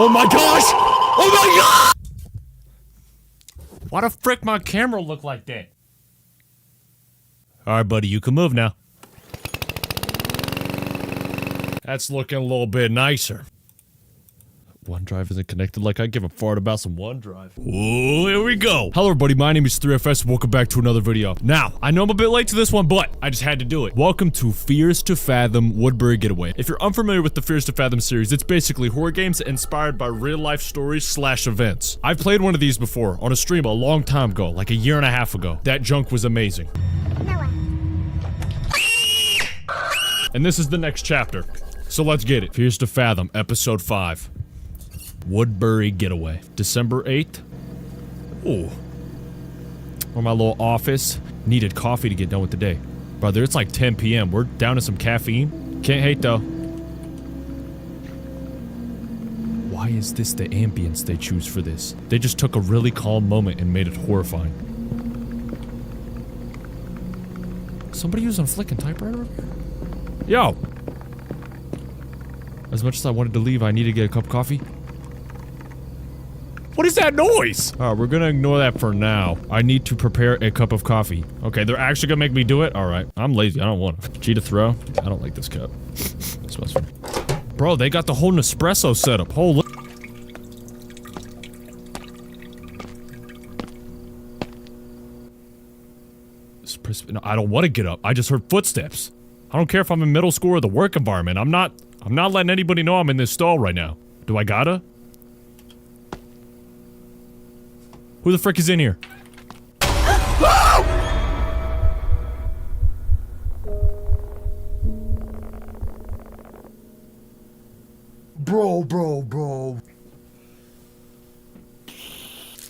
Oh my gosh! Oh my god! Why the frick my camera look like that? Alright, buddy, you can move now. That's looking a little bit nicer. OneDrive isn't connected like I give a fart about some OneDrive. Oh, here we go. Hello everybody, my name is 3FS. Welcome back to another video. Now, I know I'm a bit late to this one, but I just had to do it. Welcome to Fears to Fathom Woodbury Getaway. If you're unfamiliar with the Fears to Fathom series, it's basically horror games inspired by real life stories / events. I've played one of these before on a stream a long time ago, like a year and a half ago. That junk was amazing. And this is the next chapter. So let's get it. Fears to Fathom, episode 5. Woodbury Getaway. December 8th. Ooh. Or my little office. Needed coffee to get done with the day. Brother, it's like 10 p.m. We're down to some caffeine. Can't hate though. Why is this the ambience they choose for this? They just took a really calm moment and made it horrifying. Somebody using a flicking typewriter over here? Yo! As much as I wanted to leave, I need to get a cup of coffee. What is that noise? Alright, we're gonna ignore that for now. I need to prepare a cup of coffee. Okay, they're actually gonna make me do it? Alright, I'm lazy, I don't want to. Cheetah throw? I don't like this cup. It smells funny. Bro, they got the whole Nespresso setup. Holy. No, I don't want to get up. I just heard footsteps. I don't care if I'm in middle school or the work environment. I'm not letting anybody know I'm in this stall right now. Do I gotta? Who the frick is in here? Bro.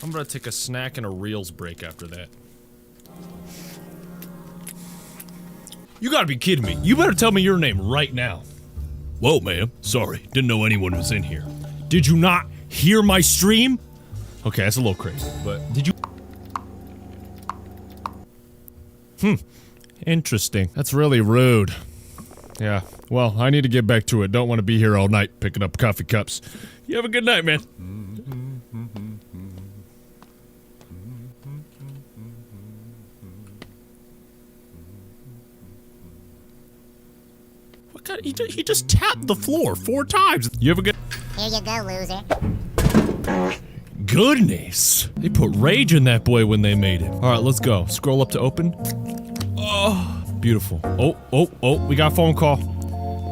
I'm gonna take a snack and a Reels break after that. You gotta be kidding me. You better tell me your name right now. Whoa, ma'am. Sorry. Didn't know anyone was in here. Did you not hear my stream? Okay, that's a little crazy, but did you? Interesting. That's really rude. Yeah, well, I need to get back to it. Don't want to be here all night picking up coffee cups. You have a good night, man. What kind of, he just tapped the floor 4 times. You have a good— Here you go, loser. Goodness! They put rage in that boy when they made it. Alright, let's go. Scroll up to open. Oh, beautiful. Oh, we got a phone call.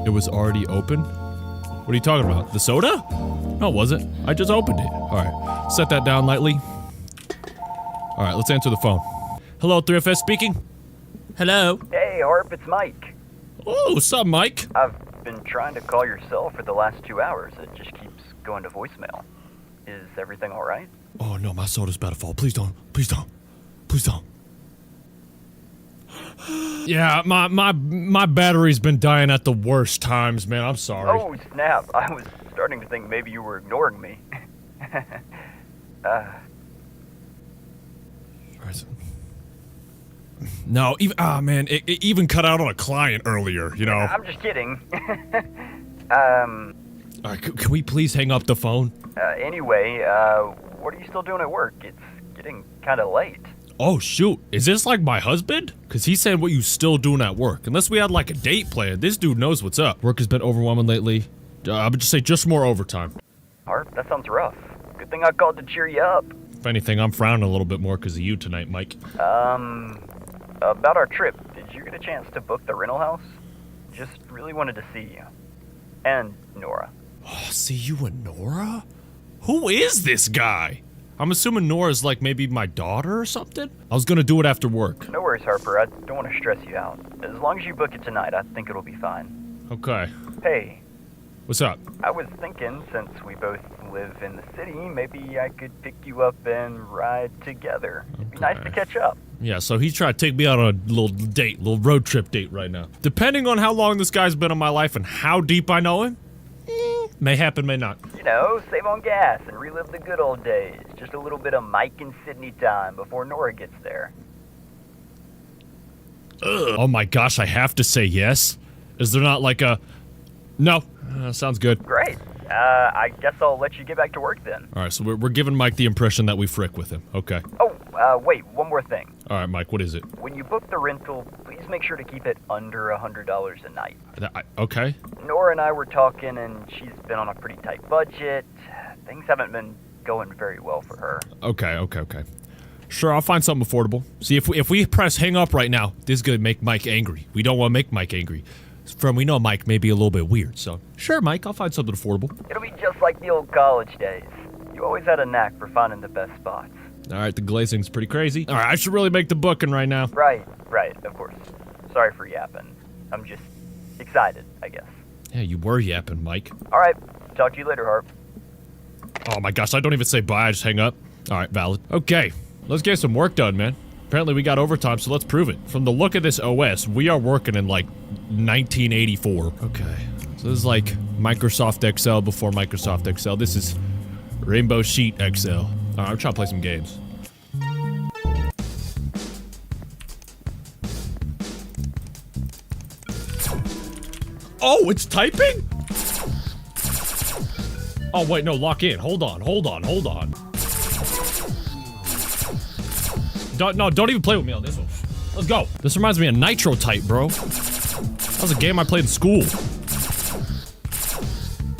It was already open? What are you talking about? The soda? No, it wasn't. I just opened it. Alright, set that down lightly. Alright, let's answer the phone. Hello, 3FS speaking? Hello? Hey, Harp, it's Mike. Oh, what's up, Mike? I've been trying to call your cell for the last 2 hours. It just keeps going to voicemail. Is everything alright? Oh no, my soda's about to fall. Please don't. Please don't. Please don't. Yeah, my battery's been dying at the worst times, man. I'm sorry. Oh, snap. I was starting to think maybe you were ignoring me. No, even— man, it even cut out on a client earlier, you know? I'm just kidding. Alright, can we please hang up the phone? Anyway, what are you still doing at work? It's getting kinda late. Oh shoot, is this like my husband? Cause he said what you still doing at work. Unless we had like a date planned, this dude knows what's up. Work has been overwhelming lately. I would just say just more overtime. Harp, that sounds rough. Good thing I called to cheer you up. If anything, I'm frowning a little bit more cause of you tonight, Mike. About our trip, did you get a chance to book the rental house? Just really wanted to see you. And Nora. Oh, see you and Nora? Who is this guy? I'm assuming Nora's like maybe my daughter or something? I was gonna do it after work. No worries, Harper. I don't want to stress you out. As long as you book it tonight, I think it'll be fine. Okay. Hey. What's up? I was thinking, since we both live in the city, maybe I could pick you up and ride together. It'd be nice to catch up. Yeah, so he's trying to take me out on a little date, little road trip date right now. Depending on how long this guy's been in my life and how deep I know him, may happen, may not. You know, save on gas and relive the good old days. Just a little bit of Mike and Sydney time before Nora gets there. Ugh. Oh my gosh, I have to say yes? Is there not like a— No. Sounds good. Great. I guess I'll let you get back to work then. Alright, so we're giving Mike the impression that we frick with him. Okay. Oh, wait, one more thing. Alright, Mike, what is it? When you book the rental, please make sure to keep it under $100 a night. Okay. Nora and I were talking, and she's been on a pretty tight budget. Things haven't been going very well for her. Okay. Sure, I'll find something affordable. See, if we press hang up right now, this is gonna make Mike angry. We don't want to make Mike angry. We know Mike may be a little bit weird, so sure, Mike, I'll find something affordable. It'll be just like the old college days. You always had a knack for finding the best spots. Alright, the glazing's pretty crazy. Alright, I should really make the booking right now. Right, of course. Sorry for yapping. I'm just excited, I guess. Yeah, you were yapping, Mike. Alright, talk to you later, Harp. Oh my gosh, I don't even say bye, I just hang up. Alright, valid. Okay, let's get some work done, man. Apparently we got overtime, so let's prove it. From the look of this OS, we are working in like 1984. Okay, so this is like Microsoft Excel before Microsoft Excel. This is Rainbow Sheet Excel. Alright, I'm trying to play some games. Oh, it's typing? Oh wait, no, lock in. Hold on. Don't even play with me on this one. Let's go. This reminds me of Nitro Type, bro. That was a game I played in school.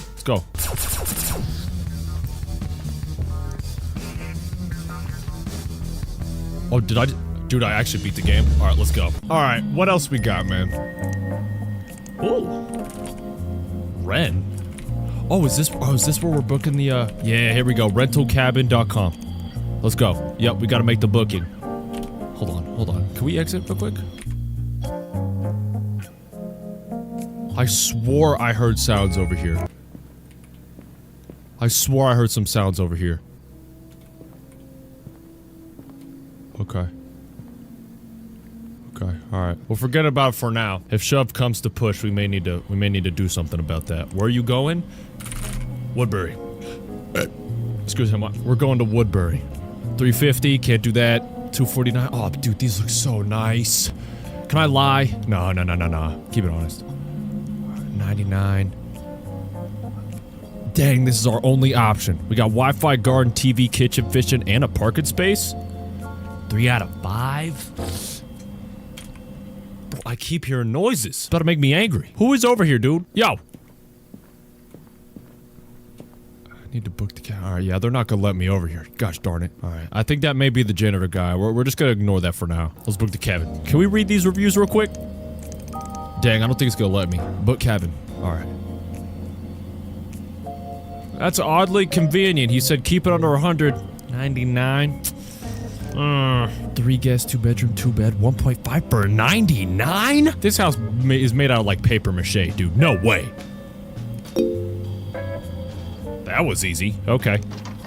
Let's go. Oh, dude, I actually beat the game. Alright, let's go. Alright, what else we got, man? Ooh. Ren? Oh, is this where we're booking the, yeah, here we go. Rentalcabin.com. Let's go. Yep, we gotta make the booking. Hold on. Can we exit real quick? I swore I heard sounds over here. I swore I heard some sounds over here. Okay, alright. Well, forget about it for now. If shove comes to push, we may need to do something about that. Where are you going? Woodbury. Excuse me, we're going to Woodbury. 350, can't do that. 249. Oh, dude, these look so nice. Can I lie? No. Keep it honest. 99. Dang, this is our only option. We got Wi-Fi, garden, TV, kitchen, fishing, and a parking space. 3 out of 5? Bro, I keep hearing noises. It's about to make me angry. Who is over here, dude? Yo! I need to book the cat. Alright, yeah, they're not gonna let me over here. Gosh darn it. Alright, I think that may be the janitor guy. We're just gonna ignore that for now. Let's book the cabin. Can we read these reviews real quick? Dang, I don't think it's gonna let me. Book cabin. Alright. That's oddly convenient. He said keep it under 199. 3 guests, 2 bedroom, 2 bed, 1.5 for 99? This house is made out of like paper mache, dude. No way. That was easy. Okay.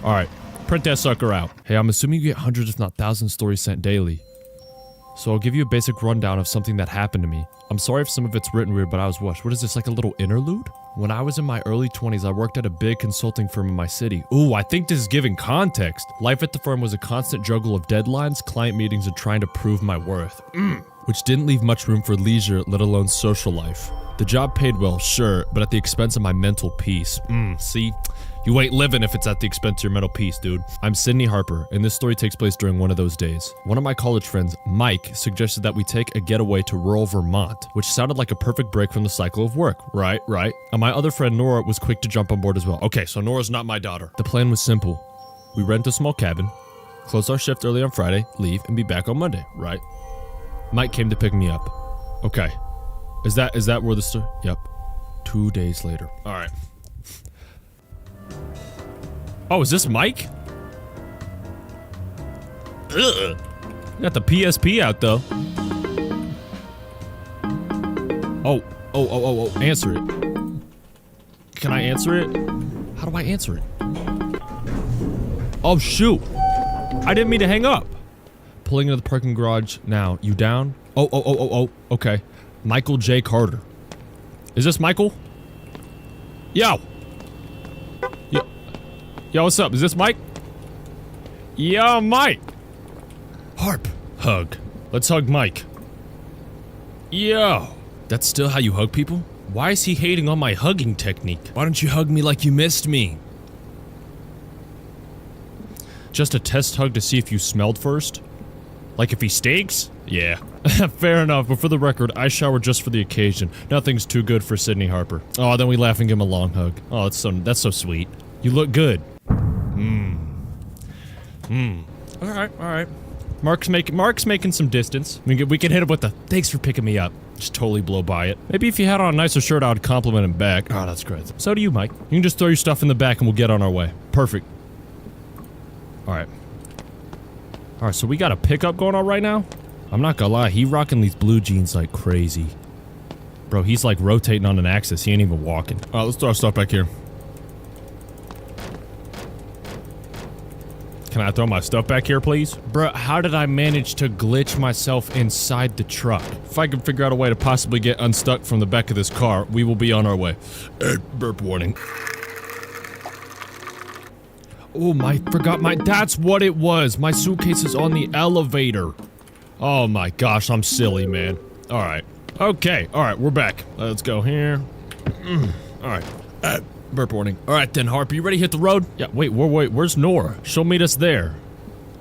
Alright. Print that sucker out. Hey, I'm assuming you get hundreds if not thousands stories sent daily. So I'll give you a basic rundown of something that happened to me. I'm sorry if some of it's written weird, but I was what is this, like a little interlude? When I was in my early 20s, I worked at a big consulting firm in my city. Ooh, I think this is giving context. Life at the firm was a constant juggle of deadlines, client meetings, and trying to prove my worth. Which didn't leave much room for leisure, let alone social life. The job paid well, sure, but at the expense of my mental peace. See? You ain't living if it's at the expense of your mental peace, dude. I'm Sydney Harper, and this story takes place during one of those days. One of my college friends, Mike, suggested that we take a getaway to rural Vermont, which sounded like a perfect break from the cycle of work. Right. And my other friend, Nora, was quick to jump on board as well. Okay, so Nora's not my daughter. The plan was simple. We rent a small cabin, close our shift early on Friday, leave, and be back on Monday, right? Mike came to pick me up. Okay. Is that where the story? Yep. 2 days later. Alright. Oh, is this Mike? Ugh. Got the PSP out though. Oh, answer it. Can I answer it? How do I answer it? Oh shoot. I didn't mean to hang up. Pulling into the parking garage now. You down? Oh, okay. Michael J. Carter. Is this Michael? Yo, what's up? Is this Mike? Yo, Mike. Harp. Hug. Let's hug Mike. Yo. That's still how you hug people? Why is he hating on my hugging technique? Why don't you hug me like you missed me? Just a test hug to see if you smelled first? Like if he stinks? Yeah. Fair enough, but for the record, I showered just for the occasion. Nothing's too good for Sydney Harper. Oh, then we laugh and give him a long hug. Oh, that's so sweet. You look good. Alright. Mark's making some distance. We can hit him with the thanks for picking me up. Just totally blow by it. Maybe if you had on a nicer shirt, I would compliment him back. Oh, that's great. So do you, Mike. You can just throw your stuff in the back and we'll get on our way. Perfect. Alright. Alright, so we got a pickup going on right now? I'm not gonna lie, he rocking these blue jeans like crazy. Bro, he's like rotating on an axis. He ain't even walking. Alright, let's throw our stuff back here. Can I throw my stuff back here, please? Bruh, how did I manage to glitch myself inside the truck? If I can figure out a way to possibly get unstuck from the back of this car, we will be on our way. Burp warning. Oh, that's what it was. My suitcase is on the elevator. Oh my gosh, I'm silly, man. Alright. Okay, alright, we're back. Let's go here. Alright. Burp warning. Alright then, Harp, you ready to hit the road? Yeah, wait, where's Nora? She'll meet us there.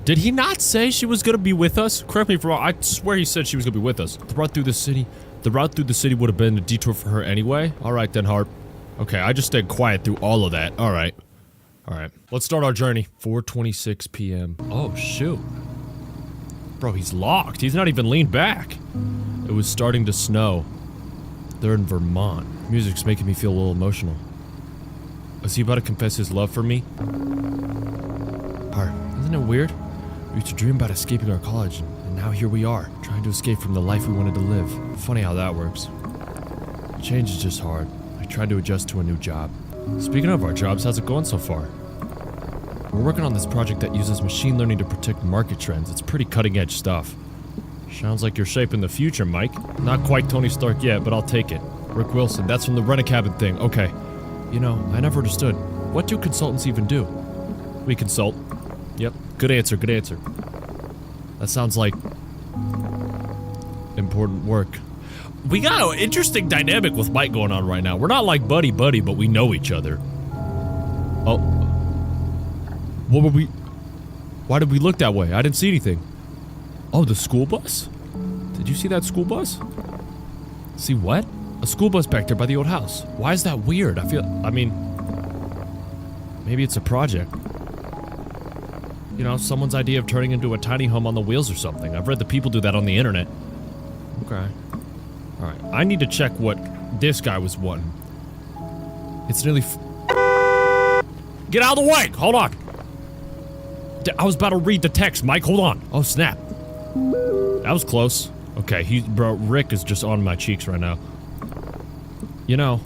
Did he not say she was gonna be with us? Correct me if I'm wrong, I swear he said she was gonna be with us. The route through the city would have been a detour for her anyway. Alright then, Harp. Okay, I just stayed quiet through all of that. Alright. Alright, let's start our journey. 4:26 p.m. Oh, shoot. Bro, he's locked. He's not even leaned back. It was starting to snow. They're in Vermont. Music's making me feel a little emotional. Is he about to confess his love for me? Isn't it weird? We used to dream about escaping our college, and now here we are, trying to escape from the life we wanted to live. Funny how that works. Change is just hard. I tried to adjust to a new job. Speaking of our jobs, how's it going so far? We're working on this project that uses machine learning to predict market trends. It's pretty cutting-edge stuff. Sounds like you're shaping the future, Mike. Not quite Tony Stark yet, but I'll take it. Rick Wilson, that's from the Rent-A-Cabin thing. Okay. You know, I never understood. What do consultants even do? We consult. Yep. Good answer, good answer. That sounds like important work. We got an interesting dynamic with Mike going on right now. We're not like buddy-buddy, but we know each other. Oh. What were we... Why did we look that way? I didn't see anything. Oh, the school bus? Did you see that school bus? See what? A school bus back there by the old house. Why is that weird? I mean... Maybe it's a project. You know, someone's idea of turning into a tiny home on the wheels or something. I've read that people do that on the internet. Okay. Alright, I need to check what this guy was wanting. It's nearly Get out of the way! Hold on! I was about to read the text, Mike, hold on. Oh, snap. That was close. Okay, bro, Rick is just on my cheeks right now. You know,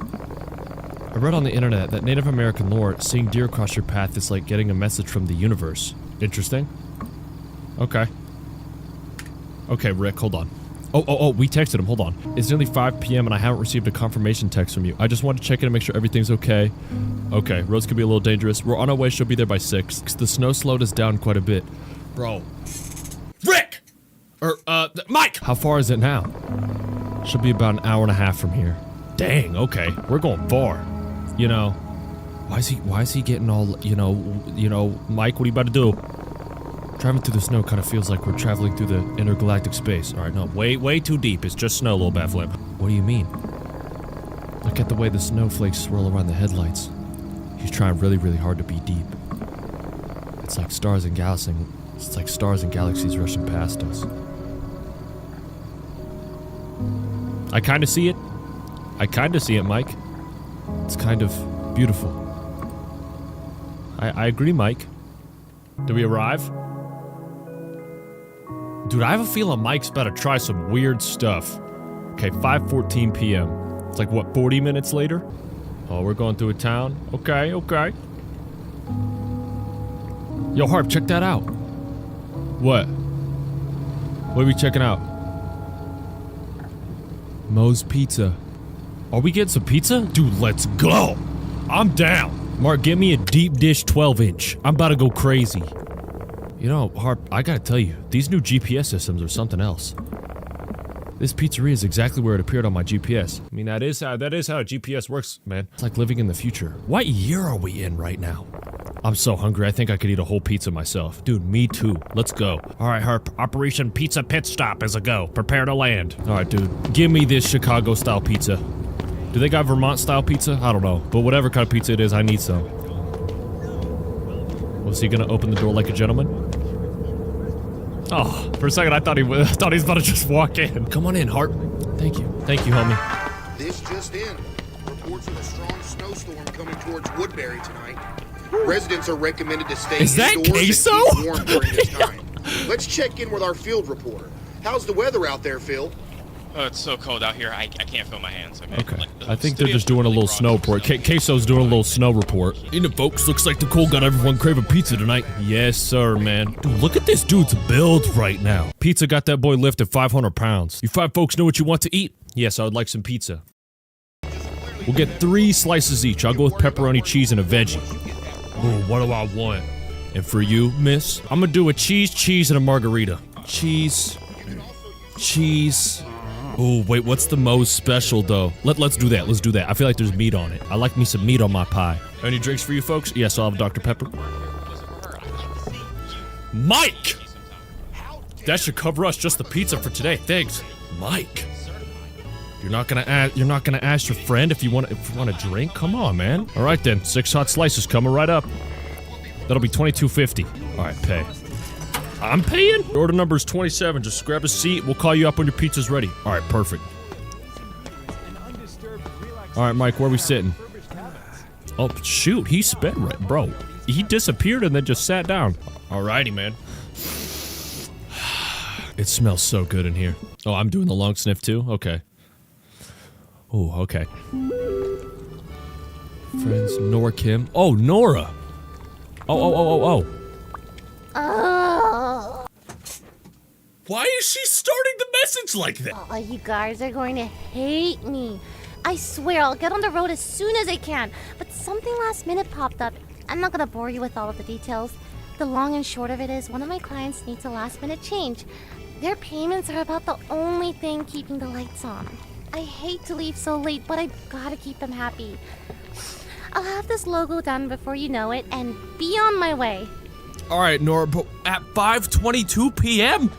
I read on the internet that Native American lore, seeing deer cross your path is like getting a message from the universe. Interesting. Okay. Okay, Rick, hold on. Oh, we texted him, hold on. It's nearly 5 p.m. and I haven't received a confirmation text from you. I just wanted to check in and make sure everything's okay. Okay, roads could be a little dangerous. We're on our way, she'll be there by 6. The snow slowed us down quite a bit. Bro. Rick! Mike! How far is it now? Should be about an hour and a half from here. Dang, okay. We're going far. You know, why is he getting all, you know, Mike, what are you about to do? Driving through the snow kind of feels like we're traveling through the intergalactic space. Alright, no, way too deep. It's just snow, little bat flip. What do you mean? Look at the way the snowflakes swirl around the headlights. He's trying really, really hard to be deep. It's like stars and galaxies. It's like stars and galaxies rushing past us. I kind of see it. I kind of see it, Mike. It's kind of beautiful. I agree, Mike. Do we arrive? Dude, I have a feeling Mike's about to try some weird stuff. Okay, 5:14 p.m. It's like, what, 40 minutes later? Oh, we're going through a town? Okay. Yo, Harp, check that out. What? What are we checking out? Moe's Pizza. Are we getting some pizza? Dude, let's go! I'm down! Mark, get me a deep dish 12-inch. I'm about to go crazy. You know, Harp, I gotta tell you, these new GPS systems are something else. This pizzeria is exactly where it appeared on my GPS. I mean, that is how GPS works, man. It's like living in the future. What year are we in right now? I'm so hungry, I think I could eat a whole pizza myself. Dude, me too. Let's go. All right, Harp. Operation Pizza Pit Stop is a go. Prepare to land. All right, dude. Give me this Chicago-style pizza. Do they got Vermont-style pizza? I don't know. But whatever kind of pizza it is, I need some. Was he gonna open the door like a gentleman? Oh, for a second I thought he was about to just walk in. Come on in, Harp. Thank you. Thank you, homie. This just in. Reports of a strong snowstorm coming towards Woodbury tonight. Residents are recommended to stay Is that indoors queso? and keep warm during this time. Let's check in with our field reporter. How's the weather out there, Phil? Oh, it's so cold out here. I can't feel my hands. Okay. Like, the I think they're studio's just doing a really little snow groggy, report. Queso's doing a little snow report. You know, folks, looks like the cold got everyone craving pizza tonight. Yes, sir, man. Dude, look at this dude's build right now. Pizza got that boy lifted 500 pounds. You fine folks know what you want to eat? Yes, I would like some pizza. We'll get 3 slices each. I'll go with pepperoni, cheese, and a veggie. Oh, what do I want? And for you, miss, I'm gonna do a cheese, and a margarita. Cheese. Oh, wait, what's the most special, though? Let's do that. Let's do that. I feel like there's meat on it. I like me some meat on my pie. Any drinks for you folks? Yes, I'll have Dr. Pepper. Mike! That should cover us just the pizza for today. Thanks. Mike. You're not gonna ask your friend if you want a drink? Come on, man. All right, then. 6 hot slices coming right up. That'll be $22.50. All right, pay. I'm paying? Order number is 27. Just grab a seat. We'll call you up when your pizza's ready. All right, perfect. All right, Mike, where are we sitting? Oh, shoot. He sped right. Bro, he disappeared and then just sat down. All righty, man. It smells so good in here. Oh, I'm doing the long sniff too? Okay. Oh, okay. Friends, Nora Kim. Oh, Nora. Oh. Why is she starting the message like that? Oh, you guys are going to hate me. I swear I'll get on the road as soon as I can, but something last minute popped up. I'm not gonna bore you with all of the details. The long and short of it is one of my clients needs a last minute change. Their payments are about the only thing keeping the lights on. I hate to leave so late, but I gotta keep them happy. I'll have this logo done before you know it and be on my way. All right, Nora, but at 5:22 p.m.?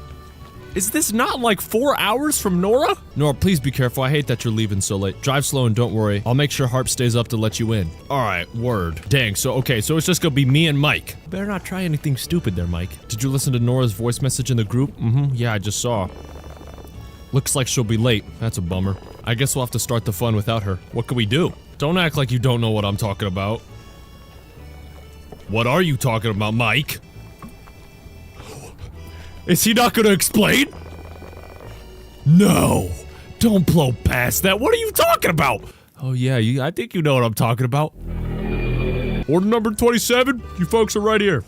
Is this not like 4 hours from Nora? Nora, please be careful. I hate that you're leaving so late. Drive slow and don't worry. I'll make sure Harp stays up to let you in. All right, word. Dang, so it's just gonna be me and Mike. Better not try anything stupid there, Mike. Did you listen to Nora's voice message in the group? Yeah, I just saw. Looks like she'll be late. That's a bummer. I guess we'll have to start the fun without her. What can we do? Don't act like you don't know what I'm talking about. What are you talking about, Mike? Is he not gonna explain? No! Don't blow past that. What are you talking about? Oh yeah, I think you know what I'm talking about. Order number 27. You folks are right here.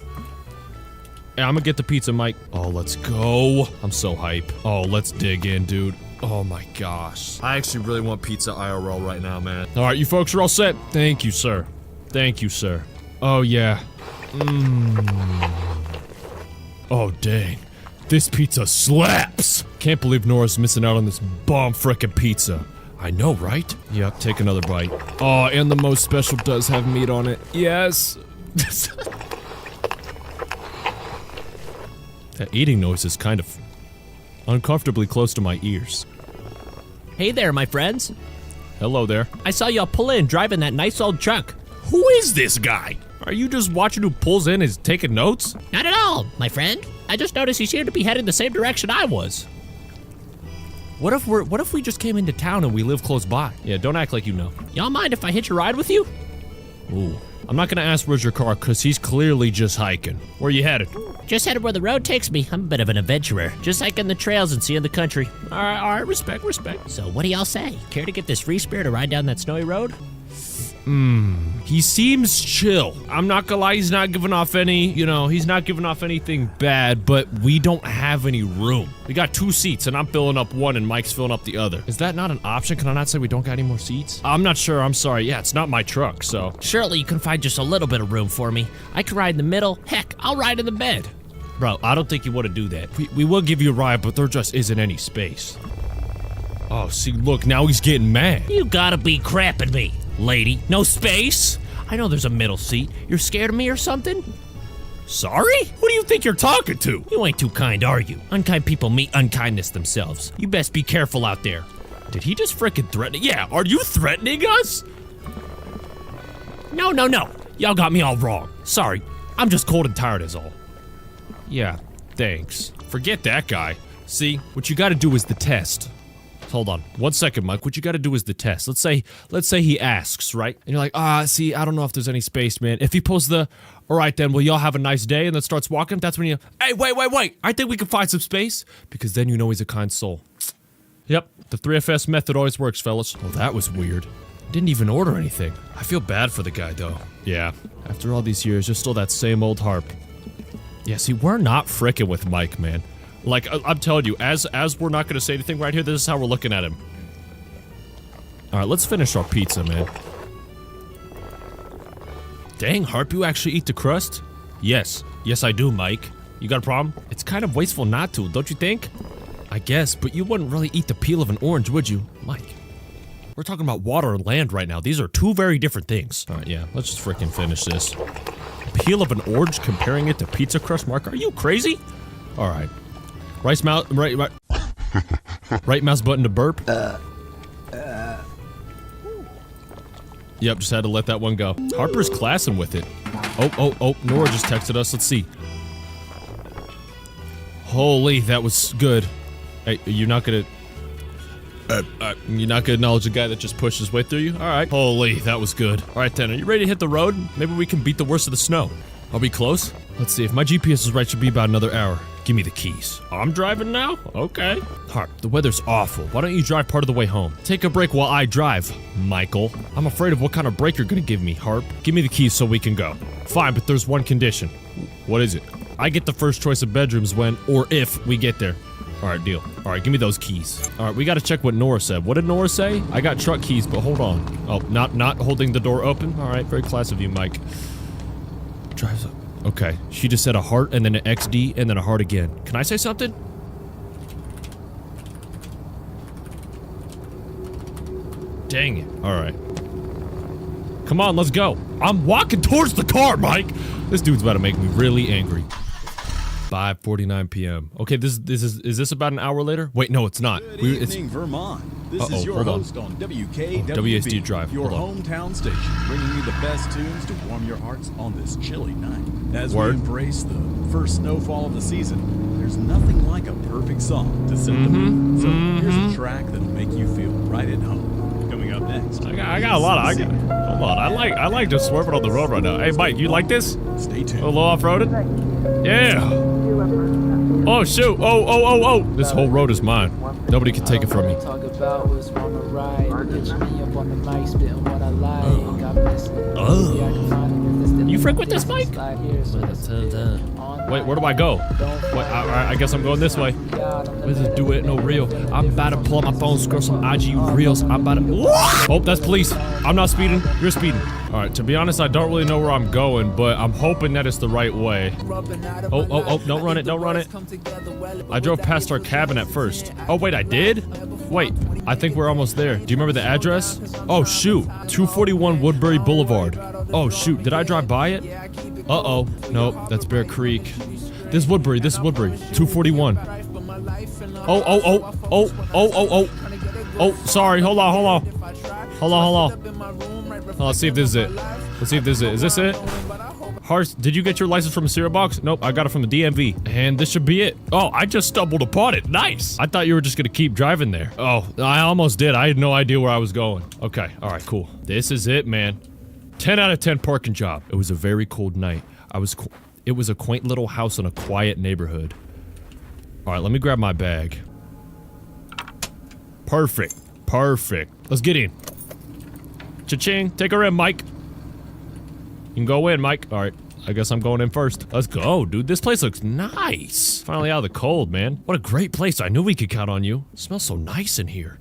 Hey, I'm gonna get the pizza, Mike. Oh, let's go. I'm so hype. Oh, let's dig in, dude. Oh my gosh. I actually really want pizza IRL right now, man. All right, you folks are all set. Thank you, sir. Thank you, sir. Oh yeah. Oh dang. This pizza slaps! Can't believe Nora's missing out on this bomb frickin' pizza. I know, right? Yep, take another bite. Oh, and the most special does have meat on it. Yes! That eating noise is kind of uncomfortably close to my ears. Hey there, my friends. Hello there. I saw y'all pull in driving that nice old truck. Who is this guy? Are you just watching who pulls in and is taking notes? Not at all, my friend. I just noticed he seemed to be heading the same direction I was. What if we just came into town and we live close by? Yeah, don't act like you know. Y'all mind if I hitch a ride with you? Ooh. I'm not gonna ask where's your car, cause he's clearly just hiking. Where you headed? Just headed where the road takes me. I'm a bit of an adventurer. Just hiking the trails and seeing the country. All right, respect. So what do y'all say? Care to get this free spirit to ride down that snowy road? He seems chill. I'm not gonna lie, he's not giving off anything bad, but we don't have any room. We got 2 seats, and I'm filling up one, and Mike's filling up the other. Is that not an option? Can I not say we don't got any more seats? I'm not sure, I'm sorry. Yeah, it's not my truck, so. Surely you can find just a little bit of room for me. I can ride in the middle. Heck, I'll ride in the bed. Bro, I don't think you want to do that. We will give you a ride, but there just isn't any space. Oh, see, look, now he's getting mad. You gotta be crapping me, lady. No space? I know there's a middle seat. You're scared of me or something? Sorry? Who do you think you're talking to? You ain't too kind, are you? Unkind people meet unkindness themselves. You best be careful out there. Did he just frickin' threaten? Yeah, are you threatening us? No. Y'all got me all wrong. Sorry. I'm just cold and tired is all. Yeah, thanks. Forget that guy. See, what you gotta do is the test. Hold on, 1 second, Mike. What you gotta do is the test. Let's say he asks, right? And you're like, see, I don't know if there's any space, man. If he pulls the, all right then, well, y'all have a nice day, and then starts walking, that's when you, hey, wait. I think we can find some space. Because then you know he's a kind soul. Yep, the 3FS method always works, fellas. Oh, that was weird. Didn't even order anything. I feel bad for the guy, though. Yeah, after all these years, you're still that same old harp. Yeah, see, we're not frickin' with Mike, man. Like, I'm telling you, as we're not gonna say anything right here, this is how we're looking at him. Alright, let's finish our pizza, man. Dang, Harp, you actually eat the crust? Yes, I do, Mike. You got a problem? It's kind of wasteful not to, don't you think? I guess, but you wouldn't really eat the peel of an orange, would you, Mike? We're talking about water and land right now. These are two very different things. Alright, yeah, let's just frickin' finish this. Peel of an orange, comparing it to pizza crust, Mark? Are you crazy? Alright. Right mouse button to burp. Yep, just had to let that one go. Harper's classing with it. Oh, Nora just texted us. Let's see. Holy, that was good. Hey, you're not gonna acknowledge a guy that just pushed his way through you? Alright. Holy, that was good. Alright then, are you ready to hit the road? Maybe we can beat the worst of the snow. Are we close? Let's see, if my GPS is right, should be about another hour. Give me the keys. I'm driving now? Okay. Harp, the weather's awful. Why don't you drive part of the way home? Take a break while I drive, Michael. I'm afraid of what kind of break you're gonna give me, Harp. Give me the keys so we can go. Fine, but there's one condition. What is it? I get the first choice of bedrooms when, or if, we get there. Alright, deal. Alright, give me those keys. Alright, we gotta check what Nora said. What did Nora say? I got truck keys, but hold on. Oh, not holding the door open? Alright, very class of you, Mike. Drives up. Okay, she just said a heart and then an XD and then a heart again. Can I say something? Dang it. Alright. Come on, let's go. I'm walking towards the car, Mike! This dude's about to make me really angry. 5:49 p.m. Okay, is this about an hour later? Wait, no, it's not. Good evening, Vermont. This is your host on WKWB, WSD Drive. your hometown station, bringing you the best tunes to warm your hearts on this chilly night. As we embrace the first snowfall of the season, there's nothing like a perfect song to set the mood. So here's a track that'll make you feel right at home. Coming up next, I got a lot of. Hold on, I like just swerving on the road right now. Hey, Mike, you like this? Stay tuned. A little off-roaded? Yeah. Oh shoot! Oh! This whole road is mine. Nobody can take it from me. Oh. You frequent this, Mike? Wait, where do I go? Wait, I guess I'm going this way. With this do it no real. I'm about to pull up my phone, scroll some IG reels. I'm about to. Oh, that's police. I'm not speeding. You're speeding. All right. To be honest, I don't really know where I'm going, but I'm hoping that it's the right way. Oh! Don't run it! Don't run it! I drove past our cabin at first. Oh wait, I did? Wait, I think we're almost there. Do you remember the address? Oh shoot, 241 Woodbury Boulevard. Oh shoot, did I drive by it? Uh-oh, nope, that's Bear Creek. This is Woodbury, 241. Oh, sorry, hold on. Let's see if this is it. Is this it? Hars, did you get your license from a cereal box? Nope, I got it from the DMV. And this should be it. Oh, I just stumbled upon it. Nice. I thought you were just gonna keep driving there. Oh, I almost did. I had no idea where I was going. Okay, all right, cool. This is it, man. 10 out of 10 parking job. It was a very cold night. It was a quaint little house in a quiet neighborhood. All right, let me grab my bag. Perfect. Let's get in. Cha-ching. Take her in, Mike. You can go in, Mike. All right, I guess I'm going in first. Let's go, dude. This place looks nice. Finally out of the cold, man. What a great place. I knew we could count on you. It smells so nice in here.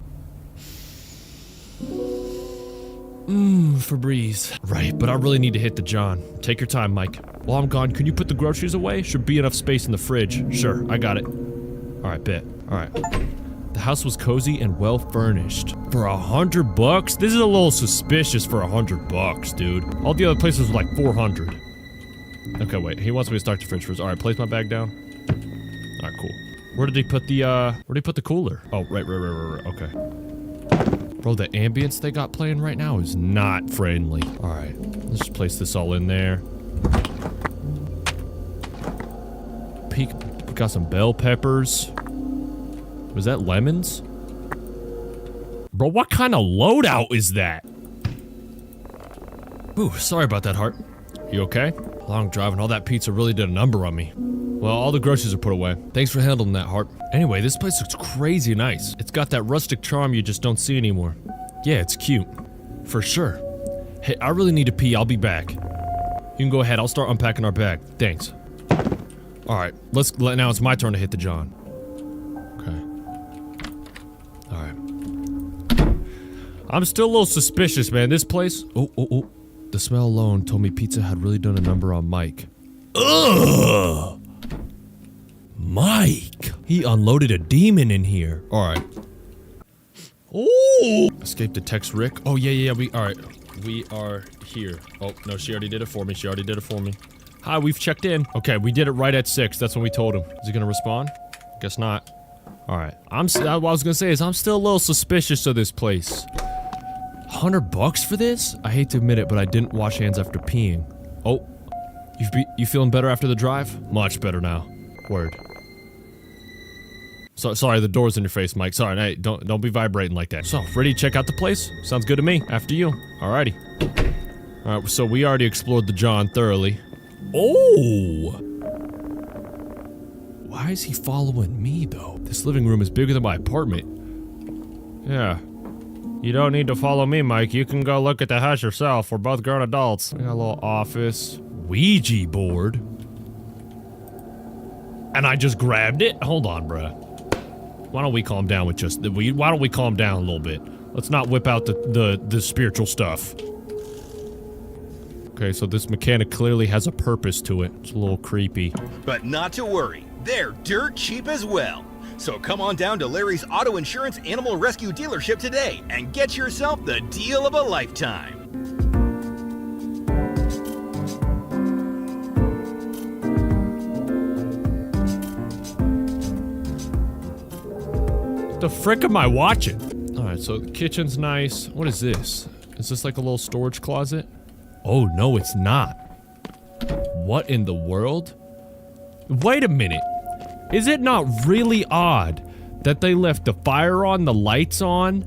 Febreze. Right, but I really need to hit the John. Take your time, Mike. While I'm gone, can you put the groceries away? Should be enough space in the fridge. Sure, I got it. All right, bet. All right. The house was cozy and well furnished. For $100? This is a little suspicious for $100, dude. All the other places were like 400. Okay, wait. He wants me to start the fridge first. All right, place my bag down. All right, cool. Where did he put the cooler? Oh, right. Okay. Bro, the ambience they got playing right now is not friendly. All right, let's just place this all in there. We got some bell peppers. Was that lemons? Bro, what kind of loadout is that? Ooh, sorry about that, Hart. You okay? Long drive and all that pizza really did a number on me. Well, all the groceries are put away. Thanks for handling that, Hart. Anyway, this place looks crazy nice. It's got that rustic charm you just don't see anymore. Yeah, it's cute. For sure. Hey, I really need to pee. I'll be back. You can go ahead. I'll start unpacking our bag. Thanks. Alright, now it's my turn to hit the John. Okay. Alright. I'm still a little suspicious, man. This place... Oh. The smell alone told me pizza had really done a number on Mike. Ugh! Mike! He unloaded a demon in here. Alright. Ooh! Escape to text Rick. Oh, yeah, alright. We are here. Oh, no, she already did it for me. Hi, we've checked in. Okay, we did it right at 6. That's when we told him. Is he gonna respond? Guess not. Alright. What I was gonna say is I'm still a little suspicious of this place. $100 for this? I hate to admit it, but I didn't wash hands after peeing. Oh. You feeling better after the drive? Much better now. Word. Sorry, the door's in your face, Mike. Sorry, hey, don't be vibrating like that. So, ready to check out the place? Sounds good to me. After you. Alrighty. Alright, so we already explored the John thoroughly. Oh! Why is he following me, though? This living room is bigger than my apartment. Yeah. You don't need to follow me, Mike. You can go look at the house yourself. We're both grown adults. We got a little office. Ouija board. And I just grabbed it? Hold on, bruh. Why don't we calm down with just the weed? Why don't we calm down a little bit? Let's not whip out the spiritual stuff. Okay, so this mechanic clearly has a purpose to it. It's a little creepy. But not to worry. They're dirt cheap as well. So come on down to Larry's Auto Insurance Animal Rescue Dealership today and get yourself the deal of a lifetime. What the frick am I watching? Alright, so the kitchen's nice. What is this? Is this like a little storage closet? Oh, no, it's not. What in the world? Wait a minute. Is it not really odd that they left the fire on, the lights on?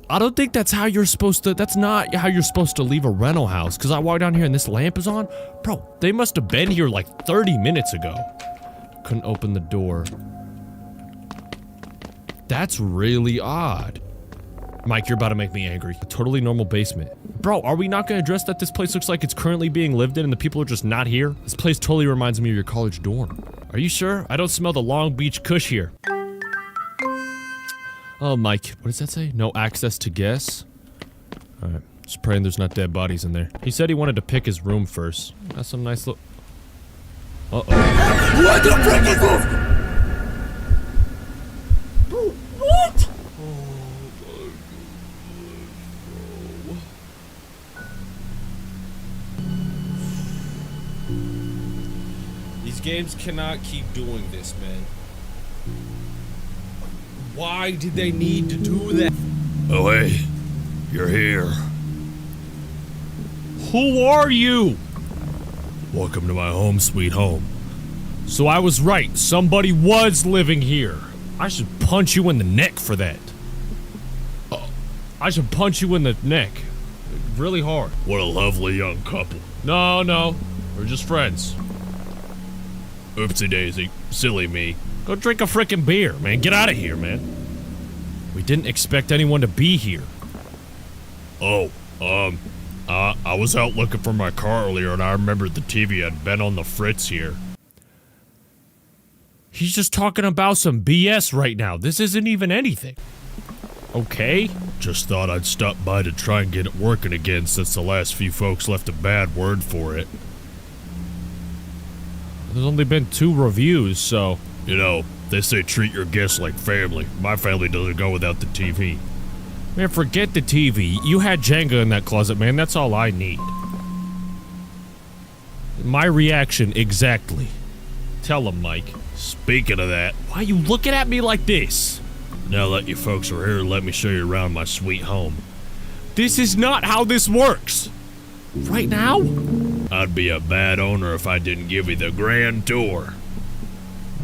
I don't think that's how you're supposed to, that's not how you're supposed to leave a rental house. Cause I walk down here and this lamp is on. Bro, they must have been here like 30 minutes ago. Couldn't open the door. That's really odd. Mike, you're about to make me angry. A totally normal basement. Bro, are we not gonna address that this place looks like it's currently being lived in and the people are just not here? This place totally reminds me of your college dorm. Are you sure? I don't smell the Long Beach Kush here. Oh, Mike, what does that say? No access to guests? Alright, just praying there's not dead bodies in there. He said he wanted to pick his room first. That's some nice little... Uh-oh. What the frick is this? What? These games cannot keep doing this, man. Why did they need to do that? Oh, hey. You're here. Who are you? Welcome to my home, sweet home. So I was right. Somebody was living here. I should punch you in the neck for that. I should punch you in the neck. Really hard. What a lovely young couple. No. We're just friends. Oopsie daisy. Silly me. Go drink a frickin' beer, man. Get out of here, man. We didn't expect anyone to be here. Oh, I was out looking for my car earlier and I remembered the TV had been on the fritz here. He's just talking about some BS right now. This isn't even anything. Okay. Just thought I'd stop by to try and get it working again since the last few folks left a bad word for it. There's only been 2 reviews, so, you know, They say treat your guests like family. My family doesn't go without the TV. Man, forget the TV. You had Jenga in that closet, man. That's all I need. My reaction, exactly. Tell him, Mike. Speaking of that, why are you looking at me like this? Now that you folks are here, let me show you around my sweet home. This is not how this works. Right now? I'd be a bad owner if I didn't give you the grand tour.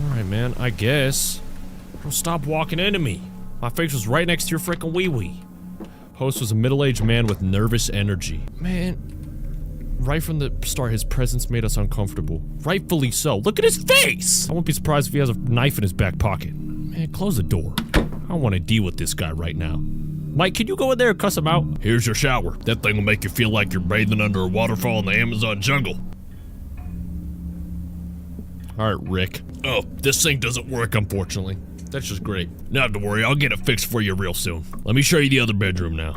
Alright, man, I guess. Don't stop walking into me. My face was right next to your frickin' wee-wee. Host was a middle-aged man with nervous energy. Man, right from the start, his presence made us uncomfortable. Rightfully so. Look at his face! I won't be surprised if he has a knife in his back pocket. Man, close the door. I don't want to deal with this guy right now. Mike, can you go in there and cuss him out? Here's your shower. That thing will make you feel like you're bathing under a waterfall in the Amazon jungle. Alright, Rick. Oh, this thing doesn't work, unfortunately. That's just great. Not to worry, I'll get it fixed for you real soon. Let me show you the other bedroom now.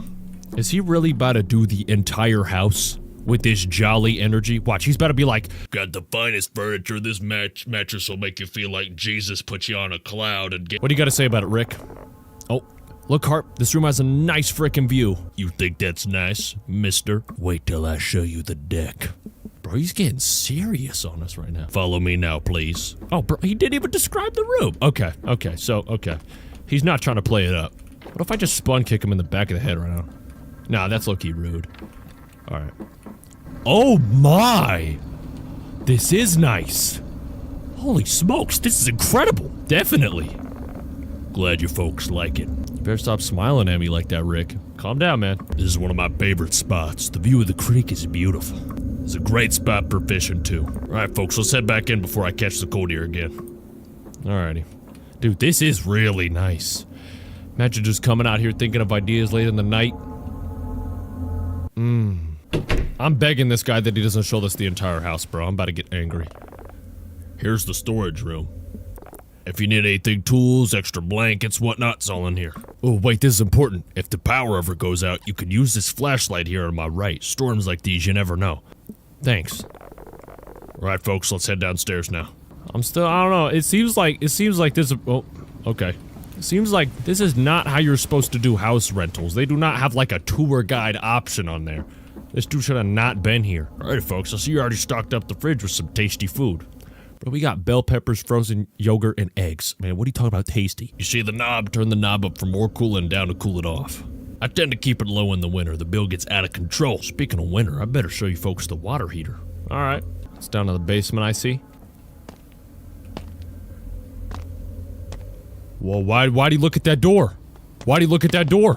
Is he really about to do the entire house with this jolly energy? Watch, he's about to be like, got the finest furniture. This mattress will make you feel like Jesus put you on a cloud and get— What do you got to say about it, Rick? Oh, look, Harp, this room has a nice frickin' view. You think that's nice, mister? Wait till I show you the deck. Bro, he's getting serious on us right now. Follow me now, please. Oh, bro, he didn't even describe the room. Okay. He's not trying to play it up. What if I just spun kick him in the back of the head right now? Nah, that's low-key rude. Alright. Oh my! This is nice. Holy smokes, this is incredible. Definitely. Glad you folks like it. You better stop smiling at me like that, Rick. Calm down, man. This is one of my favorite spots. The view of the creek is beautiful. It's a great spot for fishing, too. Alright, folks, let's head back in before I catch the cold here again. Alrighty. Dude, this is really nice. Imagine just coming out here thinking of ideas late in the night. I'm begging this guy that he doesn't show us the entire house, bro. I'm about to get angry. Here's the storage room. If you need anything, tools, extra blankets, whatnot, it's all in here. Oh, wait, this is important. If the power ever goes out, you can use this flashlight here on my right. Storms like these, you never know. Thanks. Alright, folks, let's head downstairs now. I don't know. It seems like this— oh, okay. It seems like this is not how you're supposed to do house rentals. They do not have, like, a tour guide option on there. This dude should have not been here. Alright, folks, I see you already stocked up the fridge with some tasty food. But we got bell peppers, frozen yogurt, and eggs. Man, what are you talking about tasty? You see the knob? Turn the knob up for more cooling down to cool it off. I tend to keep it low in the winter. The bill gets out of control. Speaking of winter, I better show you folks the water heater. Alright. It's down to the basement, I see. Well, why do you look at that door? Why do you look at that door?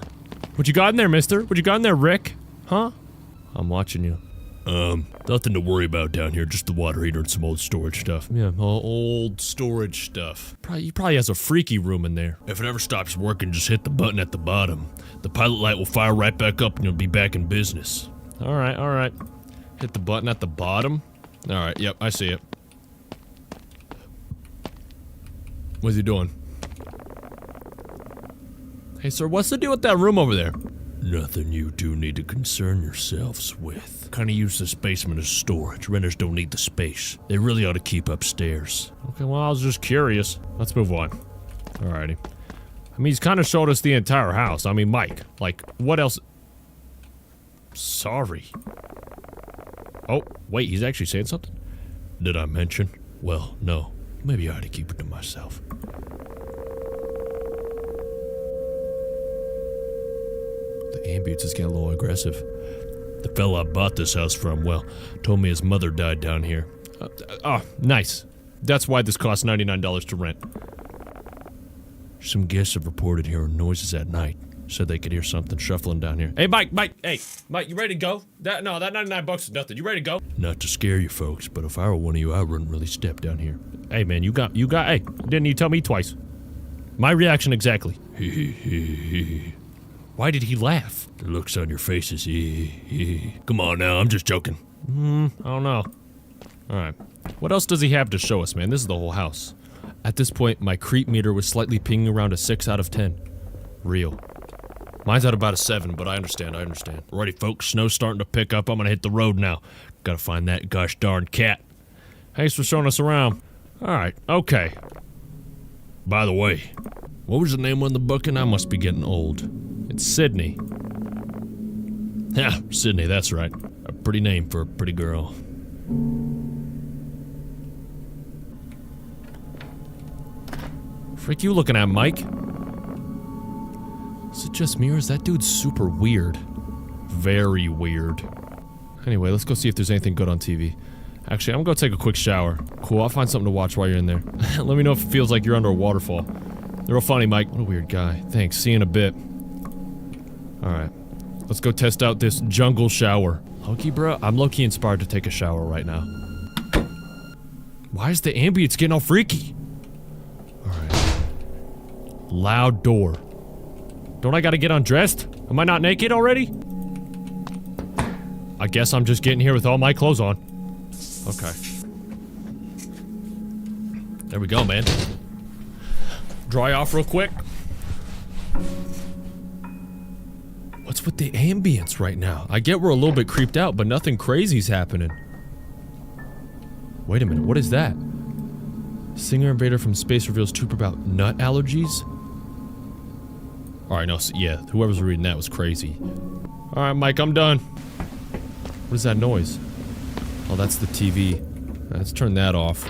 What you got in there, mister? What you got in there, Rick? Huh? I'm watching you. Nothing to worry about down here, just the water heater and some old storage stuff. Yeah, old storage stuff. He probably has a freaky room in there. If it ever stops working, just hit the button at the bottom. The pilot light will fire right back up and you'll be back in business. Alright. Hit the button at the bottom? Alright, yep, I see it. What's he doing? Hey, sir, what's the deal with that room over there? Nothing you two need to concern yourselves with. Kinda use this basement as storage. Renters don't need the space. They really ought to keep upstairs. Okay, well, I was just curious. Let's move on. Alrighty. I mean, he's kinda showed us the entire house. I mean, Mike, like, what else? Sorry. Oh, wait, he's actually saying something? Did I mention? Well, no. Maybe I ought to keep it to myself. The ambience is getting a little aggressive. The fella I bought this house from, well, told me his mother died down here. Nice. That's why this costs $99 to rent. Some guests have reported hearing noises at night. Said they could hear something shuffling down here. Hey, Mike, you ready to go? That $99 is nothing. You ready to go? Not to scare you folks, but if I were one of you, I wouldn't really step down here. Hey, man, hey, didn't you tell me twice? My reaction exactly. Why did he laugh? The looks on your faces. Come on now, I'm just joking. I don't know. Alright. What else does he have to show us, man? This is the whole house. At this point, my creep meter was slightly pinging around a 6 out of 10. Real. Mine's at about a 7, but I understand. Alrighty, folks, snow's starting to pick up. I'm gonna hit the road now. Gotta find that gosh darn cat. Thanks for showing us around. Alright, okay. By the way, what was the name on the booking? I must be getting old. It's Sydney. Yeah, Sydney, that's right. A pretty name for a pretty girl. Frick you looking at, Mike? Is it just me or is that dude super weird? Very weird. Anyway, let's go see if there's anything good on TV. Actually, I'm gonna go take a quick shower. Cool, I'll find something to watch while you're in there. Let me know if it feels like you're under a waterfall. They're real funny, Mike. What a weird guy. Thanks, see you in a bit. Alright. Let's go test out this jungle shower. Loki, bro, I'm low-key inspired to take a shower right now. Why is the ambience getting all freaky? Alright. Loud door. Don't I gotta get undressed? Am I not naked already? I guess I'm just getting here with all my clothes on. Okay. There we go, man. Dry off real quick. What's with the ambience right now? I get we're a little bit creeped out, but nothing crazy's happening. Wait a minute, what is that? Singer Invader from Space reveals truth about nut allergies? Alright, no, yeah, whoever's reading that was crazy. Alright, Mike, I'm done. What is that noise? Oh, that's the TV. Let's turn that off.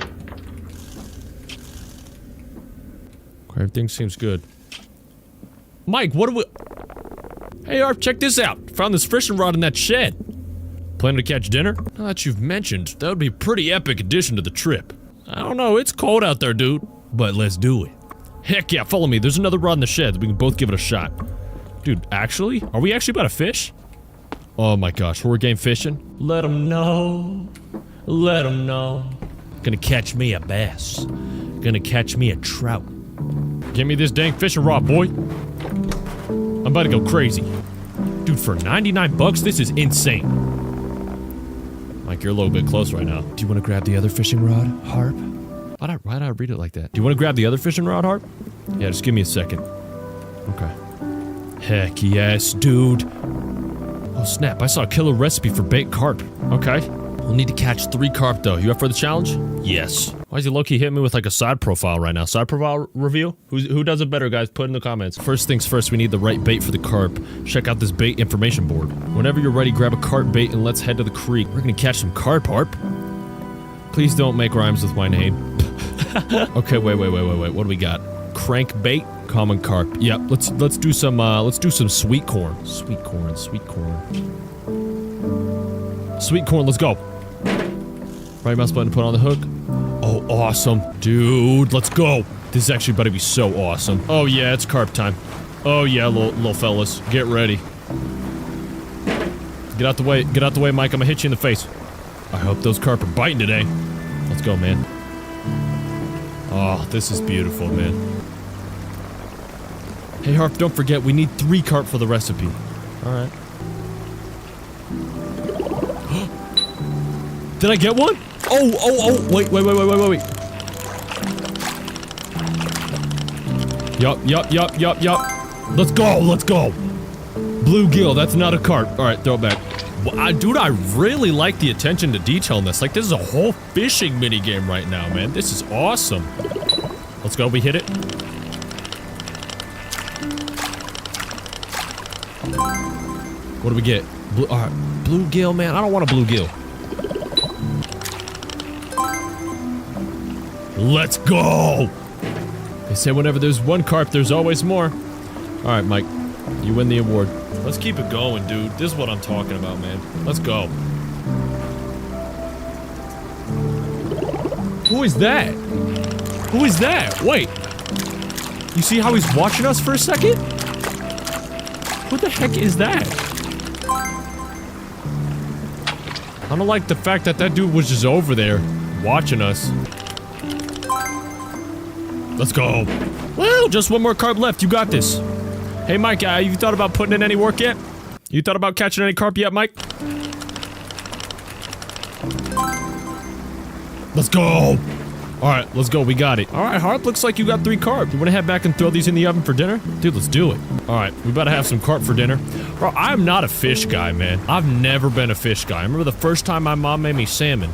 Okay, everything seems good. Mike, what do we... Hey, Arp, check this out. Found this fishing rod in that shed. Planning to catch dinner? Now that you've mentioned, that would be a pretty epic addition to the trip. I don't know, it's cold out there, dude. But let's do it. Heck yeah, follow me. There's another rod in the shed. We can both give it a shot. Dude, actually? Are we actually about to fish? Oh my gosh, we're game fishing? Let them know. Let them know. Gonna catch me a bass. Gonna catch me a trout. Give me this dang fishing rod, boy. I'm about to go crazy. Dude, for 99 bucks, this is insane. Mike, you're a little bit close right now. Do you want to grab the other fishing rod, Harp? Why'd I read it like that? Do you want to grab the other fishing rod, Harp? Yeah, just give me a second. Okay. Heck yes, dude. Oh snap, I saw a killer recipe for baked carp. Okay. We'll need to catch 3 carp though. You up for the challenge? Yes. Why is he low-key hitting me with like a side profile right now? Side profile review? Who does it better, guys? Put in the comments. First things first, we need the right bait for the carp. Check out this bait information board. Whenever you're ready, grab a carp bait and let's head to the creek. We're gonna catch some carp, Harp. Please don't make rhymes with my name. Okay, wait. What do we got? Crankbait, common carp. Yep, let's do some sweet corn. Sweet corn. Sweet corn, let's go. Right mouse button to put on the hook. Oh, awesome. Dude, let's go. This is actually about to be so awesome. Oh yeah, it's carp time. Oh yeah, little fellas. Get ready. Get out the way, Mike. I'm gonna hit you in the face. I hope those carp are biting today. Let's go, man. Oh, this is beautiful, man. Hey, Harp, don't forget, we need 3 carp for the recipe. Alright. Did I get one? Oh, wait. Yup. Let's go. Bluegill, that's not a carp. Alright, throw it back. Well, dude, I really like the attention to detail in this. Like, this is a whole fishing minigame right now, man. This is awesome. Let's go, we hit it. What do we get? Alright, bluegill, man. I don't want a bluegill. Let's go! They say whenever there's one carp, there's always more. Alright, Mike. You win the award. Let's keep it going, dude. This is what I'm talking about, man. Let's go. Who is that? Who is that? Wait. You see how he's watching us for a second? What the heck is that? I don't like the fact that that dude was just over there watching us. Let's go. Well, just one more carp left. You got this. Hey, Mike, you thought about putting in any work yet? You thought about catching any carp yet, Mike? Let's go. All right, let's go. We got it. All right, Harp, looks like you got 3 carp. You want to head back and throw these in the oven for dinner? Dude, let's do it. All right, we better have some carp for dinner. Bro, I'm not a fish guy, man. I've never been a fish guy. I remember the first time my mom made me salmon.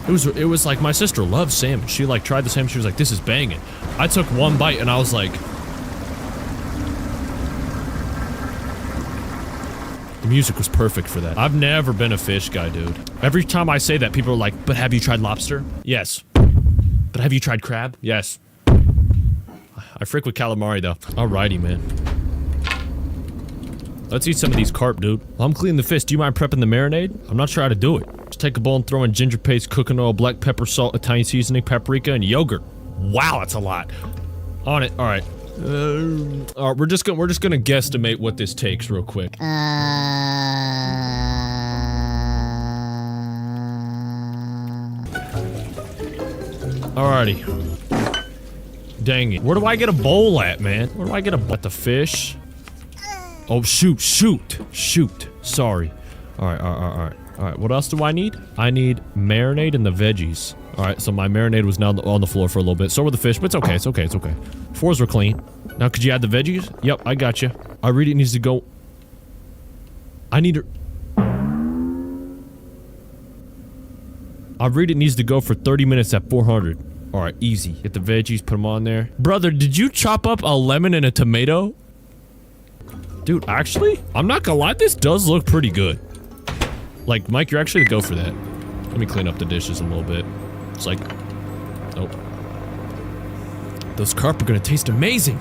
It was like my sister loves salmon. She like tried the salmon. She was like, this is banging. I took one bite and I was like... The music was perfect for that. I've never been a fish guy, dude. Every time I say that, people are like, but have you tried lobster? Yes. But have you tried crab? Yes. I freak with calamari, though. Alrighty, man. Let's eat some of these carp, dude. While I'm cleaning the fish, do you mind prepping the marinade? I'm not sure how to do it. Just take a bowl and throw in ginger paste, cooking oil, black pepper, salt, Italian seasoning, paprika, and yogurt. Wow, that's a lot. On it. All right. All right, we're just gonna guesstimate what this takes real quick. Alrighty. Dang it. Where do I get a bowl at, man? Where do I get at the fish? Oh, shoot. Sorry. Alright, what else do I need? I need marinade and the veggies. Alright, so my marinade was now on the floor for a little bit. So were the fish, but it's okay. Fours were clean. Now, could you add the veggies? Yep, I got you. I read it needs to go... I read it needs to go for 30 minutes at 400. Alright, easy. Get the veggies, put them on there. Brother, did you chop up a lemon and a tomato? Dude, actually, I'm not gonna lie, this does look pretty good. Like, Mike, you're actually the go for that. Let me clean up the dishes a little bit. It's like... Nope. Those carp are gonna taste amazing.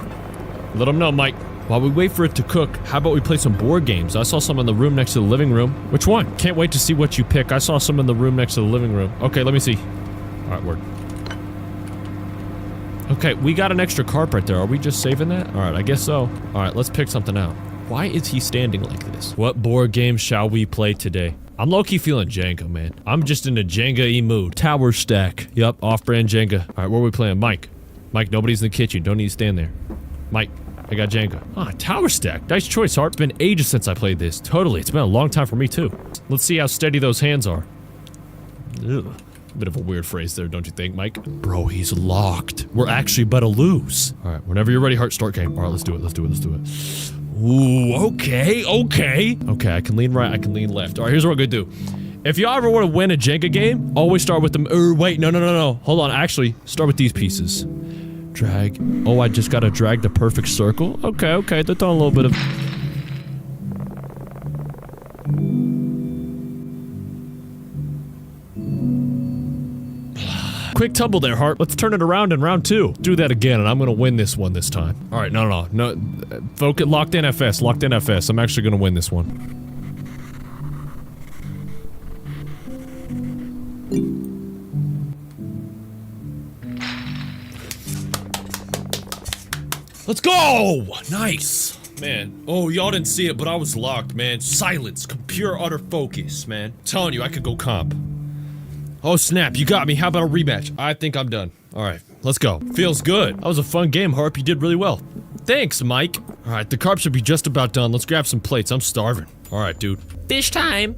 Let them know, Mike. While we wait for it to cook, how about we play some board games? I saw some in the room next to the living room. Which one? Can't wait to see what you pick. I saw some in the room next to the living room. Okay, let me see. Alright, word. Okay, we got an extra carp right there. Are we just saving that? Alright, I guess so. Alright, let's pick something out. Why is he standing like this? What board game shall we play today? I'm low-key feeling Jenga, man. I'm just in a Jenga-y mood. Tower stack. Yup, off-brand Jenga. Alright, where are we playing? Mike. Mike, nobody's in the kitchen. Don't need to stand there. Mike, I got Jenga. Ah, tower stack. Nice choice, Hart. It's been ages since I played this. Totally. It's been a long time for me, too. Let's see how steady those hands are. Ugh. Bit of a weird phrase there, don't you think, Mike? Bro, he's locked. We're actually about to lose. Alright, whenever you're ready, Hart, start game. Alright, let's do it. Ooh, okay. Okay, I can lean right, I can lean left. Alright, here's what we're gonna do. If you ever want to win a Jenga game, always start with them. Wait, no. Hold on, actually, start with these pieces. Drag. Oh, I just gotta drag the perfect circle? Okay, they're throwing a little bit of... Quick tumble there, Hart. Let's turn it around in round 2. Do that again, and I'm gonna win this one this time. Alright, no. Focus, locked in FS. I'm actually gonna win this one. Let's go! Nice! Man. Oh, y'all didn't see it, but I was locked, man. Silence. Pure utter focus, man. I'm telling you, I could go comp. Oh, snap. You got me. How about a rematch? I think I'm done. Alright, let's go. Feels good. That was a fun game, Harp. You did really well. Thanks, Mike. Alright, the carp should be just about done. Let's grab some plates. I'm starving. Alright, dude. Fish time!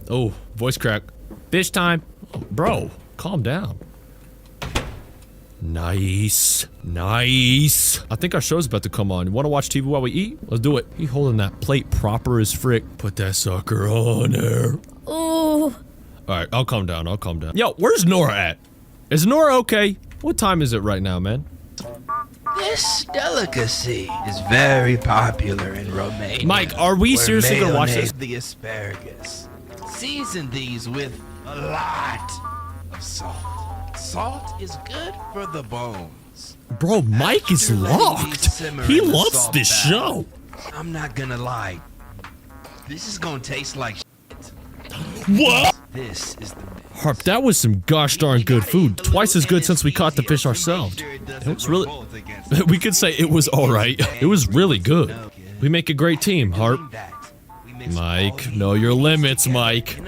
Oh, voice crack. Fish time. Oh, bro, calm down. Nice. I think our show's about to come on. You wanna watch TV while we eat? Let's do it. He holding that plate proper as frick. Put that sucker on there. Oh. Alright, I'll calm down. Yo, where's Nora at? Is Nora okay? What time is it right now, man? This delicacy is very popular in Romania. Mike, are we seriously gonna watch this? The asparagus. Season these with a lot of salt. Salt is good for the bones. Bro, Mike is locked. He loves this show. I'm not gonna lie. This is gonna taste like shit. What? This is the Harp, that was some gosh darn good food. Twice as good since we caught the fish ourselves. It was really... We could say it was alright. It was really good. We make a great team, Harp. Mike, know your limits, Mike.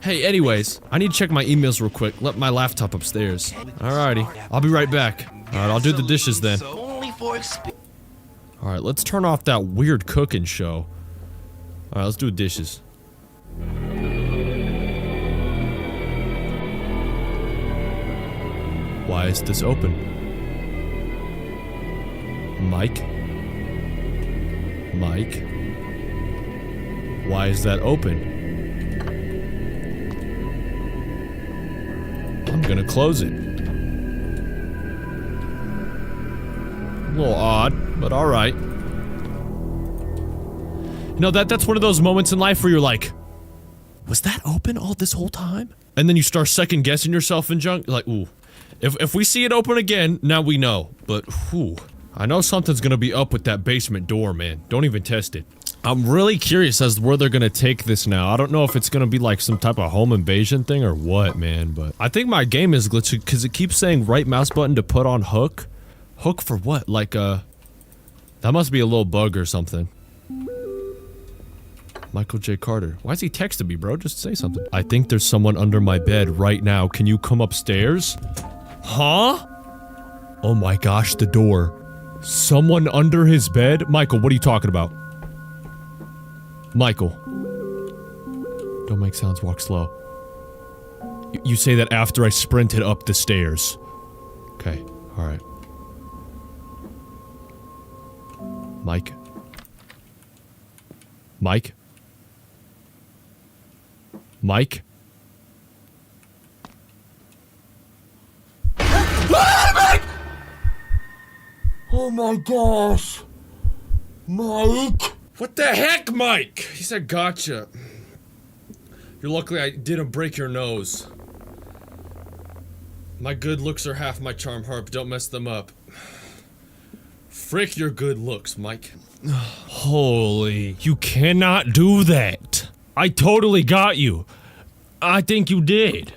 Hey, anyways, I need to check my emails real quick. Let my laptop upstairs. Alrighty, I'll be right back. Alright, I'll do the dishes then. Alright, let's turn off that weird cooking show. Alright, let's do dishes. Why is this open? Mike? Why is that open? I'm gonna close it. little odd, but alright. You know, that's one of those moments in life where you're like, was that open all this whole time? And then you start second guessing yourself in junk, like, ooh. If we see it open again, now we know. But, whew. I know something's gonna be up with that basement door, man. Don't even test it. I'm really curious as to where they're gonna take this now. I don't know if it's gonna be like some type of home invasion thing or what, man, but I think my game is glitched because it keeps saying right mouse button to put on hook. Hook for what? Like, that must be a little bug or something. Michael J. Carter. Why is he texting me, bro? Just say something. I think there's someone under my bed right now. Can you come upstairs? Huh? Oh my gosh, the door. Someone under his bed? Michael, what are you talking about? Michael. Don't make sounds, walk slow. You say that after I sprinted up the stairs. Okay, alright. Mike? Mike? Mike? Oh my gosh! Mike? What the heck, Mike? He said gotcha. You're lucky I didn't break your nose. My good looks are half my charm, Harp. Don't mess them up. Frick your good looks, Mike. Holy, you cannot do that. I totally got you. I think you did.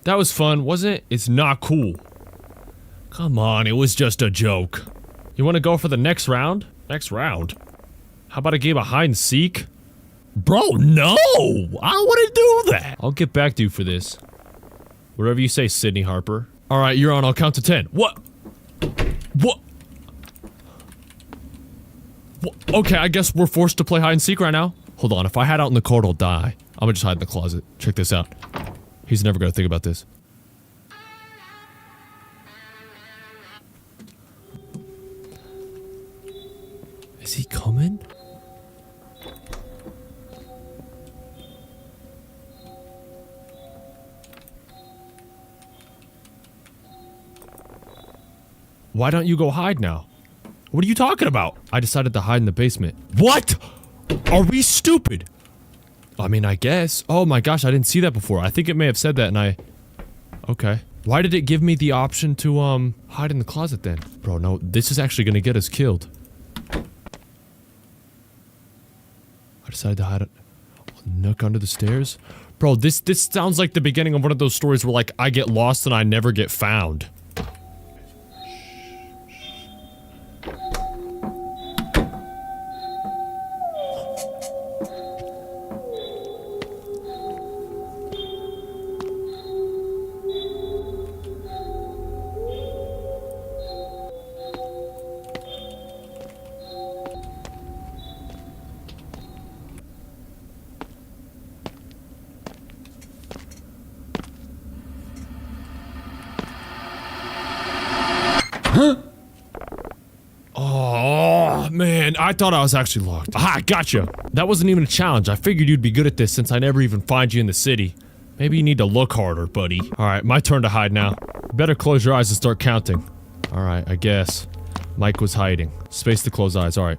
That was fun, wasn't it? It's not cool. Come on, it was just a joke. You wanna go for the next round? Next round? How about a game of hide and seek? Bro, no! I don't wanna do that! I'll get back to you for this. Whatever you say, Sydney Harper. Alright, you're on, I'll count to 10. What? What? Okay, I guess we're forced to play hide and seek right now. Hold on, if I hide out in the court, I'll die. I'm gonna just hide in the closet. Check this out. He's never gonna think about this. Is he coming? Why don't you go hide now? What are you talking about? I decided to hide in the basement. What? Are we stupid? I mean, I guess. Oh my gosh, I didn't see that before. I think it may have said that and I... Okay. Why did it give me the option to, hide in the closet then? Bro, no, this is actually gonna get us killed. I decided to hide a nook under the stairs. Bro, this sounds like the beginning of one of those stories where, like, I get lost and I never get found. Oh, man, I thought I was actually locked. Aha, gotcha. That wasn't even a challenge. I figured you'd be good at this since I never even find you in the city. Maybe you need to look harder, buddy. Alright, my turn to hide now. Better close your eyes and start counting. Alright, I guess. Mike was hiding. Space to close eyes, alright.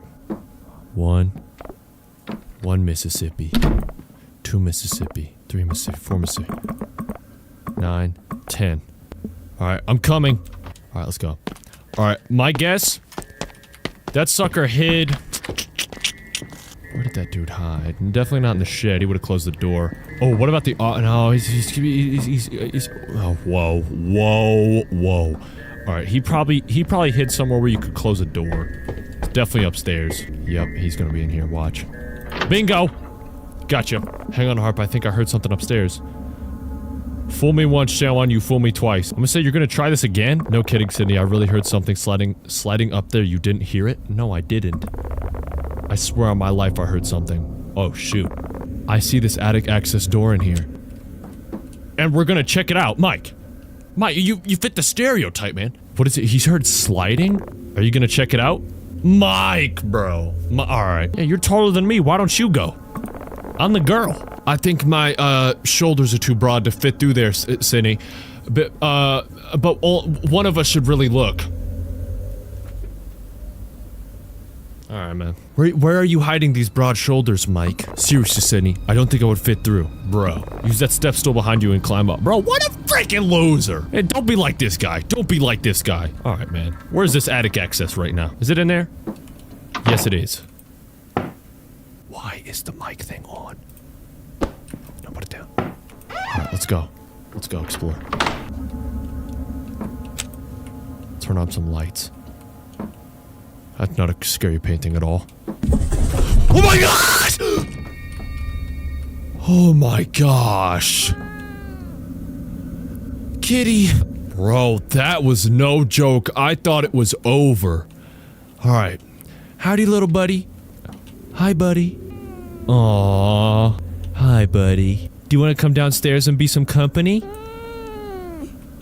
1 Mississippi. 2 Mississippi. 3 Mississippi. 4 Mississippi. 9, 10. Alright, I'm coming. Alright, let's go. Alright, my guess... That sucker hid... Where did that dude hide? Definitely not in the shed. He would have closed the door. Oh, what about the... no, he's... Oh, whoa. Whoa. Alright, he probably hid somewhere where you could close a door. It's definitely upstairs. Yep, he's gonna be in here. Watch. Bingo! Gotcha. Hang on, Harp. I think I heard something upstairs. Fool me once, shame on you, fool me twice. I'm gonna say you're gonna try this again? No kidding, Sydney. I really heard something sliding up there. You didn't hear it? No, I didn't. I swear on my life I heard something. Oh, shoot. I see this attic access door in here. And we're gonna check it out. Mike! Mike, you fit the stereotype, man. What is it? He's heard sliding? Are you gonna check it out? Mike, bro. Alright. Yeah, you're taller than me. Why don't you go? I'm the girl. I think my, shoulders are too broad to fit through there, Sydney. But one of us should really look. Alright, man. Where are you hiding these broad shoulders, Mike? Seriously, Sydney, I don't think I would fit through. Bro, use that step stool behind you and climb up. Bro, what a freaking loser! Hey, don't be like this guy. Don't be like this guy. Alright, man. Where's this attic access right now? Is it in there? Yes, it is. Why is the mic thing on? No, put it down. Alright, let's go. Let's go explore. Turn on some lights. That's not a scary painting at all. Oh my gosh! Oh my gosh. Kitty. Bro, that was no joke. I thought it was over. Alright. Howdy, little buddy. Hi, buddy. Aww. Hi, buddy. Do you want to come downstairs and be some company?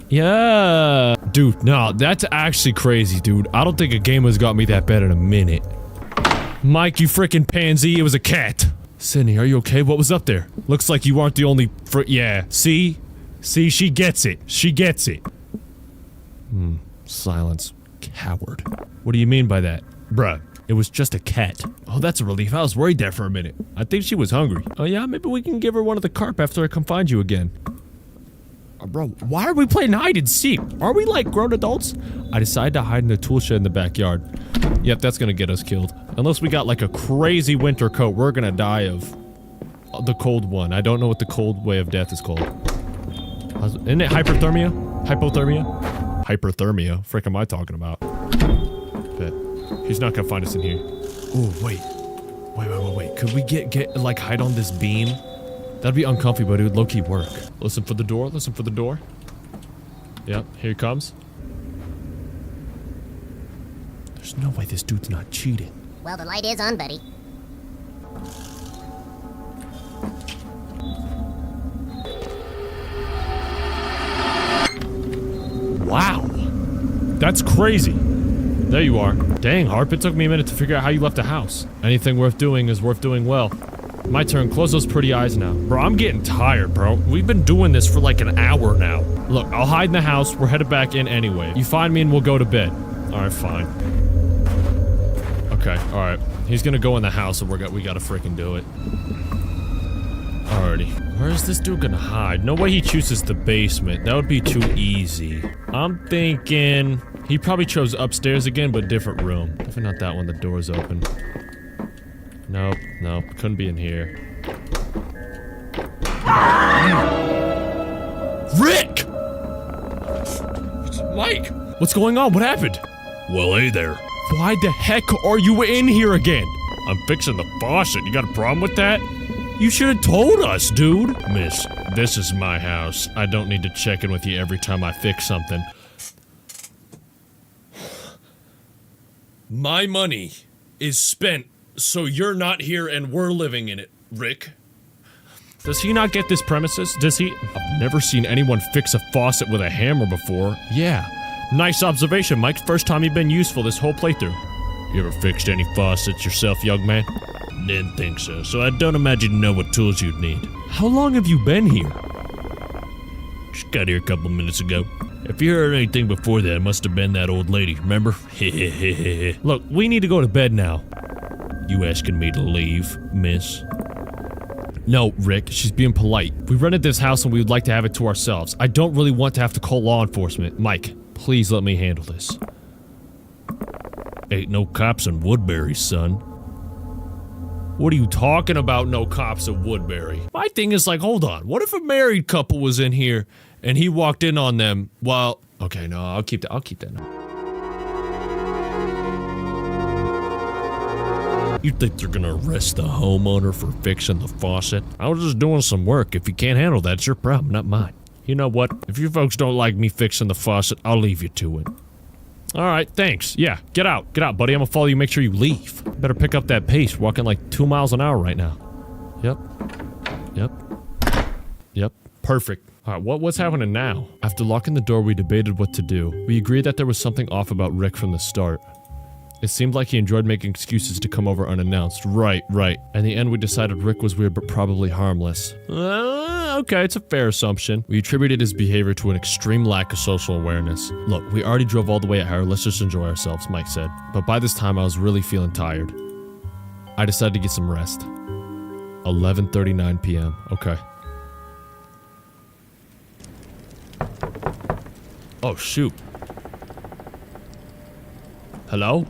Yeah. Dude, no, that's actually crazy, dude. I don't think a game has got me that bad in a minute. Mike, you freaking pansy, it was a cat. Sydney, are you okay? What was up there? Looks like you aren't the only yeah, see? See, she gets it. She gets it. Silence. Coward. What do you mean by that? Bruh, it was just a cat. Oh, that's a relief. I was worried there for a minute. I think she was hungry. Oh yeah, maybe we can give her one of the carp after I come find you again. Bro, why are we playing hide and seek? Are we like grown adults? I decided to hide in the tool shed in the backyard. Yep, that's gonna get us killed. Unless we got like a crazy winter coat, we're gonna die of the cold one. I don't know what the cold way of death is called. Isn't it hyperthermia? Hypothermia? Hyperthermia. Frick am I talking about? Bet. He's not gonna find us in here. Oh, wait. Wait. Could we get like hide on this beam? That'd be uncomfy, but it would low-key work. Listen for the door, listen for the door. Yep, here he comes. There's no way this dude's not cheating. Well, the light is on, buddy. Wow. That's crazy. There you are. Dang, Harp, it took me a minute to figure out how you left the house. Anything worth doing is worth doing well. My turn. Close those pretty eyes now. Bro, I'm getting tired, bro. We've been doing this for like an hour now. Look, I'll hide in the house. We're headed back in anyway. You find me and we'll go to bed. Alright, fine. Okay, alright. He's gonna go in the house and we gotta freaking do it. Alrighty. Where is this dude gonna hide? No way he chooses the basement. That would be too easy. I'm thinking... He probably chose upstairs again, but different room. Definitely not that one. The door's open. Nope, couldn't be in here. Rick! It's Mike! What's going on? What happened? Well, hey there. Why the heck are you in here again? I'm fixing the faucet. You got a problem with that? You should have told us, dude. Miss, this is my house. I don't need to check in with you every time I fix something. My money is spent, so you're not here and we're living in it, Rick. Does he not get this premises? Does he? I've never seen anyone fix a faucet with a hammer before. Yeah. Nice observation, Mike. First time you've been useful this whole playthrough. You ever fixed any faucets yourself, young man? Didn't think so, so I don't imagine you know what tools you'd need. How long have you been here? Just got here a couple minutes ago. If you heard anything before that, it must have been that old lady, remember? Look, we need to go to bed now. You asking me to leave, miss? No, Rick, she's being polite. We rented this house and we would like to have it to ourselves. I don't really want to have to call law enforcement. Mike, please let me handle this. Ain't no cops in Woodbury, son. What are you talking about, no cops in Woodbury? My thing is like, hold on. What if a married couple was in here and he walked in on them while... Okay, no, I'll keep that now. You think they're gonna arrest the homeowner for fixing the faucet? I was just doing some work. If you can't handle that, it's your problem, not mine. You know what? If you folks don't like me fixing the faucet, I'll leave you to it. Alright, thanks. Yeah, get out, buddy. I'm gonna follow you, make sure you leave. Better pick up that pace, walking like 2 miles an hour right now. Yep. Perfect. Alright, what's happening now? After locking the door, we debated what to do. We agreed that there was something off about Rick from the start. It seemed like he enjoyed making excuses to come over unannounced. Right. In the end, we decided Rick was weird but probably harmless. Okay, it's a fair assumption. We attributed his behavior to an extreme lack of social awareness. Look, we already drove all the way out here. Let's just enjoy ourselves, Mike said. But by this time, I was really feeling tired. I decided to get some rest. 11:39 p.m. Okay. Oh, shoot. Hello?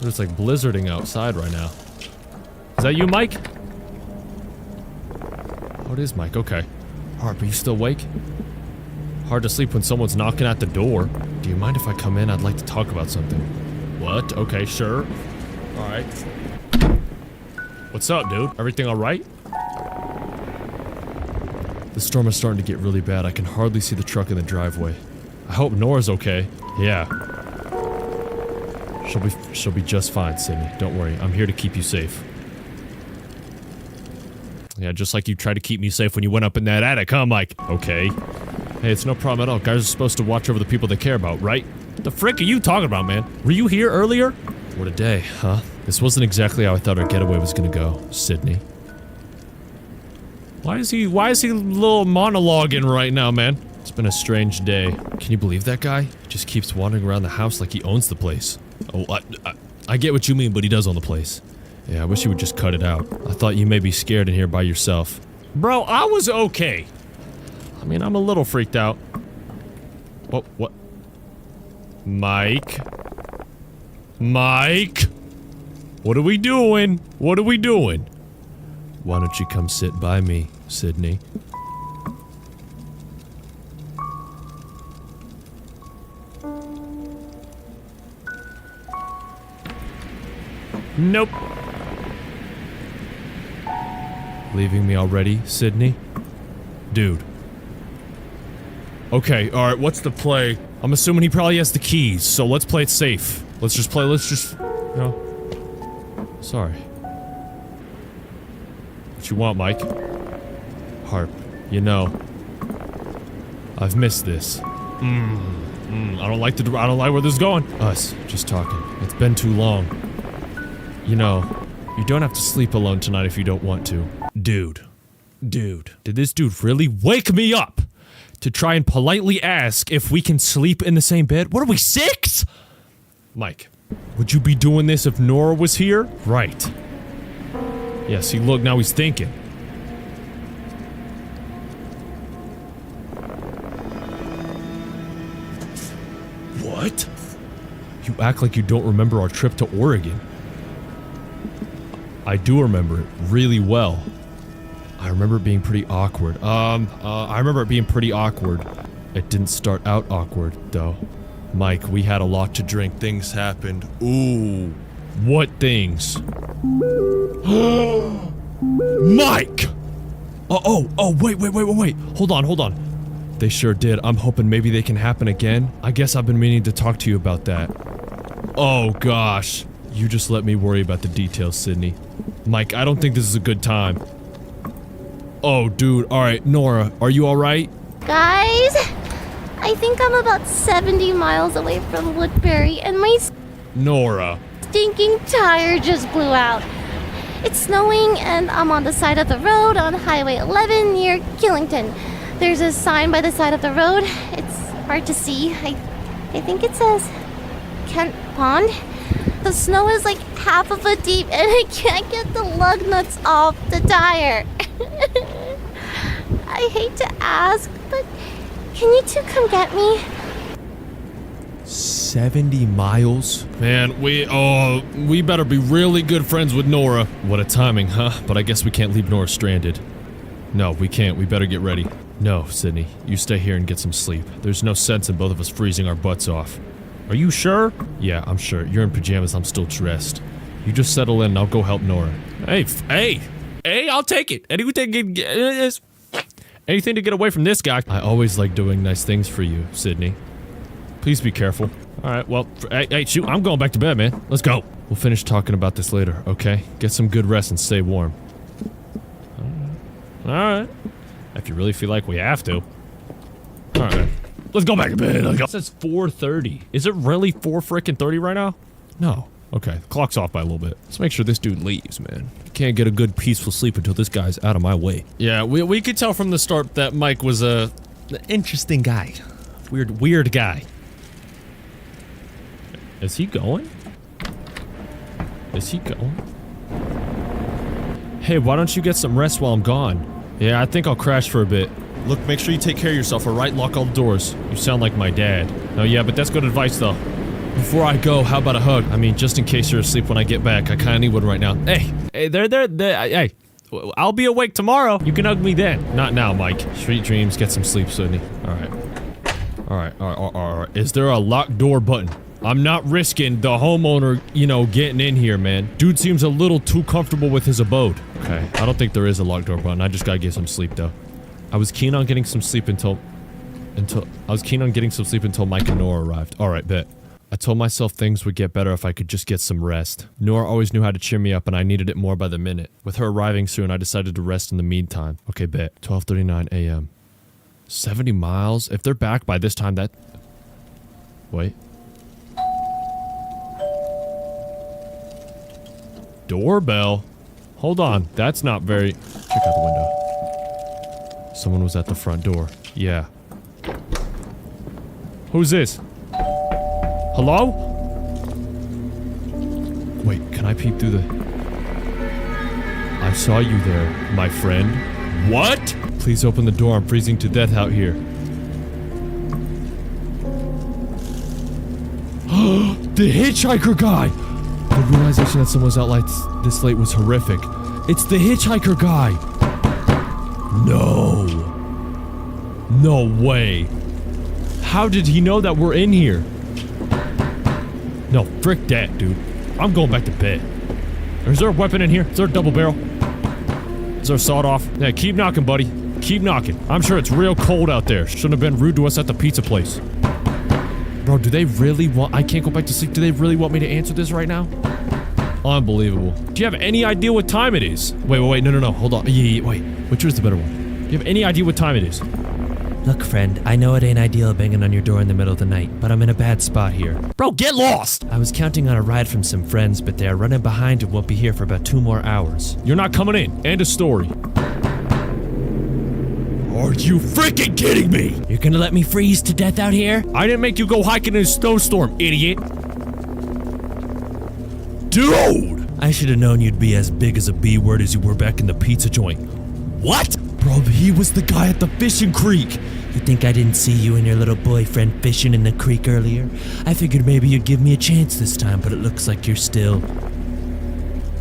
It's like blizzarding outside right now. Is that you, Mike? Oh, it is Mike. Okay. Harp, are you still awake? Hard to sleep when someone's knocking at the door. Do you mind if I come in? I'd like to talk about something. What? Okay, sure. Alright. What's up, dude? Everything alright? The storm is starting to get really bad. I can hardly see the truck in the driveway. I hope Nora's okay. Yeah. She'll be just fine, Sydney. Don't worry. I'm here to keep you safe. Yeah, just like you tried to keep me safe when you went up in that attic, huh, Mike? Okay. Hey, it's no problem at all. Guys are supposed to watch over the people they care about, right? What the frick are you talking about, man? Were you here earlier? What a day, huh? This wasn't exactly how I thought our getaway was gonna go, Sydney. Why is he little monologuing right now, man? It's been a strange day. Can you believe that guy? He just keeps wandering around the house like he owns the place. Oh, I get what you mean, but he does own the place. Yeah, I wish you would just cut it out. I thought you may be scared in here by yourself. Bro, I was okay. I mean, I'm a little freaked out. What? Mike? Mike? What are we doing? What are we doing? Why don't you come sit by me, Sydney? Nope. Leaving me already, Sydney? Dude. Okay, alright, what's the play? I'm assuming he probably has the keys, so let's play it safe. Let's just, you know. Sorry. What you want, Mike? Harp, you know. I've missed this. I don't like where this is going. Us, just talking. It's been too long. You know, you don't have to sleep alone tonight if you don't want to. Dude. Did this dude really wake me up to try and politely ask if we can sleep in the same bed? What are we, 6? Mike, would you be doing this if Nora was here? Right. Yeah, see, look, now he's thinking. What? You act like you don't remember our trip to Oregon. I do remember it really well. I remember it being pretty awkward. I remember it being pretty awkward. It didn't start out awkward, though. Mike, we had a lot to drink. Things happened. Ooh. What things? Mike! Wait. Hold on. They sure did. I'm hoping maybe they can happen again. I guess I've been meaning to talk to you about that. Oh, gosh. You just let me worry about the details, Sydney. Mike, I don't think this is a good time. Oh, dude. Alright, Nora, are you alright? Guys, I think I'm about 70 miles away from Woodbury, and my Nora. stinking tire just blew out. It's snowing, and I'm on the side of the road on Highway 11 near Killington. There's a sign by the side of the road. It's hard to see. I think it says Kent Pond. The snow is like half a foot deep, and I can't get the lug nuts off the tire. I hate to ask, but can you two come get me? 70 miles? Man, we better be really good friends with Nora. What a timing, huh? But I guess we can't leave Nora stranded. No, we can't. We better get ready. No, Sydney, you stay here and get some sleep. There's no sense in both of us freezing our butts off. Are you sure? Yeah, I'm sure. You're in pajamas, I'm still dressed. You just settle in and I'll go help Nora. Hey, I'll take it. Anything to get away from this guy. I always like doing nice things for you, Sydney. Please be careful. Alright, well, hey, shoot, I'm going back to bed, man. Let's go. We'll finish talking about this later, okay? Get some good rest and stay warm. Alright. If you really feel like we have to. Alright. Let's go back to bed. Let's go. It says 4:30. Is it really 4:30 right now? No. Okay, clock's off by a little bit. Let's make sure this dude leaves, man. Can't get a good peaceful sleep until this guy's out of my way. Yeah, we could tell from the start that Mike was an interesting guy. Weird guy. Is he going? Is he going? Hey, why don't you get some rest while I'm gone? Yeah, I think I'll crash for a bit. Look, make sure you take care of yourself, alright? Lock all the doors. You sound like my dad. Oh yeah, but that's good advice though. Before I go, how about a hug? I mean, just in case you're asleep when I get back. I kinda need one right now. Hey, hey, I'll be awake tomorrow. You can hug me then. Not now, Mike. Sweet dreams, get some sleep, Sydney. Alright. Is there a locked door button? I'm not risking the homeowner, you know, getting in here, man. Dude seems a little too comfortable with his abode. Okay, I don't think there is a locked door button. I just gotta get some sleep, though. I was keen on getting some sleep until Mike and Nora arrived. Alright, bet. I told myself things would get better if I could just get some rest. Nora always knew how to cheer me up and I needed it more by the minute. With her arriving soon, I decided to rest in the meantime. Okay, bet. 12:39 a.m. 70 miles? If they're back by this time, that... Wait. Doorbell? Hold on. That's not very... Check out the window. Someone was at the front door. Yeah. Who's this? Hello? Wait, can I peep through the... I saw you there, my friend. What? Please open the door, I'm freezing to death out here. The hitchhiker guy! The realization that someone's out like this late was horrific. It's the hitchhiker guy! No. No way. How did he know that we're in here? No, frick that, dude. I'm going back to bed. Is there a weapon in here? Is there a double barrel? Is there a sawed-off? Yeah, keep knocking, buddy. Keep knocking. I'm sure it's real cold out there. Shouldn't have been rude to us at the pizza place. Bro, do they really want... I can't go back to sleep. Do they really want me to answer this right now? Unbelievable. Do you have any idea what time it is? Wait. No. Hold on. Yeah, wait. Which was the better one? Do you have any idea what time it is? Look, friend, I know it ain't ideal banging on your door in the middle of the night, but I'm in a bad spot here. Bro, get lost! I was counting on a ride from some friends, but they are running behind and won't be here for about 2 more hours. You're not coming in. End of story. Are you freaking kidding me? You're gonna let me freeze to death out here? I didn't make you go hiking in a snowstorm, idiot. Dude! I should have known you'd be as big as a B-word as you were back in the pizza joint. What? Bro, he was the guy at the fishing creek. You think I didn't see you and your little boyfriend fishing in the creek earlier? I figured maybe you'd give me a chance this time, but it looks like you're still...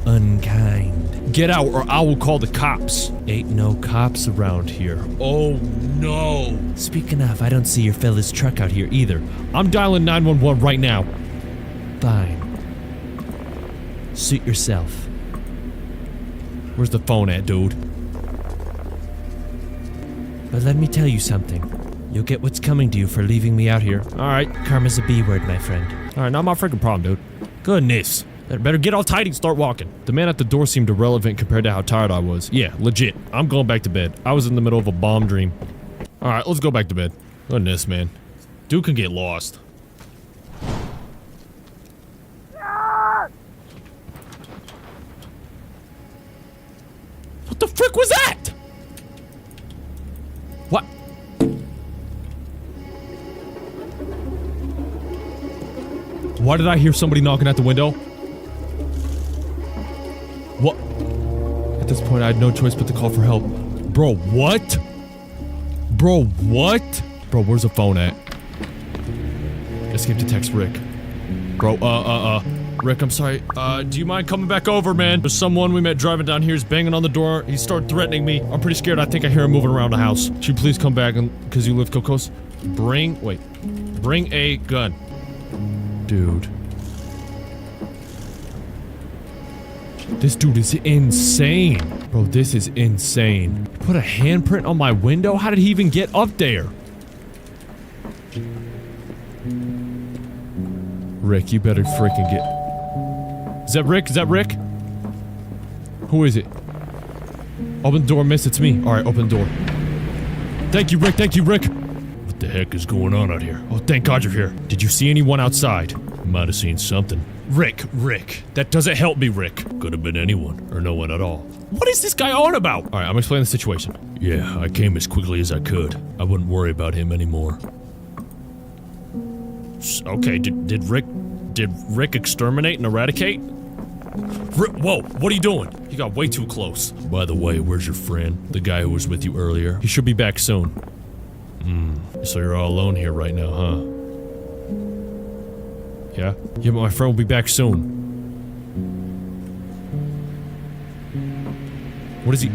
unkind. Get out or I will call the cops. Ain't no cops around here. Oh no. Speaking of, I don't see your fella's truck out here either. I'm dialing 911 right now. Fine. Suit yourself. Where's the phone at, dude? But let me tell you something. You'll get what's coming to you for leaving me out here. Alright. Karma's a B-word, my friend. Alright, not my freaking problem, dude. Goodness. Better get all tidy and start walking. The man at the door seemed irrelevant compared to how tired I was. Yeah, legit. I'm going back to bed. I was in the middle of a bomb dream. Alright, let's go back to bed. Goodness, man. Dude can get lost. What the frick was that? What? Why did I hear somebody knocking at the window? What? At this point, I had no choice but to call for help. Bro, what? Bro, what? Bro, where's the phone at? Escape to text Rick. Bro, Rick, I'm sorry. Do you mind coming back over, man? There's someone we met driving down here. He's banging on the door. He started threatening me. I'm pretty scared. I think I hear him moving around the house. Should you please come back because you live Cocos? Bring a gun. Dude. This dude is insane. Bro, this is insane. Put a handprint on my window? How did he even get up there? Rick, you better freaking get... Is that Rick? Is that Rick? Who is it? Open the door, miss. It's me. Alright, open the door. Thank you, Rick. Thank you, Rick. What the heck is going on out here? Oh, thank God you're here. Did you see anyone outside? Might have seen something. Rick, that doesn't help me, Rick. Could have been anyone, or no one at all. What is this guy on about? Alright, I'm explaining the situation. Yeah, I came as quickly as I could. I wouldn't worry about him anymore. Okay, did Rick exterminate and eradicate? Whoa, what are you doing? You got way too close. By the way, where's your friend? The guy who was with you earlier. He should be back soon. So you're all alone here right now, huh? Yeah? Yeah, but my friend will be back soon. What is he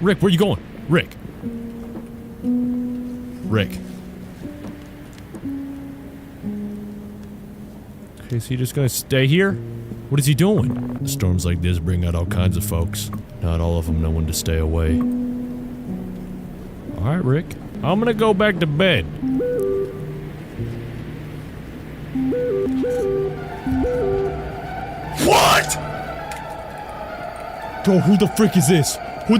Rick, where you going? Rick. Okay, is he just gonna stay here? What is he doing? Storms like this bring out all kinds of folks. Not all of them know when to stay away. Alright, Rick. I'm gonna go back to bed. What?! Bro, who the frick is this? No.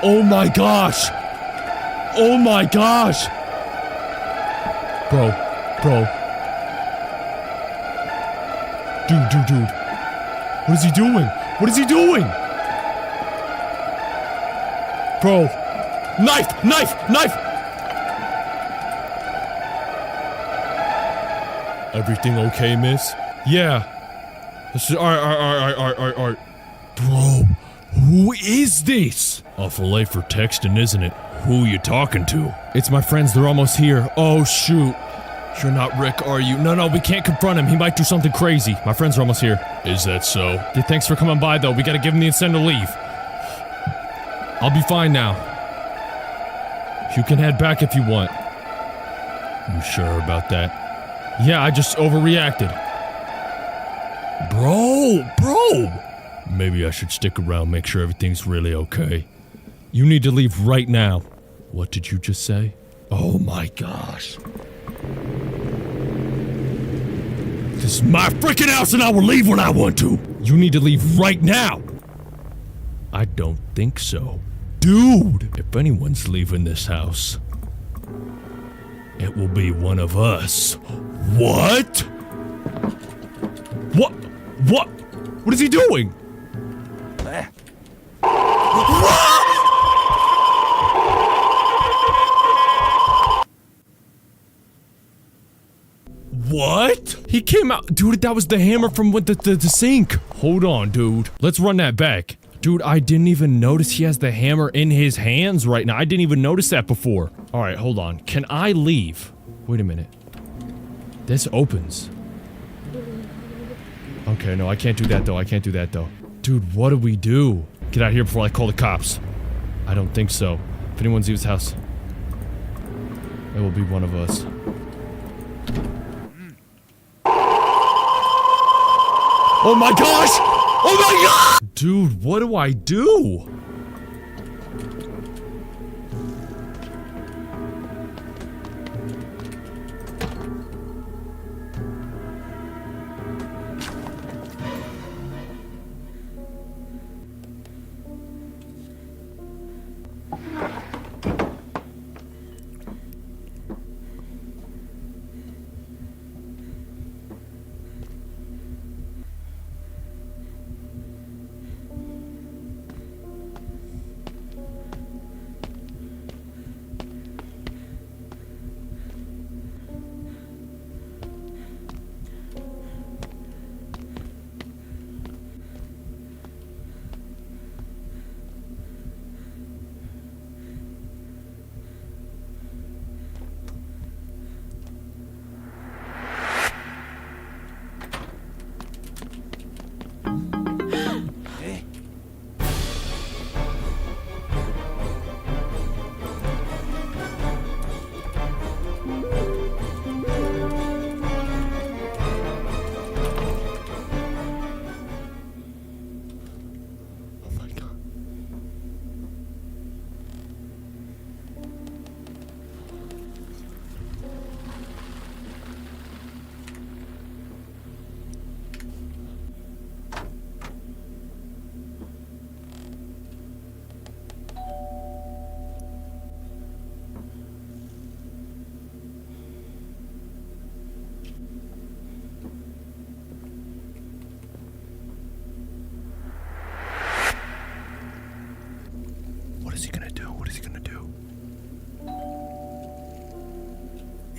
Oh my gosh! Bro. Dude. What is he doing? Bro. Knife! Everything okay, miss? Yeah. Alright. Bro, who is this? Awful late for texting, isn't it? Who you talking to? It's my friends, they're almost here. Oh, shoot. You're not Rick, are you? No, we can't confront him. He might do something crazy. My friends are almost here. Is that so? Yeah, thanks for coming by, though. We gotta give him the incentive to leave. I'll be fine now. You can head back if you want. You sure about that? Yeah, I just overreacted. Bro! Maybe I should stick around, make sure everything's really okay. You need to leave right now. What did you just say? Oh my gosh. This is my freaking house and I will leave when I want to. You need to leave right now. I don't think so. Dude, if anyone's leaving this house, it will be one of us. What? What is he doing? What? He came out. Dude, that was the hammer from the sink. Hold on, dude. Let's run that back. Dude, I didn't even notice he has the hammer in his hands right now. I didn't even notice that before. Alright, hold on. Can I leave? Wait a minute. This opens. Okay, no, I can't do that though. Dude, what do we do? Get out of here before I call the cops. I don't think so. If anyone leaves the house, it will be one of us. Oh my gosh! Oh my god! Dude, what do I do?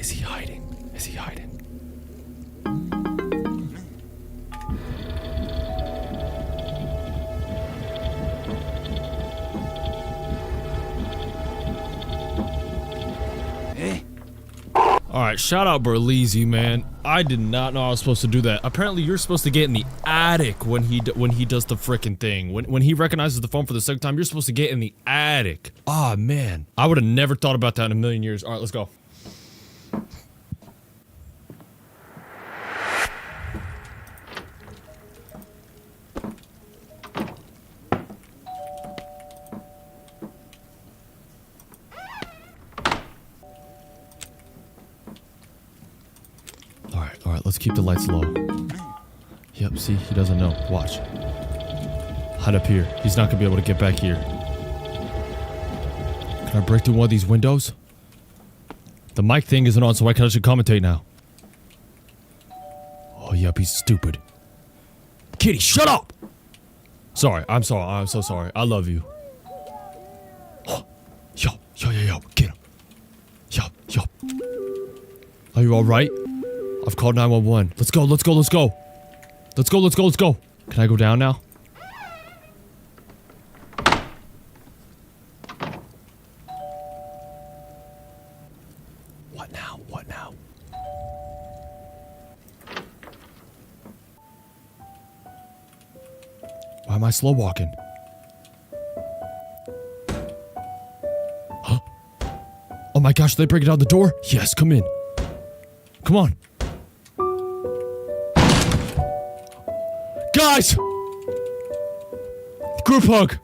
Is he hiding? Is he hiding? Alright, shout out Berleezy, man. I did not know I was supposed to do that. Apparently, you're supposed to get in the attic when he does the frickin' thing. When he recognizes the phone for the second time, you're supposed to get in the attic. Ah, man. I would have never thought about that in a million years. Alright, let's go. Alright, let's keep the lights low. Yep, see, he doesn't know. Watch. Hide up here. He's not gonna be able to get back here. Can I break through one of these windows? The mic thing isn't on, so I can actually commentate now. Oh, yep, he's stupid. Kitty, shut up! Sorry, I'm sorry. I'm so sorry. I love you. Oh, yo, get him. Yo. Are you alright? I've called 911. Let's go. Let's go. Can I go down now? What now? Why am I slow walking? Huh? Oh my gosh, they break it out the door? Yes, come in. Come on. Guys! Group hug!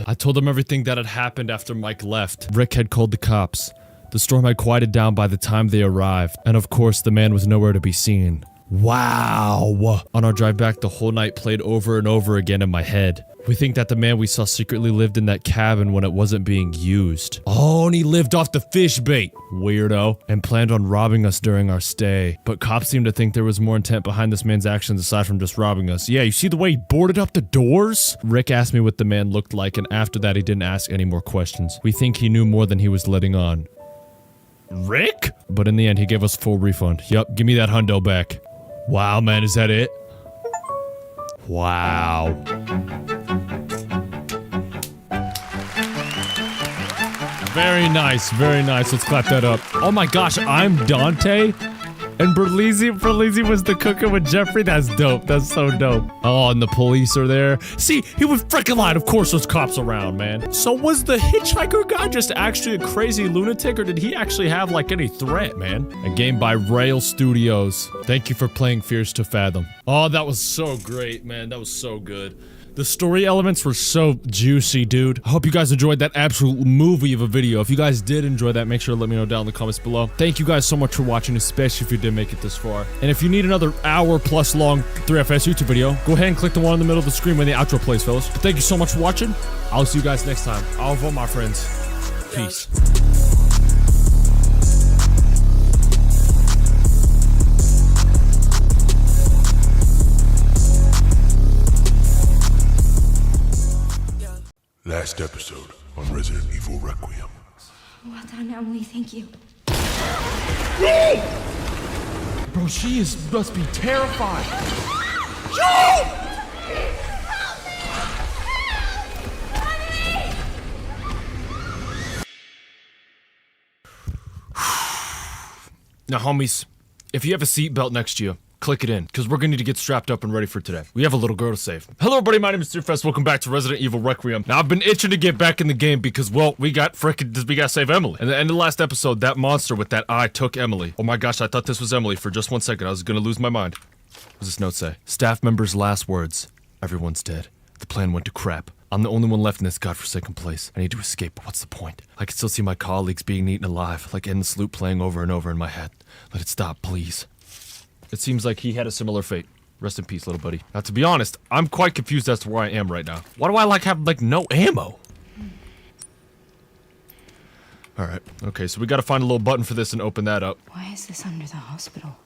I told them everything that had happened after Mike left. Rick had called the cops. The storm had quieted down by the time they arrived. And of course, the man was nowhere to be seen. Wow! On our drive back, the whole night played over and over again in my head. We think that the man we saw secretly lived in that cabin when it wasn't being used. Oh, and he lived off the fish bait. Weirdo. And planned on robbing us during our stay. But cops seem to think there was more intent behind this man's actions aside from just robbing us. Yeah, you see the way he boarded up the doors? Rick asked me what the man looked like, and after that he didn't ask any more questions. We think he knew more than he was letting on. Rick? But in the end, he gave us full refund. Yup, give me that hundo back. Wow, man, is that it? Wow. Very nice, very nice. Let's clap that up. Oh my gosh, I'm Dante? And Berleezy was the cooker with Jeffrey? That's dope. That's so dope. Oh, and the police are there. See, he was freaking lying. Of course there's cops around, man. So was the hitchhiker guy just actually a crazy lunatic, or did he actually have, like, any threat, man? A game by Rail Studios. Thank you for playing Fears to Fathom. Oh, that was so great, man. That was so good. The story elements were so juicy, dude. I hope you guys enjoyed that absolute movie of a video. If you guys did enjoy that, make sure to let me know down in the comments below. Thank you guys so much for watching, especially if you did make it this far. And if you need another hour-plus long 3FS YouTube video, go ahead and click the one in the middle of the screen when the outro plays, fellas. But thank you so much for watching. I'll see you guys next time. Au revoir, my friends. Peace. Last episode on Resident Evil Requiem. Well done, Emily. Thank you. Bro, she must be terrified. Now, homies, if you have a seatbelt next to you, click it in, because we're gonna need to get strapped up and ready for today. We have a little girl to save. Hello everybody, my name is 3FS. Welcome back to Resident Evil Requiem. Now, I've been itching to get back in the game because, well, we gotta save Emily. And at the end of the last episode, that monster with that eye took Emily. Oh my gosh, I thought this was Emily for just 1 second. I was gonna lose my mind. What does this note say? Staff member's last words. Everyone's dead. The plan went to crap. I'm the only one left in this godforsaken place. I need to escape, but what's the point? I can still see my colleagues being eaten alive, like Endless Loop playing over and over in my head. Let it stop, please. It seems like he had a similar fate. Rest in peace, little buddy. Now, to be honest, I'm quite confused as to where I am right now. Why do I, have, no ammo? Alright, okay, so we gotta find a little button for this and open that up. Why is this under the hospital?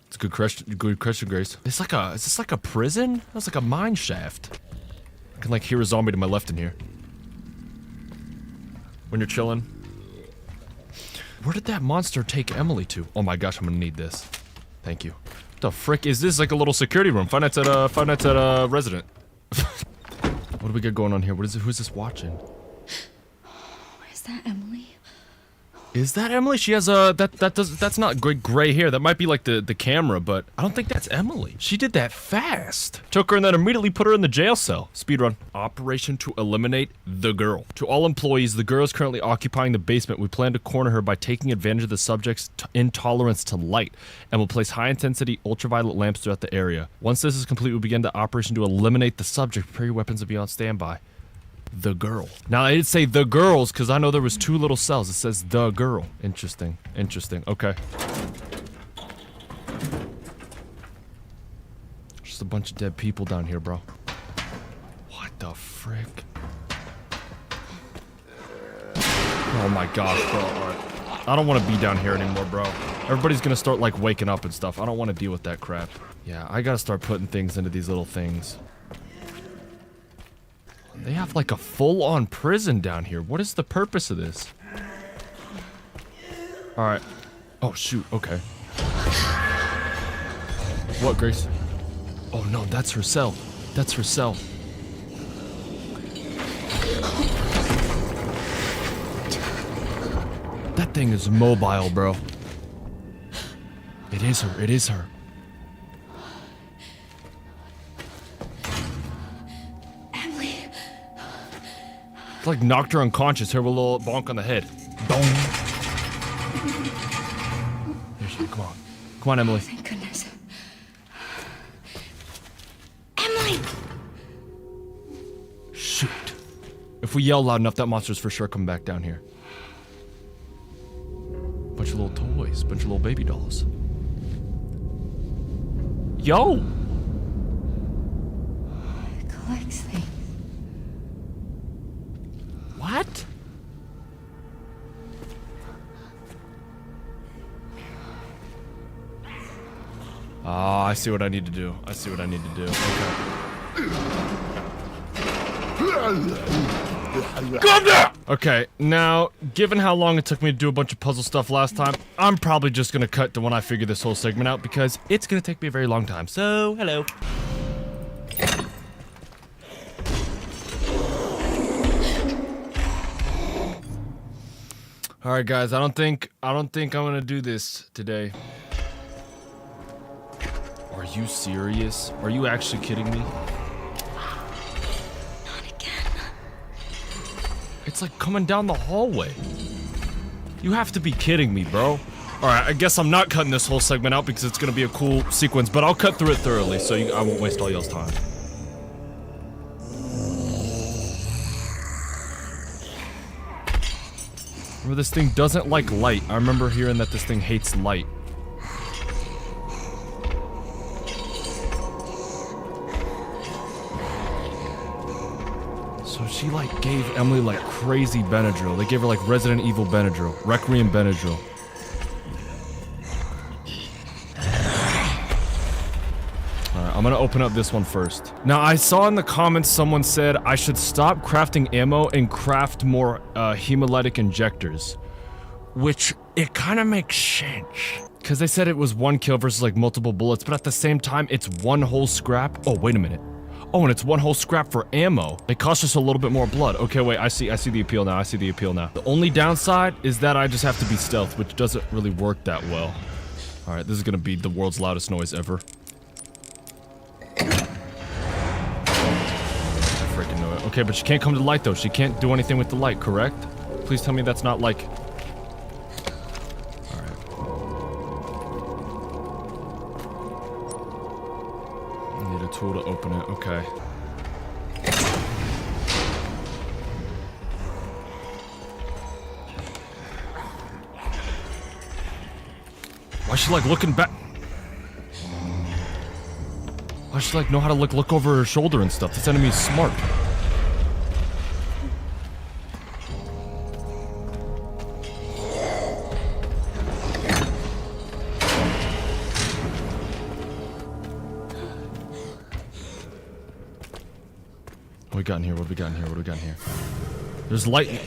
It's a good question, Grace. Is this like a prison? That's like a mine shaft. I can, hear a zombie to my left in here. When you're chilling. Where did that monster take Emily to? Oh my gosh, I'm gonna need this. Thank you. What the frick is this? Like a little security room. Five Nights at Resident. What do we got going on here? What is it? Who's this watching? Is that Emily? Is that Emily? She has that's not gray hair. That might be like the camera, but I don't think that's Emily. She did that fast. Took her and then immediately put her in the jail cell. Speedrun. Operation to eliminate the girl. To all employees, the girl is currently occupying the basement. We plan to corner her by taking advantage of the subject's intolerance to light, and will place high-intensity ultraviolet lamps throughout the area. Once this is complete, we begin the operation to eliminate the subject. Prepare your weapons to be on standby. The girl. Now, I did say the girls because I know there was 2 little cells. It says the girl. Interesting. Interesting. Okay. Just a bunch of dead people down here, bro. What the frick? Oh my gosh, bro. Alright. I don't want to be down here anymore, bro. Everybody's gonna start, like, waking up and stuff. I don't want to deal with that crap. Yeah, I gotta start putting things into these little things. They have like a full-on prison down here. What is the purpose of this? Alright. Oh, shoot. Okay. What, Grace? Oh, no. That's her cell. That's her cell. That thing is mobile, bro. It is her. It is her. Like knocked her unconscious. Here with a little bonk on the head. Dong. There she is. Come on. Come on, Emily. Thank goodness. Emily! Shoot. If we yell loud enough, that monster's for sure coming back down here. Bunch of little toys. Bunch of little baby dolls. Yo! It collects things. What? Oh, I see what I need to do. I see what I need to do. Okay. Calm down! Okay, now, given how long it took me to do a bunch of puzzle stuff last time, I'm probably just gonna cut to when I figure this whole segment out because it's gonna take me a very long time. So, hello. Alright guys, I don't think I'm gonna do this today. Are you serious? Are you actually kidding me? Not again. It's like coming down the hallway. You have to be kidding me, bro. Alright, I guess I'm not cutting this whole segment out because it's gonna be a cool sequence, but I'll cut through it thoroughly so I won't waste all y'all's time. Remember, this thing doesn't like light. I remember hearing that this thing hates light. So she, like, gave Emily, like, crazy Benadryl. They gave her, like, Resident Evil Benadryl. Requiem Benadryl. Alright, I'm gonna open up this one first. Now, I saw in the comments someone said I should stop crafting ammo and craft more hemolytic injectors. Which, it kind of makes sense. Because they said it was 1 kill versus like multiple bullets, but at the same time, it's 1 whole scrap. Oh, wait a minute. Oh, and it's 1 whole scrap for ammo. It costs us a little bit more blood. Okay, wait, I see the appeal now. I see the appeal now. The only downside is that I just have to be stealth, which doesn't really work that well. Alright, this is gonna be the world's loudest noise ever. Okay, but she can't come to the light, though. She can't do anything with the light, correct? Please tell me that's not, like... Alright. I need a tool to open it. Okay. Why is she, like, looking back? Why does she, like, know how to, like, look over her shoulder and stuff? This enemy is smart. What we got in here? What we got in here? What we got in here? There's lightning.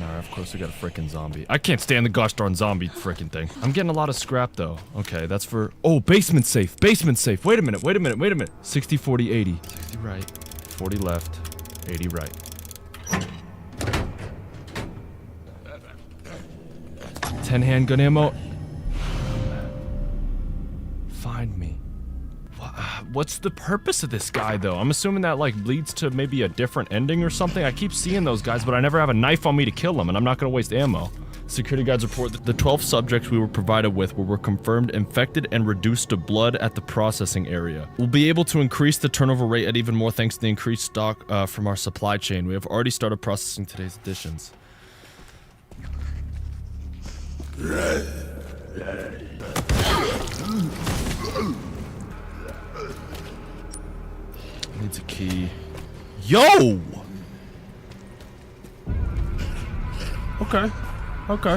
Alright. Alright, of course we got a freaking zombie. I can't stand the gosh darn zombie freaking thing. I'm getting a lot of scrap though. Okay, that's for... Oh, basement safe. Basement safe. Wait a minute. 60, 40, 80. 60 right. 40 left. 80 right. 10 handgun ammo. Find me. What's the purpose of this guy, though? I'm assuming that, like, leads to maybe a different ending or something. I keep seeing those guys, but I never have a knife on me to kill them, and I'm not gonna waste ammo. Security guards report that the 12 subjects we were provided with were confirmed infected and reduced to blood at the processing area. We'll be able to increase the turnover rate at even more thanks to the increased stock from our supply chain. We have already started processing today's additions. Needs a key. Yo! Okay. Okay.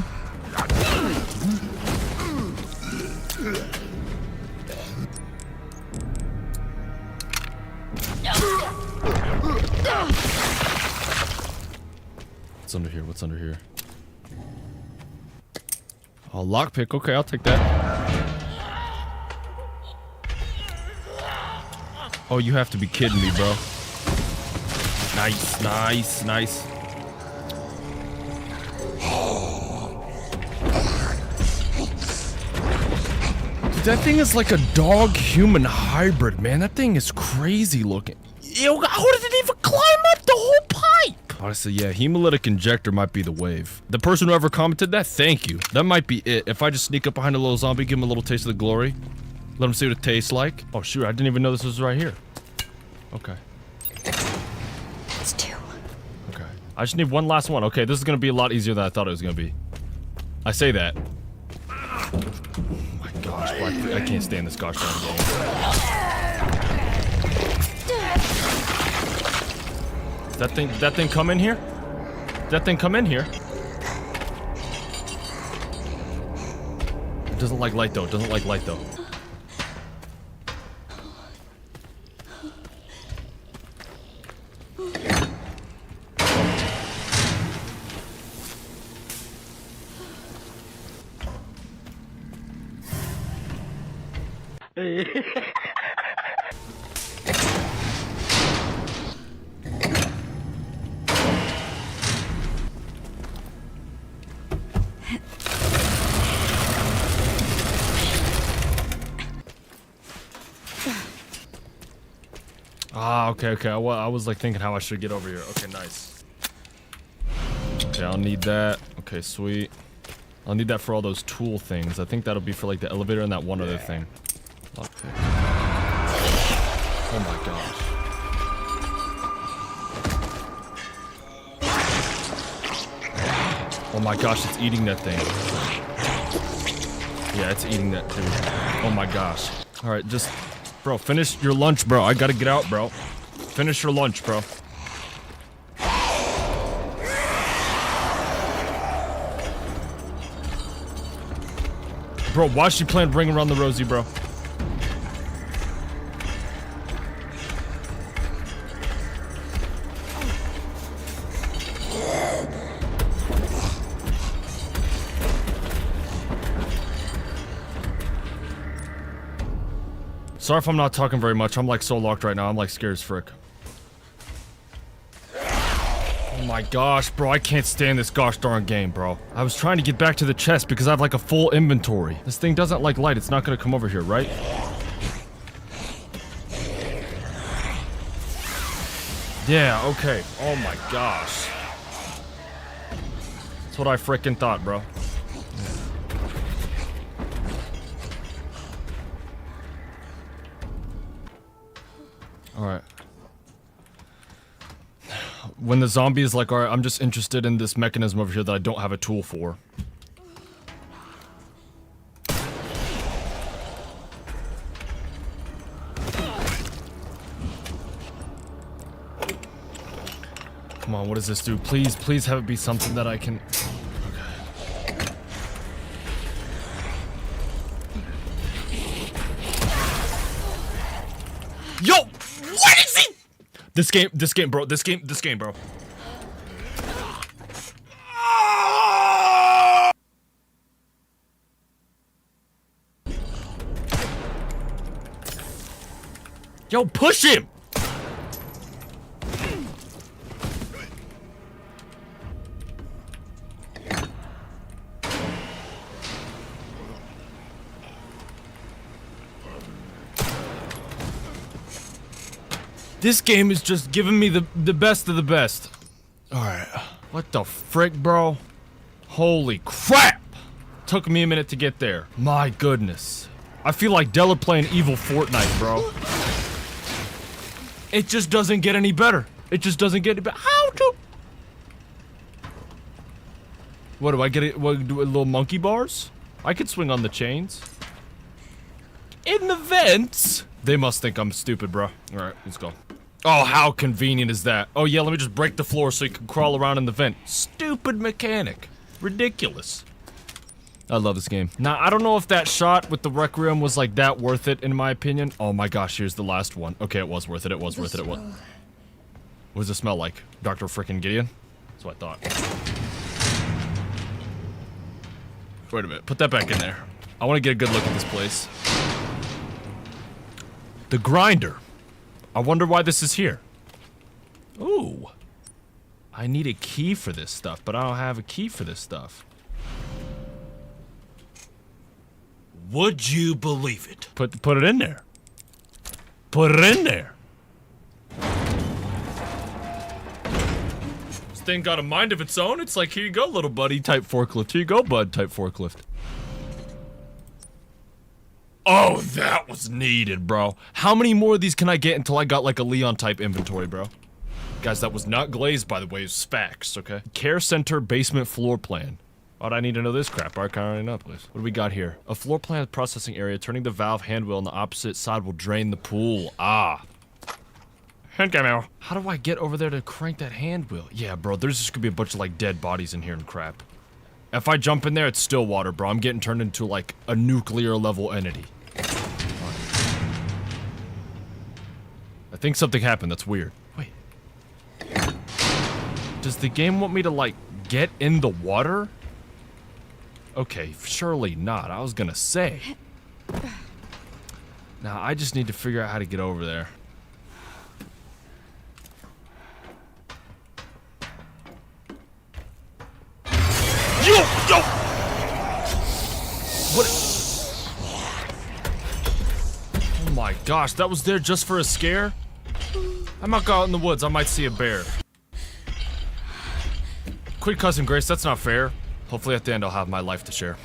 What's under here? What's under here? Oh, lockpick. Okay, I'll take that. Oh, you have to be kidding me, bro. Nice, nice, nice. Dude, that thing is like a dog-human hybrid, man. That thing is crazy looking. Yo, how did it even climb up the whole pipe? Honestly, yeah, hemolytic injector might be the wave. The person who ever commented that, thank you. That might be it. If I just sneak up behind a little zombie, give him a little taste of the glory. Let him see what it tastes like. Oh, shoot, I didn't even know this was right here. Okay. It's 2. Okay. I just need one last one. Okay, this is gonna be a lot easier than I thought it was gonna be. I say that. Oh my gosh, I can't stand this gosh darn game. Did that thing come in here? Did that thing come in here? It doesn't like light though. It doesn't like light though. Ah, okay, okay. I was like thinking how I should get over here. Okay, nice. Okay, I'll need that. Okay, sweet. I'll need that for all those tool things. I think that'll be for like the elevator and that one other thing. Lockpick. Oh my gosh. Oh my gosh, it's eating that thing. Yeah, it's eating that too. Oh my gosh. Alright, just... Bro, finish your lunch, bro. I gotta get out, bro. Finish your lunch, bro. Bro, why's she playing Ring Around the Rosie, bro? Sorry if I'm not talking very much. I'm like so locked right now. I'm like scared as frick. Oh my gosh, bro. I can't stand this gosh darn game, bro. I was trying to get back to the chest because I have like a full inventory. This thing doesn't like light. It's not gonna come over here, right? Yeah, okay. Oh my gosh. That's what I frickin' thought, bro. Alright. When the zombie is like, alright, I'm just interested in this mechanism over here that I don't have a tool for. Come on, what does this do? Please, please have it be something that I can... Yo! What is he? This game, bro. Yo, push him! This game is just giving me the best of the best. Alright. What the frick, bro? Holy crap! Took me a minute to get there. My goodness. I feel like Della playing evil Fortnite, bro. It just doesn't get any better. It just doesn't get any better. How to... What, do I get it? What, do a little monkey bars? I could swing on the chains. In the vents? They must think I'm stupid, bro. Alright, let's go. Oh, how convenient is that? Oh yeah, let me just break the floor so you can crawl around in the vent. Stupid mechanic. Ridiculous. I love this game. Now, I don't know if that shot with the Requiem was like that worth it, in my opinion. Oh my gosh, here's the last one. Okay, it was worth it, it was worth it, it was. What does it smell like? Dr. Frickin' Gideon? That's what I thought. Wait a minute, put that back in there. I want to get a good look at this place. The grinder. I wonder why this is here. Ooh. I need a key for this stuff, but I don't have a key for this stuff. Would you believe it? Put it in there. Put it in there. This thing got a mind of its own. It's like, here you go, little buddy type forklift. Here you go, bud type forklift. Oh, that was needed, bro. How many more of these can I get until I got like a Leon type inventory, bro? Guys, that was not glazed, by the way. It was Spax, okay? Care center basement floor plan. Why'd I need to know this crap? I can't already know, please. What do we got here? A floor plan processing area. Turning the valve hand wheel on the opposite side will drain the pool. Ah. Hand camera. How do I get over there to crank that hand wheel? Yeah, bro, there's just gonna be a bunch of like dead bodies in here and crap. If I jump in there, it's still water, bro. I'm getting turned into like a nuclear level entity. I think something happened. That's weird. Wait. Does the game want me to like get in the water? Okay, surely not. I was gonna say. Now, I just need to figure out how to get over there. Yo! What? Oh my gosh, that was there just for a scare? I might go out in the woods. I might see a bear. Quit cussing, Grace. That's not fair. Hopefully at the end I'll have my life to share.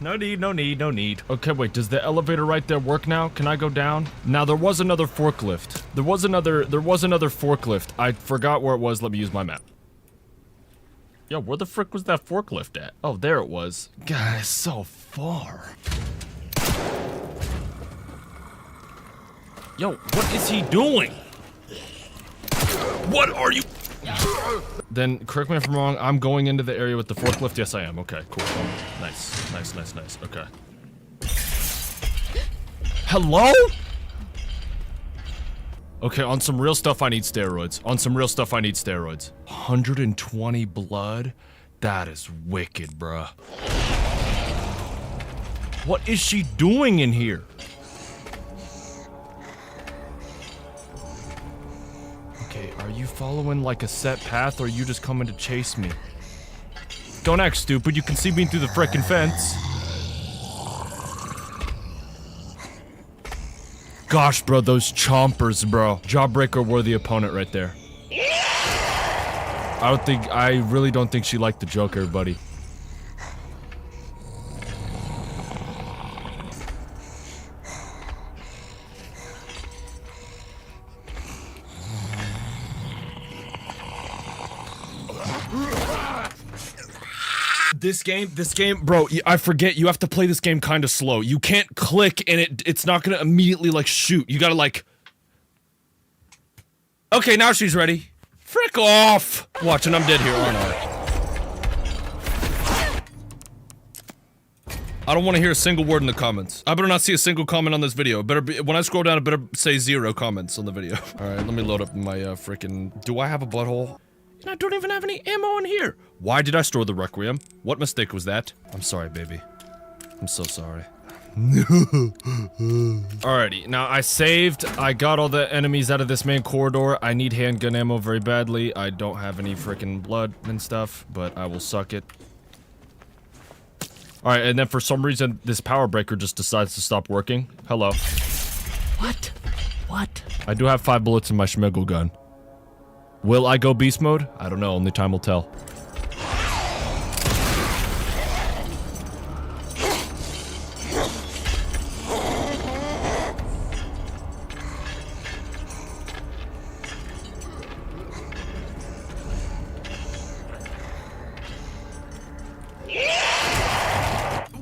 No need, no need, no need. Okay, wait, does the elevator right there work now? Can I go down? Now, there was another forklift. There was another forklift. I forgot where it was. Let me use my map. Yo, where the frick was that forklift at? Oh, there it was. God, it's so far. Yo, what is he doing? What are you? Then, correct me if I'm wrong, I'm going into the area with the forklift? Yes, I am. Okay, cool. Nice, nice, nice, nice. Okay. Hello? Okay, on some real stuff, I need steroids. On some real stuff, I need steroids. 120 blood? That is wicked, bruh. What is she doing in here? Are you following like a set path, or are you just coming to chase me? Don't act stupid, you can see me through the frickin' fence. Gosh, bro, those chompers, bro. Jawbreaker worthy opponent right there. I really don't think she liked the joke, everybody. This game, bro, I forget, you have to play this game kind of slow. You can't click and it's not gonna immediately, like, shoot. You gotta, like... Okay, now she's ready. Frick off! Watch, and I'm dead here, aren't I don't want to hear a single word in the comments. I better not see a single comment on this video. Better be, when I scroll down, it better say 0 comments on the video. Alright, let me load up my, frickin'... Do I have a butthole? And I don't even have any ammo in here. Why did I store the Requiem? What mistake was that? I'm sorry, baby. I'm so sorry. Alrighty, now I saved. I got all the enemies out of this main corridor. I need handgun ammo very badly. I don't have any freaking blood and stuff, but I will suck it. Alright, and then for some reason, this power breaker just decides to stop working. Hello. What? What? I do have 5 bullets in my Schmigel gun. Will I go beast mode? I don't know, only time will tell.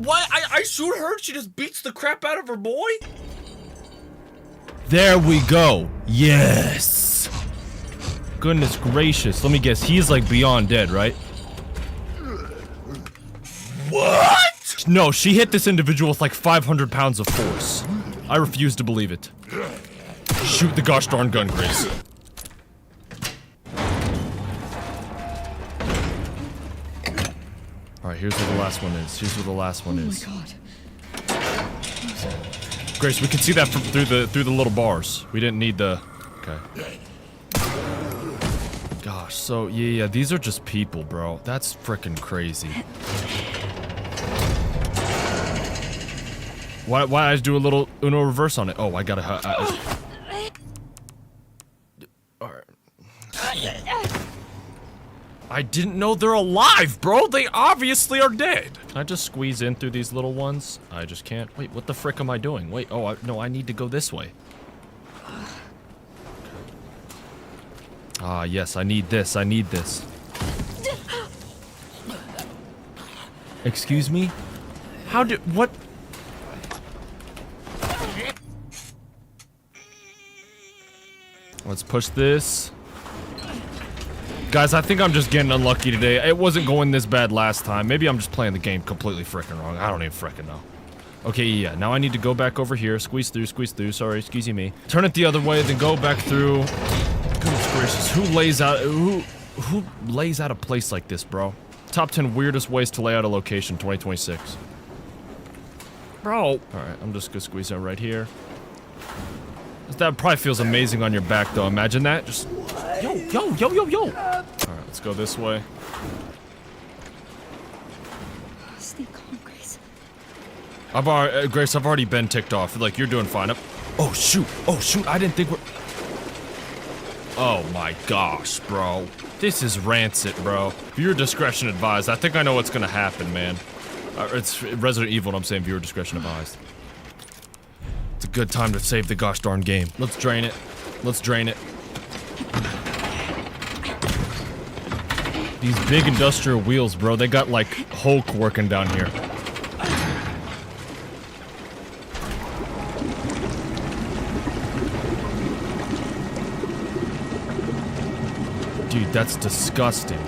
What? I shoot her? She just beats the crap out of her boy? There we go. Yes. Goodness gracious. Let me guess. He's like beyond dead, right? What? No, she hit this individual with like 500 pounds of force. I refuse to believe it. Shoot the gosh darn gun, Grace. Alright, here's where the last one is. Here's where the last one is. Oh my god. Grace, we can see that from through the little bars. We didn't need the... Okay. Gosh, so yeah, these are just people, bro. That's freaking crazy. Why I do a little Uno reverse on it? Oh, I gotta... Alright. I didn't know they're alive, bro! They obviously are dead! Can I just squeeze in through these little ones? I just can't. Wait, what the frick am I doing? Wait, oh, no, I need to go this way. Ah, yes, I need this, I need this. Excuse me? How did... what? Let's push this. Guys, I think I'm just getting unlucky today. It wasn't going this bad last time. Maybe I'm just playing the game completely freaking wrong. I don't even freaking know. Okay, yeah, now I need to go back over here. Squeeze through, sorry, excuse me. Turn it the other way, then go back through. Goodness gracious, who lays out a place like this, bro? Top 10 weirdest ways to lay out a location, 2026. Bro. Alright, I'm just gonna squeeze in right here. That probably feels amazing on your back, though. Imagine that. Just... Yo. Alright, let's go this way. Stay calm, Grace. Grace, I've already been ticked off. Like, you're doing fine. Oh, shoot. I didn't think we're... Oh, my gosh, bro. This is rancid, bro. Viewer discretion advised. I think I know what's gonna happen, man. It's Resident Evil, and I'm saying viewer discretion advised. It's a good time to save the gosh darn game. Let's drain it. These big industrial wheels, bro, they got like Hulk working down here. Dude, that's disgusting.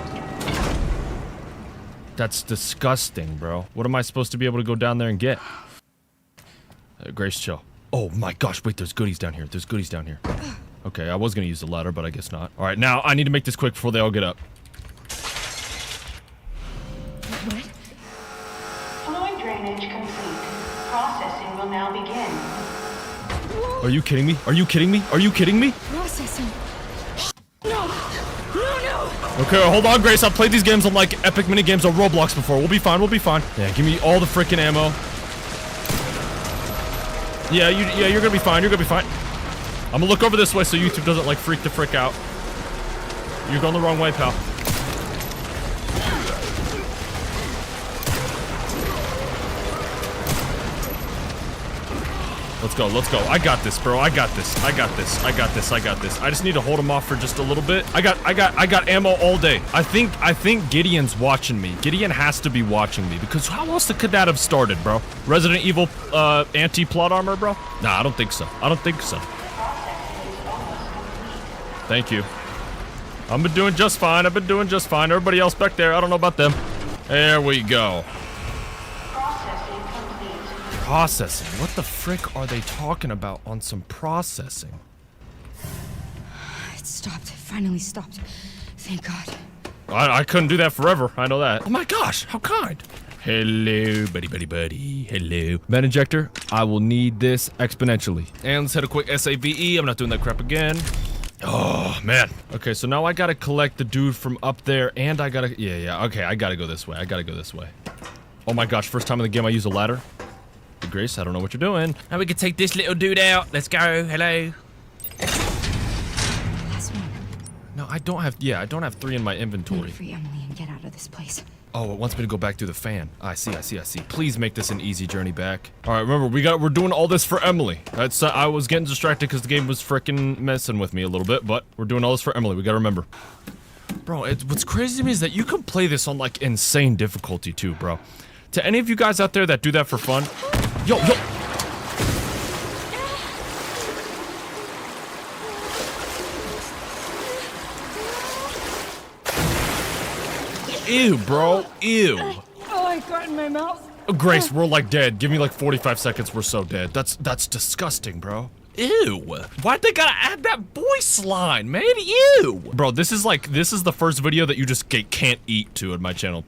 That's disgusting, bro. What am I supposed to be able to go down there and get? Grace, chill. Oh my gosh, wait, there's goodies down here. Okay, I was gonna use the ladder, but I guess not. Alright, now I need to make this quick before they all get up. What? Fluid drainage complete. Processing will now begin. Are you kidding me? Processing. No. Okay, hold on, Grace. I've played these games on like epic mini games on Roblox before. We'll be fine. Yeah, give me all the freaking ammo. Yeah, you're gonna be fine. I'm gonna look over this way so YouTube doesn't like freak the frick out. You're going the wrong way, pal. Let's go. I got this, bro. I got this. I just need to hold him off for just a little bit. I got ammo all day. I think Gideon's watching me. Gideon has to be watching me because how else could that have started, bro? Resident Evil anti-plot armor, bro? Nah, I don't think so. Thank you. I've been doing just fine. Everybody else back there, I don't know about them. There we go. Processing? What the frick are they talking about on some processing? It stopped. It finally stopped. Thank God. I couldn't do that forever. I know that. Oh my gosh, how kind. Hello, buddy. Hello. Med injector, I will need this exponentially. And let's hit a quick SAVE. I'm not doing that crap again. Oh, man. Okay, so now I gotta collect the dude from up there, and I gotta... Yeah, okay, I gotta go this way. Oh my gosh, first time in the game I use a ladder. Hey, Grace, I don't know what you're doing. Now we can take this little dude out. Let's go. Hello. No, I don't have... Yeah, I don't have 3 in my inventory. Free Emily and get out of this place. Oh, it wants me to go back through the fan. I see. Please make this an easy journey back. All right, remember, we're doing all this for Emily. That's I was getting distracted because the game was freaking messing with me a little bit, but we're doing all this for Emily. We gotta remember. Bro, what's crazy to me is that you can play this on, like, insane difficulty, too, bro. To any of you guys out there that do that for fun, yo. Ew, bro. Ew. Oh, I got in my mouth. Grace, we're like dead. Give me like 45 seconds. We're so dead. That's disgusting, bro. Ew. Why'd they gotta add that voice line, man? Ew. Bro, this is the first video that you just can't eat to in my channel.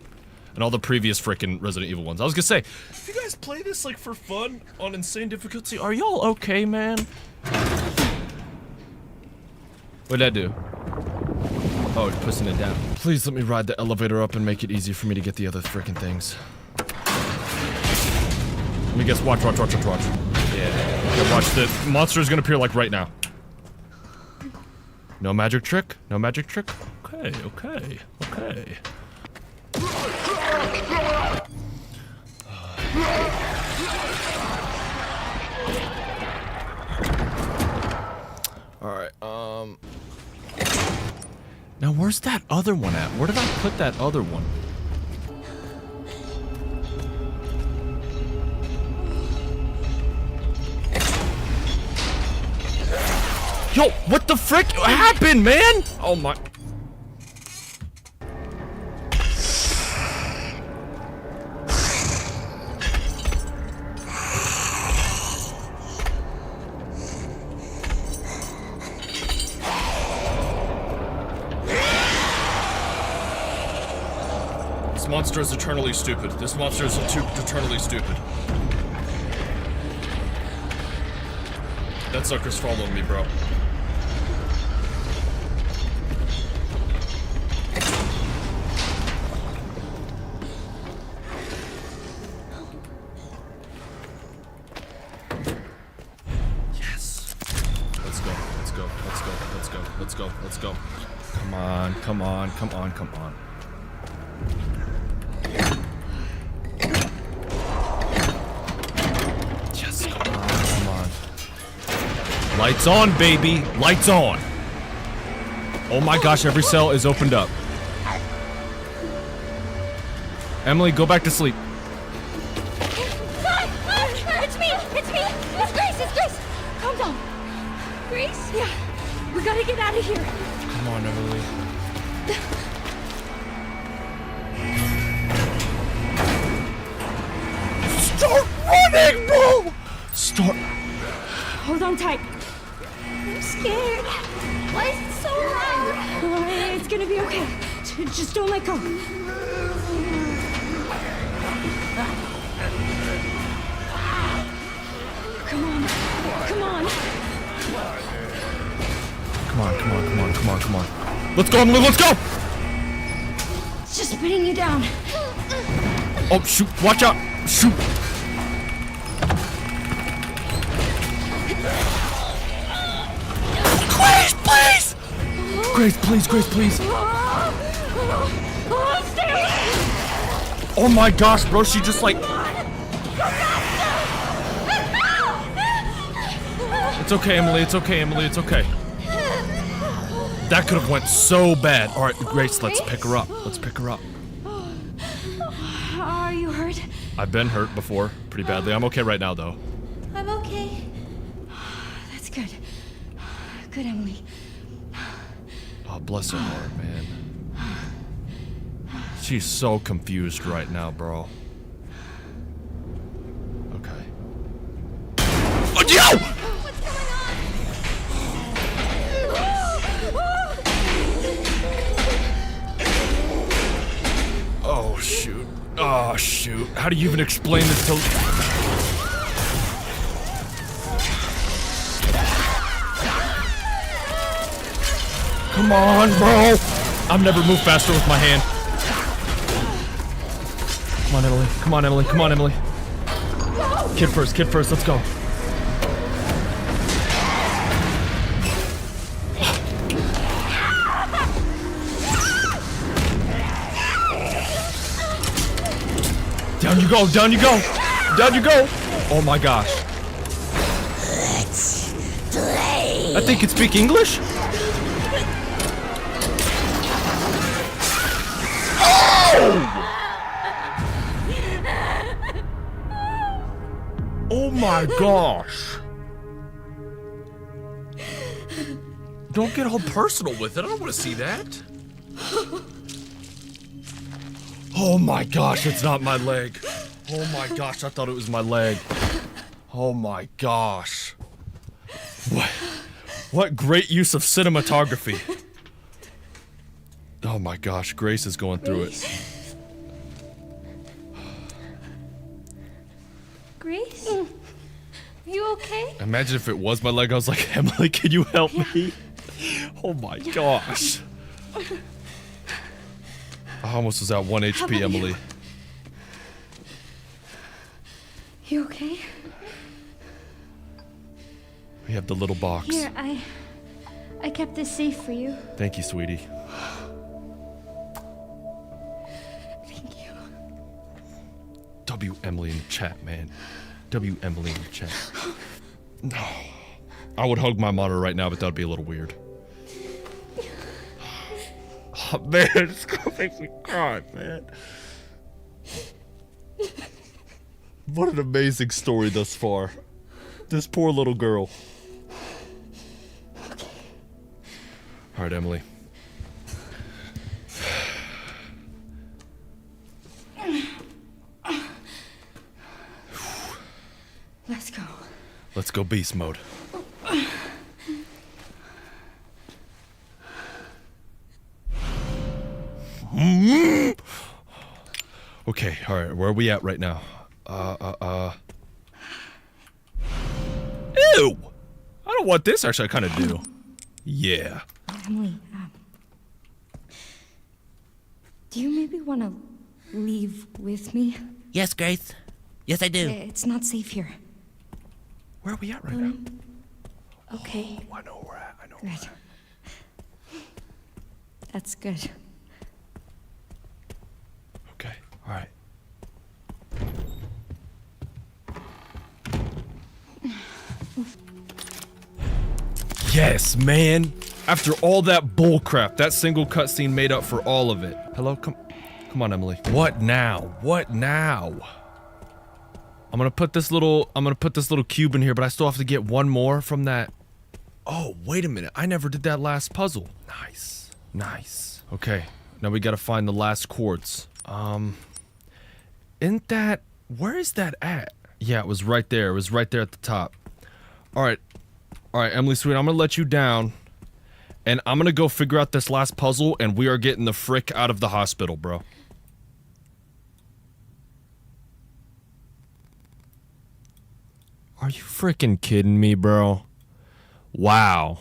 And all the previous freaking Resident Evil ones. I was gonna say, if you guys play this like for fun on insane difficulty, are y'all okay, man? What'd that do? Oh, it's pushing it down. Please let me ride the elevator up and make it easy for me to get the other freaking things. Let me guess. Watch. Yeah. Okay, watch. The monster is gonna appear like right now. No magic trick? Okay. Alright, now where's that other one at? Where did I put that other one? Yo, what the frick happened, man? Oh my... This monster is eternally stupid. Eternally stupid. That sucker's following me, bro. Yes. Let's go. Come on. Yes, come on. Lights on, baby. Lights on. Oh my gosh, every cell is opened up. Emily, go back to sleep. It's me! It's Grace! Calm down. Grace? Yeah. We gotta get out of here. Come on, Emily. Start running, bro! Hold on tight. I'm scared. Why is it so loud? It's gonna be okay. Just don't let go. Come on. Let's go, Emily, let's go! It's just spinning you down. Oh, shoot, watch out! Shoot! Grace, please! Stay away! Oh my gosh, bro, she just like... It's okay, Emily, it's okay. That could have went so bad. All right, Grace, let's pick her up. Are you hurt? I've been hurt before, pretty badly. I'm okay right now, though. I'm okay. That's good. Good, Emily. Oh, bless her heart, man. She's so confused right now, bro. Okay. Oh, yo! What's going on? Oh, shoot. Oh, shoot. How do you even explain this to... Come on, bro. I've never moved faster with my hand. Come on, Emily. Come on, Emily. Come on, Emily. Kid first, let's go. Down you go, down you go, down you go. Oh my gosh. Let's play. I think it speak English. Oh my gosh. Don't get all personal with it. I don't want to see that. Oh my gosh, it's not my leg. Oh my gosh, I thought it was my leg. Oh my gosh. What great use of cinematography. Oh my gosh, Grace is going through it. Grace? Are you okay? Imagine if it was my leg, I was like, Emily, can you help me? Oh my gosh. I almost was at 1 HP, Emily. You okay? We have the little box. Here, I kept this safe for you. Thank you, sweetie. Thank you. W Emily in the chat, man. W Emily in the chat. No. I would hug my monitor right now, but that would be a little weird. Oh, man, it's gonna make me cry, man. What an amazing story thus far. This poor little girl. Alright, Emily. Let's go. Let's go beast mode. Okay, alright, where are we at right now? Ew! I don't want this. Actually, I kind of do. Yeah. Emily, do you maybe want to leave with me? Yes, Grace. Yes, I do. It's not safe here. Where are we at right now? Okay. Oh, I know where we're at. I know where we're at. That's good. Okay, alright. Yes, man. After all that bullcrap, that single cutscene made up for all of it. Hello, come on, Emily. What now? What now? I'm gonna put this little cube in here, but I still have to get one more from that. Oh, wait a minute. I never did that last puzzle. Nice. Nice. Okay. Now we gotta find the last quartz. Isn't that... Where is that at? Yeah, it was right there. It was right there at the top. Alright. Alright, Emily Sweet, I'm gonna let you down. And I'm gonna go figure out this last puzzle, and we are getting the frick out of the hospital, bro. Are you freaking kidding me, bro? Wow.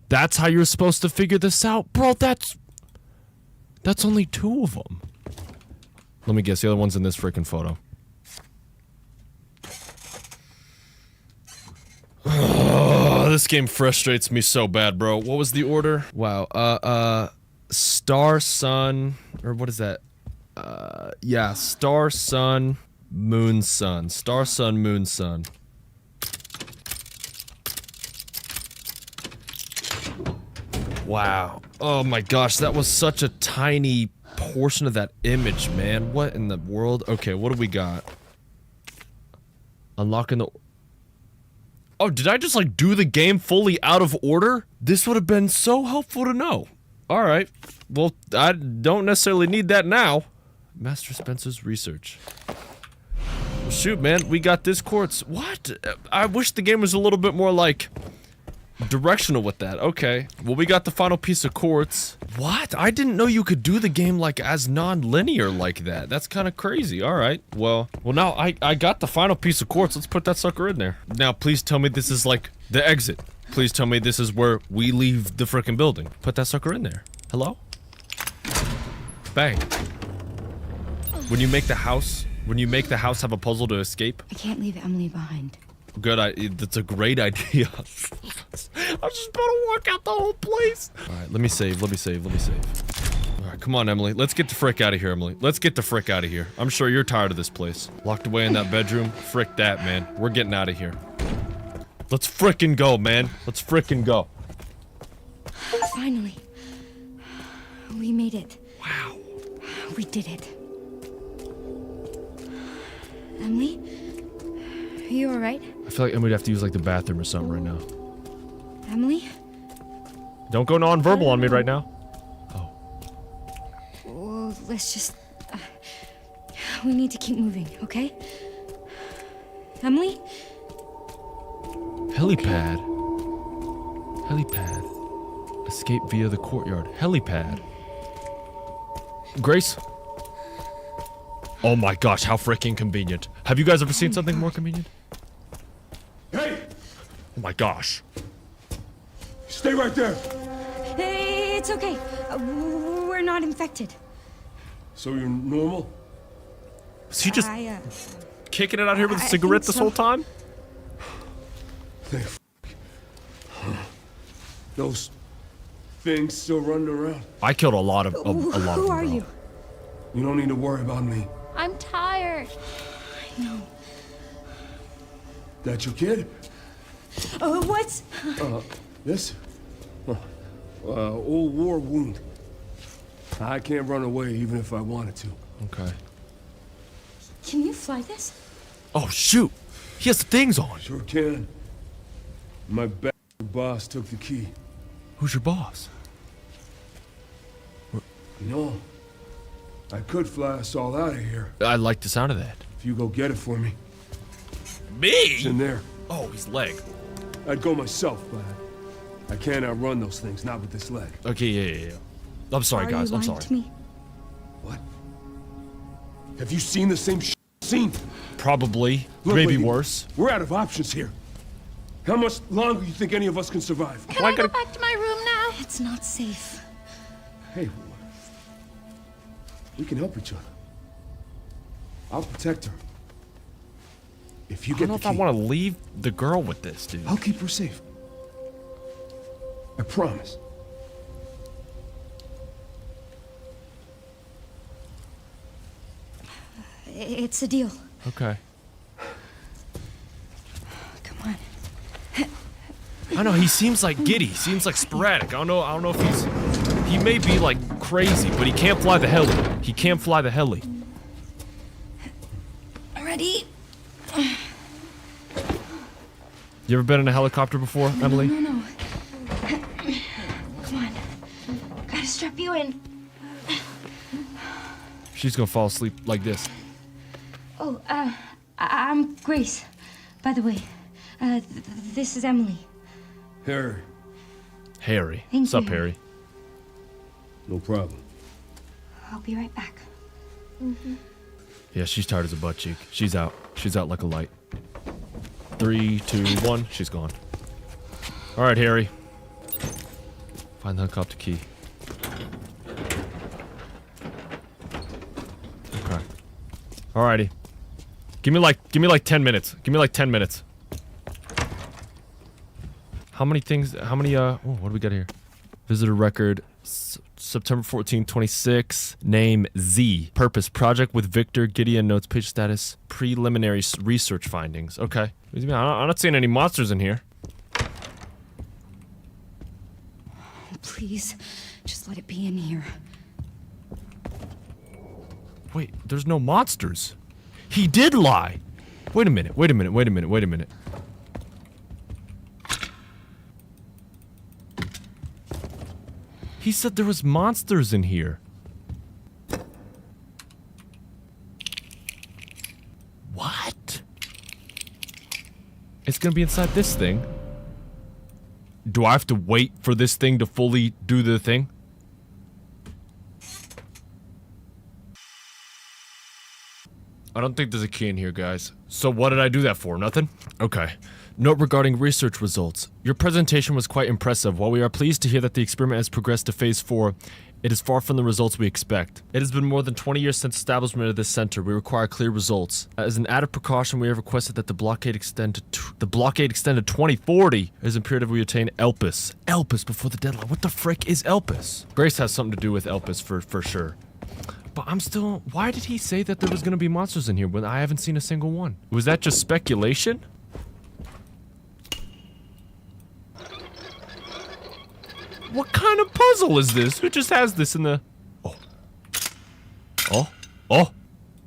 That's how you're supposed to figure this out? Bro, that's only 2 of them. Let me guess, the other one's in this freaking photo. Oh, this game frustrates me so bad, bro. What was the order? Wow, Star, Sun, or what is that? Yeah, Star, Sun, Moon, Sun. Star, Sun, Moon, Sun. Wow. Oh my gosh, that was such a tiny portion of that image, man. What in the world? Okay, what do we got? Unlocking the... Oh, did I just, like, do the game fully out of order? This would have been so helpful to know. Alright. Well, I don't necessarily need that now. Master Spencer's research. Well, shoot, man. We got this quartz. What? I wish the game was a little bit more, like... directional with that. Okay. Well, we got the final piece of quartz. What? I didn't know you could do the game like as non-linear like that. That's kind of crazy. All right. Well, now I got the final piece of quartz. Let's put that sucker in there. Now, please tell me this is like the exit. Please tell me this is where we leave the frickin' building. Put that sucker in there. Hello? Bang. When you make the house have a puzzle to escape. I can't leave Emily behind. Good, that's a great idea. I'm just about to walk out the whole place. All right, let me save. All right, come on, Emily. Let's get the frick out of here, Emily. Let's get the frick out of here. I'm sure you're tired of this place. Locked away in that bedroom. Frick that, man. We're getting out of here. Let's frickin' go, man. Let's frickin' go. Finally. We made it. Wow. We did it. Emily? Are you alright? I feel like Emily'd have to use like the bathroom or something right now. Emily? Don't go non-verbal on me right now. Well, let's just... we need to keep moving, okay? Emily? Helipad. Helipad. Escape via the courtyard. Helipad. Grace? Oh my gosh, how freaking convenient. Have you guys ever seen something more convenient? Hey! Oh my gosh. Stay right there! Hey, it's okay. We're not infected. So you're normal? Is he just kicking it out here with a cigarette this whole time? Those things still running around. I killed a lot of Who are you? You don't need to worry about me. I'm tired. I know. That your kid? What's... This? Old war wound. I can't run away even if I wanted to. Okay. Can you fly this? Oh shoot! He has the things on. Sure can. My boss took the key. Who's your boss? You know, I could fly us all out of here. I like the sound of that. If you go get it for me. Me? It's in there. Oh, his leg. I'd go myself, but I can't outrun those things, not with this leg. Okay, yeah. I'm sorry, guys. I'm sorry. To me? What? Have you seen the same scene? Probably. Look, maybe lady, worse. We're out of options here. How much longer do you think any of us can survive? Can I go back to my room now? It's not safe. Hey, we can help each other. I'll protect her. If you I get don't know the if key, I want to leave the girl with this, dude. I'll keep her safe. I promise. It's a deal. Okay. Come on. I know he seems like giddy. He seems like sporadic. I don't know if he may be like crazy, but he can't fly the heli. He can't fly the heli. Ready? You ever been in a helicopter before, Emily? No. Come on. Gotta strap you in. She's gonna fall asleep like this. Oh, I'm Grace. By the way, this is Emily. Harry. Harry. Thank What's up, you. Harry? No problem. I'll be right back. Yeah, she's tired as a butt cheek. She's out. She's out like a light. 3, 2, 1. She's gone. All right, Harry. Find the helicopter key. Okay. Alrighty. Give me like 10 minutes. Give me like 10 minutes. How many, oh, what do we got here? Visitor record, September 14, 26. Name, Z. Purpose, project with Victor. Gideon notes, page status, preliminary research findings. Okay. I'm not seeing any monsters in here. Please, just let it be in here. Wait, there's no monsters. He did lie. Wait a minute. He said there was monsters in here. What? It's gonna be inside this thing. Do I have to wait for this thing to fully do the thing? I don't think there's a key in here, guys. So what did I do that for? Nothing? Okay. Note regarding research results. Your presentation was quite impressive. While we are pleased to hear that the experiment has progressed to phase 4, it is far from the results we expect. It has been more than 20 years since establishment of this center. We require clear results. As an added precaution, we have requested that the blockade extend to 2040. It is imperative we obtain Elpis. Elpis before the deadline. What the frick is Elpis? Grace has something to do with Elpis for sure. But I'm still... Why did he say that there was gonna be monsters in here when I haven't seen a single one? Was that just speculation? What kind of puzzle is this? Who just has this in the... Oh. Oh. Oh.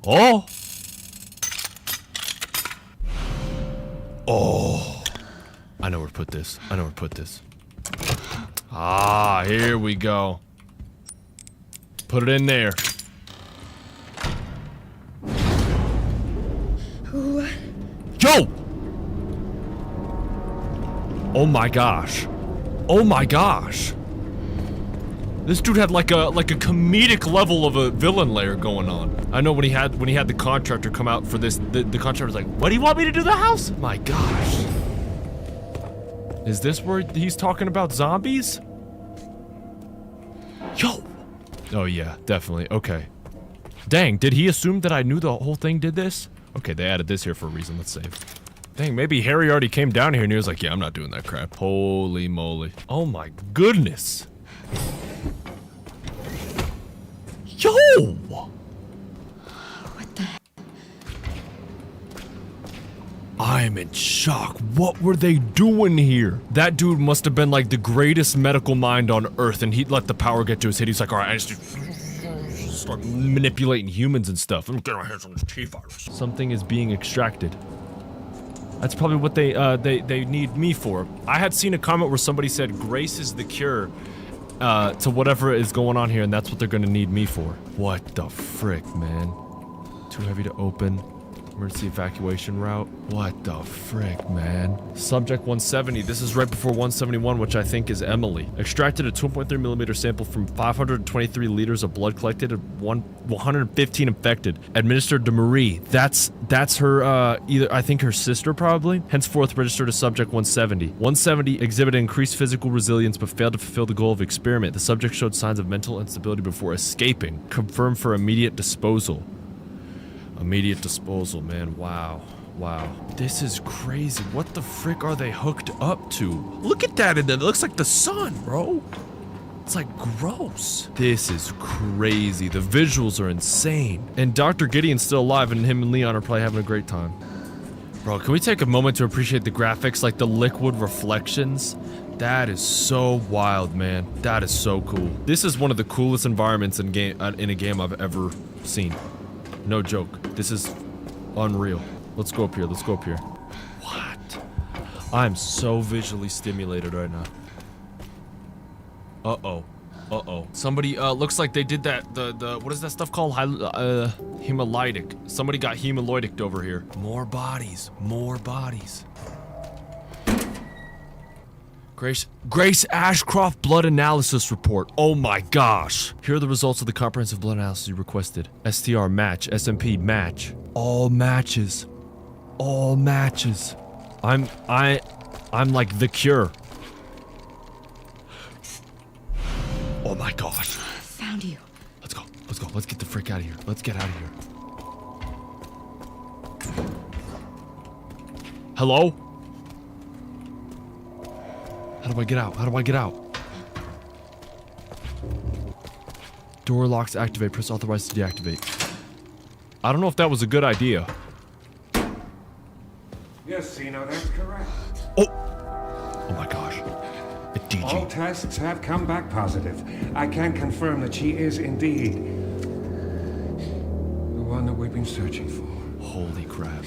Oh. Oh. I know where to put this. I know where to put this. Ah, here we go. Put it in there. Yo! Oh my gosh. Oh my gosh. This dude had like a comedic level of a villain layer going on. I know when he had the contractor come out for this, the contractor was like, "What do you want me to do the house?" My gosh. Is this where he's talking about zombies? Yo. Oh yeah, definitely. Okay. Dang, did he assume that I knew the whole thing did this? Okay, they added this here for a reason. Let's save. Dang, maybe Harry already came down here and he was like, yeah, I'm not doing that crap. Holy moly. Oh my goodness. Yo! What the heck? I am in shock. What were they doing here? That dude must have been like the greatest medical mind on earth, and he let the power get to his head. He's like, all right, I just start manipulating humans and stuff. Let me get my hands on this T-virus. Something is being extracted. That's probably what they need me for. I had seen a comment where somebody said Grace is the cure to whatever is going on here, and that's what they're gonna need me for. What the frick, man? Too heavy to open. Emergency evacuation route. What the frick, man? Subject 170. This is right before 171, which I think is Emily. Extracted a 2.3mm sample from 523 liters of blood collected and 115 infected. Administered to Marie. That's her, either, I think her sister probably. Henceforth registered as subject 170. 170 exhibited increased physical resilience but failed to fulfill the goal of experiment. The subject showed signs of mental instability before escaping. Confirmed for immediate disposal. Immediate disposal, man. Wow. Wow. This is crazy. What the frick are they hooked up to? Look at that in there. It looks like the sun, bro. It's like gross. This is crazy. The visuals are insane. And Dr. Gideon's still alive, and him and Leon are probably having a great time. Bro, can we take a moment to appreciate the graphics, like the liquid reflections? That is so wild, man. That is so cool. This is one of the coolest environments in a game I've ever seen. No joke. This is unreal. Let's go up here. Let's go up here. What? I'm so visually stimulated right now. Uh-oh. Uh-oh. Somebody, looks like they did that, what is that stuff called? Hemolytic. Somebody got hemolytic over here. More bodies. More bodies. Grace Ashcroft blood analysis report. Oh my gosh. Here are the results of the comprehensive blood analysis you requested. STR match, SMP match. All matches. All matches. I'm like the cure. Oh my gosh. Found you. Let's go. Let's go. Let's get the frick out of here. Let's get out of here. Hello? How do I get out? How do I get out? Door locks activate. Press authorize to deactivate. I don't know if that was a good idea. Yes, Zeno, that's correct. Oh! Oh my gosh. A DG. All tests have come back positive. I can confirm that she is indeed the one that we've been searching for. Holy crap.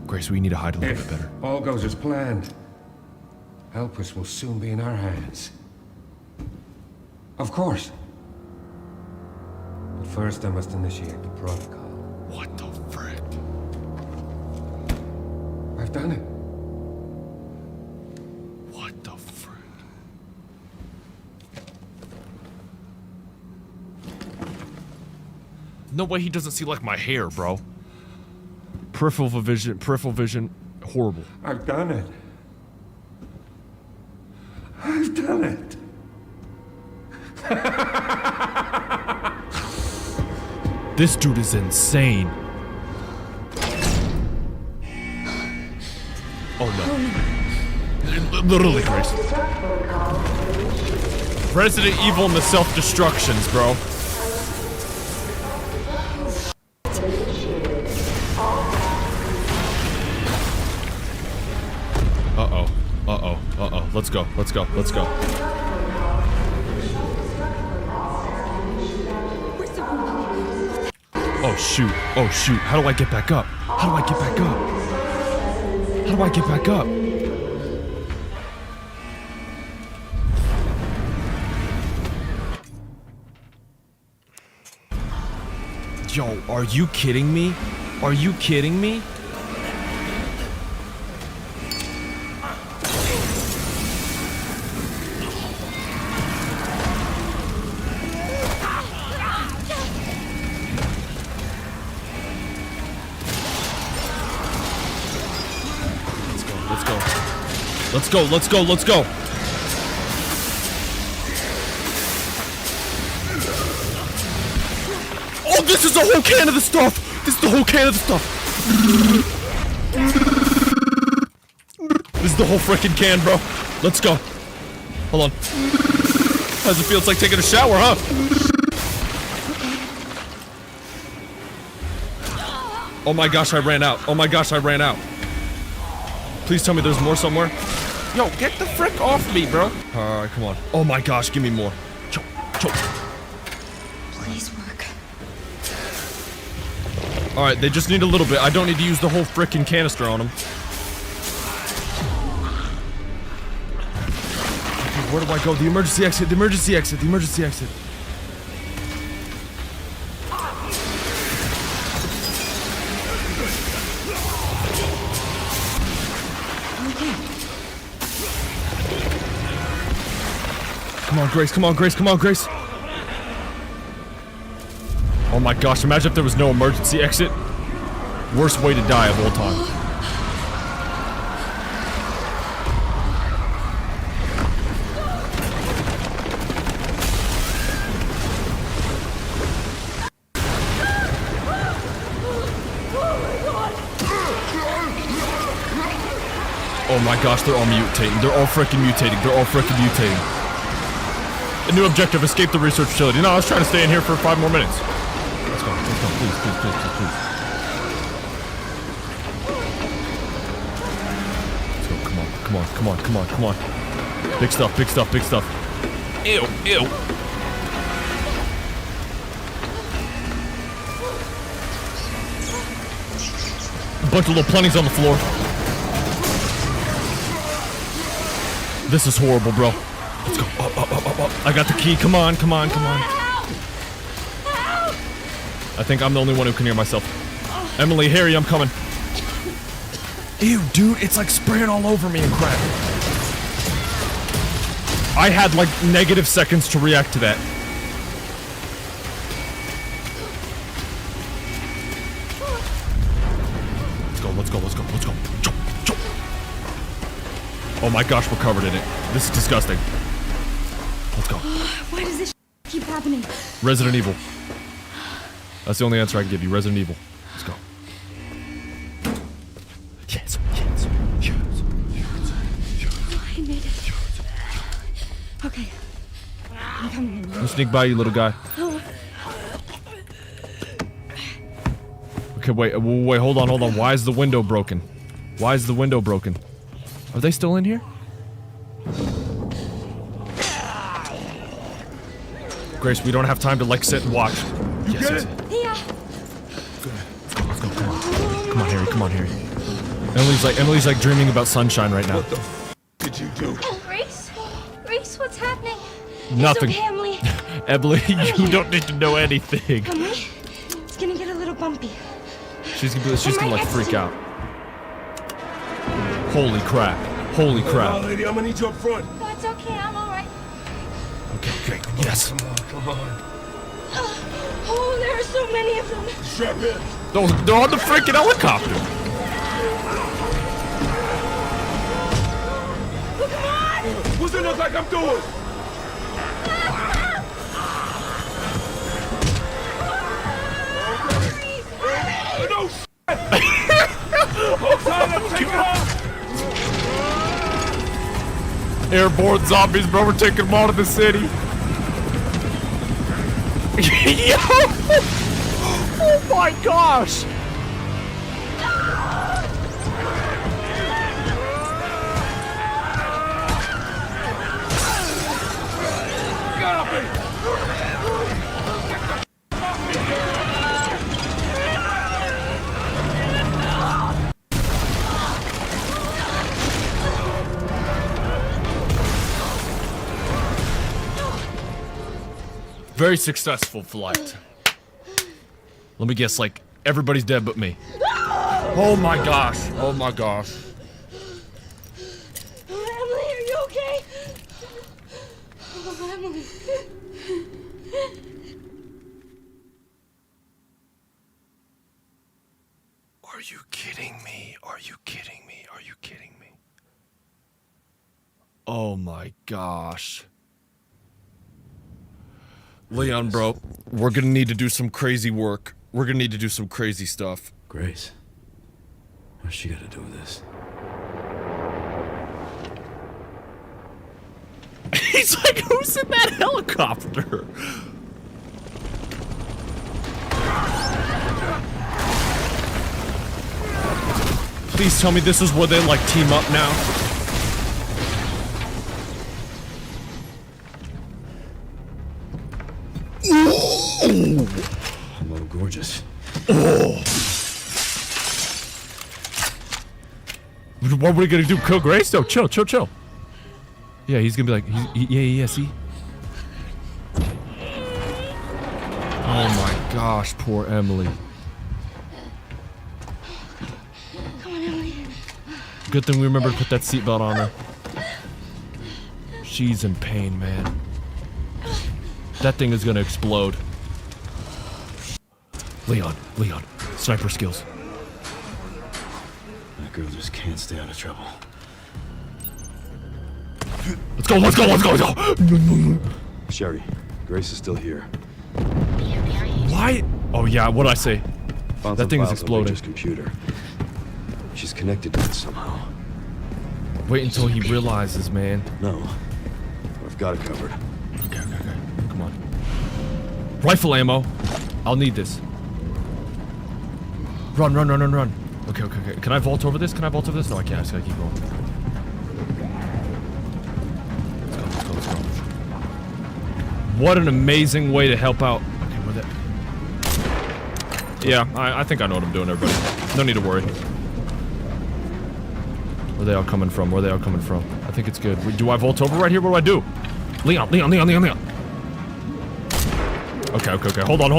Grace, we need to hide a little bit better. All goes as planned. Elpis will soon be in our hands. Of course. But first I must initiate the protocol. What the frick? I've done it. What the frick? No way he doesn't see, like, my hair, bro. Peripheral vision, horrible. I've done it. I've done it. This dude is insane. Oh no. Literally crazy. Resident Evil and the self-destructions, bro. Uh-oh. Uh-oh. Uh-oh. Let's go. Let's go. Let's go. Oh shoot. Oh shoot. How do I get back up? How do I get back up? How do I get back up? Yo, are you kidding me? Are you kidding me? Let's go, let's go, let's go. Oh, this is the whole can of the stuff. This is the whole can of the stuff. This is the whole freaking can, bro. Let's go. Hold on. How does it feel? It's like taking a shower, huh? Oh my gosh, I ran out. Oh my gosh, I ran out. Please tell me there's more somewhere. Yo, get the frick off me, bro. Alright, come on. Oh my gosh, give me more. Choke, choke. Please work. Alright, they just need a little bit. I don't need to use the whole frickin' canister on them. Okay, where do I go? The emergency exit, the emergency exit, the emergency exit. Come on, Grace, come on, Grace, come on, Grace. Oh my gosh, imagine if there was no emergency exit. Worst way to die of all time. Oh my gosh, they're all mutating. They're all freaking mutating. They're all freaking mutating. A new objective, escape the research facility. No, I was trying to stay in here for 5 more minutes. Let's go, please, please, please, please, please. Let's go, come on, come on, come on, come on, come on. Big stuff, big stuff, big stuff. Ew, ew. A bunch of little plenties on the floor. This is horrible, bro. Let's go. Up, up, up, up, up. I got the key. Come on, come on, come on. I think I'm the only one who can hear myself. Emily, Harry, I'm coming. Ew, dude, it's like spraying all over me and crap. I had like negative seconds to react to that. Let's go, let's go, let's go, let's go. Chop, chop. Oh my gosh, we're covered in it. This is disgusting. Let's go. Why does this keep happening? Resident Evil. That's the only answer I can give you. Resident Evil. Let's go. Yes, yes, yes, yes. I made it. Okay. I'm coming in. Let me sneak by you, little guy. Okay, wait, wait, hold on, hold on. Why is the window broken? Why is the window broken? Are they still in here? Grace, we don't have time to like sit and watch. Yes, yes. Yeah. Good. Let's go, come on. Come on, Harry, come on, Harry. Emily's like dreaming about sunshine right now. What the f did you do? Grace? Grace, what's happening? Nothing. It's okay, Emily. Emily, you don't need to know anything. Emily? It's gonna get a little bumpy. She's gonna like freak out. Holy crap. Holy crap. Lady, I'm gonna need you up front. That's okay, I'm alright. Okay, okay, yes. Come on, come on. Oh, there are so many of them. Strap in. They're on the freaking helicopter. Oh, come on! What's it look like I'm doing? No shit! I'm trying to take it off! Airborne zombies, bro. We're taking them all to the city. Yo! Oh my gosh! Get off me! Very successful flight. Let me guess, like, everybody's dead but me. Oh my gosh. Oh my gosh. Emily, are you okay? Oh, Emily. Are you kidding me? Are you kidding me? Are you kidding me? Oh my gosh. Leon, bro, we're gonna need to do some crazy work. We're gonna need to do some crazy stuff. Grace? What's she got to do with this? He's like, who's in that helicopter? Please tell me this is where they, like, team up now. Ooh. Hello, gorgeous. Oh. What are we gonna do? Kill Grace? No, chill, chill, chill. Yeah, he's gonna be like, yeah, see? Oh my gosh, poor Emily. Come on, Emily. Good thing we remember to put that seatbelt on her. She's in pain, man. That thing is gonna explode. Leon, sniper skills. That girl just can't stay out of trouble. Let's go, let's go, let's go, let's go! Sherry, Grace is still here. Why? Oh yeah, what'd I say? Found That thing is some files on exploding. Major's computer. She's connected to it somehow. Wait until he realizes, man. No. I've got it covered. Okay. Come on. Rifle ammo. I'll need this. Run. Okay. Can I vault over this? No, I can't. I just gotta keep going. Let's go. What an amazing way to help out. Okay, where that? Yeah, I think I know what I'm doing, everybody. No need to worry. Where they all coming from? I think it's good. Do I vault over right here? What do I do? Leon. Okay. Hold on.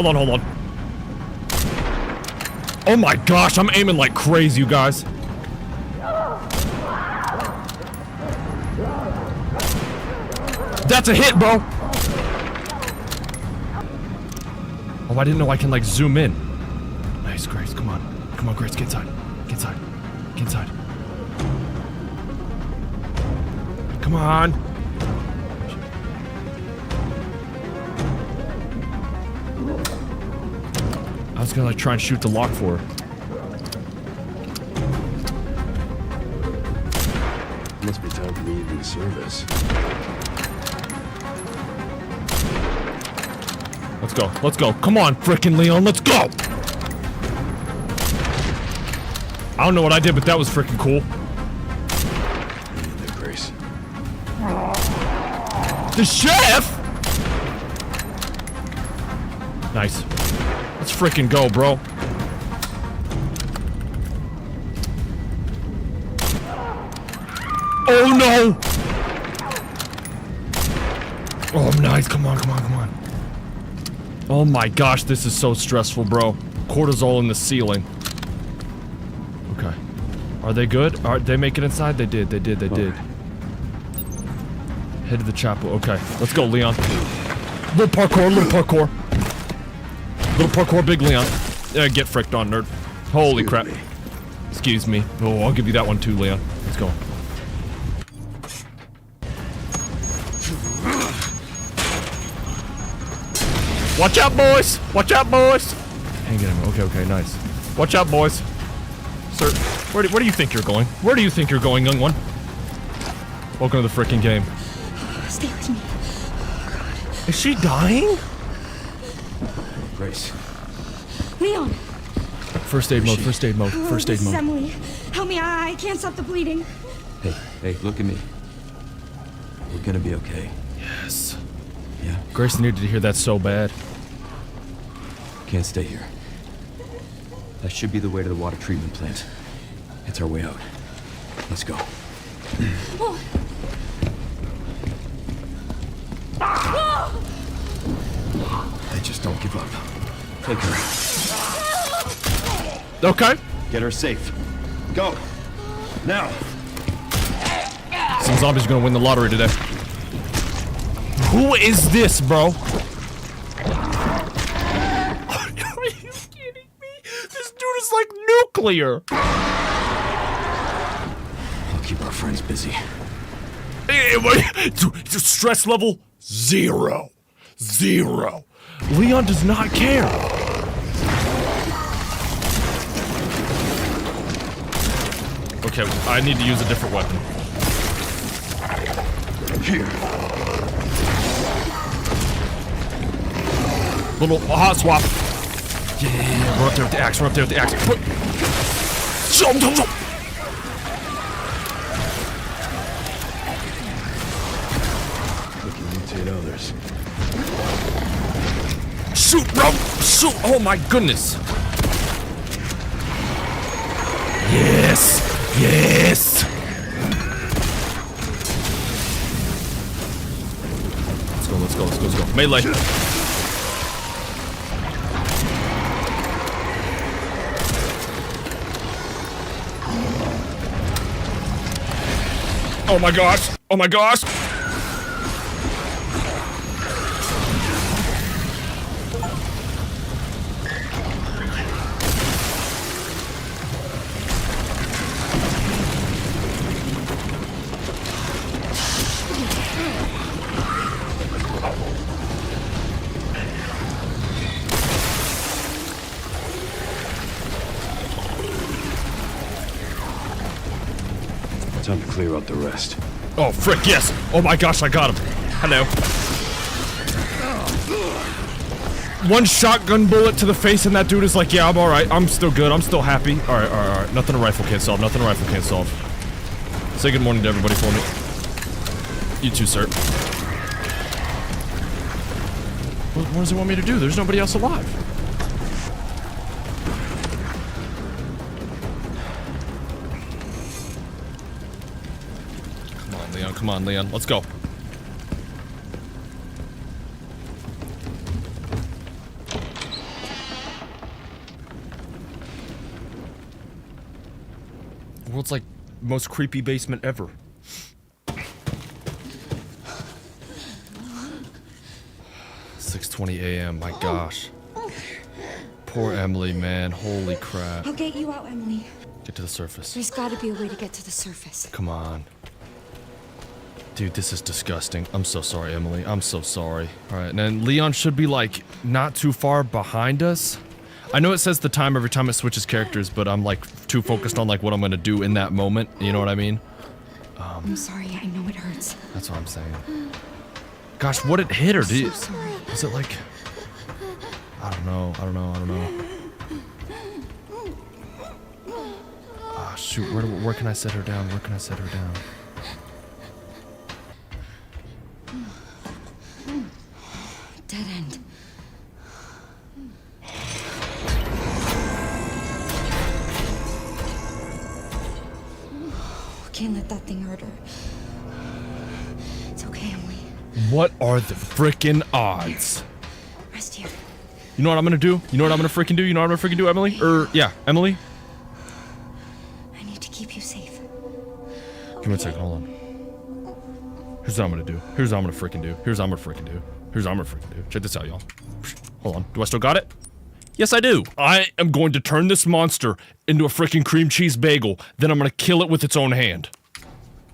Oh my gosh, I'm aiming like crazy, you guys. That's a hit, bro. Oh, I didn't know I can, like, zoom in. Nice, Grace. Come on, Grace, get inside. Come on. I was gonna, like, try and shoot the lock for her. Must be time for me to do service. Let's go. Come on, frickin' Leon, let's go! I don't know what I did, but that was frickin' cool. There, Grace. The chef! Nice. Let's frickin' go, bro. Oh no! Oh, nice. Come on. Oh my gosh, this is so stressful, bro. Cortisol in the ceiling. Okay. Are they good? Are they make it inside? They did. Head to the chapel. Okay. Let's go, Leon. Little parkour. Little parkour big Leon. Get fricked on, nerd. Holy crap. Excuse me. Oh, I'll give you that one too, Leon. Let's go. Watch out, boys! Watch out, boys! Hang in. Okay, okay, nice. Watch out, boys. Sir, where do you think you're going? Where do you think you're going, young one? Welcome to the frickin' game. Stay with me. Is she dying? Grace. Leon. First aid mode, first aid mode, first aid This is mode. Emily. Help me, I can't stop the bleeding. Hey, look at me. We're gonna be okay. Yes. Yeah? Grace needed to hear that so bad. Can't stay here. That should be the way to the water treatment plant. It's our way out. Let's go. Oh. Hey, just don't give up. Take her. Okay. Get her safe. Go. Now. Some zombies are gonna win the lottery today. Who is this, bro? Are you kidding me? This dude is like nuclear. I'll keep our friends busy. Stress level 0. 0. Leon does not care. Okay, I need to use a different weapon. Here. Little hot swap. Yeah, we're up there with the axe. We're up there with the axe. Jump. We can mutate others. Shoot, bro! Shoot! Oh my goodness! Yes! Yes! Let's go. Melee! Oh my gosh! Oh my gosh! Time to clear out the rest. Oh, frick, yes! Oh my gosh, I got him. Hello. One shotgun bullet to the face and that dude is like, yeah, I'm alright. I'm still good. I'm still happy. Alright. Nothing a rifle can't solve. Nothing a rifle can't solve. Say good morning to everybody for me. You too, sir. What does it want me to do? There's nobody else alive. Come on, Leon. Let's go. World's like most creepy basement ever. $6:20 a.m. My gosh. Poor Emily, man. Holy crap. I'll get you out, Emily. Get to the surface. There's gotta be a way to get to the surface. Come on. Dude, this is disgusting. I'm so sorry, Emily. I'm so sorry. Alright, and then Leon should be, like, not too far behind us. I know it says the time every time it switches characters, but I'm, like, too focused on, like, what I'm gonna do in that moment. You know what I mean? I'm sorry. I know it hurts. That's what I'm saying. Gosh, what it hit her, dude? So sorry. Was it, like... I don't know. Ah, shoot. Where can I set her down? Where can I set her down? Dead end. Can't let that thing hurt her. It's okay, Emily. What are the frickin' odds? Rest here. You know what I'm gonna do? You know what I'm gonna frickin' do? You know what I'm gonna frickin' do, Emily? Yeah, Emily? I need to keep you safe. Give me a second, hold on. Here's what I'm gonna do. Here's what I'm gonna frickin' do. Here's what I'm gonna frickin' do. Here's what I'm gonna frickin' do. Check this out, y'all. Hold on. Do I still got it? Yes, I do. I am going to turn this monster into a freaking cream cheese bagel. Then I'm gonna kill it with its own hand.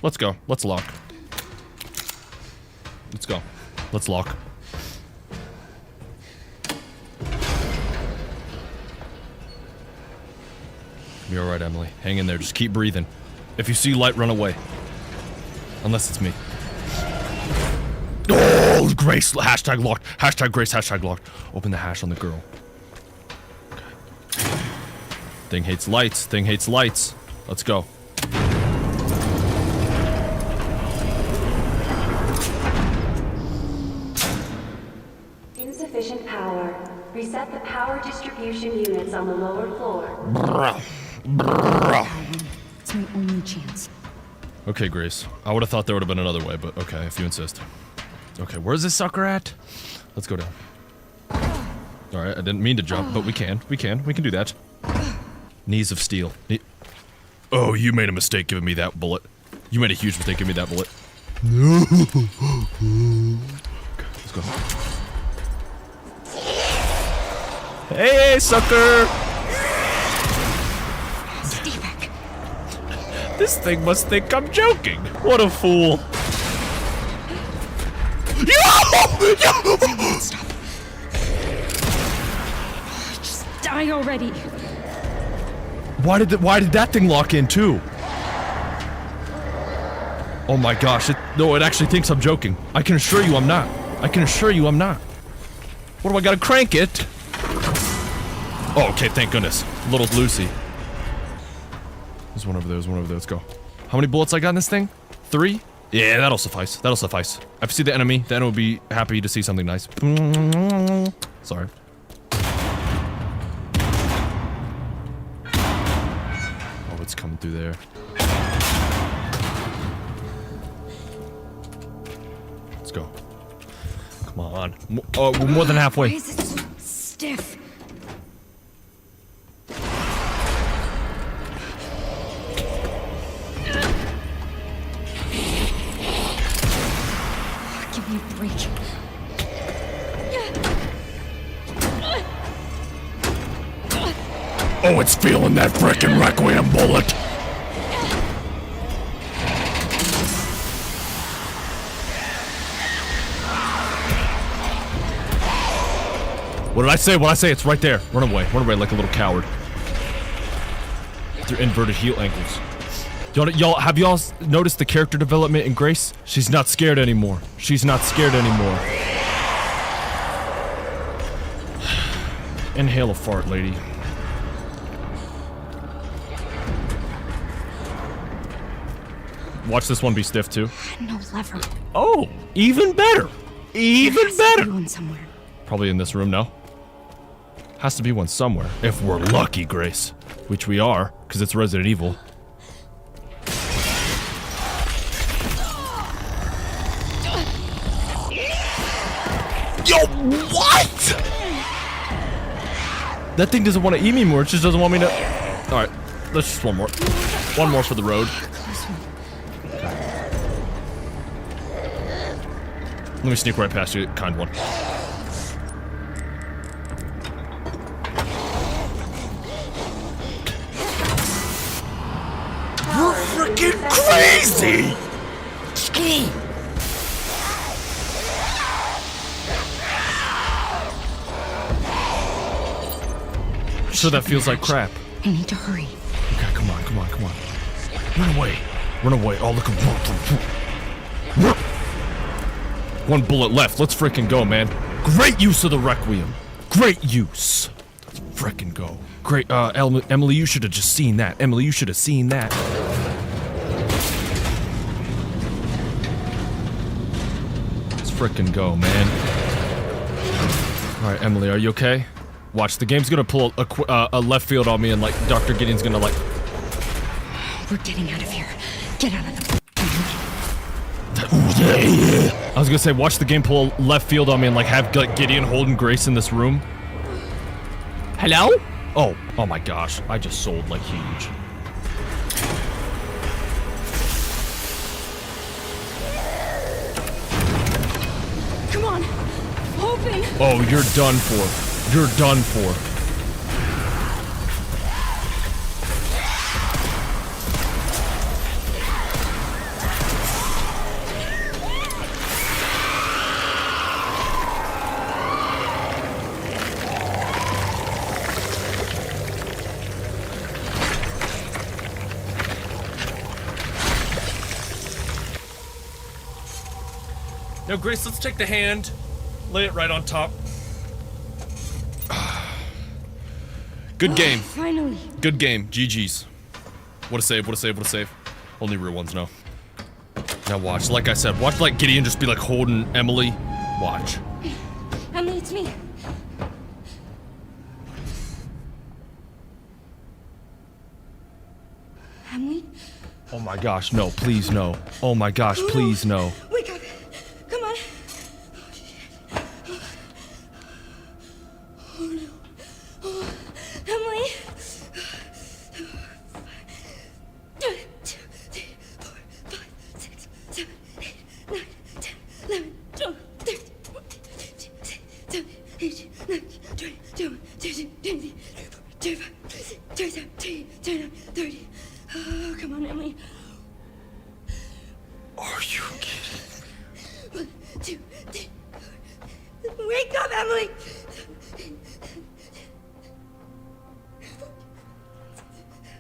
Let's go. Let's lock. Let's go. Let's lock. You're alright, Emily. Hang in there. Just keep breathing. If you see light, run away. Unless it's me. Oh, Grace! Hashtag locked. Hashtag Grace. Hashtag locked. Open the hash on the girl. Okay. Thing hates lights. Thing hates lights. Let's go. Insufficient power. Reset the power distribution units on the lower floor. Bruh. Bruh. It's my only chance. Okay, Grace. I would have thought there would have been another way, but okay, if you insist. Okay, where's this sucker at? Let's go down. Alright, I didn't mean to jump, but we can. We can do that. Knees of steel. Oh, you made a mistake giving me that bullet. You made a huge mistake giving me that bullet. Okay, let's go. Hey, sucker! Stay back. This thing must think I'm joking. What a fool. Stop. Just die already. Why did that thing lock in too? Oh my gosh, no, it actually thinks I'm joking. I can assure you I'm not. I can assure you I'm not. What do I gotta crank it? Oh, okay, thank goodness. Little Lucy. There's one over there, let's go. How many bullets I got in this thing? 3? Yeah, that'll suffice. That'll suffice. If you see the enemy will be happy to see something nice. Sorry. Oh, it's coming through there. Let's go. Come on. Oh, we're more than halfway. Why is it so stiff? Give me a break. Oh, it's feeling that frickin' Requiem bullet. What did I say? What did I say? It's right there. Run away like a little coward. Their inverted heel ankles. Y'all, have y'all noticed the character development in Grace? She's not scared anymore. She's not scared anymore. Inhale a fart, lady. Watch this one be stiff too. No lever. Oh, even better. Even better. One somewhere. Probably in this room, no? Has to be one somewhere. If we're lucky, Grace. Which we are, because it's Resident Evil. Yo, what? That thing doesn't want to eat me more, it just doesn't want me to... Alright, let's just one more. One more for the road. Let me sneak right past you, kind one. You're freaking crazy! So that feels like crap. I need to hurry. Okay, come on. Run away. Oh, look at... One bullet left. Let's frickin' go, man. Great use of the Requiem. Great use. Let's frickin' go. Great, Emily, you should have just seen that. Emily, you should have seen that. Let's frickin' go, man. Alright, Emily, are you okay? Watch, the game's gonna pull a left field on me and, like, Dr. Gideon's gonna, like... We're getting out of here. Get out of the... Yeah. I was gonna say, watch the game pull left field on me and, like, have Gideon holding Grace in this room. Hello? Oh my gosh. I just sold, like, huge. Come on. Open. Oh, you're done for. You're done for. Now, Grace, let's take the hand, lay it right on top. Good game. Finally. Good game. GG's. What a save, what a save, what a save. Only real ones know. Now watch, like I said, watch like Gideon just be like holding Emily. Watch. Emily, it's me. Emily? Oh my gosh, no, please no. Oh my gosh, please no. Wake up. Come on. Oh no. Oh, Emily. 1, 2, 3, 4, 5, 6, 7, 8, 9, 10, 11, 12, 13, 14, 15, 16, 17, 18, 19, 20, 21, 22, 23, 24, 25, 26, 27, 28, 29, 30. Oh, come on, Emily. Are you kidding? 1, 2, 3, 4. Wake up, Emily!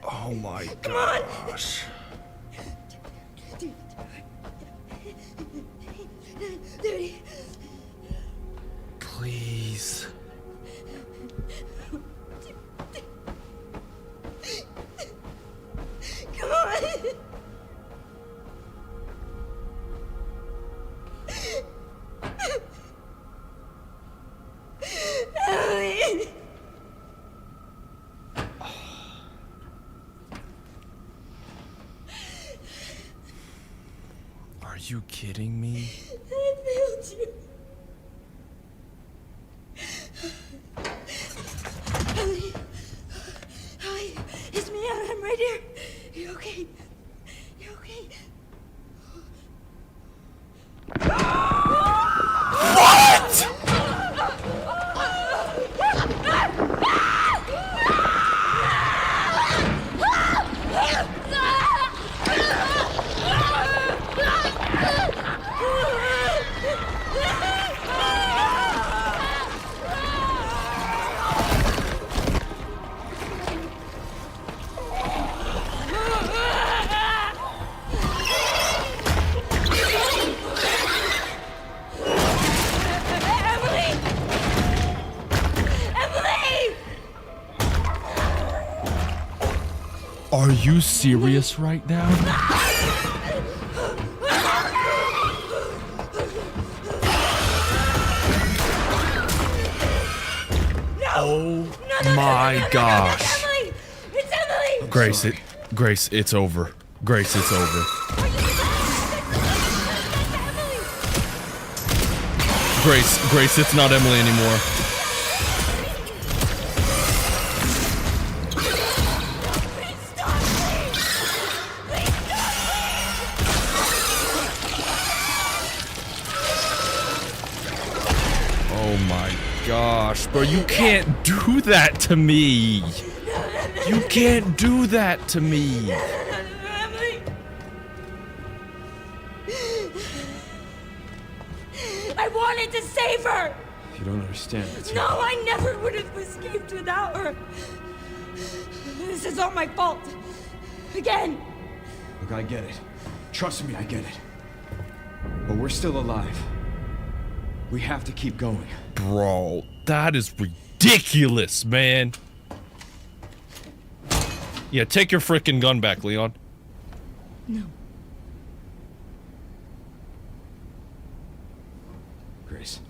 Oh my Come on! gosh. Please. Come on! Emily! Are you kidding me? I failed you. Emily! Hi, it's me. I'm right here. You okay? You okay? Are you serious right now? Oh my gosh. Emily! It's Emily! Grace, it's over. Grace, it's over. Grace, it's not Emily anymore. Oh my gosh, bro, you can't do that to me. You can't do that to me. I wanted to save her! You don't understand. No, I never would have escaped without her. This is all my fault. Again. Look, I get it. Trust me, I get it. But we're still alive. We have to keep going. Bro, that is ridiculous, man. Yeah, take your frickin' gun back, Leon. No. Grace.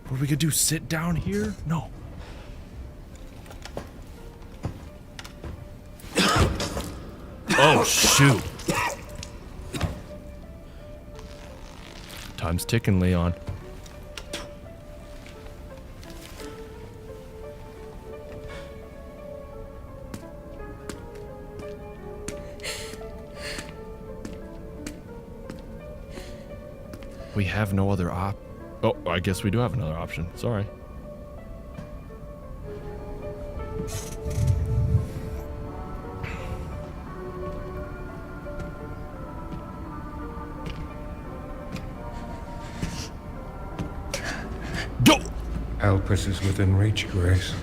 What are we gonna do? Sit down here? No. Oh, shoot. Time's ticking, Leon. We have no other Oh, I guess we do have another option. Sorry. Go! Elpis is within reach, Grace.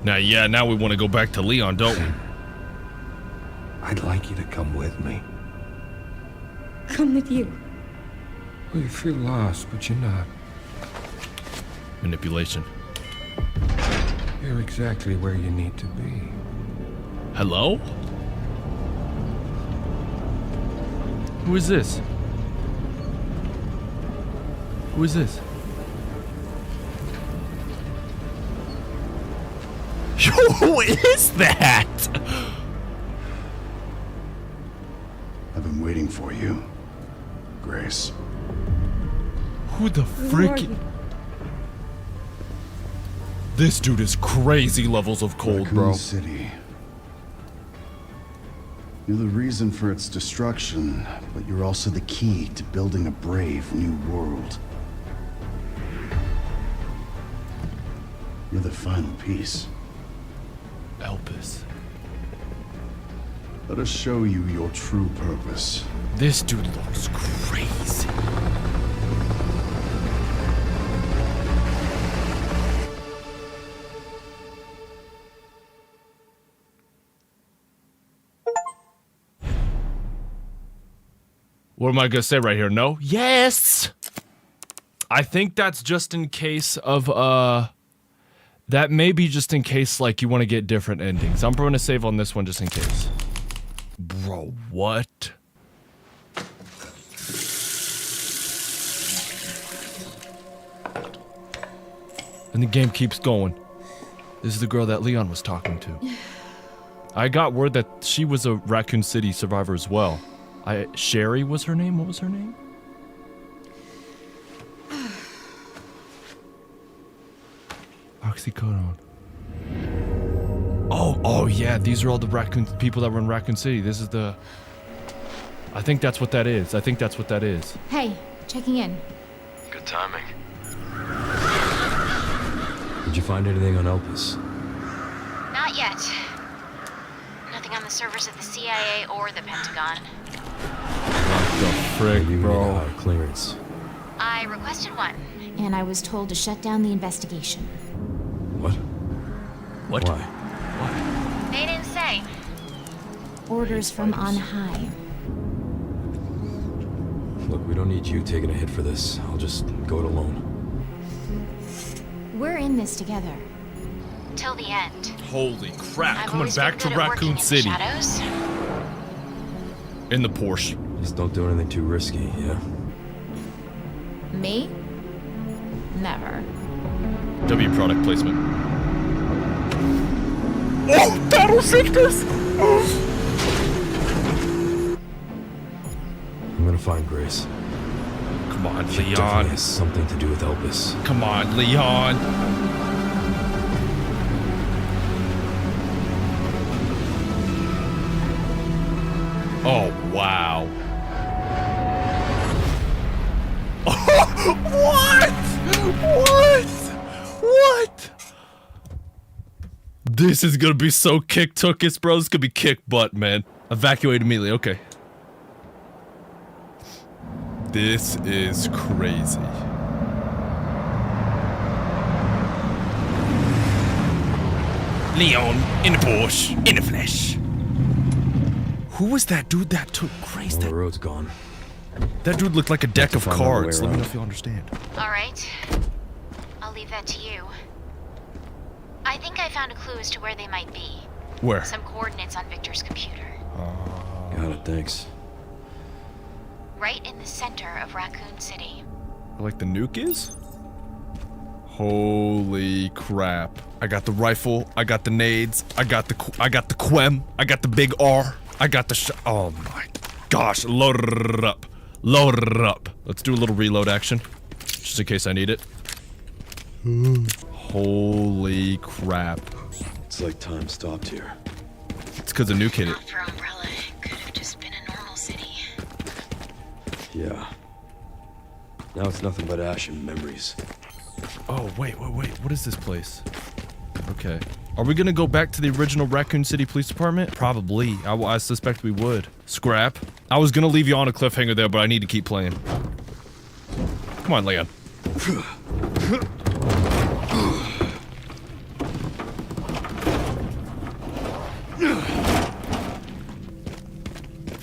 Now, yeah, now we want to go back to Leon, don't we? I'd like you to come with me. come with you. Well, you feel lost, but you're not. Manipulation. You're exactly where you need to be. Hello? Who is this? Who is this? Who is that? I've been waiting for you, Grace. Who the frick? This dude is crazy levels of cold, Raccoon bro. City. You're the reason for its destruction, but you're also the key to building a brave new world. You're the final piece. Elpis. Let us show you your true purpose. This dude looks crazy. What am I gonna say right here? No? Yes! I think that's just in case of, that may be just in case, like, you want to get different endings. I'm going to save on this one just in case. Bro, what? And the game keeps going. This is the girl that Leon was talking to. I got word that she was a Raccoon City survivor as well. Sherry was her name? What was her name? Oxycodone. Oh yeah, these are all the raccoon people that were in Raccoon City. This is the... I think that's what that is. Hey, checking in. Good timing. Did you find anything on Elpis? Not yet. Nothing on the servers of the CIA or the Pentagon. What the frick, bro? Need a clearance. I requested one. And I was told to shut down the investigation. What? What? Why? They didn't say. Orders from on high. Look, we don't need you taking a hit for this. I'll just go it alone. We're in this together. Till the end. Holy crap, I've coming always back to been good at working Raccoon in the City. shadows. In the Porsche. Just don't do anything too risky, yeah? Me? Never. W product placement. Oh, battle shifters! I'm gonna find Grace. Come on, She Leon. definitely has something to do with Elpis. Come on, Leon. Oh, wow. What? This is gonna be so kick-tookus, bro. This could be kick butt, man. Evacuate immediately, okay. This is crazy. Leon, in the Porsche, in the flesh. Who was that dude that took Grace? The road's gone. That dude looked like a deck of find another way cards. Let me know around. if you understand. All right. I'll leave that to you. I think I found a clue as to where they might be. Where? Some coordinates on Victor's computer. Got it, thanks. Right in the center of Raccoon City. Like the nuke is? Holy crap. I got the rifle, I got the nades, I got the Quem, I got the big R, I got the oh my gosh, load it up. Load it up. Let's do a little reload action. Just in case I need it. Holy crap. It's like time stopped here. It's because the nuke hit it. For Umbrella, it could have just been a normal city. Yeah. Now it's nothing but ash and memories. Oh, wait. What is this place? Okay. Are we gonna go back to the original Raccoon City Police Department? Probably. I suspect we would. Scrap. I was gonna leave you on a cliffhanger there, but I need to keep playing. Come on, Leon.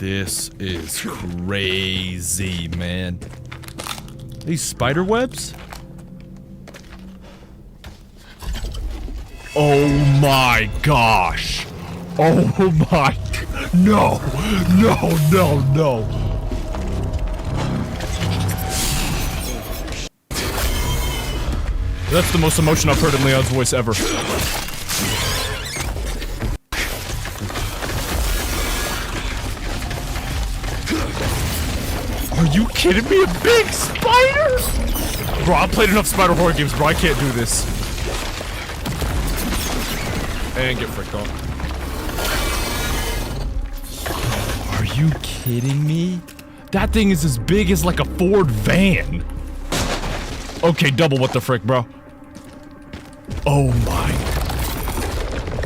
This is crazy, man. These spider webs? Oh my gosh. Oh my. No. No, no, no. That's the most emotion I've heard in Leon's voice ever. Are you kidding me? A big spider? Bro, I've played enough spider horror games, bro. I can't do this. And get fricked off. Are you kidding me? That thing is as big as like a Ford van. Okay, double what the frick, bro. Oh my.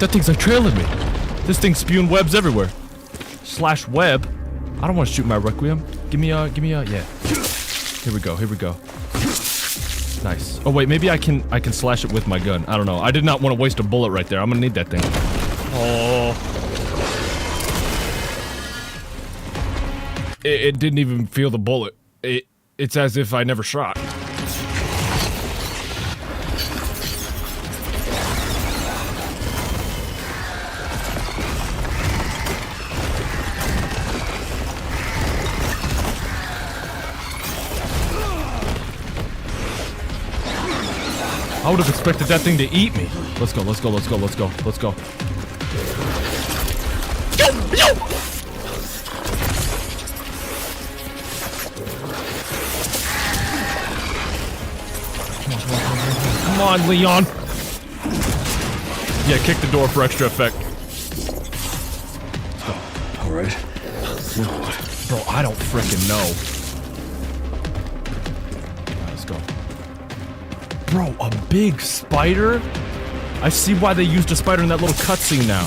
That thing's like trailing me. This thing's spewing webs everywhere. Slash web. I don't want to shoot my Requiem. Give me a, yeah. Here we go, here we go. Nice. Oh wait, maybe I can slash it with my gun. I don't know. I did not want to waste a bullet right there. I'm gonna need that thing. Oh. It didn't even feel the bullet. It's as if I never shot. I would have expected that thing to eat me. Let's go, let's go, let's go, let's go, let's go. Yo! Yo! Come on, Leon. Yeah, kick the door for extra effect. All right. Bro, I don't frickin' know. Let's go. Bro, a big spider? I see why they used a spider in that little cutscene now.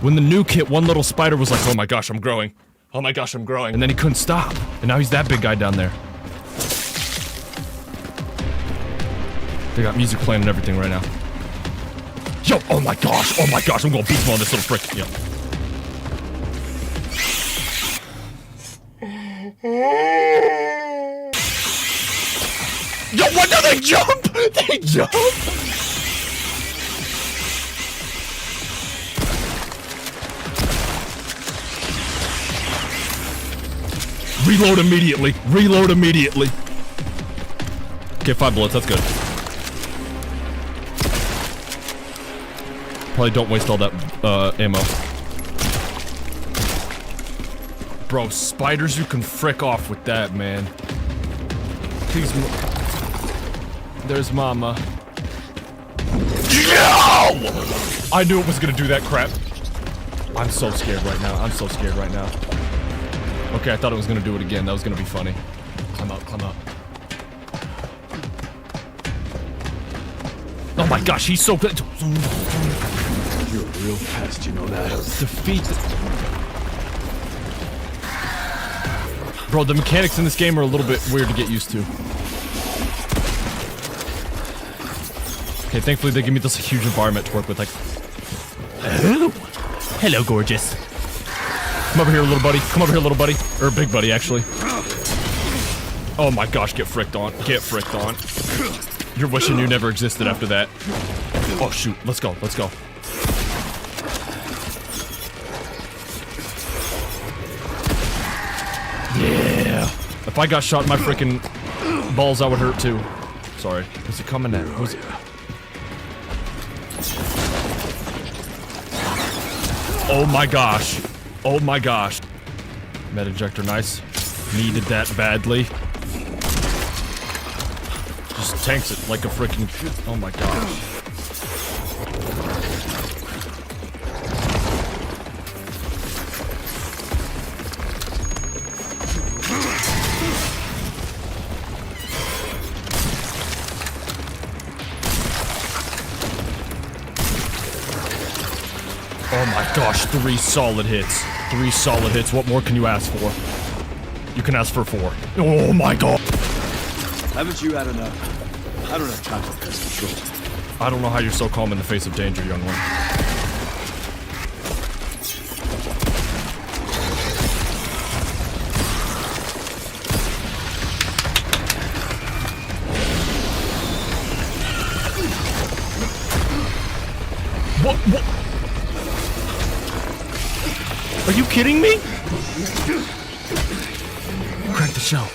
When the nuke hit, one little spider was like, oh my gosh, I'm growing. Oh my gosh, I'm growing. And then he couldn't stop. And now he's that big guy down there. They got music playing and everything right now. Yo, oh my gosh, I'm gonna beat him on this little frick. Yo. Yo, what do they jump? They jump? Reload immediately. Reload immediately. Okay, 5 bullets, that's good. Probably don't waste all that ammo. Bro, spiders, you can frick off with that, man. Please. There's Mama. Yo! I knew it was gonna do that crap. I'm so scared right now. I'm so scared right now. Okay, I thought it was gonna do it again. That was gonna be funny. Climb up, climb up. Oh my gosh, he's so good. You're a real pest, you know that? Defeat the... Bro, the mechanics in this game are a little bit weird to get used to. Okay, thankfully they give me this huge environment to work with, like... Oh. Hello, gorgeous. Come over here, little buddy. Come over here, little buddy. Or big buddy, actually. Oh my gosh, get fricked on. Get fricked on. You're wishing you never existed after that. Oh shoot, let's go, let's go. Yeah. If I got shot in my freaking balls, I would hurt too. Sorry. Who's he coming at? Who's it? Oh my gosh. Oh my gosh. Med injector, nice. Needed that badly. Just tanks it like a freaking. Oh my gosh. Oh my gosh, 3 solid hits. 3 solid hits. What more can you ask for? You can ask for 4. Oh my god. Haven't you had enough? I don't have time for pest control. I don't know how you're so calm in the face of danger, young one. Are you kidding me? Crank the show.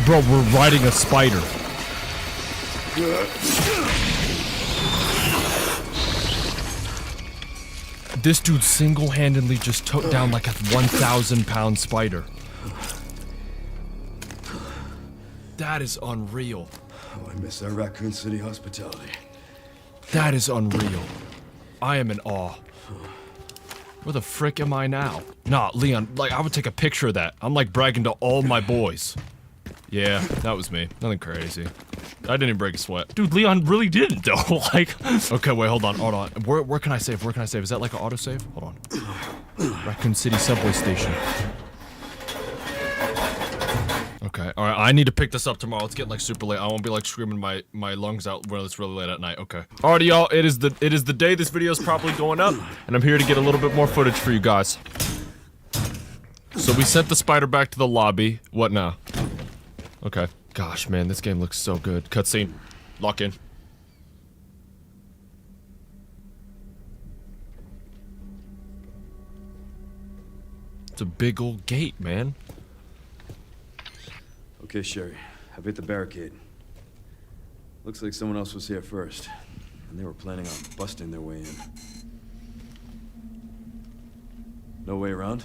Bro, we're riding a spider. This dude single-handedly just took down like a 1,000-pound spider. That is unreal. Oh, I miss our Raccoon City hospitality. That is unreal. I am in awe. Where the frick am I now? Nah, Leon, like, I would take a picture of that. I'm like bragging to all my boys. Yeah, that was me. Nothing crazy. I didn't even break a sweat. Dude, Leon really did it though. Like, okay, wait, hold on. Where can I save? Where can I save? Is that like an autosave? Hold on. Raccoon City subway station. Okay, alright, I need to pick this up tomorrow. It's getting like super late. I won't be like screaming my lungs out when it's really late at night. Okay. Alrighty, y'all, it is the day this video is probably going up, and I'm here to get a little bit more footage for you guys. So we sent the spider back to the lobby. What now? Okay. Gosh, man, this game looks so good. Cutscene. Lock in. It's a big old gate, man. Okay, Sherry. I've hit the barricade. Looks like someone else was here first, and they were planning on busting their way in. No way around?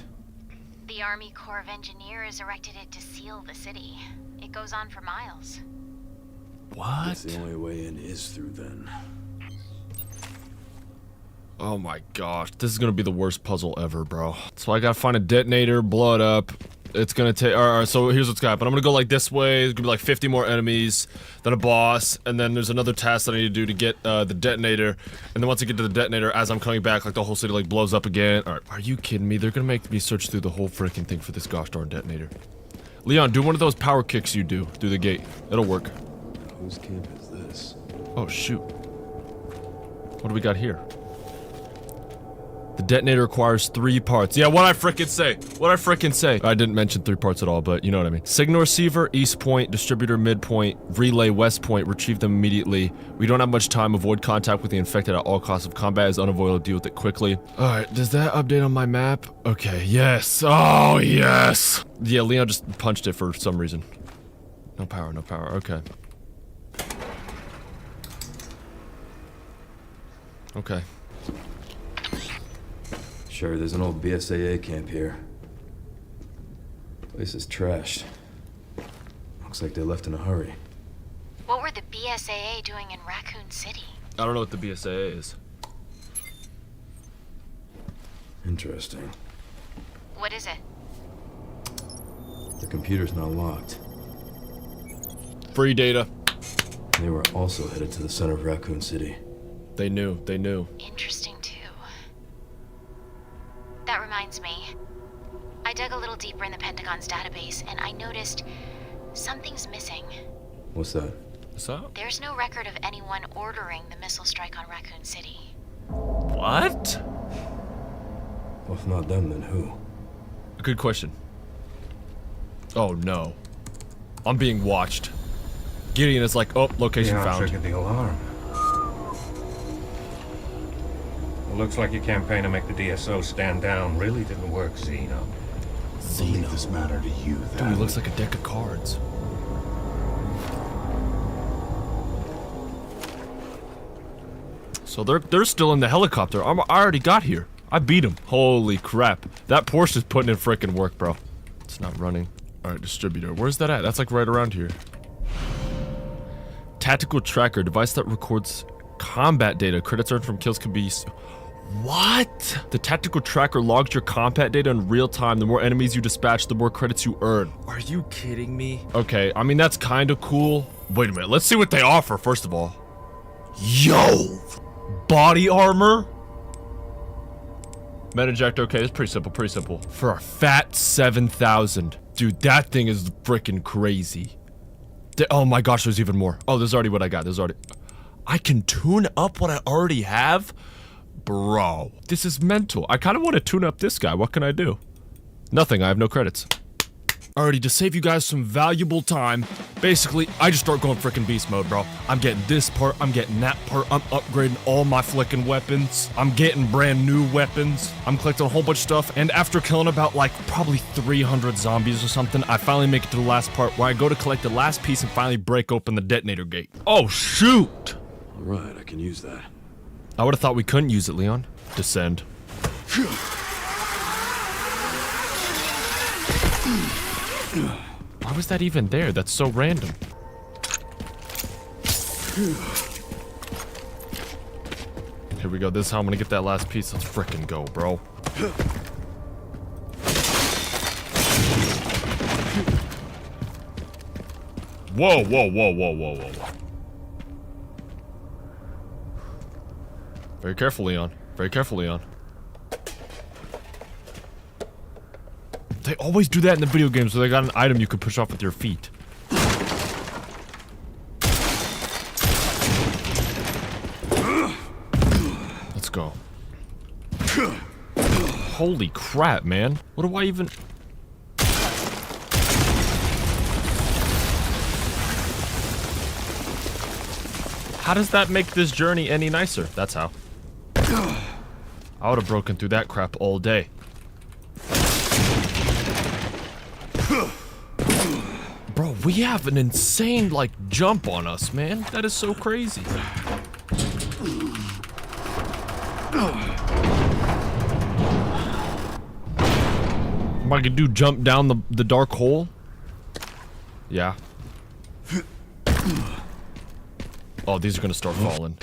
The Army Corps of Engineers erected it to seal the city. It goes on for miles. What? Guess the only way in is through then. Oh my gosh, this is gonna be the worst puzzle ever, bro. So I gotta find a detonator, blow it up. It's gonna take. Alright, so here's what's gonna happen. I'm gonna go like this way. There's gonna be like 50 more enemies, then a boss, and then there's another task that I need to do to get the detonator. And then once I get to the detonator, as I'm coming back, like the whole city like blows up again. Alright, are you kidding me? They're gonna make me search through the whole freaking thing for this gosh darn detonator. Leon, do one of those power kicks you do through the gate. It'll work. Whose camp is this? Oh shoot. What do we got here? The detonator requires 3 parts. Yeah, what'd I frickin' say? What'd I frickin' say? I didn't mention 3 parts at all, but you know what I mean. Signal receiver, east point, distributor, midpoint, relay, west point, retrieve them immediately. We don't have much time. Avoid contact with the infected at all costs. If combat is unavoidable, deal with it quickly. Alright, does that update on my map? Okay, yes. Oh, yes. Yeah, Leon just punched it for some reason. No power, no power. Okay. Okay. Sure, there's an old BSAA camp here. Place is trashed. Looks like they left in a hurry. What were the BSAA doing in Raccoon City? I don't know what the BSAA is. Interesting. What is it? The computer's not locked. Free data. They were also headed to the center of Raccoon City. They knew. Interesting too. That reminds me. I dug a little deeper in the Pentagon's database, and I noticed something's missing. What's that? What's up? There's no record of anyone ordering the missile strike on Raccoon City. What? Well, if not them, then who? Good question. Oh no. I'm being watched. Gideon is like, oh, location found. Triggered the alarm. It looks like your campaign to make the DSO stand down really didn't work, Zeno. I'll leave this matter to you, then. Dude, he looks like a deck of cards. So they're still in the helicopter. I already got here. I beat him. Holy crap. That Porsche's putting in frickin' work, bro. It's not running. Alright, distributor. Where's that at? That's like right around here. Tactical tracker. Device that records combat data. Credits earned from kills can be... What? The tactical tracker logs your combat data in real time. The more enemies you dispatch, the more credits you earn. Are you kidding me? Okay, I mean, that's kind of cool. Wait a minute. Let's see what they offer, first of all. Yo! Body armor? Metaject, okay, it's pretty simple, For a fat 7,000. Dude, that thing is freaking crazy. Oh my gosh, there's even more. Oh, there's already what I got. I can tune up what I already have? Bro, this is mental. I kind of want to tune up this guy. What can I do? Nothing, I have no credits. Alrighty, to save you guys some valuable time, basically, I just start going frickin' beast mode, bro. I'm getting this part, I'm getting that part, I'm upgrading all my flickin' weapons. I'm getting brand new weapons. I'm collecting a whole bunch of stuff, and after killing about, like, probably 300 zombies or something, I finally make it to the last part where I go to collect the last piece and finally break open the detonator gate. Oh, shoot! Alright, I can use that. I would've thought we couldn't use it, Leon. Descend. Why was that even there? That's so random. Here we go. This is how I'm gonna get that last piece. Let's frickin' go, bro. Whoa, whoa, whoa, whoa, whoa, whoa, whoa. Very careful, Leon. Very careful, Leon. They always do that in the video games where they got an item you could push off with your feet. Let's go. Holy crap, man. What do I even... How does that make this journey any nicer? That's how. I would have broken through that crap all day. Bro, we have an insane, like, jump on us, man. That is so crazy. Am I gonna do jump down the dark hole? Yeah. Oh, these are gonna start falling.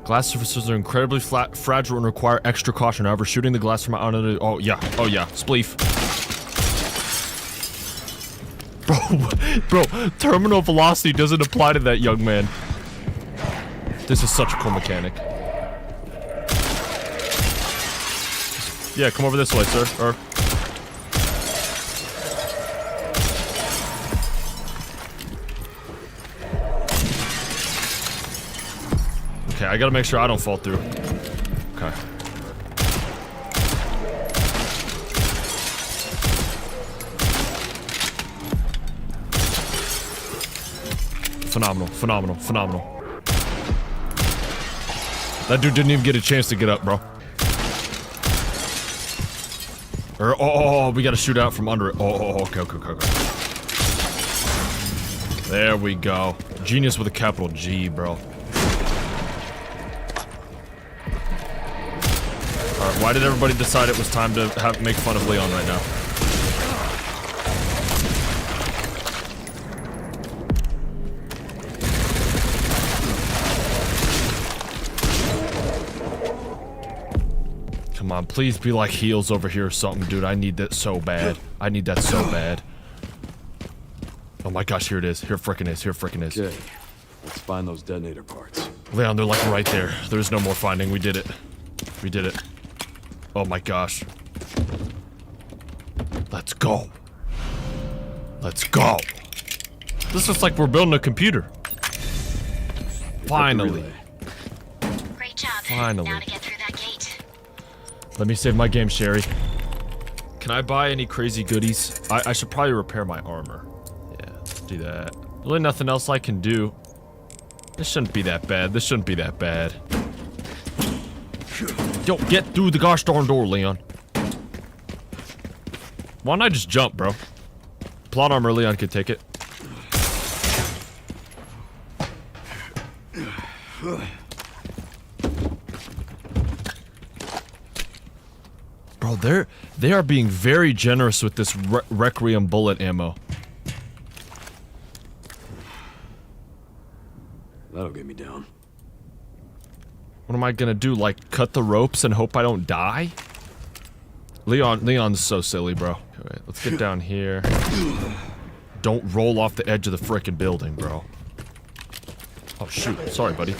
Glass surfaces are incredibly fragile and require extra caution. However, shooting the glass from out of the... Oh, yeah. Oh, yeah. Spleef. Bro, terminal velocity doesn't apply to that young man. This is such a cool mechanic. Yeah, come over this way, sir. Or... Okay, I gotta make sure I don't fall through. Okay. Phenomenal, phenomenal, phenomenal. That dude didn't even get a chance to get up, bro. Oh, we gotta shoot out from under it. Oh, okay. There we go. Genius with a capital G, bro. Alright, why did everybody decide it was time to make fun of Leon right now? Come on, please be like heals over here or something, dude. I need that so bad. I need that so bad. Oh my gosh, here it is. Here frickin' is. Here frickin' is. Okay, let's find those detonator parts. Leon, they're like right there. There's no more finding. We did it. We did it. Oh my gosh. Let's go. Let's go. This looks like we're building a computer. Finally. Great job. Finally. Now to get through that gate. Let me save my game, Sherry. Can I buy any crazy goodies? I should probably repair my armor. Yeah, let's do that. Really nothing else I can do. This shouldn't be that bad. This shouldn't be that bad. Yo, get through the gosh darn door, Leon. Why don't I just jump, bro? Plot armor, Leon could take it. Bro, they are being very generous with this Requiem bullet ammo. That'll get me down. What am I gonna do? Like, cut the ropes and hope I don't die? Leon's so silly, bro. Okay, let's get down here. Don't roll off the edge of the frickin' building, bro. Oh, shoot. Sorry, buddy.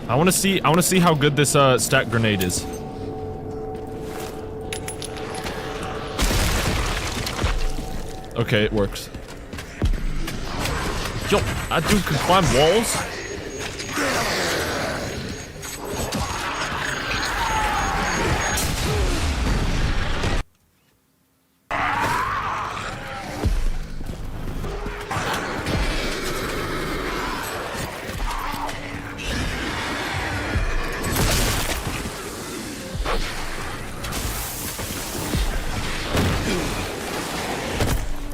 I wanna see how good this stack grenade is. Okay, it works. Yo, that dude can climb walls?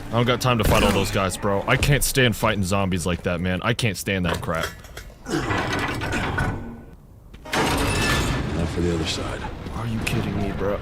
I don't got time to fight all those guys, bro. I can't stand fighting zombies like that, man. I can't stand that crap. Now for the other side. Are you kidding me, bro?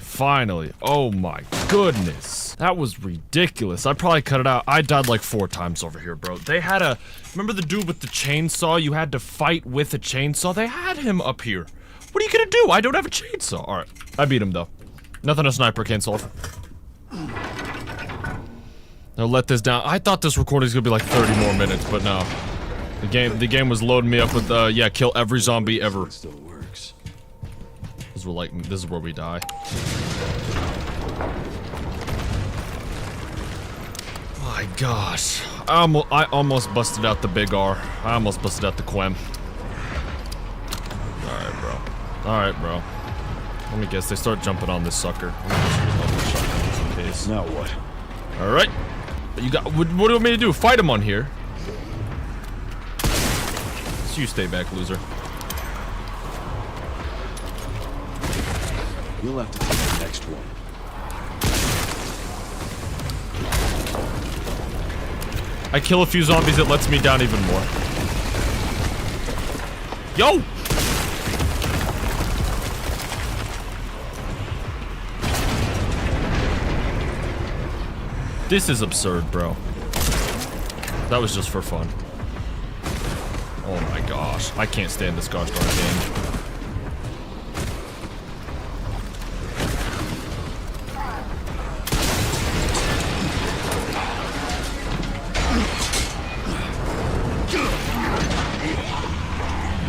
Finally. Oh my goodness. That was ridiculous. I probably cut it out. I died like 4 times over here, bro. They had a... Remember the dude with the chainsaw? You had to fight with a chainsaw? They had him up here. What are you gonna do? I don't have a chainsaw. Alright. I beat him, though. Nothing a sniper can't solve. Now let this down. I thought this recording's gonna be like 30 more minutes, but no. The game was loading me up with, yeah, kill every zombie ever. It still works. This is where we die. My gosh. I almost busted out the big R. I almost busted out the Quem. Alright, bro. Let me guess, they start jumping on this sucker. Now what? Alright. You got. What do you want me to do? Fight him on here. So you stay back, loser. You'll have to take the next one. I kill a few zombies, it lets me down even more. Yo! This is absurd, bro. That was just for fun. Oh my gosh. I can't stand this gosh darn game.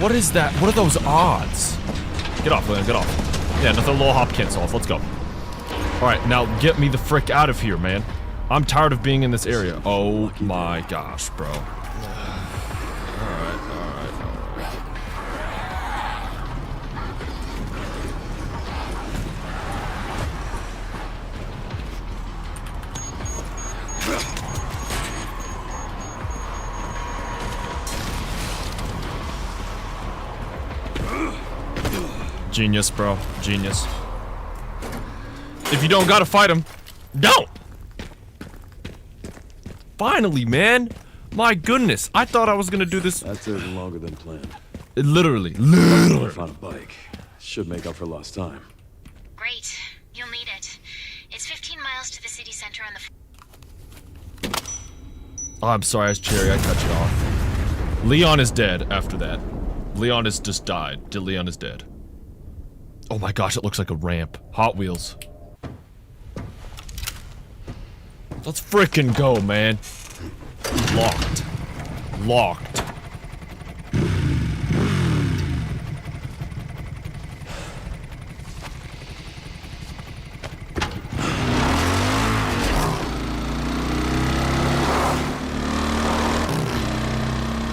What is that? What are those odds? Get off, William, get off. Yeah, nothing a little hop can't solve. Let's go. Alright, now get me the frick out of here, man. I'm tired of being in this area. Oh my gosh, bro. Alright. Genius, bro. Genius. If you don't gotta fight him, don't! Finally, man! My goodness, I thought I was gonna do this. That's taking longer than planned. Literally. I found a bike. Should make up for lost time. Great. You'll need it. It's 15 miles to the city center on the... Oh, I'm sorry, it's Cherry. I cut you off. Leon is dead after that. Leon has just died. Leon is dead. Oh my gosh, it looks like a ramp. Hot Wheels. Let's frickin' go, man. Locked. Locked.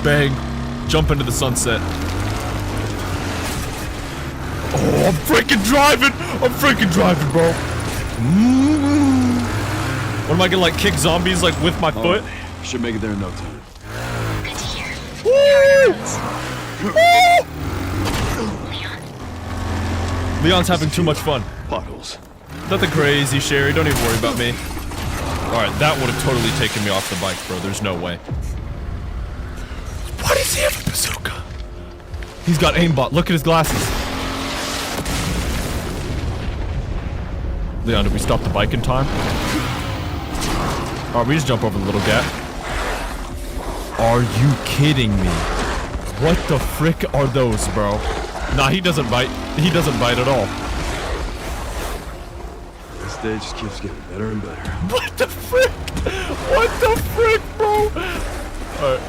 Bang. Jump into the sunset. Oh, I'm freaking driving! I'm freaking driving, bro. What am I gonna like kick zombies like with my foot? Should make it there in no time. Good to hear. Leon's having too much fun. Potholes. Nothing crazy, Sherry. Don't even worry about me. Alright, that would have totally taken me off the bike, bro. There's no way. Why does he have a bazooka? He's got aimbot. Look at his glasses. Leon, did we stop the bike in time? Alright, we just jump over the little gap. Are you kidding me? What the frick are those, bro? Nah, he doesn't bite. He doesn't bite at all. This stage just keeps getting better and better. What the frick? What the frick, bro? Alright.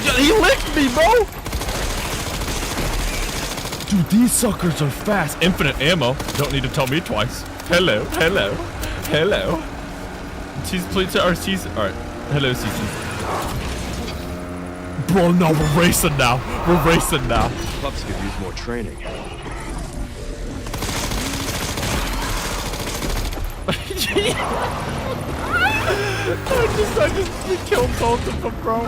Yeah, he licked me, bro! Dude, these suckers are fast. Infinite ammo. Don't need to tell me twice. Hello, hello, hello. Cheese plates are cheese. Alright. Hello, CC. Bro, no, we're racing now. We're racing now. Pups could use more training. I just killed both of them, bro.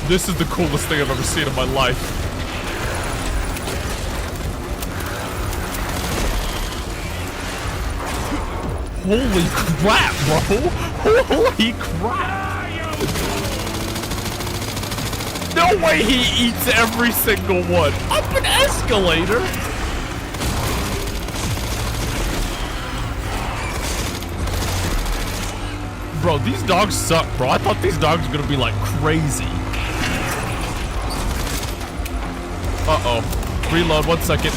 This is the coolest thing I've ever seen in my life. Holy crap, bro! Holy crap! No way he eats every single one. Up an escalator? Bro, these dogs suck, bro. I thought these dogs were gonna be like crazy. Uh-oh. Reload, 1 second.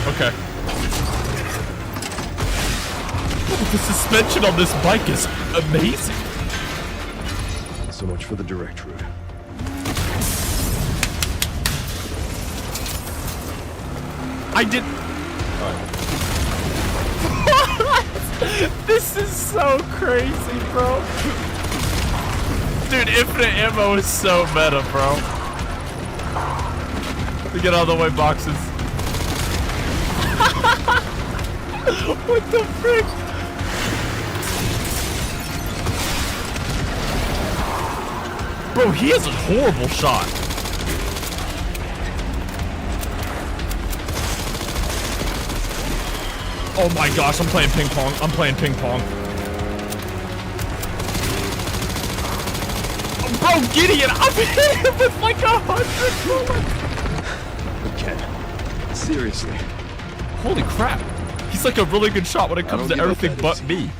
Okay. The suspension on this bike is amazing. So much for the direct route. I did. This is so crazy, bro. Dude, infinite ammo is so meta, bro. We get out of the way, boxes. What the frick? Bro, he has a horrible shot. Oh my gosh, I'm playing ping pong. I'm playing ping pong. Bro, Gideon, I'm hitting him with like 100 bullets. Okay. Seriously. Holy crap. He's like a really good shot when it comes to everything but me.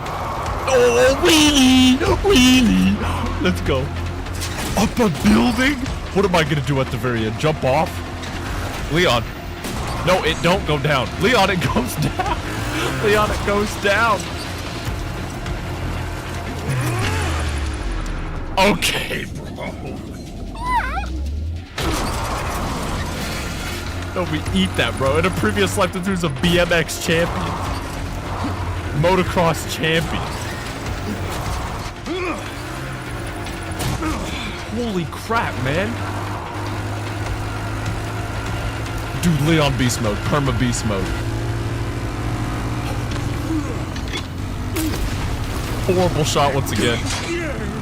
Oh, wheelie! Wheelie! Let's go. Up a building? What am I gonna do at the very end? Jump off? Leon. No, it don't go down. Leon, it goes down. Leon, it goes down. Okay, bro. No, we eat that, bro. In a previous life, this was a BMX champion. Motocross champion. Holy crap, man. Dude, Leon beast mode. Perma beast mode. Horrible shot once again.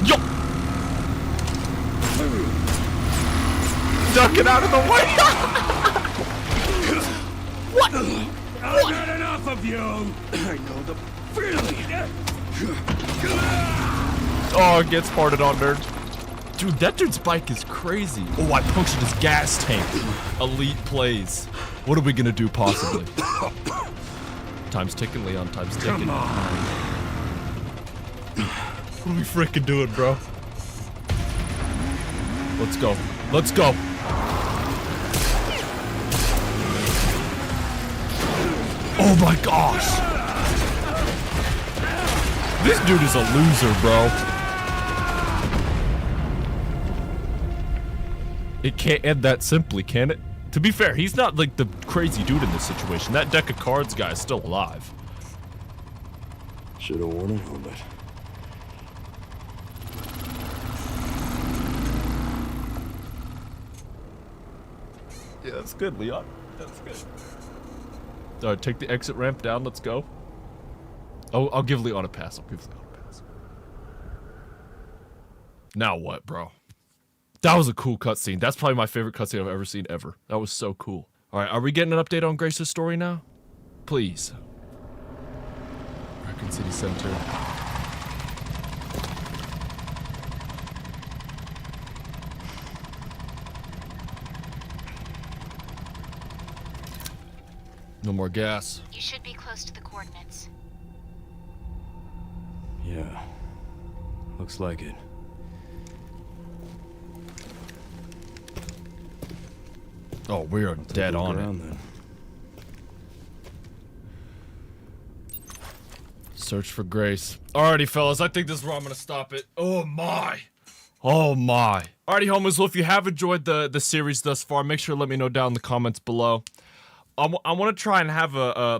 Yo! Duck it out of the way! What? I've had enough of you! I know the feeling! Oh, it gets farted on, nerd. Dude, that dude's bike is crazy. Oh, I punctured his gas tank. Elite plays. What are we gonna do, possibly? Time's ticking, Leon. Time's ticking. Come on. What are we freaking doing, bro? Let's go. Let's go. Oh my gosh. This dude is a loser, bro. It can't end that simply, can it? To be fair, he's not like the crazy dude in this situation. That deck of cards guy is still alive. Should have worn a helmet. Yeah, that's good, Leon. That's good. Alright, take the exit ramp down. Let's go. Oh, I'll give Leon a pass. I'll give Leon a pass. Now what, bro? That was a cool cutscene. That's probably my favorite cutscene I've ever seen ever. That was so cool. Alright, are we getting an update on Grace's story now? Please. Raccoon City Center. No more gas. You should be close to the coordinates. Yeah. Looks like it. Oh, we are dead on it. Then. Search for Grace. Alrighty, fellas, I think this is where I'm gonna stop it. Oh my. Oh my. Alrighty, homies, well, if you have enjoyed the series thus far, make sure to let me know down in the comments below. I want to try and have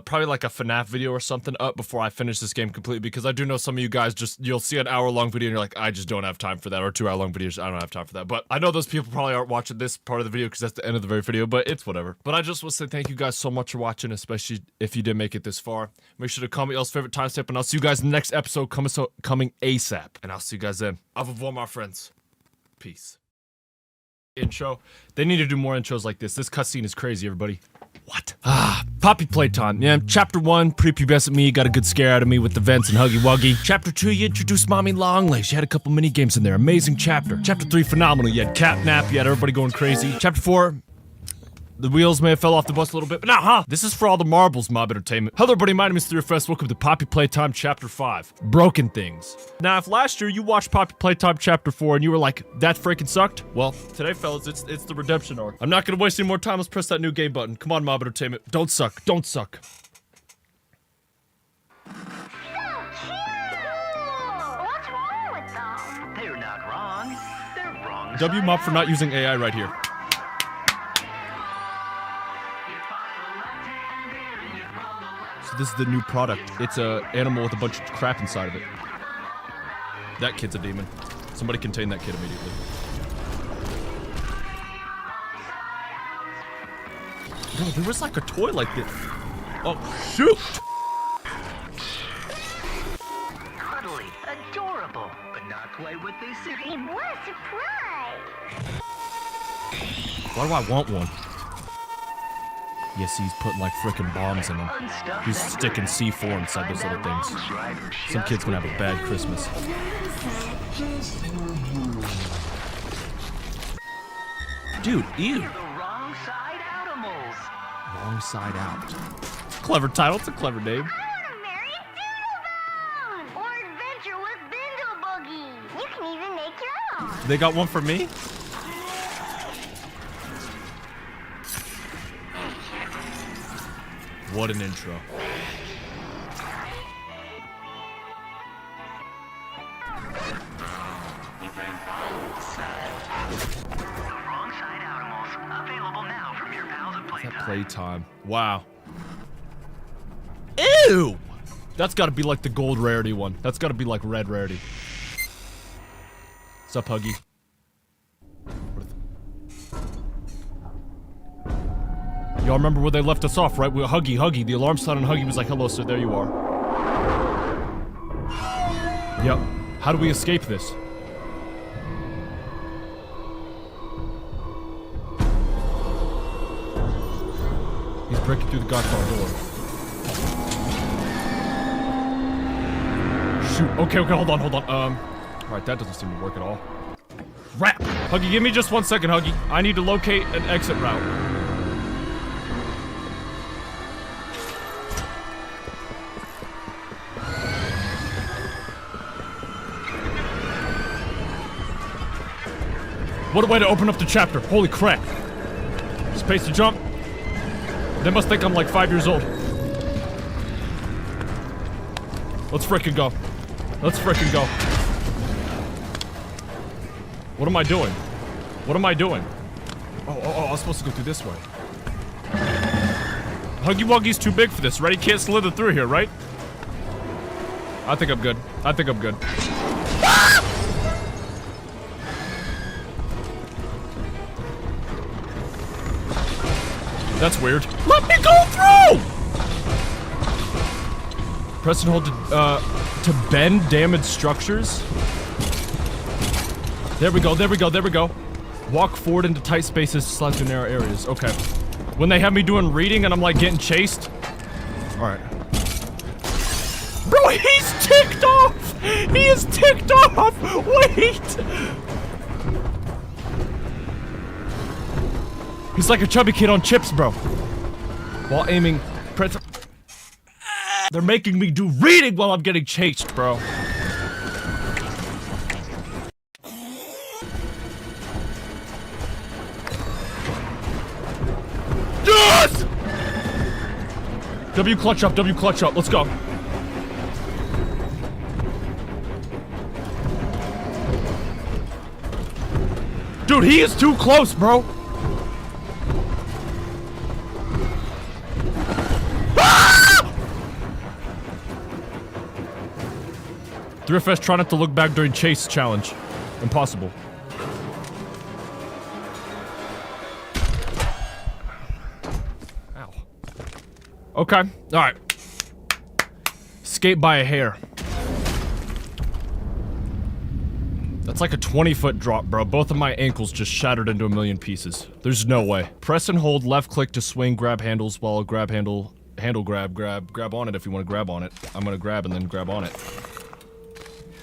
probably like a FNAF video or something up before I finish this game completely, because I do know some of you guys you'll see an hour-long video and you're like, I just don't have time for that, or 2-hour-long videos, I don't have time for that. But I know those people probably aren't watching this part of the video because that's the end of the very video, but it's whatever. But I just want to say thank you guys so much for watching, especially if you did make it this far. Make sure to comment y'all's favorite timestamp, and I'll see you guys in the next episode coming ASAP. And I'll see you guys then. Au revoir, my friends. Peace. Intro. They need to do more intros like this. This cutscene is crazy, everybody. What? Poppy playtime. Yeah, chapter 1, prepubescent me got a good scare out of me with the vents and Huggy Wuggy. Chapter 2, you introduced Mommy Longlegs. You had a couple mini games in there. Amazing chapter. Chapter 3, phenomenal. You had Catnap. You had everybody going crazy. Chapter 4, the wheels may have fell off the bus a little bit, but nah, this is for all the marbles, Mob Entertainment. Hello, everybody. My name is 3FS. Welcome to Poppy Playtime Chapter 5. Broken Things. Now, if last year you watched Poppy Playtime Chapter 4 and you were like, that freaking sucked, well, today, fellas, it's the redemption arc. I'm not gonna waste any more time. Let's press that new game button. Come on, Mob Entertainment. Don't suck. Don't suck. What's wrong with them? They're not wrong. They're wrong. W Mob for not using AI right here. So this is the new product. It's a animal with a bunch of crap inside of it. That kid's a demon. Somebody contain that kid immediately. Bro, there was like a toy like this. Oh, shoot! Cuddly, adorable, but not quite what they seem. What a surprise! Why do I want one? Yes, he's putting like frickin' bombs in them. He's sticking C4 inside those little things. Some kid's gonna have a bad Christmas. Dude, ew. Wrong side animals. Wrong side out. Clever title, it's a clever name. Or adventure with Bindle Boogie. You can even make your own. They got one for me? What an intro. That playtime. Wow. Ew! That's gotta be like the gold rarity one. That's gotta be like red rarity. What's up, Huggy? Y'all remember where they left us off, right? Huggy. The alarm sounded and Huggy was like, hello, sir, there you are. Yep. How do we escape this? He's breaking through the goddamn door. Shoot. Okay, hold on. Alright, that doesn't seem to work at all. Crap! Huggy, give me just 1 second, Huggy. I need to locate an exit route. What a way to open up the chapter. Holy crap. Space to jump. They must think I'm like 5 years old. Let's frickin' go. Let's frickin' go. What am I doing? What am I doing? Oh, I was supposed to go through this way. Huggy Wuggy's too big for this, right? He can't slither through here, right? I think I'm good. I think I'm good. That's weird. Let me go through! Press and hold to bend damaged structures. There we go, there we go, there we go. Walk forward into tight spaces, select narrow areas. Okay. When they have me doing reading and I'm like getting chased. Alright. Bro, he's ticked off! He is ticked off! Wait! He's like a chubby kid on chips, bro. While aiming, press. They're making me do reading while I'm getting chased, bro. Yes! W clutch up, let's go. Dude, he is too close, bro. 3FS, try not to look back during chase challenge. Impossible. Ow. Okay, alright. Escape by a hair. That's like a 20-foot drop, bro. Both of my ankles just shattered into a million pieces. There's no way. Press and hold left click to swing grab handles while grab handle grab on it if you want to grab on it. I'm gonna grab and then grab on it.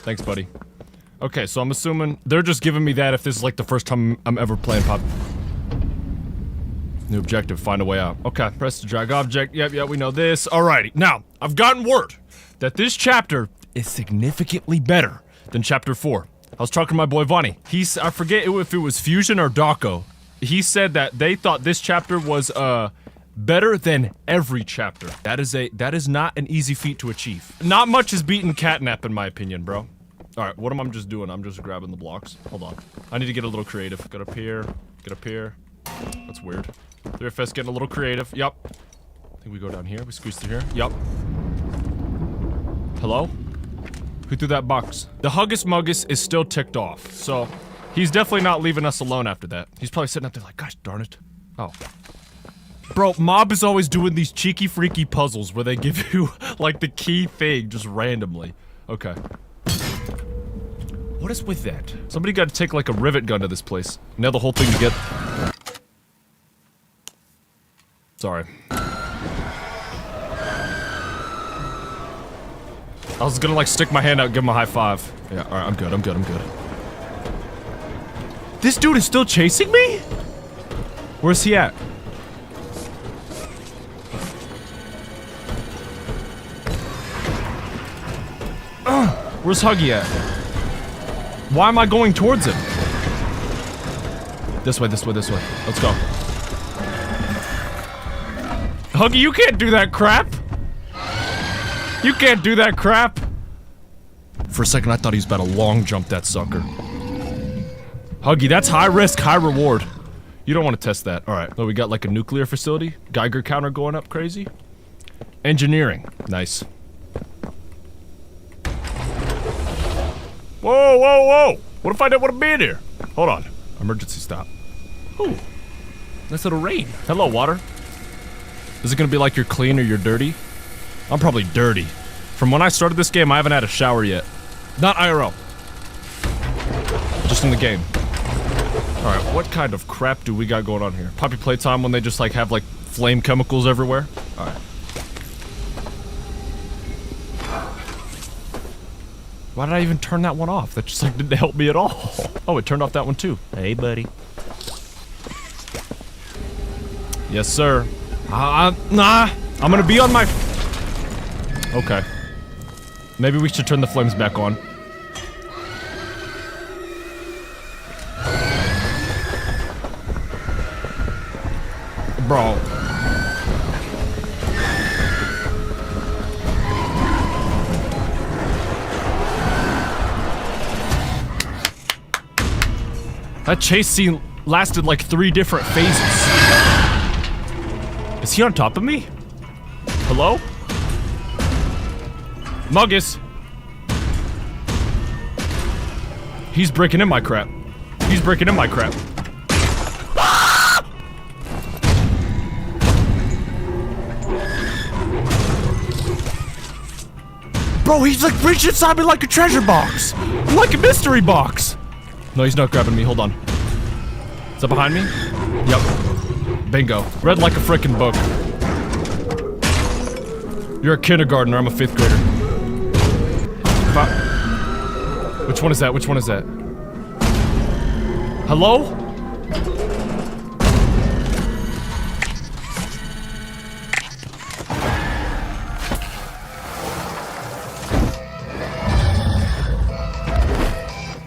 Thanks, buddy. Okay, so I'm assuming they're just giving me that if this is like the first time I'm ever playing Pop. New objective, find a way out. Okay, press to drag object. Yep, we know this. Alrighty, now, I've gotten word that this chapter is significantly better than chapter 4. I was talking to my boy Vonnie. I forget if it was Fusion or Dako. He said that they thought this chapter was, better than every chapter. That is not an easy feat to achieve. Not much is beating Catnap in my opinion, bro. Alright, what am I just doing? I'm just grabbing the blocks. Hold on. I need to get a little creative. Get up here. Get up here. That's weird. 3FS getting a little creative. Yup. I think we go down here. We squeeze through here. Yup. Hello? Who threw that box? The Huggus Muggus is still ticked off, so he's definitely not leaving us alone after that. He's probably sitting up there like, gosh darn it. Oh. Bro, Mob is always doing these cheeky freaky puzzles where they give you, like, the key thing just randomly. Okay. What is with that? Somebody gotta take, like, a rivet gun to this place. Nail the whole thing to get... Sorry. I was gonna, like, stick my hand out and give him a high five. Yeah, alright, I'm good. This dude is still chasing me? Where's he at? Where's Huggy at? Why am I going towards him? This way. Let's go. Huggy, you can't do that crap! You can't do that crap! For a second, I thought he was about to long jump that sucker. Huggy, that's high risk, high reward. You don't want to test that. Alright, so we got like a nuclear facility. Geiger counter going up crazy. Engineering. Nice. Whoa! What if I didn't want to be in here? Hold on. Emergency stop. Ooh. Nice little rain. Hello, water. Is it gonna be like you're clean or you're dirty? I'm probably dirty. From when I started this game, I haven't had a shower yet. Not IRL. Just in the game. Alright, what kind of crap do we got going on here? Puppy playtime when they just like have like flame chemicals everywhere? Alright. Why did I even turn that one off? That just like didn't help me at all. Oh, it turned off that one too. Hey, buddy. Yes, sir. Nah. I'm gonna be on my... Okay. Maybe we should turn the flames back on. Bro. That chase scene lasted like 3 different phases. Is he on top of me? Hello? Muggus! He's breaking in my crap. Bro, he's like reaching inside me like a treasure box. Like a mystery box. No, he's not grabbing me. Hold on. Is that behind me? Yep. Bingo. Read like a frickin' book. You're a kindergartner. I'm a 5th grader. Which one is that? Which one is that? Hello?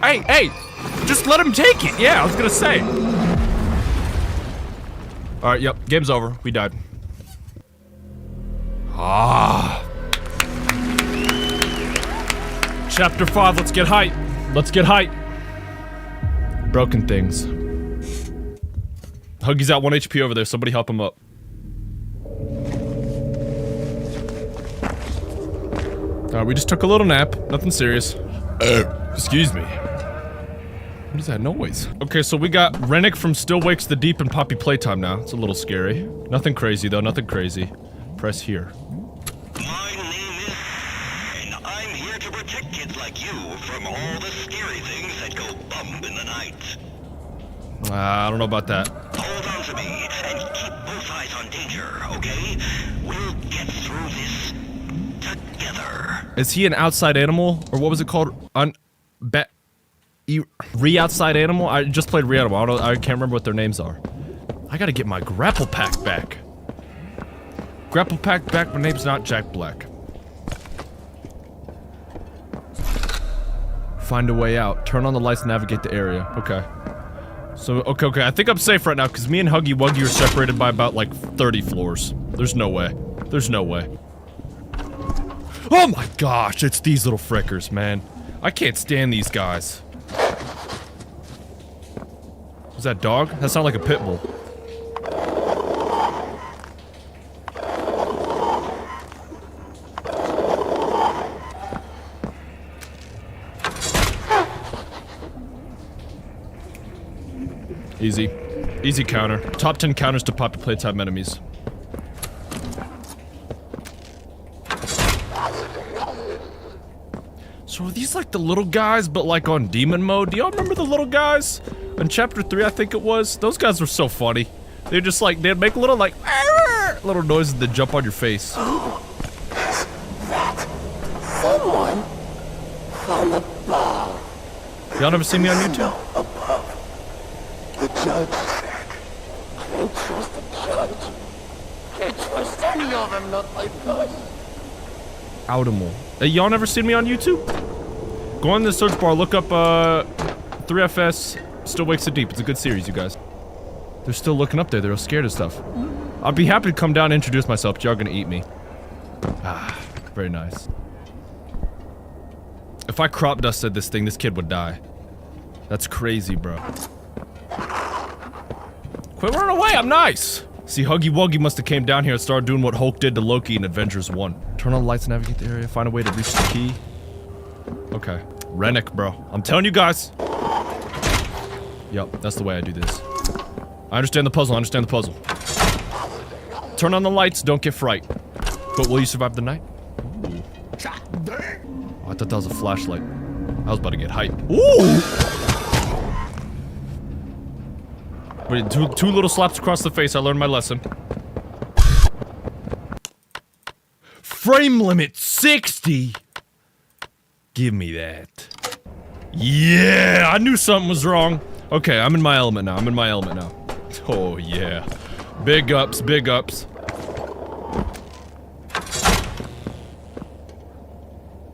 Hey, hey! Just let him take it! Yeah, I was gonna say. Alright, yep. Game's over. We died. Ah. Chapter 5, let's get hype. Let's get hype. Broken things. Huggy's at 1 HP over there. Somebody help him up. Alright, we just took a little nap. Nothing serious. Excuse me. What is that noise? Okay, so we got Rennick from Still Wakes the Deep and Poppy Playtime now. It's a little scary. Nothing crazy though, nothing crazy. Press here. My name is, and I'm here to protect kids like you from all the scary things that go bump in the night. I don't know about that. Hold on to me and keep both eyes on danger, okay? We'll get through this together. Is he an outside animal? Or what was it called? Re-outside animal? I just played Re-animal. I can't remember what their names are. I gotta get my grapple pack back. Grapple pack back, my name's not Jack Black. Find a way out. Turn on the lights, navigate the area. Okay. So, okay, I think I'm safe right now, because me and Huggy Wuggy are separated by about, like, 30 floors. There's no way. There's no way. Oh my gosh, it's these little frickers, man. I can't stand these guys. Was that dog? That sounded like a pit bull. Easy. Easy counter. Top 10 counters to Poppy Playtime enemies. So are these like the little guys, but like on demon mode? Do y'all remember the little guys? In chapter 3, I think it was. Those guys were so funny. They're just like, they'd make little like, little noises that jump on your face. Someone from above. Y'all never seen me on YouTube? The judge said, I don't trust the judge. Can't trust any of them, not like us. Audible. Hey, y'all never seen me on YouTube? Go on the search bar, look up 3FS Still Wakes the Deep. It's a good series, you guys. They're still looking up there. They're all scared of stuff. I'd be happy to come down and introduce myself, but y'all are gonna eat me. Ah, very nice. If I crop dusted this thing, this kid would die. That's crazy, bro. Quit running away, I'm nice! See, Huggy Wuggy must have came down here and started doing what Hulk did to Loki in Avengers 1. Turn on the lights, navigate the area, find a way to reach the key. Okay. Rennick, bro. I'm telling you guys. Yup, that's the way I do this. I understand the puzzle, I understand the puzzle. Turn on the lights, don't get fright. But will you survive the night? Ooh. Oh, I thought that was a flashlight. I was about to get hype. Ooh! Wait, two little slaps across the face, I learned my lesson. Frame limit 60! Give me that. Yeah! I knew something was wrong. Okay, I'm in my element now, I'm in my element now. Oh yeah. Big ups, big ups.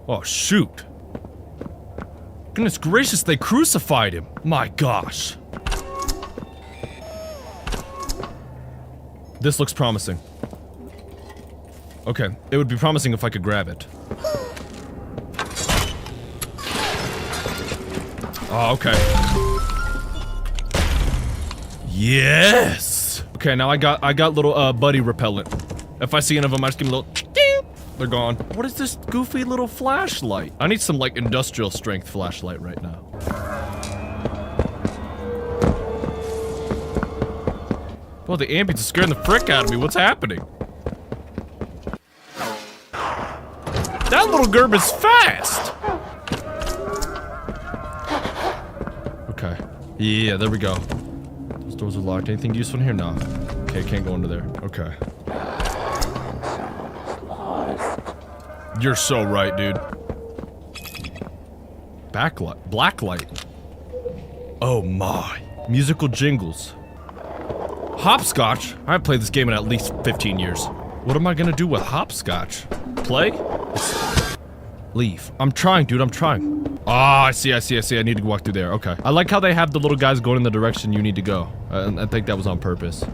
Oh shoot. Goodness gracious, they crucified him. My gosh. This looks promising. Okay, it would be promising if I could grab it. Oh, okay. Yes! Okay, now I got little, buddy repellent. If I see any of them, I just give them a little ding. They're gone. What is this goofy little flashlight? I need some, like, industrial strength flashlight right now. Well, the ambience is scaring the frick out of me. What's happening? That That little gerb is fast. Okay. Yeah, there we go. Those doors are locked. Anything useful in here? No. Okay, can't go into there. Okay. You're so right, dude. Backlight. Blacklight. Oh my. Musical jingles. Hopscotch? I haven't played this game in at least 15 years. What am I gonna do with hopscotch? Play? Leave. I'm trying, dude. I'm trying. Ah, I see. I need to walk through there. Okay. I like how they have the little guys going in the direction you need to go. I think that was on purpose.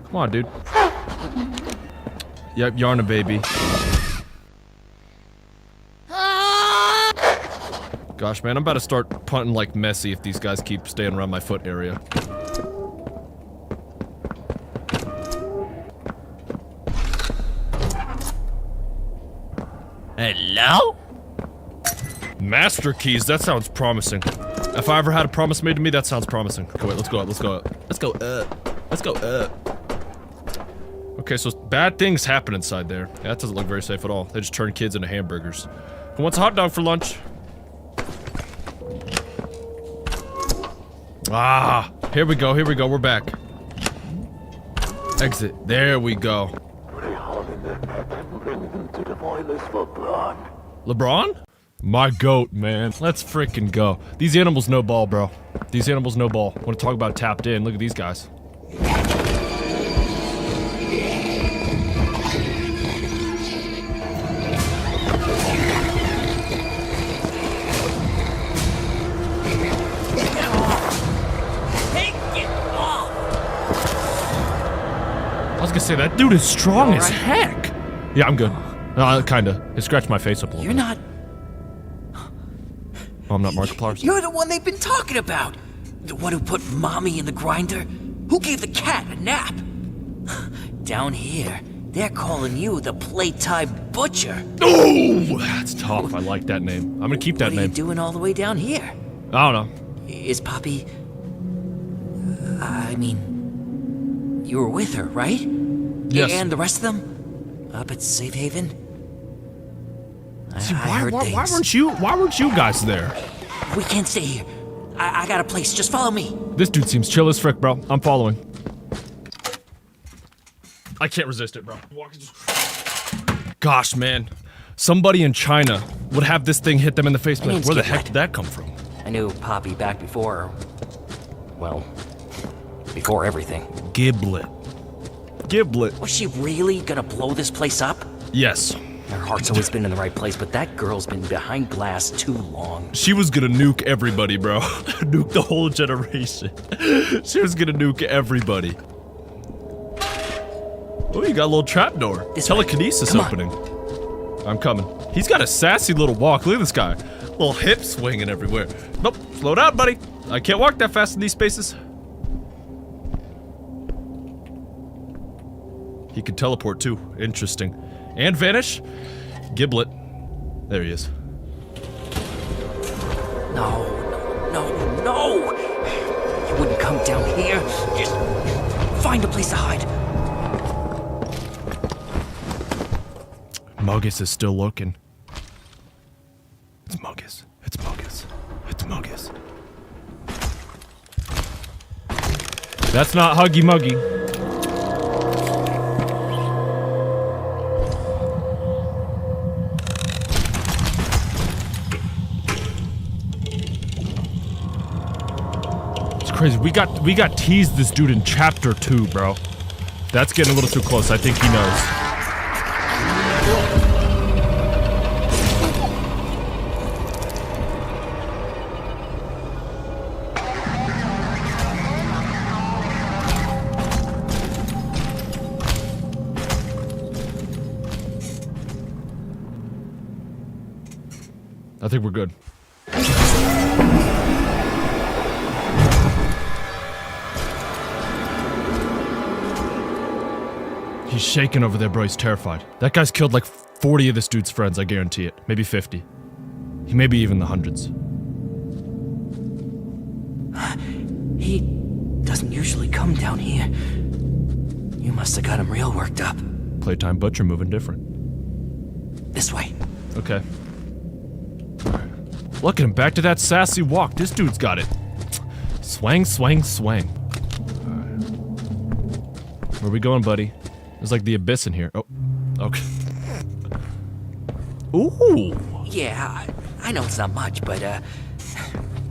Come on, dude. Yep, Yarna, baby. Gosh, man, I'm about to start punting like Messi if these guys keep staying around my foot area. Hello? Master keys, that sounds promising. If I ever had a promise made to me, that sounds promising. Okay, wait, let's go up, let's go up. Let's go up. Let's go up. Okay, so bad things happen inside there. Yeah, that doesn't look very safe at all. They just turn kids into hamburgers. Who wants a hot dog for lunch? Ah, here we go, we're back. Exit, there we go. LeBron? My goat, man. Let's freaking go. These animals no ball, bro. These animals no ball. Want to talk about tapped in? Look at these guys. I was gonna say, that dude is strong as heck. Yeah, I'm good. Kinda. It scratched my face up a little bit. You're not... Oh, I'm not Markiplier. You're the one they've been talking about! The one who put Mommy in the grinder? Who gave the cat a nap? Down here, they're calling you the Playtime Butcher. Oh, that's tough. I like that name. I'm gonna keep that name. What are you doing all the way down here? I don't know. Is Poppy... I mean... You were with her, right? Yes. And the rest of them? Up at Safe Haven? See, why weren't you guys there? We can't stay here. I got a place. Just follow me. This dude seems chill as frick, bro. I'm following. I can't resist it, bro. Gosh, man. Somebody in China would have this thing hit them in the face. Like, where the heck did that come from? I knew Poppy back before... Well, before everything. Giblet. Giblet. Was she really gonna blow this place up? Yes. Her heart's always been in the right place, but that girl's been behind glass too long. She was gonna nuke everybody, bro. Nuke the whole generation. She was gonna nuke everybody. Oh, you got a little trapdoor. Telekinesis opening. I'm coming. He's got a sassy little walk. Look at this guy. Little hip swinging everywhere. Nope. Slow down, buddy. I can't walk that fast in these spaces. He can teleport too. Interesting. And vanish. Giblet. There he is. No. You wouldn't come down here. Just find a place to hide. Muggus is still looking. It's Muggus. It's Muggus. It's Muggus. That's not Huggy Muggy. Crazy. We got teased this dude in chapter 2, bro. That's getting a little too close. I think he knows. I think we're good. He's shaking over there, bro. He's terrified. That guy's killed like 40 of this dude's friends, I guarantee it. Maybe 50. He may be even the hundreds. He doesn't usually come down here. You must have got him real worked up. Playtime Butcher moving different. This way. Okay. Look at him, back to that sassy walk. This dude's got it. Swang, swang, swang. Where we going, buddy? There's like the abyss in here. Oh, okay. Ooh. Yeah, I know it's not much, but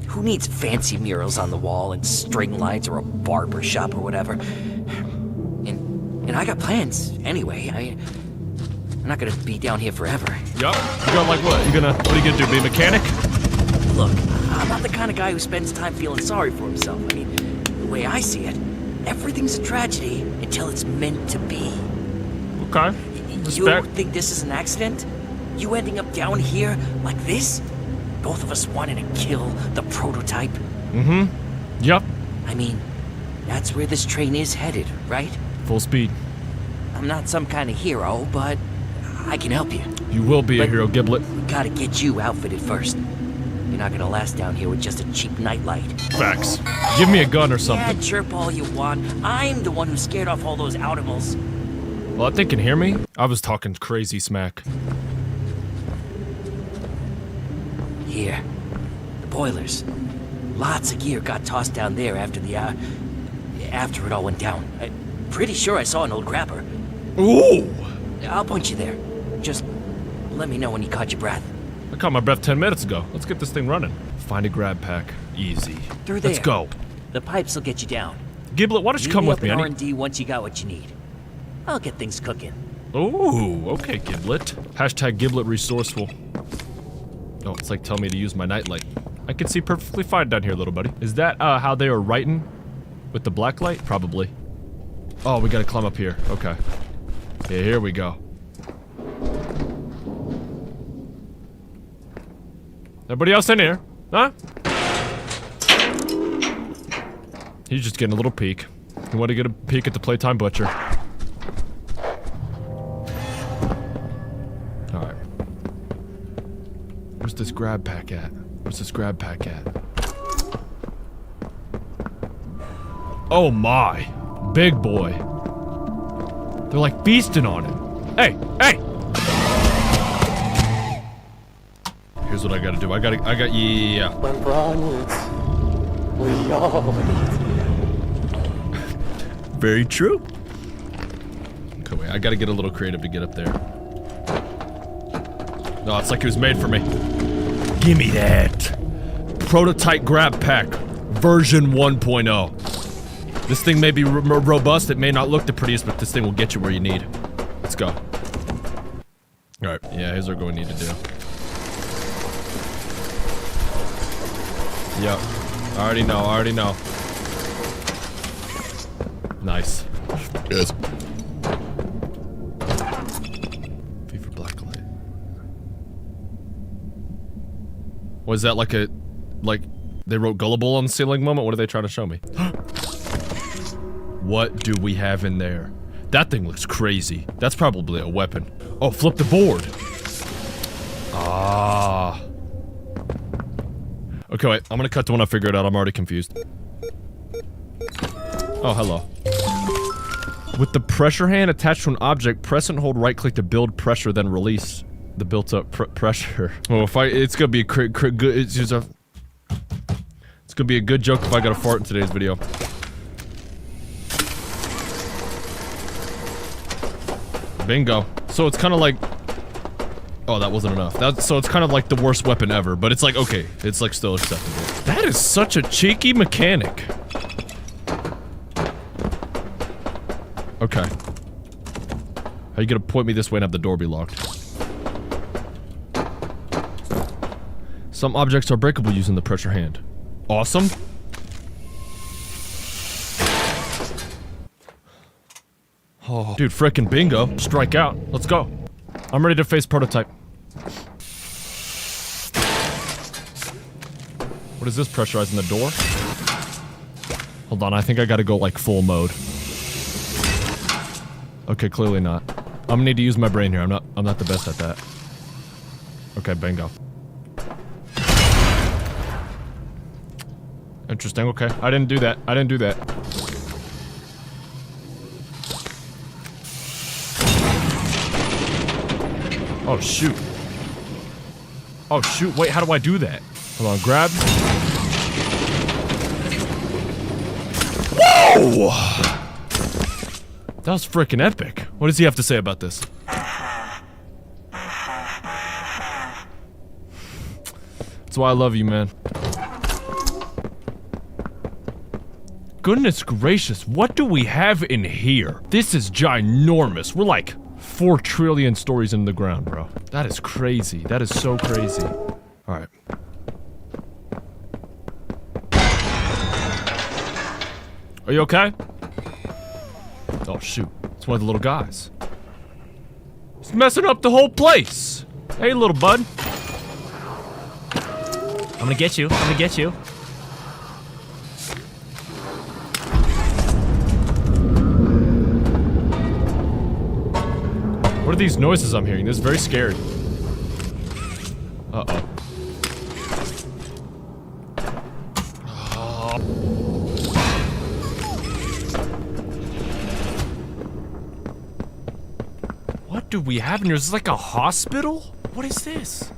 who needs fancy murals on the wall and string lights or a barber shop or whatever? And I got plans anyway. I'm not gonna be down here forever. Yup. You got like what? What are you gonna do? Be a mechanic? Look, I'm not the kind of guy who spends time feeling sorry for himself. I mean, the way I see it, everything's a tragedy until it's meant to be. Okay. You think this is an accident? You ending up down here like this? Both of us wanting to kill the prototype? Mm-hmm. Yup. I mean, that's where this train is headed, right? Full speed. I'm not some kind of hero, but I can help you. You will be a hero, Giblet. We gotta get you outfitted first. You're not gonna last down here with just a cheap nightlight. Facts. Give me a gun or something. Yeah, chirp all you want. I'm the one who scared off all those animals. Well, I think can hear me. I was talking crazy smack. Here. The boilers. Lots of gear got tossed down there after after it all went down. I'm pretty sure I saw an old grabber. Ooh! I'll point you there. Just let me know when you caught your breath. I caught my breath 10 minutes ago. Let's get this thing running. Find a grab pack. Easy. Through there. Let's go. The pipes will get you down. Giblet, why don't you come with me? Meet me up in R&D once you got what you need. I'll get things cooking. Ooh, okay, Giblet. Hashtag Giblet resourceful. Oh, it's like telling me to use my nightlight. I can see perfectly fine down here, little buddy. Is that how they were writing? With the black light? Probably. Oh, we gotta climb up here. Okay. Yeah, here we go. Everybody else in here? Huh? He's just getting a little peek. You want to get a peek at the Playtime Butcher. Alright. Where's this grab pack at? Where's this grab pack at? Oh my. Big boy. They're like feasting on him. Hey! Hey! Here's what I gotta do. Yeah. When Braun eats, we all eat. Very true. Okay, wait. I gotta get a little creative to get up there. No, it's like it was made for me. Give me that. Prototype grab pack. Version 1.0. This thing may be robust. It may not look the prettiest, but this thing will get you where you need. Let's go. Alright. Yeah, here's what we're going to need to do. Yep. I already know. Nice. Yes. V for black light. Was that like they wrote gullible on the ceiling moment? What are they trying to show me? What do we have in there? That thing looks crazy. That's probably a weapon. Oh, flip the board. Ah. Okay, wait. I'm gonna cut to when I figure it out. I'm already confused. Oh, hello. With the pressure hand attached to an object, press and hold right click to build pressure, then release the built up pressure. Oh, it's gonna be a good, it's gonna be a good joke if I got a fart in today's video. Bingo. So it's kind of like, oh, that wasn't enough. So it's kind of like the worst weapon ever, but it's like, okay, it's like still acceptable. That is such a cheeky mechanic. Okay. How you gonna point me this way and have the door be locked? Some objects are breakable using the pressure hand. Awesome. Oh, dude, frickin' bingo. Strike out. Let's go. I'm ready to face prototype. What is this, pressurizing the door? Hold on, I think I gotta go like full mode. Okay, clearly not. I'm gonna need to use my brain here. I'm not the best at that. Okay, bingo. Interesting, okay. I didn't do that. I didn't do that. Oh, shoot. Oh, shoot. Wait, how do I do that? Hold on, grab. Whoa! That was freaking epic. What does he have to say about this? That's why I love you, man. Goodness gracious, what do we have in here? This is ginormous. We're like 4 trillion stories in the ground, bro. That is crazy. That is so crazy. Alright. Are you okay? Oh, shoot. It's one of the little guys. He's messing up the whole place. Hey, little bud. I'm gonna get you. I'm gonna get you. What are these noises I'm hearing? This is very scary. Uh-oh. Oh. What do we have in here? Is this like a hospital? What is this?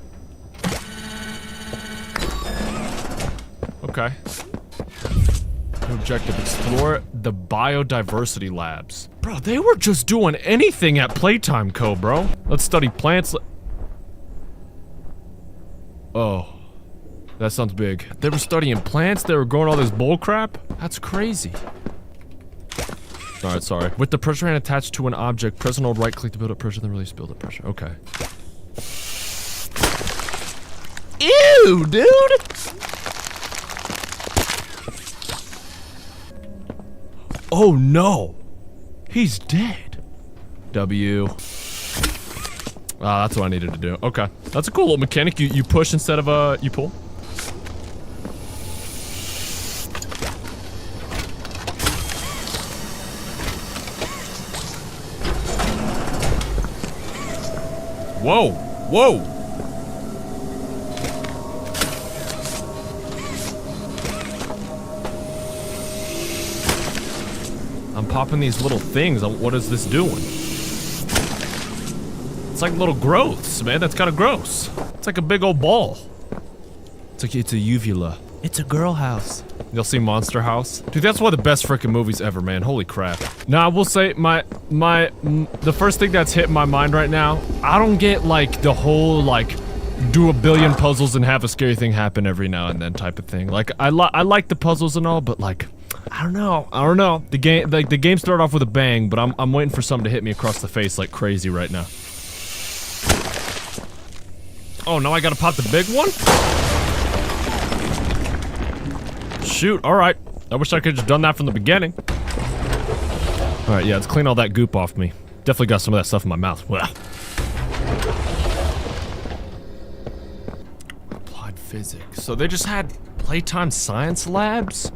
Okay. Objective, explore the biodiversity labs. Bro, they were just doing anything at Playtime Co, bro. Let's study plants. Oh. That sounds big. They were studying plants, they were growing all this bull crap? That's crazy. Alright, sorry. With the pressure hand attached to an object, press and hold right click to build up pressure, then release build up pressure. Okay. Ew, dude! Oh no! He's dead. W. Ah, that's what I needed to do. Okay. That's a cool little mechanic. You push instead of, you pull. Whoa! Whoa! I'm popping these little things. What is this doing? It's like little growths, man. That's kind of gross. It's like a big old ball. It's a uvula. It's a girl house. You'll see Monster House. Dude, that's one of the best freaking movies ever, man. Holy crap. Now, I will say, the first thing that's hitting my mind right now, I don't get, like, the whole, like, do a billion puzzles and have a scary thing happen every now and then type of thing. Like, I like the puzzles and all, but, like, I don't know. The game started off with a bang, but I'm waiting for something to hit me across the face like crazy right now. Oh, now I gotta pop the big one? Shoot, alright. I wish I could've just done that from the beginning. Alright, yeah, let's clean all that goop off me. Definitely got some of that stuff in my mouth. Well. Applied physics. So they just had Playtime science labs?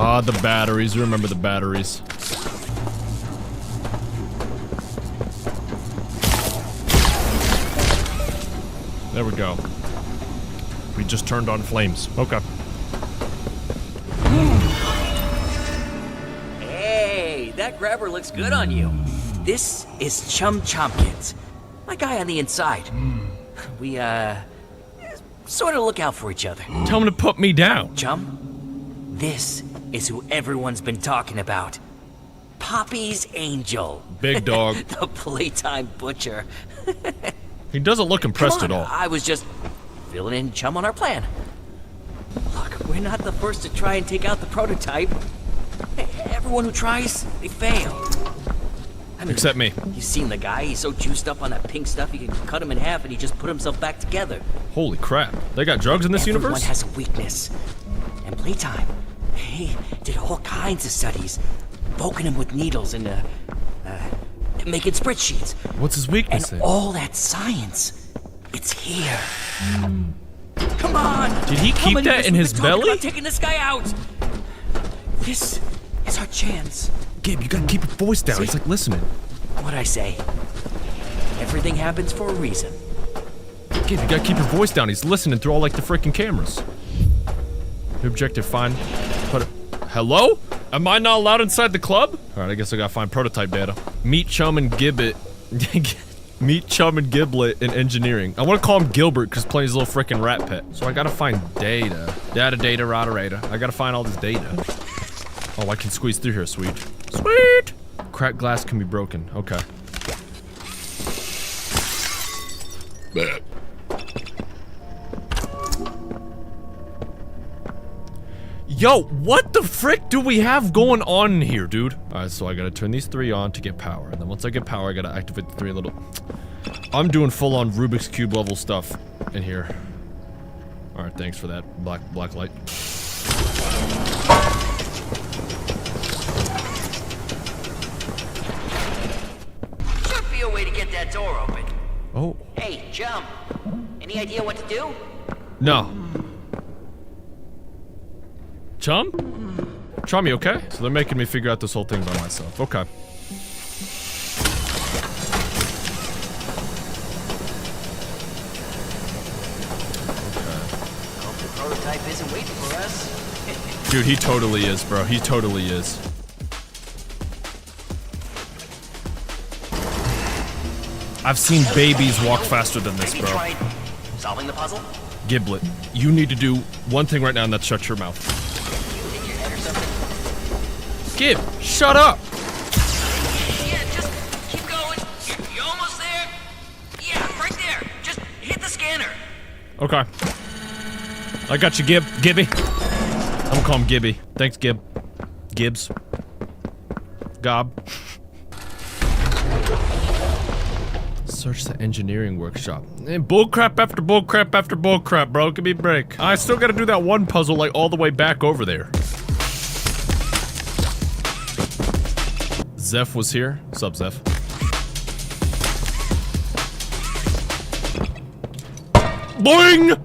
Ah, the batteries. You remember the batteries. There we go. We just turned on flames. Okay. Hey, that grabber looks good on you. This is Chum Chompkins, my guy on the inside. We, sort of look out for each other. Tell him to put me down. Chum, this is who everyone's been talking about. Poppy's Angel. Big dog. The Playtime Butcher. He doesn't look impressed at all. I was just filling in Chum on our plan. Look, we're not the first to try and take out the prototype. Everyone who tries, they fail. I mean, except me. You've seen the guy, he's so juiced up on that pink stuff, you can cut him in half and he just put himself back together. Holy crap. They got drugs in this universe? Everyone has a weakness. And Playtime, he did all kinds of studies, poking him with needles and, making spreadsheets. What's his weakness and all that science, it's here. Come on! Did he keep that in his belly? About taking this guy out. This is our chance. Gabe, you gotta keep your voice down. He's like listening. What'd I say? Everything happens for a reason. Gabe, you gotta keep your voice down. He's listening through all like the freaking cameras. New objective, find. Hello? Am I not allowed inside the club? Alright, I guess I gotta find prototype data. Meet Chum and Gibbet. Meet Chum and Giblet in engineering. I wanna call him Gilbert because he's playing his little freaking rat pet. So I gotta find data. Data, rata. I gotta find all this data. Oh, I can squeeze through here, sweet. Sweet! Cracked glass can be broken. Okay. Yo, what the frick do we have going on here, dude? Alright, so I gotta turn these 3 on to get power. And then once I get power, I gotta activate the 3 little... I'm doing full-on Rubik's Cube level stuff in here. Alright, thanks for that, black light. Should be a way to get that door open. Oh. Hey, Chum. Any idea what to do? No. Chum? Chum, you okay? So they're making me figure out this whole thing by myself. Okay. Hope the prototype isn't waiting for us. Dude, he totally is, bro. He totally is. I've seen babies walk faster than this, Maybe bro. try solving the puzzle? Giblet, you need to do one thing right now, and that's shut your mouth. Hit your head or something? Gib, shut up! Yeah, just keep going. You're almost there. Yeah, right there. Just hit the scanner. Okay. I got you, Gibby. I'm gonna call him Gibby. Thanks, Gib. Gibbs. Gob. Search the engineering workshop. Bullcrap after bullcrap after bullcrap, bro. Give me a break. I still gotta do that one puzzle, like, all the way back over there. Zeph was here. What's up, Zeph? Boing!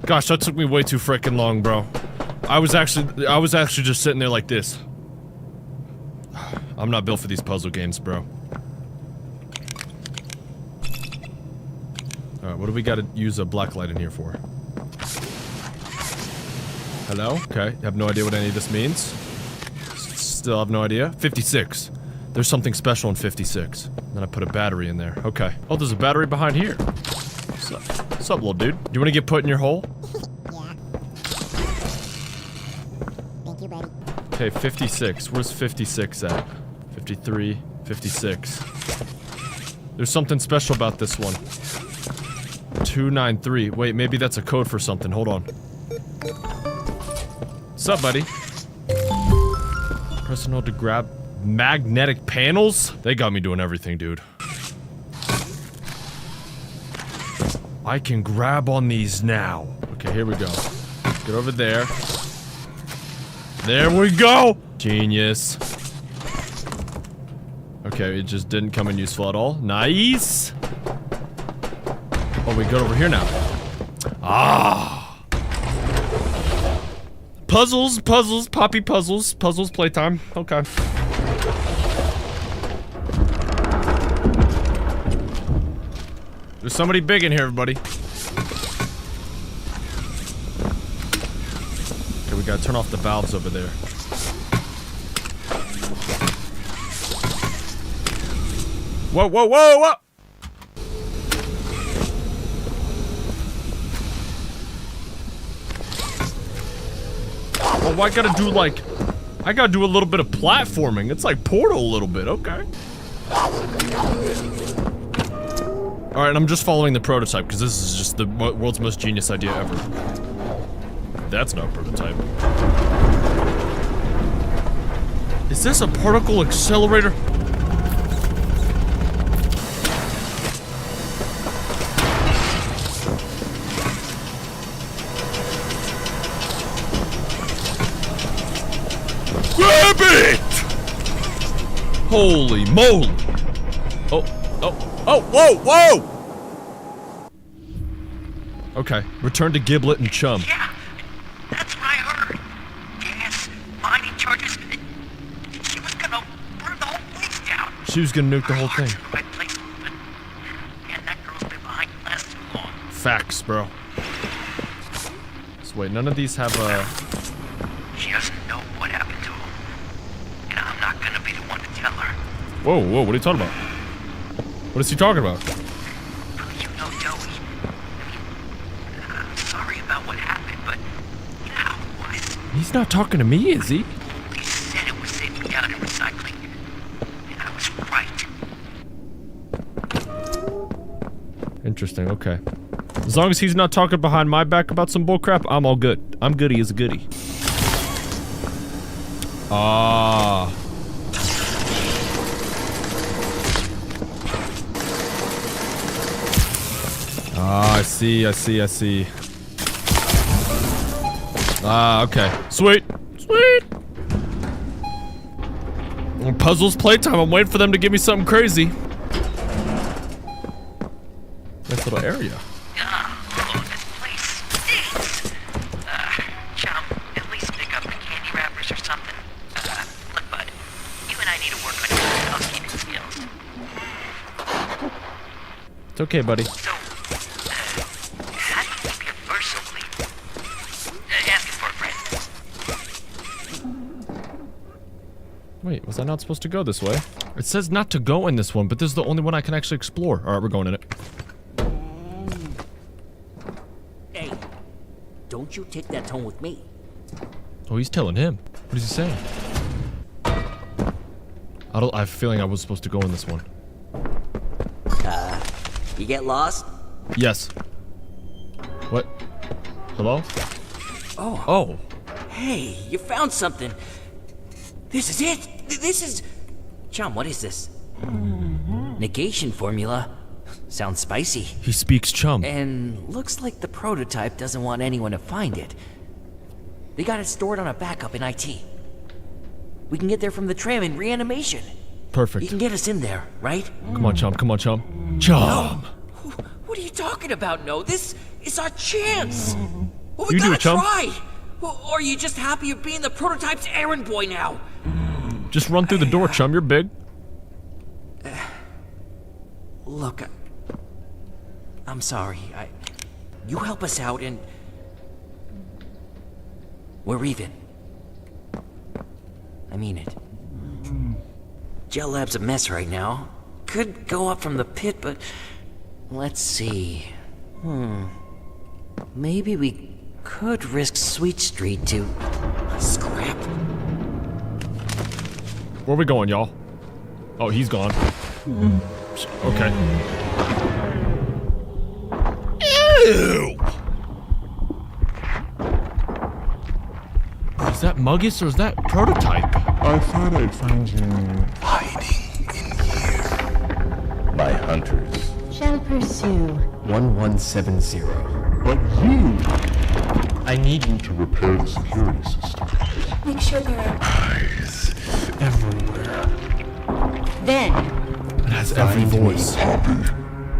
Gosh, that took me way too freaking long, bro. I was actually just sitting there like this. I'm not built for these puzzle games, bro. Alright, what do we gotta use a black light in here for? Hello? Okay, have no idea what any of this means. Still have no idea. 56. There's something special in 56. Then I put a battery in there. Okay. Oh, there's a battery behind here. What's up, little dude? Do you want to get put in your hole? Yeah. Thank you, buddy. Okay, 56. Where's 56 at? 53, 56. There's something special about this one. 293. Wait, maybe that's a code for something. Hold on. What's up, buddy? Press and hold to grab magnetic panels? They got me doing everything, dude. I can grab on these now. Okay, here we go. Get over there. There we go! Genius. Okay, it just didn't come in useful at all. Nice! Oh, we go over here now. Ah! Puzzles, poppy puzzles, playtime. Okay. There's somebody big in here, everybody. Okay, we gotta turn off the valves over there. Whoa, whoa, whoa, whoa! Oh, I gotta do like... I gotta do a little bit of platforming. It's like Portal a little bit, okay. Alright, I'm just following the prototype, because this is just the world's most genius idea ever. That's not a prototype. Is this a particle accelerator? Grab it! Holy moly! Oh, whoa, whoa! Okay, return to Giblet and Chum. Yeah, that's what I heard. Gas, mining charges. She was gonna nuke the whole thing. Facts, bro. So wait, none of these have a... She doesn't know what happened to him. And I'm not gonna be the one to tell her. Whoa, whoa, what are you talking about? What is he talking about? You know Joey. I'm sorry about what happened, but you know how it was. He's not talking to me, is he? He said it was safety down in recycling. And I was right. Interesting, okay. As long as he's not talking behind my back about some bullcrap, I'm all good. I'm goody as a goody. Ah. Ah, I see. Ah, okay. Sweet. Well, puzzles playtime. I'm waiting for them to give me something crazy. Nice little area. Chum, at least pick up the candy wrappers or something. Look, bud, you and I need to work on your housekeeping skills. It's okay, buddy. So, how do you keep your purse so clean? Asking for a friend. Wait, was I not supposed to go this way? It says not to go in this one, but this is the only one I can actually explore. Alright, we're going in it. Hey, don't you take that tone with me. Oh, he's telling him. What is he saying? I have a feeling I was supposed to go in this one. You get lost? Yes. What? Hello? Oh. Hey, you found something. This is it. This is... Chum, what is this? Negation formula. Sounds spicy. He speaks chum. And looks like the prototype doesn't want anyone to find it. They got it stored on a backup in IT. We can get there from the tram in reanimation. Perfect. You can get us in there, right? Come on, chum. Come on, chum. Chum! No. What are you talking about? No, this is our chance. Well, we You do gotta it, chum. try. Or are you just happy you're being the prototype's errand boy now? Just run through the door, chum. You're big. Look, I'm sorry. You help us out and... we're even. I mean it. Gel Lab's a mess right now. Could go up from the pit, but... let's see. Maybe we could risk Sweet Street to... scrap. Where are we going, y'all? Oh, he's gone. Okay. Ew! Is that Muggus or is that Prototype? I thought I'd find you hiding in here. My hunters. Shall pursue. 1170. But you! I need you to repair the security system. Make sure there are Eyes everywhere. Then It has every voice. Poppy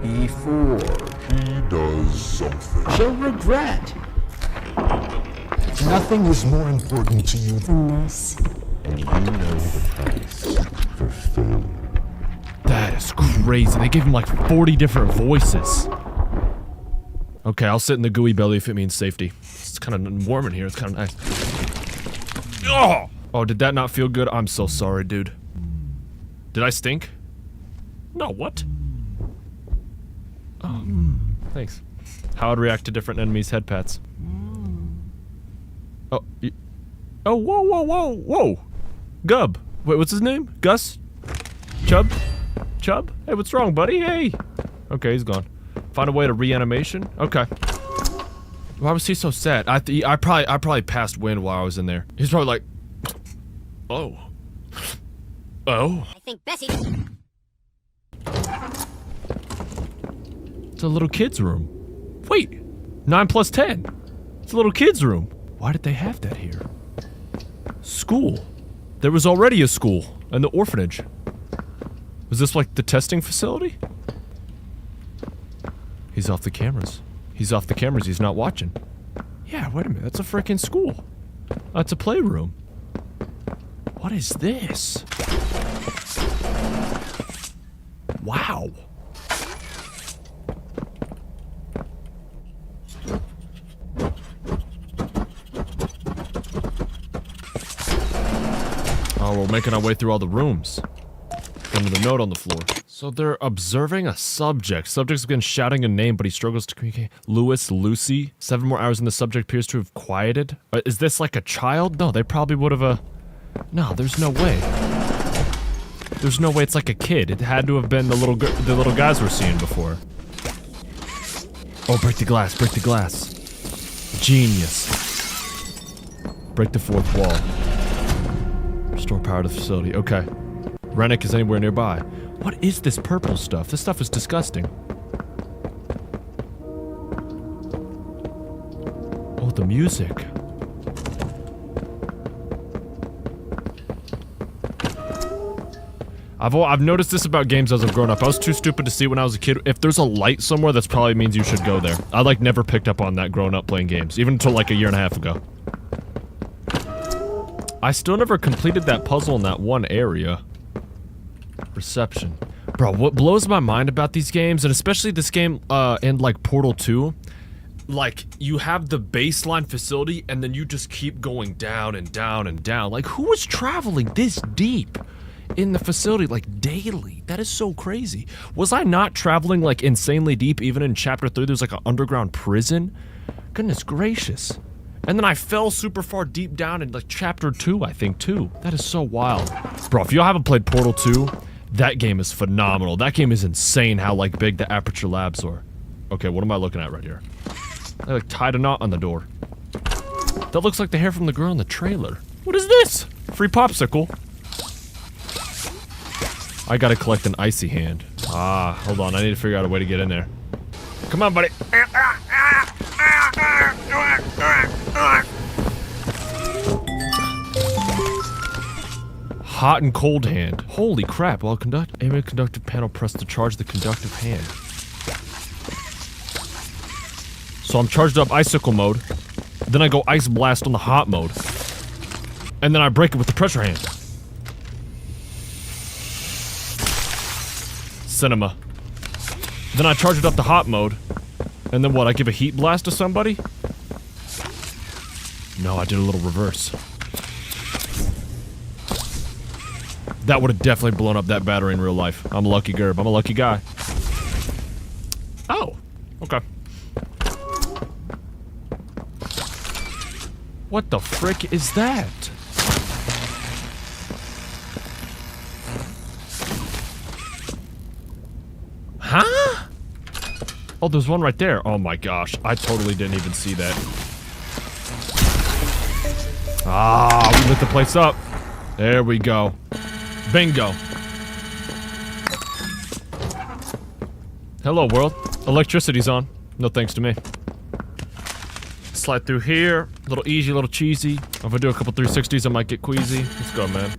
before he does something. She'll regret. Nothing is more important to you than this. And you know the price for failure. That is crazy. They gave him like 40 different voices. Okay, I'll sit in the gooey belly if it means safety. It's kind of warm in here. It's kind of nice. Oh, did that not feel good? I'm so sorry, dude. Did I stink? No, what? Oh, thanks. How I'd react to different enemies' head pats. Oh, oh, whoa. Gub. Wait, what's his name? Gus? Chub? Hey, what's wrong, buddy? Hey. Okay, he's gone. Find a way to reanimation? Okay. Why was he so sad? I probably passed wind while I was in there. He's probably like, oh. I think Bessie. It's a little kid's room. Wait, 9 plus 10. It's a little kid's room. Why did they have that here? School. There was already a school and the orphanage. Was this like the testing facility? He's off the cameras. He's not watching. Yeah, wait a minute. That's a freaking school. That's a playroom. What is this? Wow. Oh, we're making our way through all the rooms. Under the note on the floor. So they're observing a subject. Subject's been shouting a name, but he struggles to communicate. Lucy. 7 more hours and the subject appears to have quieted. Is this like a child? No, they probably would have No, there's no way. There's no way it's like a kid. It had to have been the little guys we're seeing before. Oh, break the glass, break the glass. Genius. Break the 4th wall. Restore power to the facility. Okay. Rennick is anywhere nearby. What is this purple stuff? This stuff is disgusting. Oh, the music. I've noticed this about games as I've grown up. I was too stupid to see when I was a kid. If there's a light somewhere, that's probably means you should go there. I like never picked up on that growing up playing games, even until like a year and a half ago. I still never completed that puzzle in that one area. Reception. Bro, what blows my mind about these games, and especially this game and like Portal 2, like you have the baseline facility and then you just keep going down and down and down. Like who is traveling this deep in the facility like daily? That is so crazy. Was I not traveling like insanely deep even in chapter 3? There's like an underground prison. Goodness gracious. And then I fell super far deep down in like chapter 2, I think, too. That is so wild. Bro, if y'all haven't played Portal 2, that game is phenomenal. That game is insane how like big the Aperture Labs are. Okay, what am I looking at right here? I like tied a knot on the door. That looks like the hair from the girl in the trailer. What is this? Free popsicle. I gotta collect an icy hand. Ah, hold on. I need to figure out a way to get in there. Come on, buddy. Hot and cold hand. Holy crap. While aim at conductive panel, press to charge the conductive hand. So I'm charged up icicle mode. Then I go ice blast on the hot mode. And then I break it with the pressure hand. Cinema. Then I charge it up to hot mode. And then what, I give a heat blast to somebody? No, I did a little reverse. That would have definitely blown up that battery in real life. I'm a lucky Gerb. I'm a lucky guy. Oh, okay. What the frick is that? Huh? Oh, there's one right there. Oh my gosh, I totally didn't even see that. Ah, we lit the place up. There we go. Bingo. Hello, world. Electricity's on. No thanks to me. Slide through here. A little easy, a little cheesy. If I do a couple 360s, I might get queasy. Let's go, man.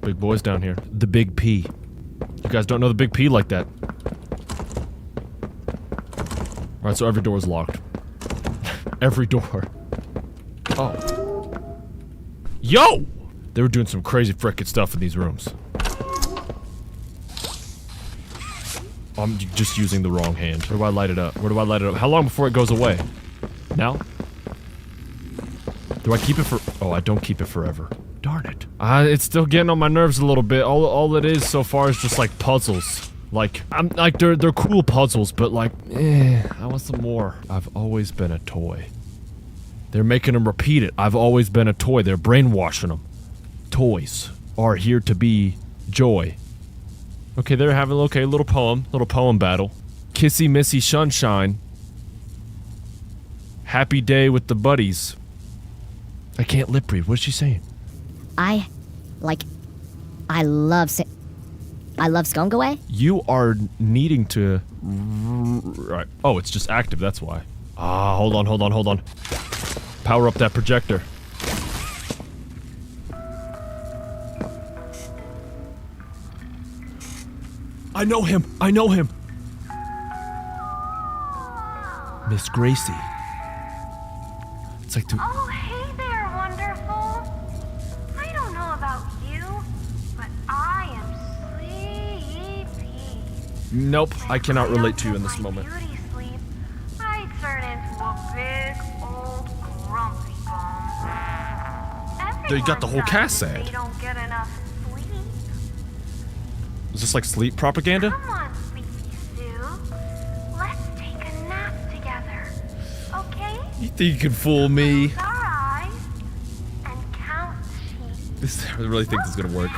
Big boys down here. The Big P. You guys don't know the Big P like that. Alright, so every door is locked. Every door. Oh. Yo! They were doing some crazy frickin' stuff in these rooms. I'm just using the wrong hand. Where do I light it up? Where do I light it up? How long before it goes away? Now? Do I keep it for... Oh, I don't keep it forever. Darn it. It's still getting on my nerves a little bit. All it is so far is just like puzzles. Like, I'm like, they're cool puzzles, but like, I want some more. I've always been a toy. They're making them repeat it. I've always been a toy. They're brainwashing them. Toys are here to be joy. Okay, they're having, okay, a little poem battle. Kissy Missy Sunshine. Happy day with the buddies. I can't lip read. What's she saying? I love Skongaway. You are needing to... Right. Oh, it's just active, that's why. Ah, hold on. Power up that projector. I know him. Miss Gracie. It's like... Oh, hey there, wonderful. Nope, I cannot relate to you in this moment. I turn into a big old grumpy bum. They got the whole cast sad. They don't get enough sleep. Is this like sleep propaganda? Come on, Sleepy Sue. Let's take a nap together, okay? You think you can fool me? Close our eyes and count sheep. I really think this is gonna work.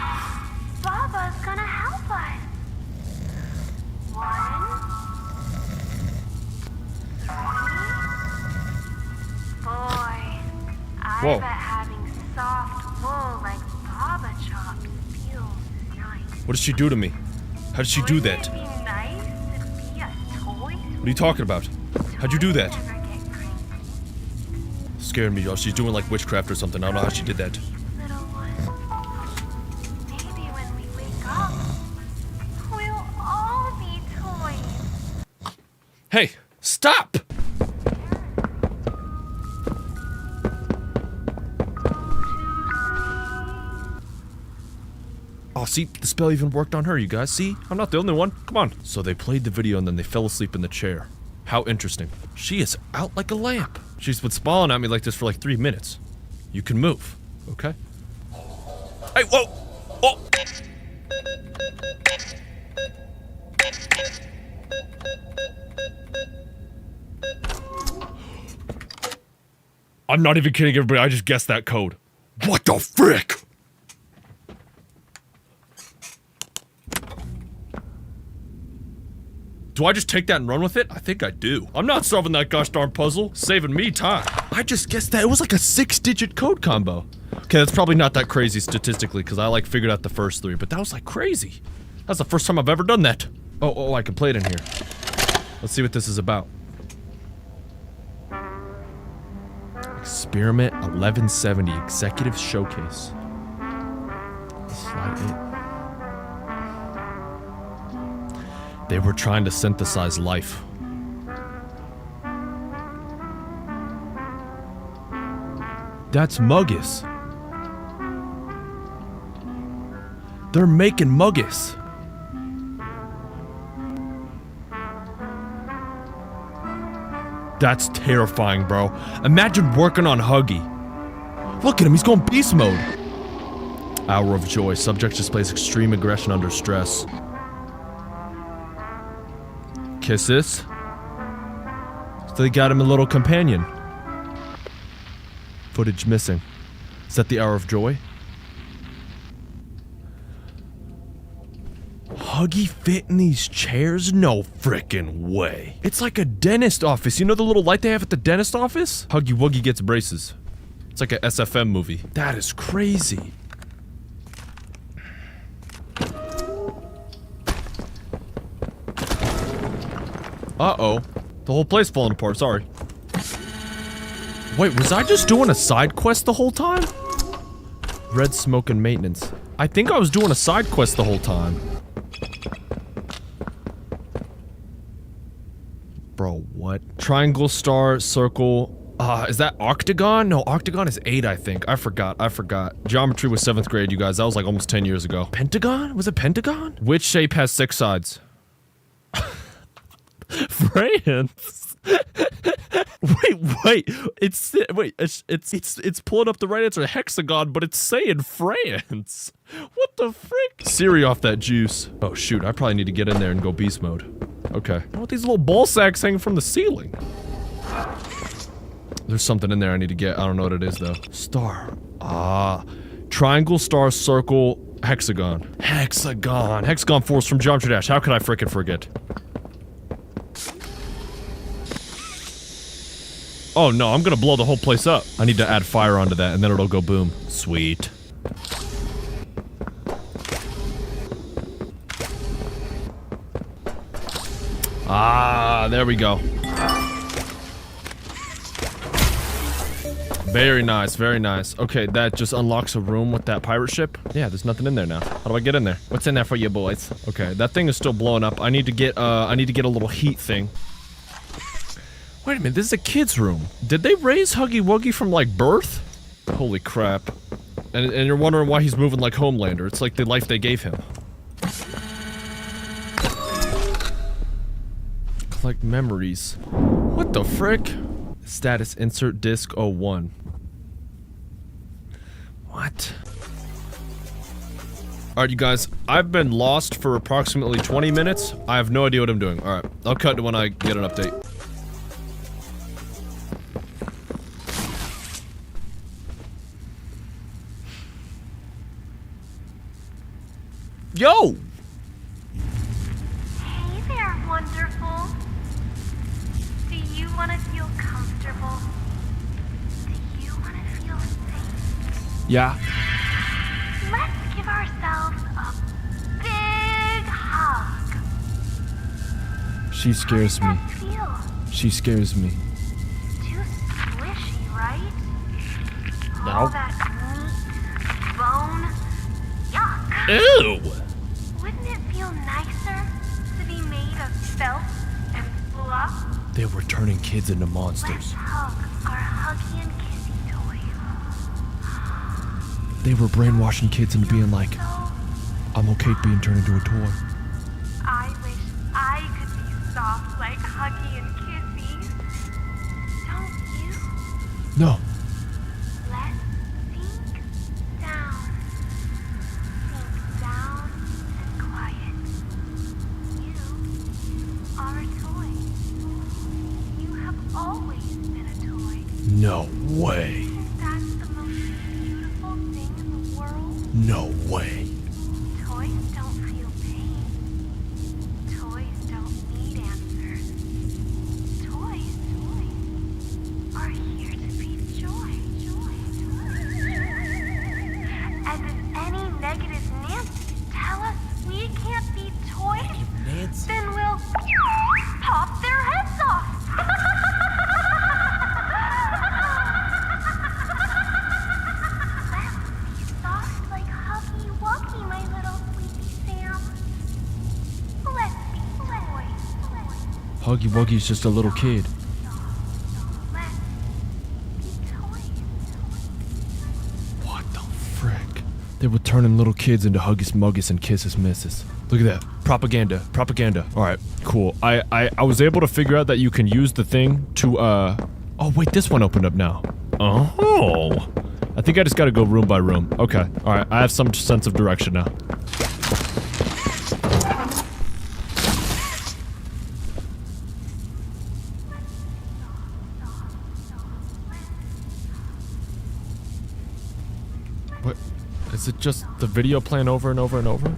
Baba's gonna help us. 1, 3. Boy, I Whoa. bet having soft wool like Baba chops feels nice. What did she do to me? How did she do that? Wouldn't it be nice to be a toy? What are you talking about? How'd you do that? Scared me, y'all. She's doing like witchcraft or something. I don't know how she did that. Little one. Maybe when we wake up, we'll all be toys. Hey, stop! Oh, see, the spell even worked on her, you guys. See? I'm not the only one. Come on. So they played the video and then they fell asleep in the chair. How interesting. She is out like a lamp. She's been smiling at me like this for like 3 minutes. You can move, okay? Hey, whoa! Oh! I'm not even kidding everybody, I just guessed that code. What the frick? Do I just take that and run with it? I think I do. I'm not solving that gosh darn puzzle. Saving me time. I just guessed that. It was like a 6-digit code combo. Okay, that's probably not that crazy statistically because I like figured out the first 3, but that was like crazy. That's the first time I've ever done that. Oh, I can play it in here. Let's see what this is about. Experiment 1170 Executive Showcase. Slide 8. They were trying to synthesize life. That's Muggus. They're making Muggus. That's terrifying, bro. Imagine working on Huggy. Look at him, he's going beast mode. Hour of Joy. Subject displays extreme aggression under stress. Kisses. So they got him a little companion. Footage missing. Is that the Hour of Joy? Huggy fit in these chairs? No frickin' way. It's like a dentist office. You know the little light they have at the dentist office? Huggy Wuggy gets braces. It's like a SFM movie. That is crazy. Uh-oh. The whole place falling apart, sorry. Wait, was I just doing a side quest the whole time? Red smoke and maintenance. I think I was doing a side quest the whole time. Bro, what? Triangle, star, circle. Is that octagon? No, octagon is 8, I think. I forgot. Geometry was 7th grade, you guys. That was like almost 10 years ago. Pentagon? Was it pentagon? Which shape has 6 sides? France. Wait. It's pulling up the right answer. Hexagon, but it's saying France. What the frick? Siri off that juice. Oh shoot, I probably need to get in there and go beast mode. Okay. I want these little ball sacks hanging from the ceiling. There's something in there I need to get. I don't know what it is though. Star. Triangle, star, circle, hexagon. Hexagon force from Geometry Dash. How could I frickin' forget? Oh no, I'm gonna blow the whole place up. I need to add fire onto that and then it'll go boom. Sweet. There we go. Very nice, very nice. Okay, that just unlocks a room with that pirate ship. Yeah, there's nothing in there now. How do I get in there? What's in there for you boys? Okay, that thing is still blowing up. I need to get a little heat thing. Wait a minute, this is a kid's room. Did they raise Huggy Wuggy from, like, birth? Holy crap. And you're wondering why he's moving like Homelander. It's like the life they gave him. Select memories. What the frick? Status insert disk 01. What? Alright, you guys, I've been lost for approximately 20 minutes. I have no idea what I'm doing. Alright, I'll cut to when I get an update. Yo! Hey there, wonderful. Do you want to feel comfortable? Do you want to feel safe? Yeah. Let's give ourselves a big hug. She scares me. How does that feel? She scares me. Too squishy, right? No. All that meat, bone, yuck. Ew! Wouldn't it feel nicer to be made of felt and fluff? They were turning kids into Let's monsters. hug our huggy and kissy toy. They were brainwashing kids into being like, I'm okay being turned into a toy. I wish I could be soft like huggy and kissy. Don't you? No. Let's sink down. Sink down and quiet. You are a toy. You have always been a toy. No way. Isn't that the most beautiful thing in the world? No way. Toys don't feel pain. Toys don't need answers. Toys are here to be joy. And if any negative Nancy tell us we can't be toys, then we'll pop their heads off. Let's be soft like Huggy Wuggy, my little sweetie Sam. Let's be toys. Huggy Wuggy's just a little kid. What the frick? They were turning little kids into Huggies Muggies and Kisses Misses. Look at that. Propaganda. Propaganda. Alright, cool. I was able to figure out that you can use the thing to, Oh, wait, this one opened up now. Oh. I think I just gotta go room by room. Okay. Alright, I have some sense of direction now. What? Is it just the video playing over and over and over?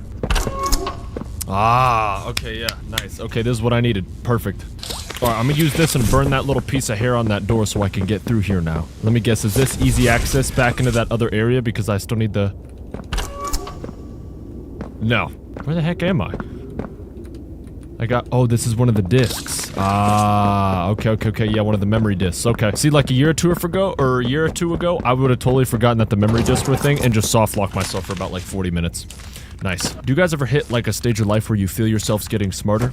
Ah, okay, yeah, nice. Okay, this is what I needed. Perfect. Alright, I'm gonna use this and burn that little piece of hair on that door so I can get through here now. Let me guess, is this easy access back into that other area because I still need the... No. Where the heck am I? Oh, this is one of the discs. Ah, okay, yeah, one of the memory discs. Okay. See, like a year or two ago, I would have totally forgotten that the memory discs were a thing and just soft locked myself for about like 40 minutes. Nice. Do you guys ever hit like a stage of life where you feel yourselves getting smarter?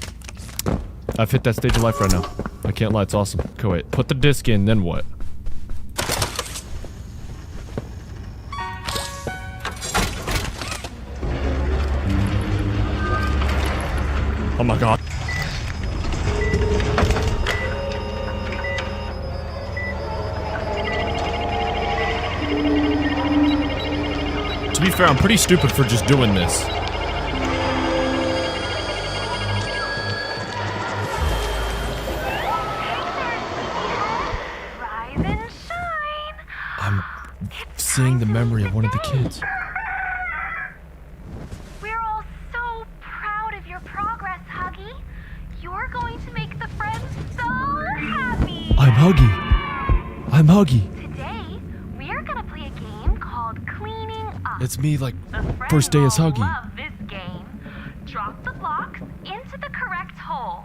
I've hit that stage of life right now. I can't lie, it's awesome. Okay, wait. Put the disc in, then what? Oh my god. To be fair, I'm pretty stupid for just doing this. I'm seeing the memory of one of the kids. We're all so proud of your progress, Huggy. You're going to make the friends so happy. I'm Huggy. Today, we're gonna play a game called Cleaning Up. It's me, like, The friends first day as will Huggy. love this game. Drop the blocks into the correct hole.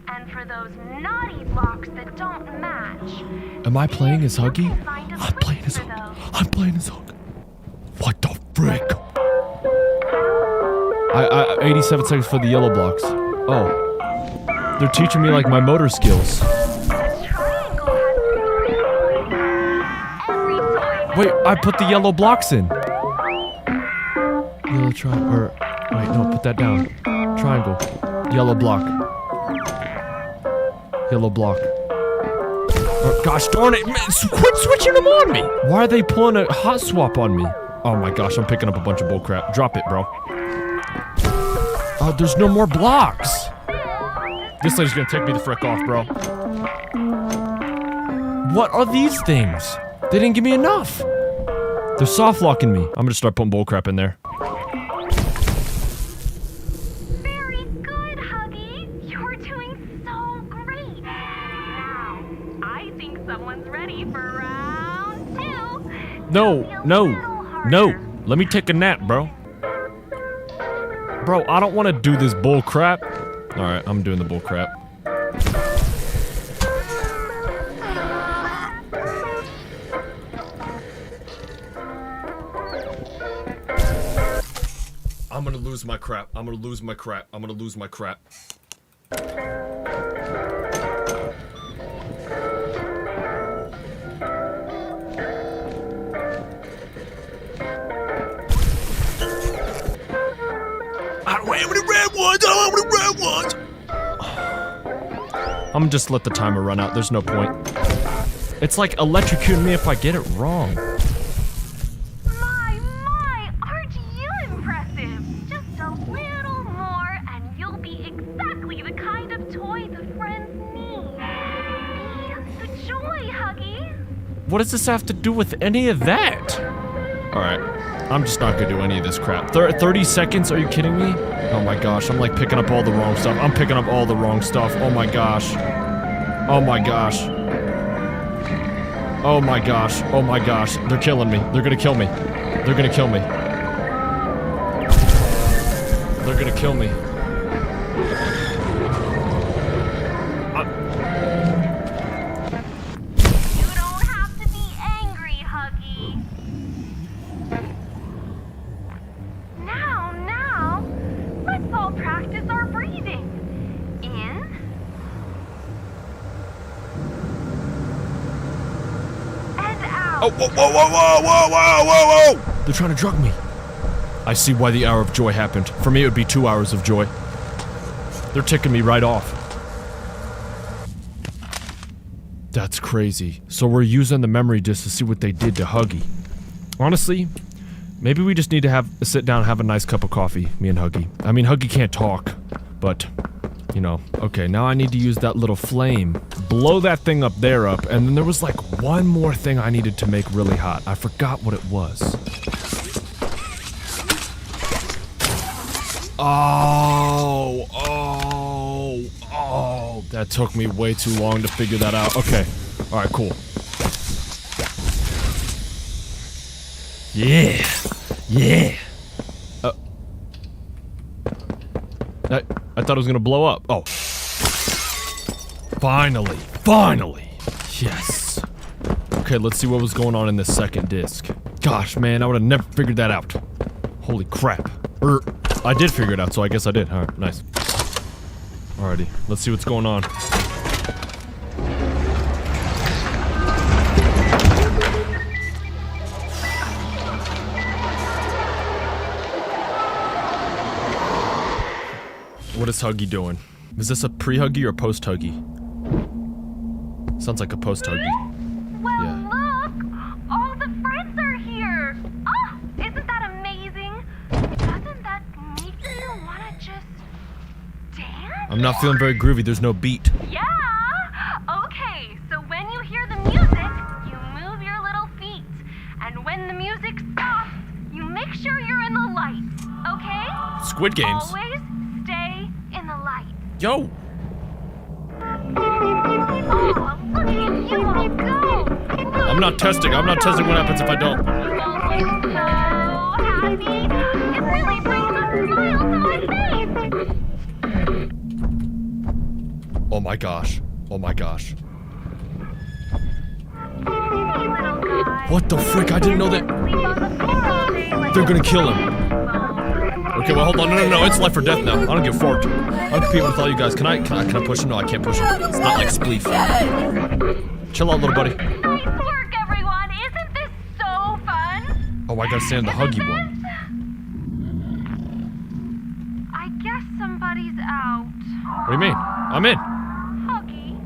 And for those naughty blocks that don't match, Am I playing as Huggy? I'm playing as Huggy. I'm playing as Huggy. What the frick? 87 seconds for the yellow blocks. Oh. They're teaching me, like, my motor skills. Wait, I put the yellow blocks in. Yellow triangle. Wait, no, put that down. Triangle. Yellow block. Yellow block. Oh, gosh darn it. Man, quit switching them on me. Why are they pulling a hot swap on me? Oh my gosh, I'm picking up a bunch of bullcrap. Drop it, bro. Oh, there's no more blocks. This lady's gonna take me the frick off, bro. What are these things? They didn't give me enough. They're soft locking me. I'm gonna start putting bullcrap in there. Very good, Huggy. You're doing so great. Now, I think someone's ready for round 2. No. Let me take a nap, bro. Bro, I don't want to do this bull crap. All right, I'm doing the bull crap. I'm gonna lose my crap. I'm gonna lose my crap. I'm gonna lose my crap. I'm gonna just let the timer run out. There's no point. It's like electrocuting me if I get it wrong. My, aren't you impressive? Just a little more and you'll be exactly the kind of toy the friends need. Be the joy, Huggy. What does this have to do with any of that? Alright, I'm just not gonna do any of this crap. 30 seconds? Are you kidding me? Oh my gosh, I'm like picking up all the wrong stuff. I'm picking up all the wrong stuff. Oh my gosh. Oh my gosh. Oh my gosh. Oh my gosh. They're killing me. They're gonna kill me. They're gonna kill me. They're gonna kill me. You don't have to be angry, Huggy. Now, let's all practice our breathing. In. And out. Oh, whoa. They're trying to drug me. I see why the hour of joy happened. For me, it would be 2 hours of joy. They're ticking me right off. That's crazy. So we're using the memory disk to see what they did to Huggy. Honestly, maybe we just need to sit down and have a nice cup of coffee, me and Huggy. I mean, Huggy can't talk, but, you know. Okay, now I need to use that little flame. Blow that thing up there up, and then there was like one more thing I needed to make really hot. I forgot what it was. Oh, that took me way too long to figure that out. Okay, alright, cool. Yeah. I thought it was gonna blow up. Oh. Finally. Yes. Okay, let's see what was going on in this second disc. Gosh, man, I would have never figured that out. Holy crap. I did figure it out, so I guess I did. Alright, nice. Alrighty, let's see what's going on. What is Huggy doing? Is this a pre-Huggy or post-Huggy? Sounds like a post-Huggy. Well, Yeah. look! All the friends are here! Oh, isn't that amazing? Doesn't that make you wanna just dance? I'm not feeling very groovy, there's no beat. Yeah! Okay, so when you hear the music, you move your little feet. And when the music stops, you make sure you're in the light, okay? Squid Games. Always stay in the light. Yo! Oh, look at you all go! I'm not testing what happens if I don't. So happy. It really brings a smile to my face. Oh my gosh. What the frick? I didn't know that. They're gonna kill him. Okay, well, hold on. No. It's life or death now. I don't give a fork. I'm competing with all you guys. Can I push him? No, I can't push him. It's not like Spleef. Chill out, little buddy. Nice work, everyone. Isn't this so fun? Oh, I gotta stand the Huggy one. I guess somebody's out. What do you mean? I'm in. Huggy,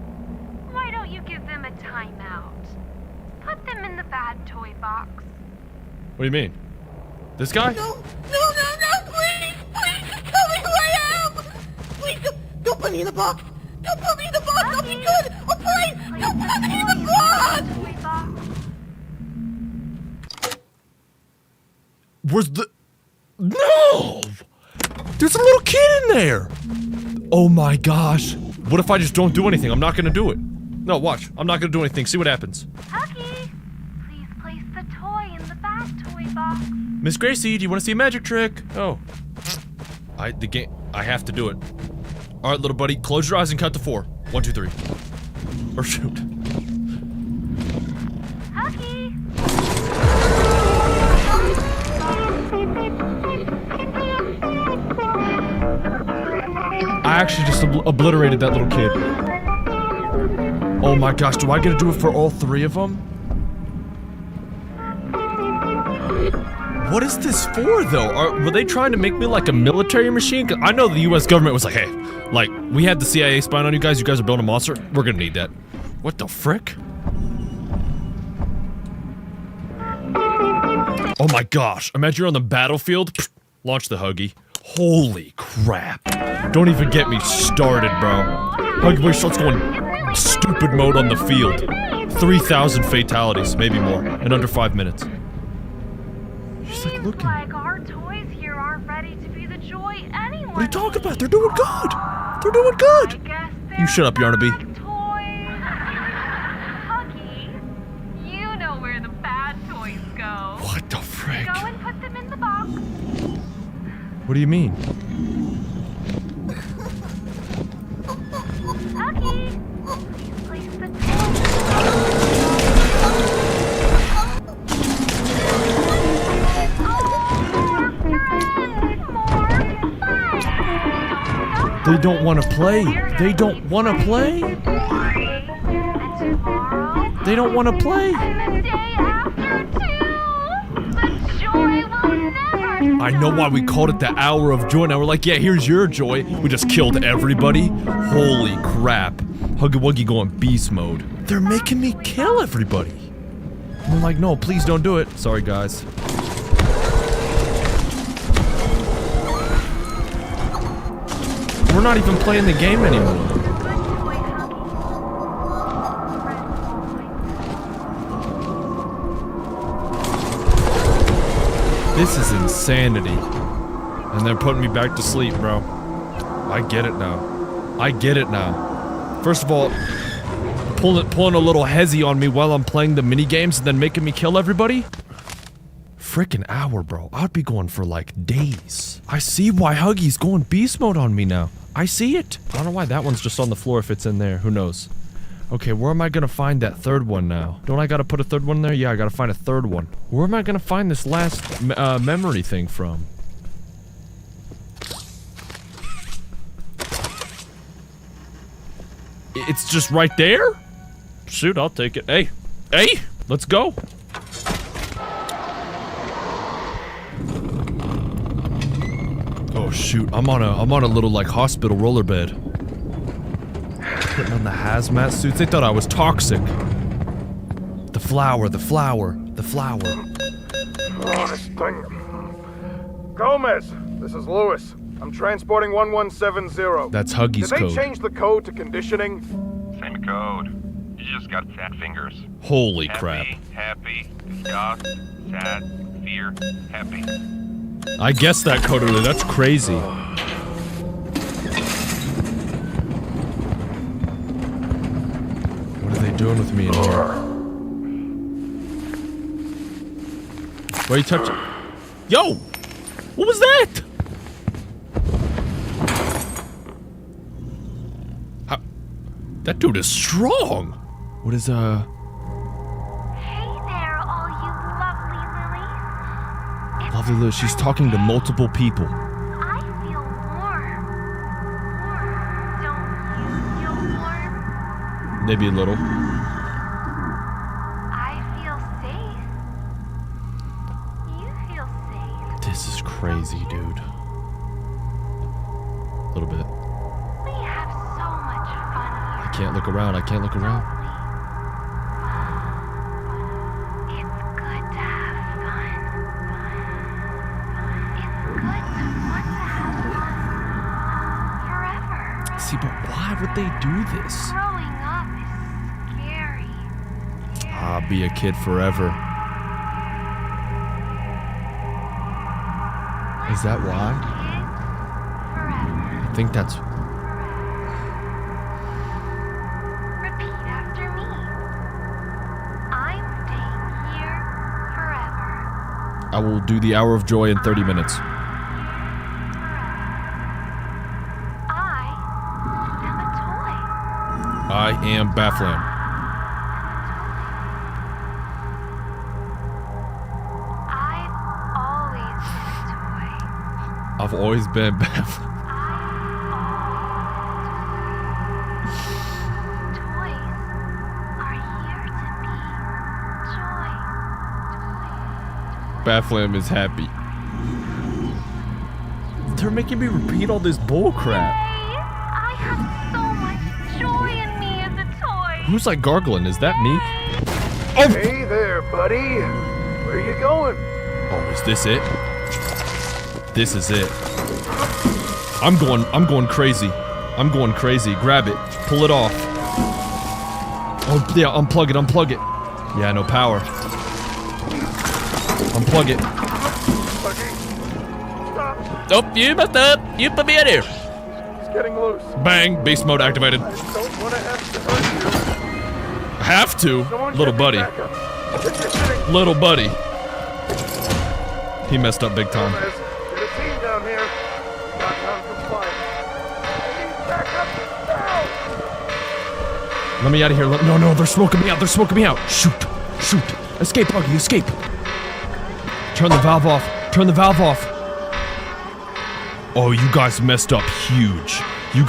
timeout. Put them in the bad toy box. What do you mean? This guy? No, please, just tell me who I am. Please, don't put me in the box. Don't put me in the box, I'll be good. Oh, please, don't put me in the box. Where's the... No! There's a little kid in there! Oh my gosh. What if I just don't do anything? I'm not gonna do it. No, watch. I'm not gonna do anything. See what happens. Huggy, please place the toy in the bad toy box. Miss Gracie, do you want to see a magic trick? Oh. I have to do it. Alright, little buddy. Close your eyes and count to 4. 1, 2, 3. Or shoot. Huggy. I actually just obliterated that little kid. Oh my gosh, do I get to do it for all 3 of them? What is this for, though? Were they trying to make me like a military machine? 'Cause I know the US government was like, hey, like, we had the CIA spying on you guys are building a monster, we're gonna need that. What the frick? Oh my gosh, imagine you're on the battlefield, launch the Huggy. Holy crap. Don't even get me started, bro. Huggy Boy starts going stupid mode on the field. 3,000 fatalities, maybe more, in under 5 minutes. She's like, looking. Like our toys here aren't ready to be the joy anyone. What are you talking about? They're doing good. They're doing good. You shut up, Yarnaby. Huggy, you know where the bad toys go. What the frick? Go and put them in the box. What do you mean? Huggy, please place the They don't want to play. They don't want to play. They don't want to play. I know why we called it the hour of joy. Now we're like, yeah, here's your joy. We just killed everybody. Holy crap. Huggy Wuggy going beast mode. They're making me kill everybody. And I'm like, no, please don't do it. Sorry, guys. We're not even playing the game anymore. This is insanity. And they're putting me back to sleep, bro. I get it now. I get it now. First of all, pulling a little hezzy on me while I'm playing the mini games and then making me kill everybody? Frickin' hour, bro. I'd be going for like days. I see why Huggy's going beast mode on me now. I see it. I don't know why that one's just on the floor if it's in there. Who knows? Okay, where am I gonna find that third one now? Don't I gotta put a third one there? Yeah, I gotta find a third one. Where am I gonna find this last memory thing from? It's just right there? Shoot, I'll take it. Hey, hey, let's go. Oh shoot, I'm on a little like hospital roller bed. Putting on the hazmat suits. They thought I was toxic. The flower, the flower, the flower. Oh, this thing. Gomez, this is Lewis. I'm transporting 1170. That's Huggy's code. Did they code. change the code to conditioning? Same code. You just got fat fingers. Holy crap. Happy, disgust, sad, fear, happy. I guessed that code earlier. That's crazy. What are they doing with me in here? Why are you touching? Yo! What was that? How? That dude is strong. What is, Hey there, all you lovely lilies. Lovely Liz, she's talking to multiple people. I feel warm. Don't you feel warm? Maybe a little. I feel safe. You feel safe. This is crazy, dude. A little bit. We have so much fun here. I can't look around. I can't look around. would they do this? Growing up is scary. I'll be a kid forever. Is that why? I think that's... Repeat after me. I'm staying here forever. I will do the hour of joy in 30 minutes. I am Baflam. I've always been Baflam. Baflam is happy. They're making me repeat all this bullcrap. I have so much joy in me as a toy. Who's like gargling? Is that me? Oh. Hey there, buddy. Where you going? Oh, is this it? This is it. I'm going crazy. I'm going crazy. Grab it. Pull it off. Oh, yeah, unplug it. Yeah, no power. Unplug it. Oh, you messed up. You put me in here. It's getting loose. Bang. Beast mode activated. Don't want to have to hurt you. Have to? Little buddy. Little buddy. He messed up big time. There's a team down here. Not non-compliant. I need backup now. Let me out of here. No, they're smoking me out. Shoot. Escape, Huggy, escape. Turn the valve off. Oh, you guys messed up huge. You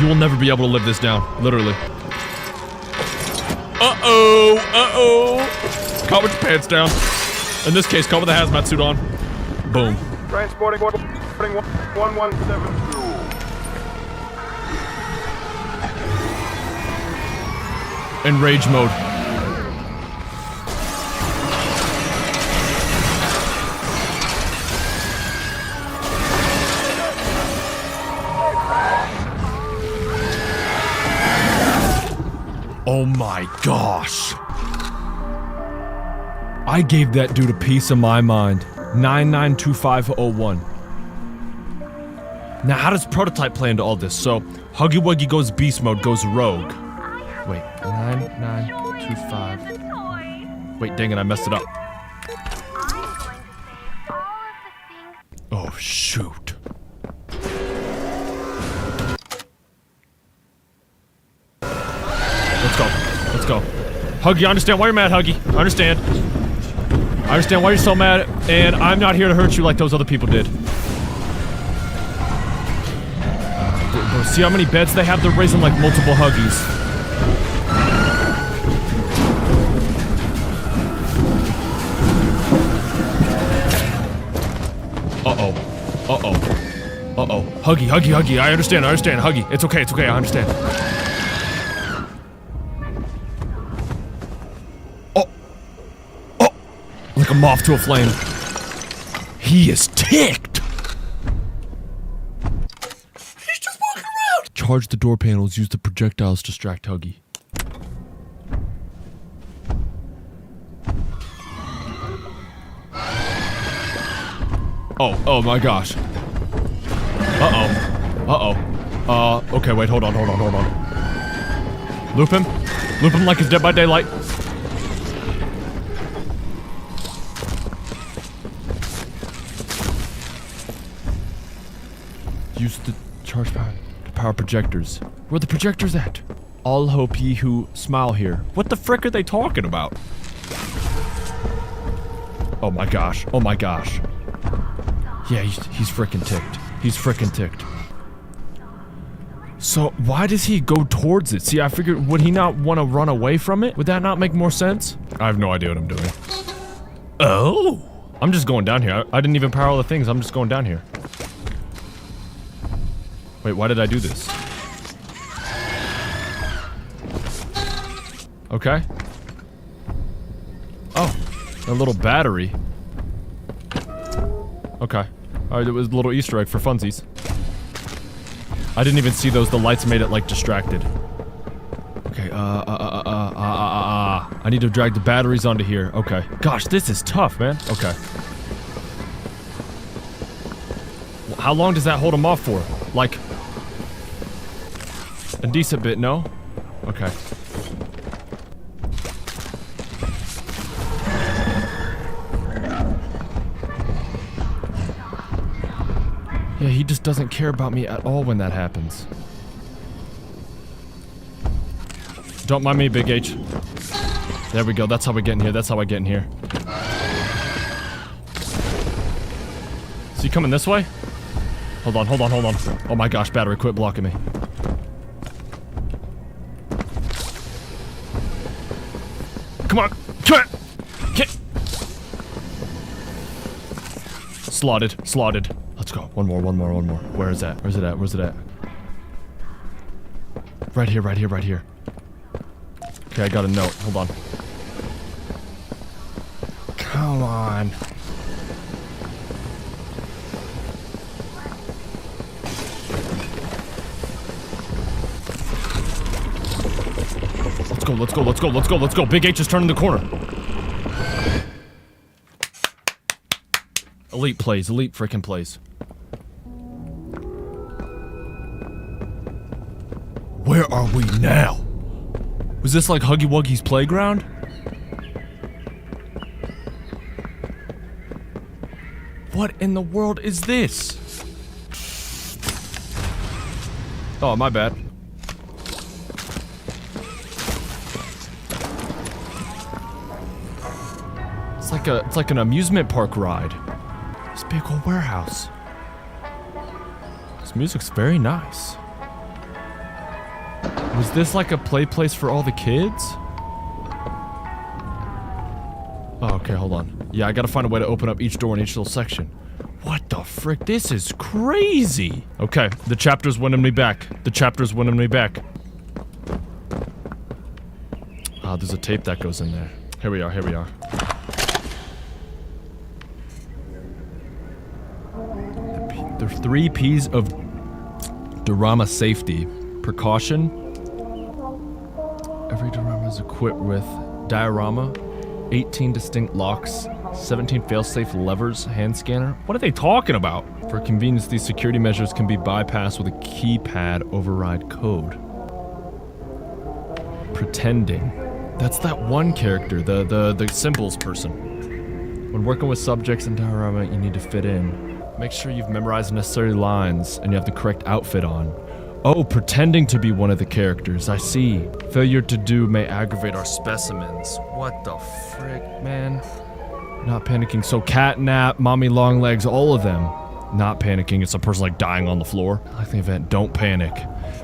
will never be able to live this down. Literally. Uh-oh. Caught with your pants down. In this case, caught with a hazmat suit on. Boom. Transporting 1172. In rage mode. Oh my gosh. I gave that dude a piece of my mind. 992501. Now, how does Prototype play into all this? So, Huggy Wuggy goes beast mode, goes rogue. Wait, 9925. Wait, dang it, I messed it up. Oh, shoot. Let's go. Huggy, I understand why you're mad, Huggy. I understand why you're so mad, and I'm not here to hurt you like those other people did. Bro, see how many beds they have? They're raising like multiple Huggies. Uh-oh. Huggy, I understand, Huggy. It's okay, I understand. Like a moth to a flame. He is ticked! He's just walking around! Charge the door panels, use the projectiles to distract Huggy. Oh my gosh. Okay, wait, hold on. Loop him like it's Dead by Daylight. Use the charge power projectors. Where are the projectors at? All hope ye who smile here. What the frick are they talking about? Oh my gosh. Yeah, he's frickin' ticked. So, why does he go towards it? See, I figured, would he not want to run away from it? Would that not make more sense? I have no idea what I'm doing. Oh! I'm just going down here. I didn't even power all the things. I'm just going down here. Wait, why did I do this? Okay. Oh, a little battery. Okay. Alright, it was a little Easter egg for funsies. I didn't even see those. The lights made it, like, distracted. Okay, I need to drag the batteries onto here. Okay. Gosh, this is tough, man. Okay. How long does that hold him off for? Like, a decent bit, no? Okay. Yeah, he just doesn't care about me at all when that happens. Don't mind me, Big H. There we go. That's how we get in here. That's how I get in here. Is he coming this way? Hold on, hold on, hold on. Oh my gosh, battery, quit blocking me. Come on. Come on. Okay. Slotted. Slotted. Let's go. One more, one more, one more. Where is that? Where's it at? Where's it at? Right here, right here, right here. Okay, I got a note. Hold on. Come on. Let's go, let's go, let's go, let's go, let's go. Big H is turning the corner. Elite plays, elite freaking plays. Where are we now? Was this like Huggy Wuggy's playground? What in the world is this? Oh, my bad. It's like an amusement park ride. This big old warehouse. This music's very nice. Was this like a play place for all the kids? Oh, okay, hold on. Yeah, I gotta find a way to open up each door in each little section. What the frick? This is crazy. Okay, the chapter's winning me back. The chapter's winning me back. Ah, there's a tape that goes in there. Here we are, here we are. There's 3 P's of diorama safety. Precaution. Every diorama is equipped with diorama, 18 distinct locks, 17 fail-safe levers, hand scanner. What are they talking about? For convenience, these security measures can be bypassed with a keypad override code. Pretending. That's that one character, the symbols person. When working with subjects in diorama, you need to fit in. Make sure you've memorized necessary lines and you have the correct outfit on. Oh, pretending to be one of the characters, I see. Failure to do may aggravate our specimens. What the frick, man? Not panicking. So Catnap, Mommy Longlegs, all of them. Not panicking, it's a person like dying on the floor. I like the event, don't panic.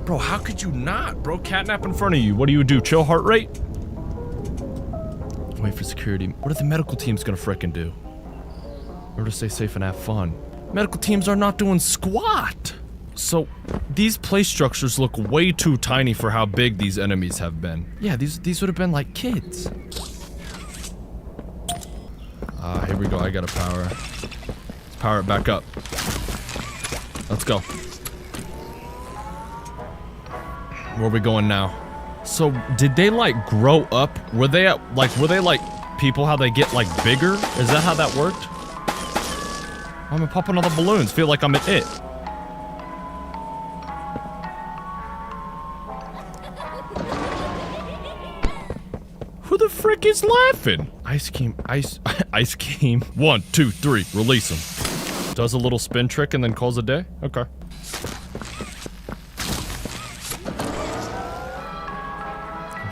Bro, how could you not? Bro, Catnap in front of you, what do? Chill heart rate? Wait for security. What are the medical teams gonna frickin' do? Or to stay safe and have fun. Medical teams are not doing squat! So, these place structures look way too tiny for how big these enemies have been. Yeah, these would have been like kids. Ah, here we go, I gotta power. Let's power it back up. Let's go. Where are we going now? So, did they like grow up? Were they like people how they get like bigger? Is that how that worked? I'm gonna pop another balloons, feel like I'm at it. Who the frick is laughing? Ice Cream. 1, 2, 3, release him. Does a little spin trick and then calls a day? Okay.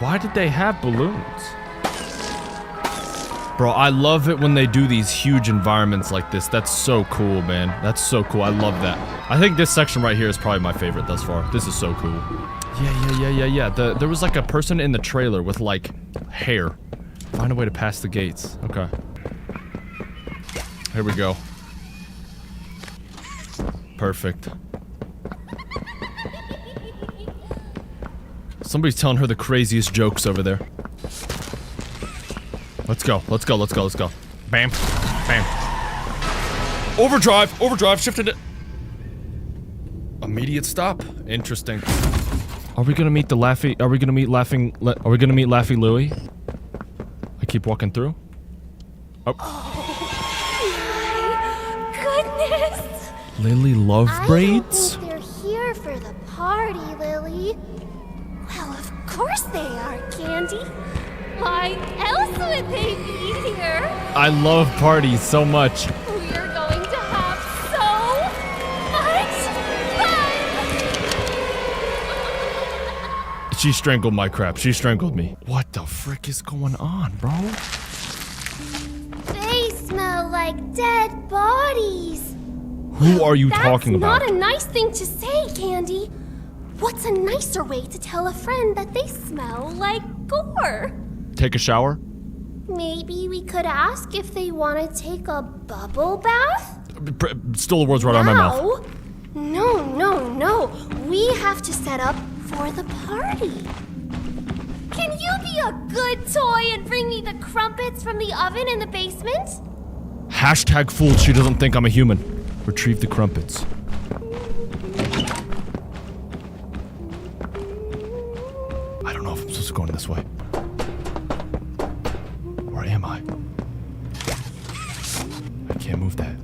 Why did they have balloons? Bro, I love it when they do these huge environments like this. That's so cool, man. That's so cool. I love that. I think this section right here is probably my favorite thus far. This is so cool. Yeah. There was like a person in the trailer with like hair. Find a way to pass the gates. Okay. Here we go. Perfect. Somebody's telling her the craziest jokes over there. Let's go. Bam. Bam. Overdrive, shifted it. Immediate stop. Interesting. Are we gonna meet the Laffy? Are we gonna meet Laughing? Are we gonna meet Laffy Louie? I keep walking through. Oh. Goodness! Lily Love Braids? I don't think they're here for the party, Lily. Well, of course they are, Candy. Why else would they be here? I love parties so much. We're going to have so much fun! She strangled my crap. She strangled me. What the frick is going on, bro? They smell like dead bodies. Who are you talking about? That's not a nice thing to say, Candy. What's a nicer way to tell a friend that they smell like gore? Take a shower? Maybe we could ask if they want to take a bubble bath? Still the words right out of my mouth. No. We have to set up for the party. Can you be a good toy and bring me the crumpets from the oven in the basement? Hashtag fooled. She doesn't think I'm a human. Retrieve the crumpets. I don't know if I'm supposed to go in this way. Where am I? I can't move that.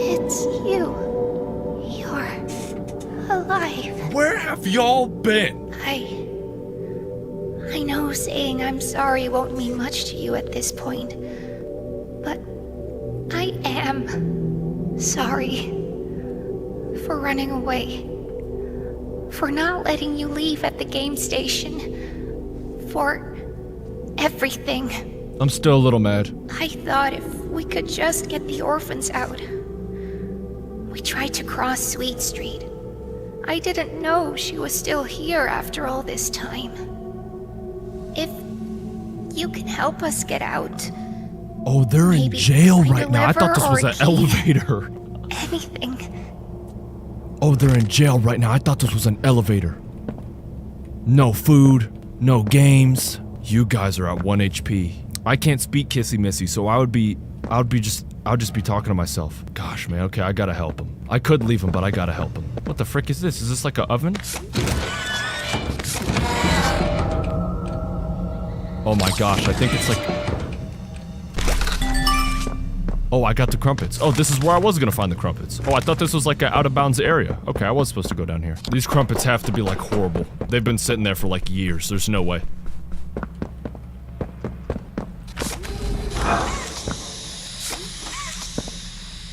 It's you. You're alive. Where have y'all been? I know saying I'm sorry won't mean much to you at this point, but I am sorry for running away, for not letting you leave at the game station, for everything. I'm still a little mad. I thought if we could just get the orphans out. We tried to cross Sweet Street. I didn't know she was still here after all this time. If you can help us get out. Oh, they're in jail right now. I thought this was an elevator. Anything. Oh, they're in jail right now. I thought this was an elevator. No food, no games. You guys are at 1 HP. I can't speak kissy missy, so I would just be talking to myself. Gosh, man, okay, I gotta help him. I could leave him, but I gotta help him. What the frick is this? Is this like an oven? Oh my gosh, I think it's like... Oh, I got the crumpets. Oh, this is where I was gonna find the crumpets. Oh, I thought this was like an out-of-bounds area. Okay, I was supposed to go down here. These crumpets have to be like horrible. They've been sitting there for like years. There's no way.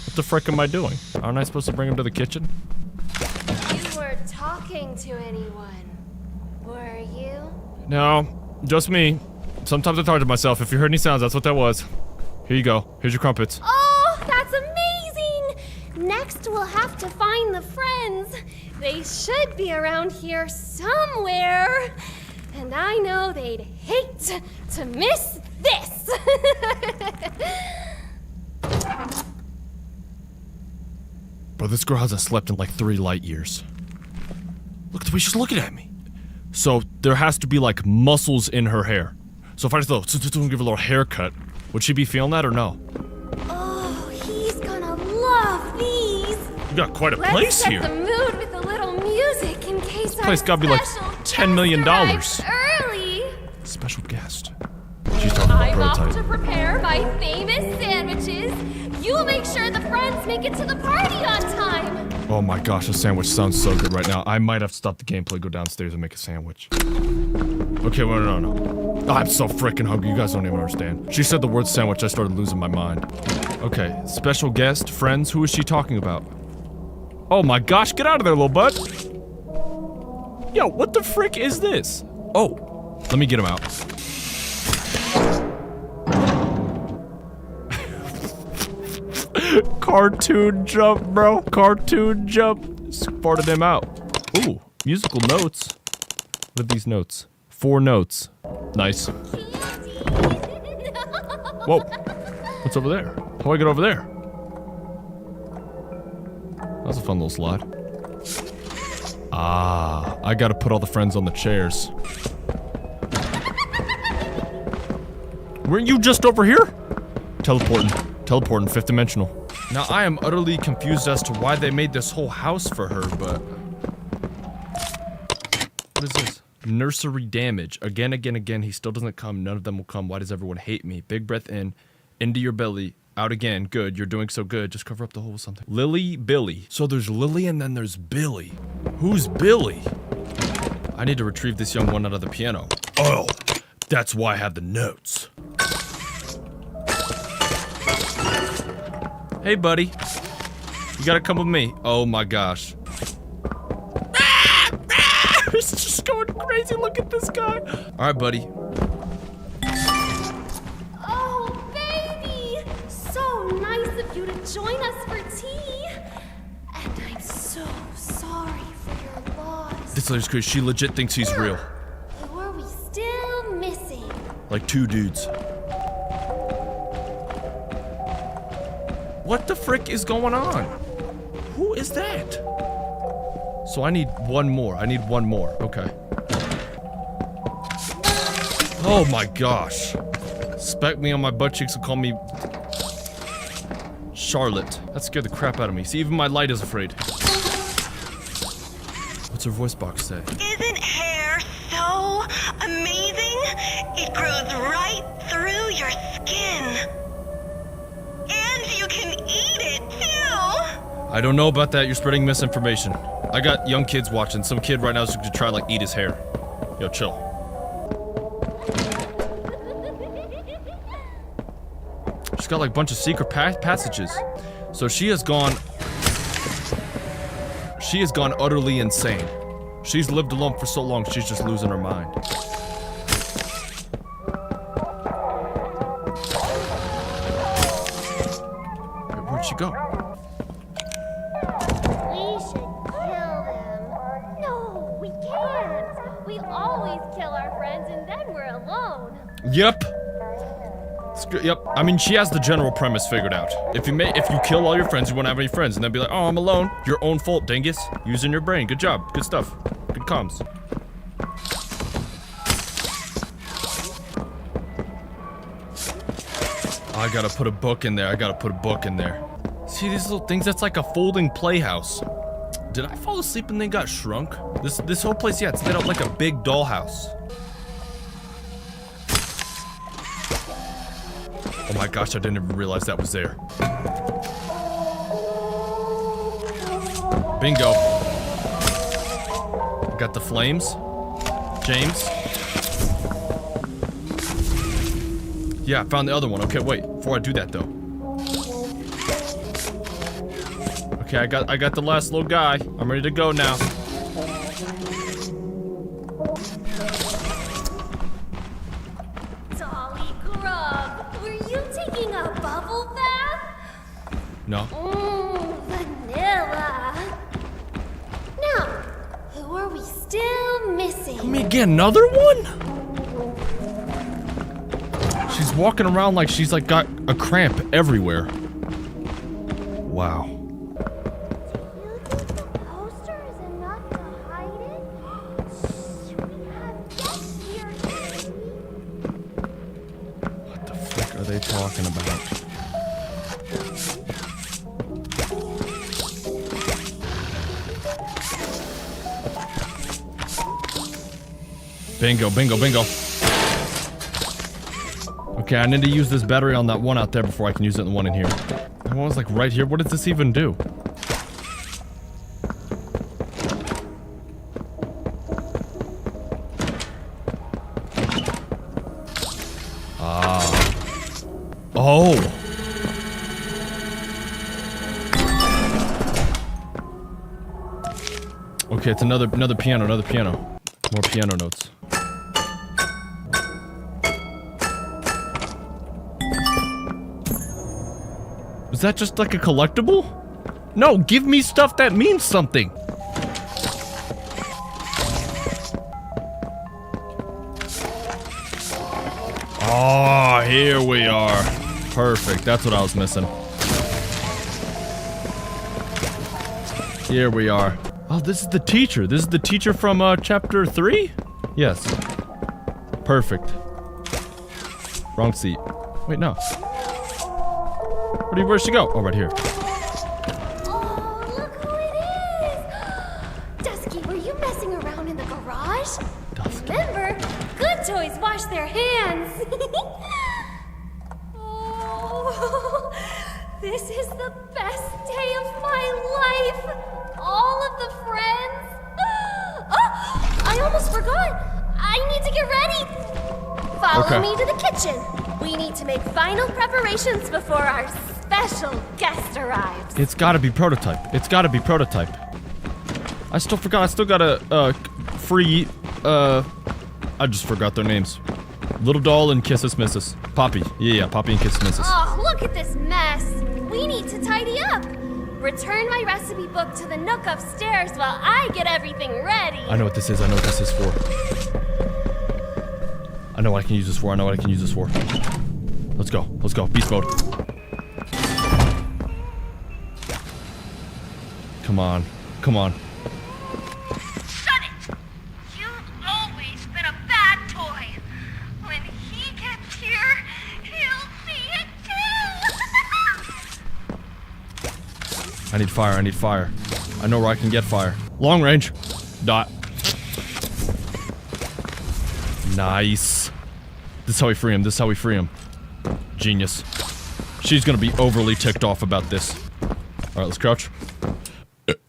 What the frick am I doing? Aren't I supposed to bring him to the kitchen? You were talking to anyone, were you? No, just me. Sometimes I talk to myself. If you heard any sounds, that's what that was. Here you go. Here's your crumpets. Oh, that's amazing! Next, we'll have to find the friends. They should be around here somewhere. And I know they'd hate to miss this. Bro, this girl hasn't slept in like 3 light years. Look at the way she's looking at me. So there has to be like muscles in her hair. So if I just give her a little haircut, would she be feeling that or no? Oh, he's gonna love these. You got quite a place here. Let's set the mood with a little music in case this place gotta be like $10 million. Early. Special guest. She's talking about I'm off prototype. to prepare my famous sandwiches. You make sure the friends make it to the party on time. Oh my gosh, the sandwich sounds so good right now. I might have to stop the gameplay, go downstairs and make a sandwich. Okay, well, no. Oh, I'm so freaking hungry. You guys don't even understand. She said the word sandwich, I started losing my mind. Okay, special guest, friends, who is she talking about? Oh my gosh, get out of there, little bud. Yo, what the frick is this? Oh, let me get him out. Cartoon jump, bro. Cartoon jump. Farted him out. Ooh, musical notes. What are these notes? 4 notes. Nice. Whoa. What's over there? How do I get over there? That was a fun little slide. Ah, I gotta put all the friends on the chairs. Weren't you just over here? Teleporting. Teleporting 5th dimensional. Now, I am utterly confused as to why they made this whole house for her, but... What is this? Nursery damage. Again, again, again. He still doesn't come. None of them will come. Why does everyone hate me? Big breath in. Into your belly. Out again. Good. You're doing so good. Just cover up the hole with something. Lily, Billy. So there's Lily and then there's Billy. Who's Billy? I need to retrieve this young one out of the piano. Oh, that's why I have the notes. Hey, buddy. You gotta come with me. Oh my gosh. It's just going crazy. Look at this guy. All right, buddy. Oh, baby! So nice of you to join us for tea. And I'm so sorry for your loss. This lady's crazy. She legit thinks he's real. Who are we still missing? Like 2 dudes. What the frick is going on? Who is that? So I need one more. I need one more. Okay. Oh my gosh. Smack me on my butt cheeks and call me Charlotte. That scared the crap out of me. See, even my light is afraid. What's her voice box say? Isn't hair so amazing? It grows right through your skin. And you can eat it too. I don't know about that. You're spreading misinformation. I got young kids watching. Some kid right now is going to try like eat his hair. Yo, chill. She's got like a bunch of secret passages. So she has gone utterly insane. She's lived alone for so long, she's just losing her mind. Where'd she go? We should kill them. No, we can't. We always kill our friends and then we're alone. Yep. Yep. I mean, she has the general premise figured out. If you kill all your friends, you won't have any friends, and then be like, oh, I'm alone. Your own fault, dingus. Using your brain. Good job. Good stuff. Good comms. I gotta put a book in there. I gotta put a book in there. See these little things? That's like a folding playhouse. Did I fall asleep and then got shrunk? This whole place, yeah, it's lit up like a big dollhouse. Oh my gosh, I didn't even realize that was there. Bingo. Got the flames. James. Yeah, I found the other one. Okay, wait. Before I do that though. Okay, I got the last little guy. I'm ready to go now. Dolly Grub, were you taking a bubble bath? No. Vanilla. Now, who are we still missing? Let me get another one? She's walking around like she's like got a cramp everywhere. Wow. What the frick are they talking about? Bingo, bingo, bingo. Okay, I need to use this battery on that one out there before I can use it on the one in here. That one was like right here. What does this even do? Ah. Oh. Okay, it's another piano, More piano notes. Is that just like a collectible? No, give me stuff that means something. Oh, here we are. Perfect. That's what I was missing. Here we are. Oh, this is the teacher. This is the teacher from chapter 3? Yes. Perfect. Wrong seat. Wait, no. Where'd she go? Oh, right here. Oh, look who it is! Dusky, were you messing around in the garage? Remember, good toys wash their hands. Oh, this is the best day of my life. All of the friends. Oh, I almost forgot. I need to get ready. Follow me to the kitchen. We need to make final preparations before our special guest arrives. It's gotta be Prototype. It's gotta be Prototype. I still forgot. I still got a free. I just forgot their names. Little Doll and Kisses Misses. Poppy. Yeah, Poppy and Kisses Misses. Oh, look at this mess. We need to tidy up. Return my recipe book to the nook upstairs while I get everything ready. I know what this is. I know what this is for. I know what I can use this for. I know what I can use this for. Let's go. Let's go. Beast mode. Come on. Come on. Shut it! You've always been a bad toy. When he gets here, he'll see it too! I need fire. I need fire. I know where I can get fire. Long range. Dot. Nice. This is how we free him. This is how we free him. Genius. She's gonna be overly ticked off about this. Alright, let's crouch.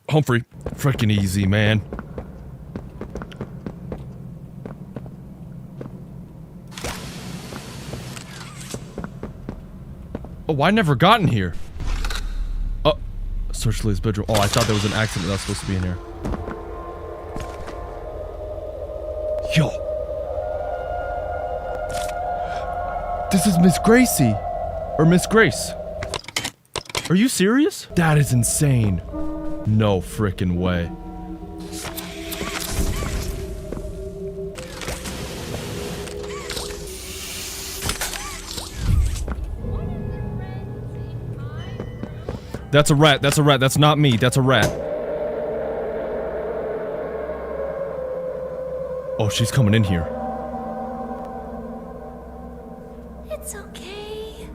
Humphrey. Freaking easy, man. Oh, I never got in here. Oh, search Lee's bedroom. Oh, I thought there was an accident that was supposed to be in here. Yo. This is Miss Gracie. Or Miss Grace. Are you serious? That is insane. No frickin' way. That's a rat. That's a rat. That's not me. That's a rat. Oh, she's coming in here. It's okay.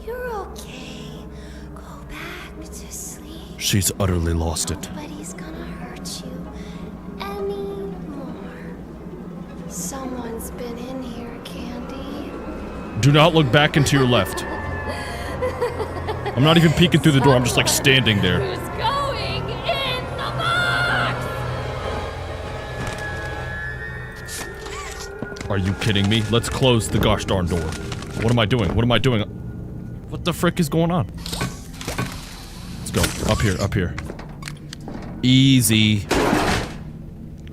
You're okay. Go back to sleep. She's utterly lost it. Nobody's gonna hurt you anymore. Someone's been in here, Candy. Do not look back and to your left. I'm not even peeking through the door. I'm just like standing there. Who's going in the box? Are you kidding me? Let's close the gosh darn door. What am I doing? What am I doing? What the frick is going on? Let's go. Up here, up here. Easy.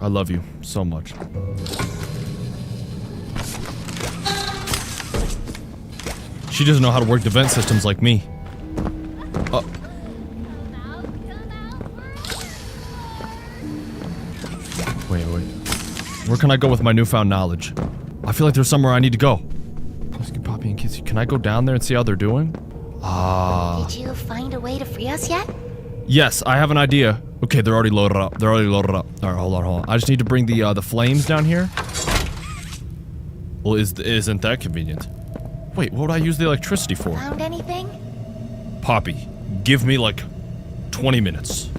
I love you so much. She doesn't know how to work the vent systems like me. Wait. Where can I go with my newfound knowledge? I feel like there's somewhere I need to go. Poppy and Kissy. Can I go down there and see how they're doing? Did you find a way to free us yet? Yes, I have an idea. Okay, they're already loaded up. They're already loaded up. All right, hold on. I just need to bring the flames down here. Well, isn't that convenient? Wait, what would I use the electricity for? Found anything? Poppy, give me like 20 minutes.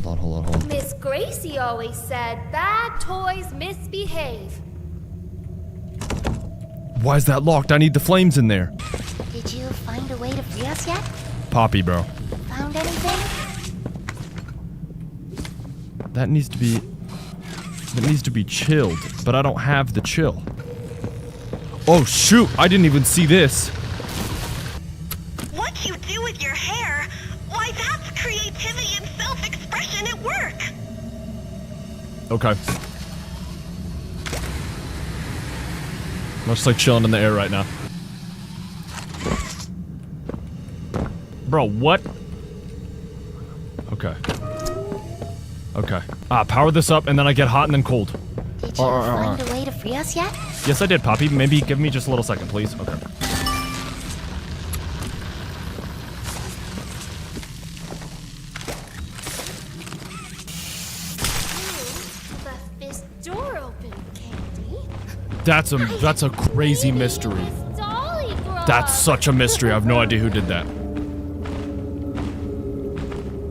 Hold on. Miss Gracie always said bad toys misbehave. Why is that locked? I need the flames in there. Did you find a way to free us yet? Poppy, bro. Found anything? That needs to be chilled, but I don't have the chill. Oh shoot, I didn't even see this. What you do with your hair, why that's creativity and self-expression at work. Okay. I'm just like chilling in the air right now. Bro, what? Okay. Power this up and then I get hot and then cold. Did you find a way to free us yet? Yes, I did, Poppy. Maybe give me just a little second, please. Okay. Left this door open, Candy. That's a crazy mystery. Dolly grow That's such a mystery. I have no idea who did that.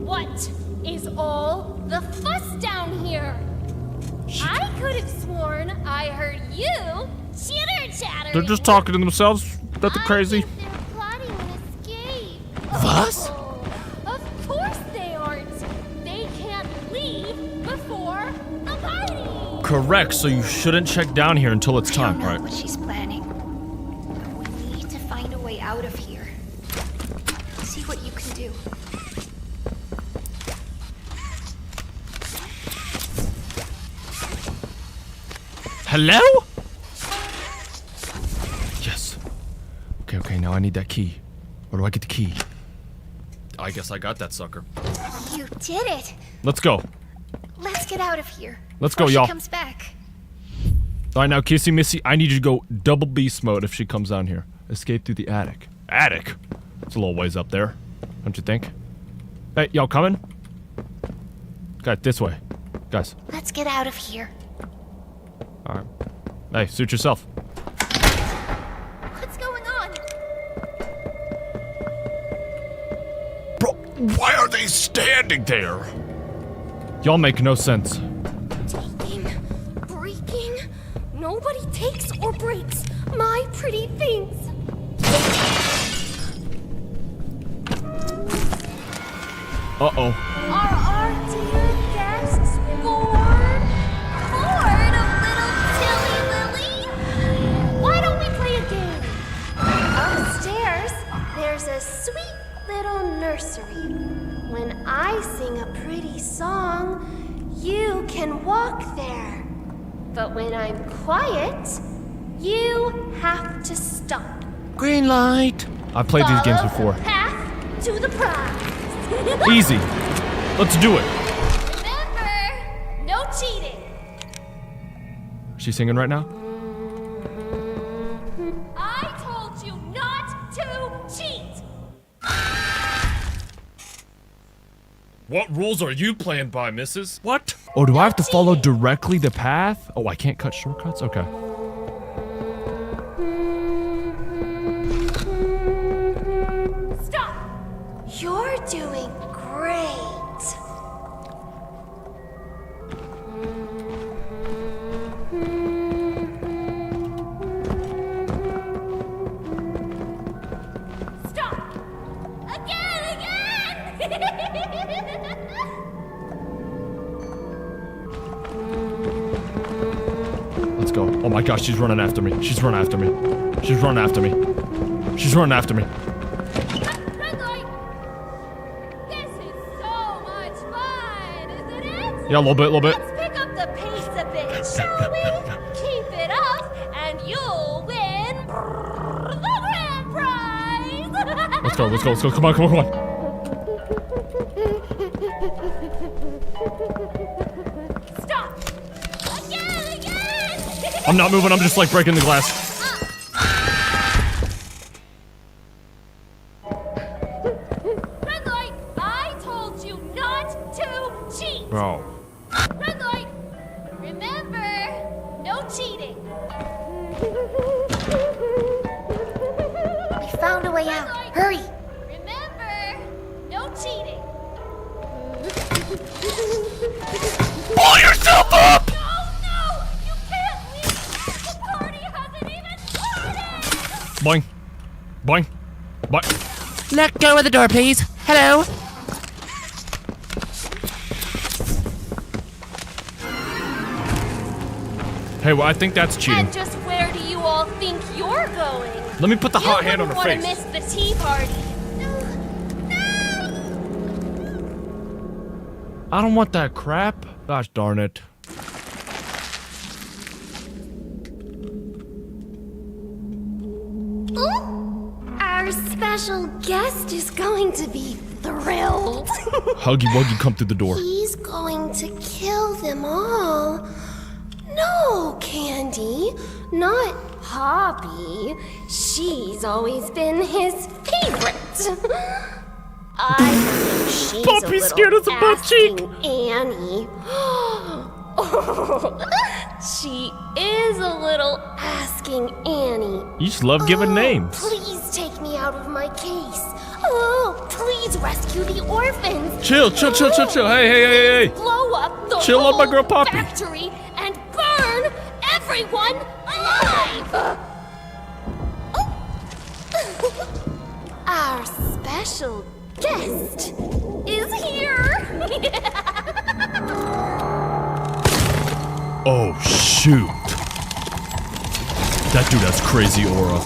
What is all the fuss down here? I could have sworn I heard you chitter-chattering. They're just talking to themselves. Nothing crazy. They're plotting an escape. Fuss? Of course they aren't. They can't leave before the party. Correct, so you shouldn't check down here until it's time, I don't know right? what she's planning. But we need to find a way out of here. See what you can do. Hello? Yes. Okay, now I need that key. Where do I get the key? I guess I got that sucker. You did it. Let's go. Let's get out of here. Let's go, before y'all. She comes back. Alright, now Kissy Missy, I need you to go double beast mode if she comes down here. Escape through the attic. Attic? It's a little ways up there, don't you think? Hey, y'all coming? Guys, this way. Guys. Let's get out of here. Alright. Hey, suit yourself. What's going on? Bro, why are they standing there? Y'all make no sense. Taking, breaking. Nobody takes or breaks my pretty things. Uh-oh. Are our dear guests bored? Bored of little Tilly Lily? Why don't we play a game? Upstairs, there's a sweet little nursery. When I sing a pretty song, you can walk there. But when I'm quiet, you have to stop. Green light. I've played these games before. Path to the prize. Easy. Let's do it. Remember, no cheating. She's singing right now? I told you not to cheat. What rules are you playing by, missus? What? Oh, do I have to follow directly the path? Oh, I can't cut shortcuts? Okay. Stop. You're doing great. Stop. Again. Let's go. Oh my gosh, she's running after me. She's running after me. She's running after me. She's running after me. Red light. This is so much fun, isn't it? Yeah, a little bit. Let's pick up the pace a bit, shall we? Keep it up, and you'll win the grand prize. Let's go. Come on. Stop. Again. I'm not moving, I'm just like breaking the glass. Red light. I told you not to cheat. Bro. Red light. Remember, no cheating. We found a way out. Hurry. Remember, no cheating. Pull yourself up! No, you can't leave. The party hasn't even started. Boing. Let go of the door, please. Hello? Hey, well, I think that's cheating. And just where do you all think you're going? Let me put the hot hand on her face. You wouldn't want to miss the tea party. I don't want that crap. Gosh darn it. Our special guest is going to be thrilled. Huggy Wuggy, come through the door. He's going to kill them all. No, Candy, not Poppy. She's always been his favorite. I think she's Poppy's a scared little as a butt cheek. asking Annie. Oh, She is a little asking Annie. You just love giving names. Please take me out of my case. Oh, please rescue the orphans. Chill. Hey. Blow up the Chill whole on my girl Poppy. factory and burn everyone alive. Our special guest is here. Oh, shoot. That dude has crazy aura.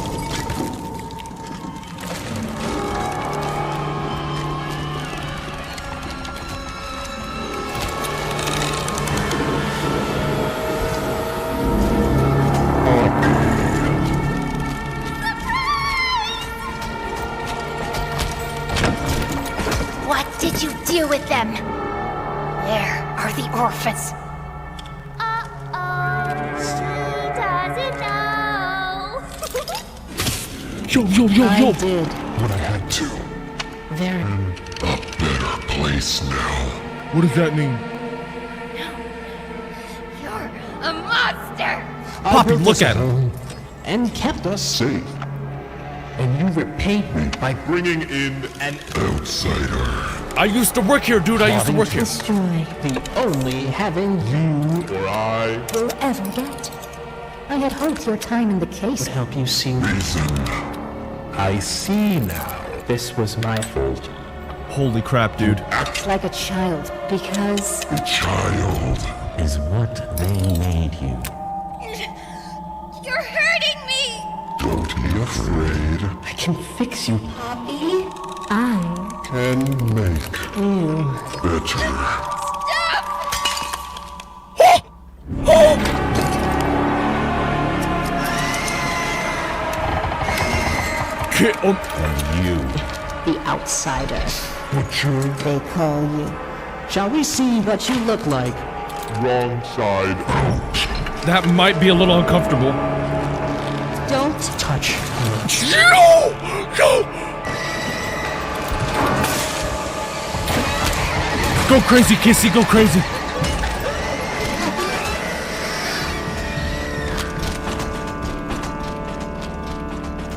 What did you do with them? Where are the orphans? Yo. I did. But I had to. Very. A better place now. What does that mean? You're a monster. Poppy, look at him. And kept us safe. And you repaid me by bringing in an outsider. I used to work here, dude. I used to work here. destroy the only heaven You or I will ever get. I had hoped your time in the case would help you see reason. I see now. This was my fault. Holy crap, dude. Act like a child, because a child is what they made you. You're hurting me. Don't be afraid. I can fix you. Poppy. I Can make you better. And you, the outsider. Butcher. They call you. Shall we see what you look like? Wrong side out. That might be a little uncomfortable. Don't touch me. No! Go crazy, Kissy, go crazy.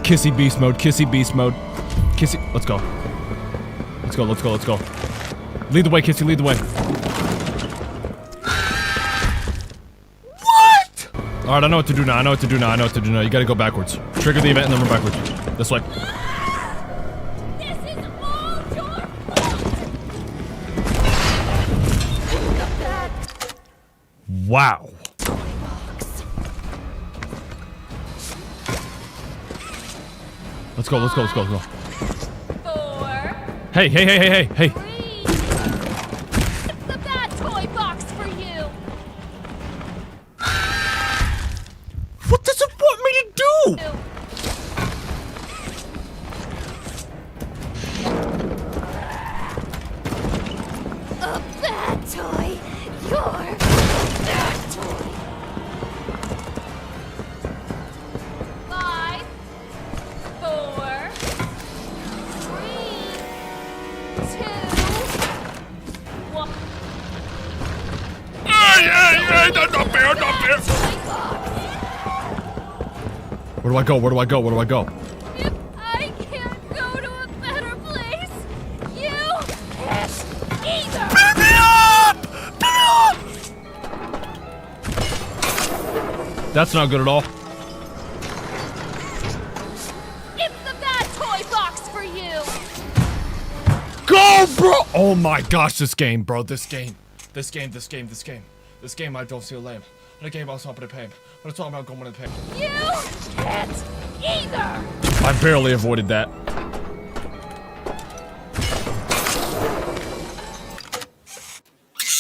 Kissy beast mode, Kissy beast mode. Kissy, let's go. Let's go. Lead the way, Kissy, lead the way. What? Alright, I know what to do now, You gotta go backwards. Trigger the event and then run backwards. This way. Wow. Let's go. 4. Hey. It's the bad toy box for you. What does it want me to do? A bad toy. You're a bad toy. 5, 4, 3, 2, 1. Hey, not fair. Where do I go? If I can't go to a better place, you can't either. Pick me up! That's not good at all. It's the bad toy box for you. Go, bro! Oh my gosh, this game, bro. This game, I don't feel lame. The game I was hoping to pay. But it's all about going to pay. You can't either. I barely avoided that.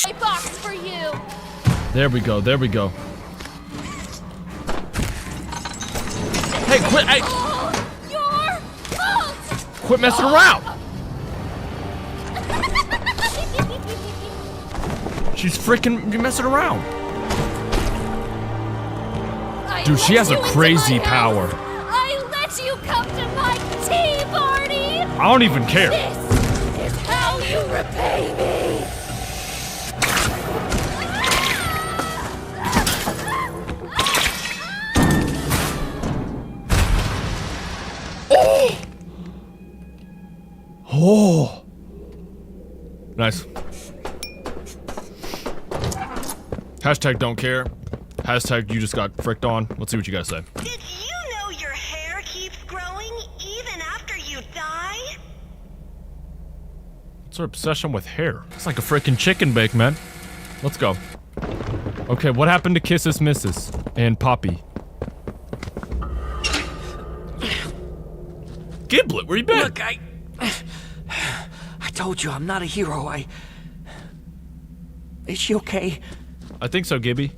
Toy box for you. There we go. Hey, quit! Hey, Your fault. quit messing around! She's freaking messing around. Dude, she has a crazy power. I let you come to my tea party. I don't even care. This is how you repay me. Nice. Hashtag don't care. Hashtag you just got fricked on. Let's see what you guys say. Did you know your hair keeps growing even after you die? What's her obsession with hair? It's like a freaking chicken bake, man. Let's go. Okay, what happened to Kisses Misses and Poppy? Giblet, where you been? Look, I told you I'm not a hero. Is she okay? I think so, Gibby.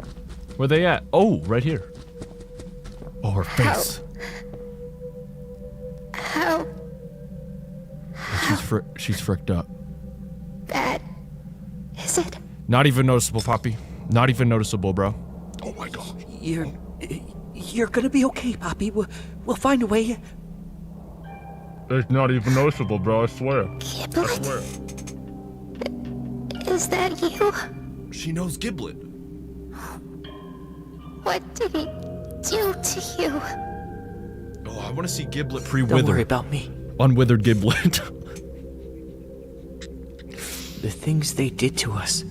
Where they at? Oh, right here. Oh, her face. How She's fricked up. bad is it? Not even noticeable, Poppy. Not even noticeable, bro. Oh my god. You're gonna be okay, Poppy. We'll find a way. It's not even noticeable, bro. I swear. Giblet? I swear. Is that you? She knows Giblet. What did he do to you? Oh, I want to see Giblet pre-wither. Don't worry about me. Unwithered Giblet. The things they did to us.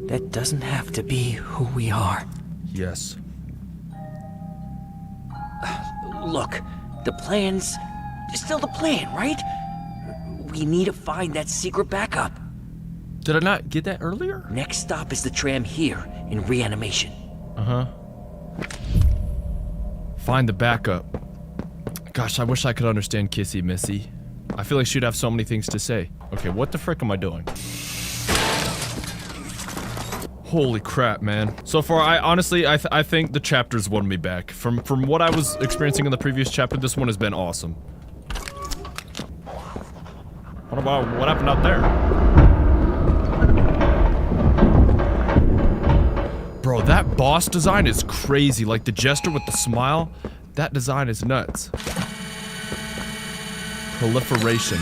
That doesn't have to be who we are. Yes. Look, the plan's still the plan, right? We need to find that secret backup. Did I not get that earlier? Next stop is the tram here in reanimation. Uh-huh. Find the backup. Gosh, I wish I could understand Kissy Missy. I feel like she'd have so many things to say. Okay, what the frick am I doing? Holy crap, man. So far, I think the chapters won me back. From what I was experiencing in the previous chapter, this one has been awesome. What happened out there? Bro, that boss design is crazy. Like the jester with the smile, that design is nuts. Proliferation.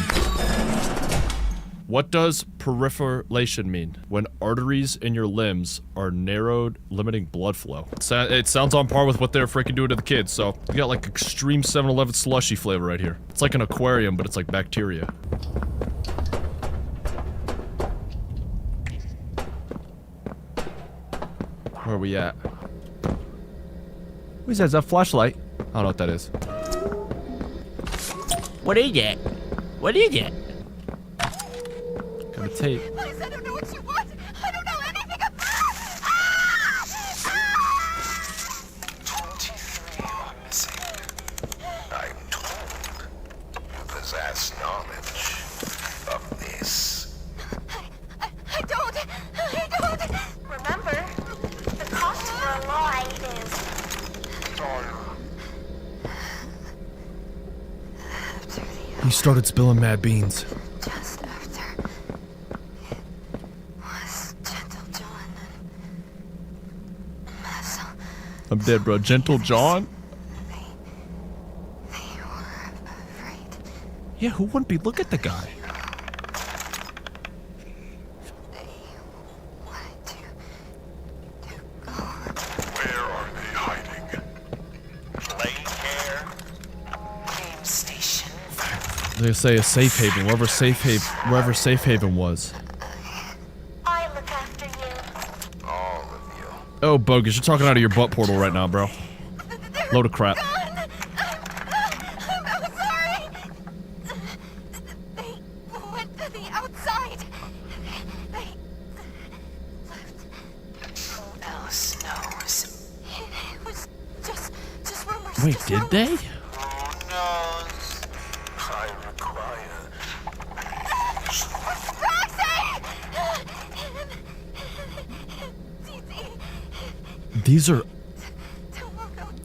What does proliferation mean? When arteries in your limbs are narrowed, limiting blood flow. It sounds on par with what they're freaking doing to the kids, so you got like extreme 7-Eleven slushy flavor right here. It's like an aquarium, but it's like bacteria. Where are we at? What is that? Is that a flashlight? I don't know what that is. What is that? What is it? Got a tape. Please, I don't know what you want. I don't know anything about. 23 are missing. I'm told you possess knowledge of this. I don't. Remember, the cost for a lie is He started spilling mad beans. Just after it was Gentle John and Messel. I'm dead, bro. Gentle John? They were afraid. Yeah, who wouldn't be? Look at the guy. Where are they hiding? Plane care? Game station. They say a safe haven, wherever safe haven was. I look after you. All of you. Oh, bogus! You're talking out of your butt portal right now, bro. Load of crap. I'm sorry. They went to the outside. They left. Who else knows? It was just rumors. Wait, just did rumors. they? Who knows? I require These are...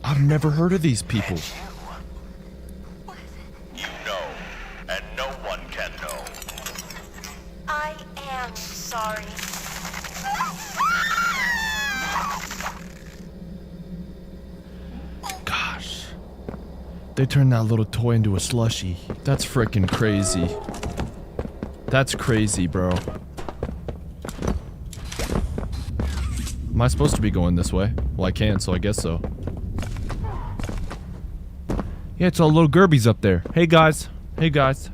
I've never heard of these people. You know, and no one can know. I am sorry. Gosh. They turned that little toy into a slushie. That's freaking crazy. That's crazy, bro. Am I supposed to be going this way? Well, I can, so I guess so. Yeah, it's all little Gerbies up there. Hey, guys. Hey, guys.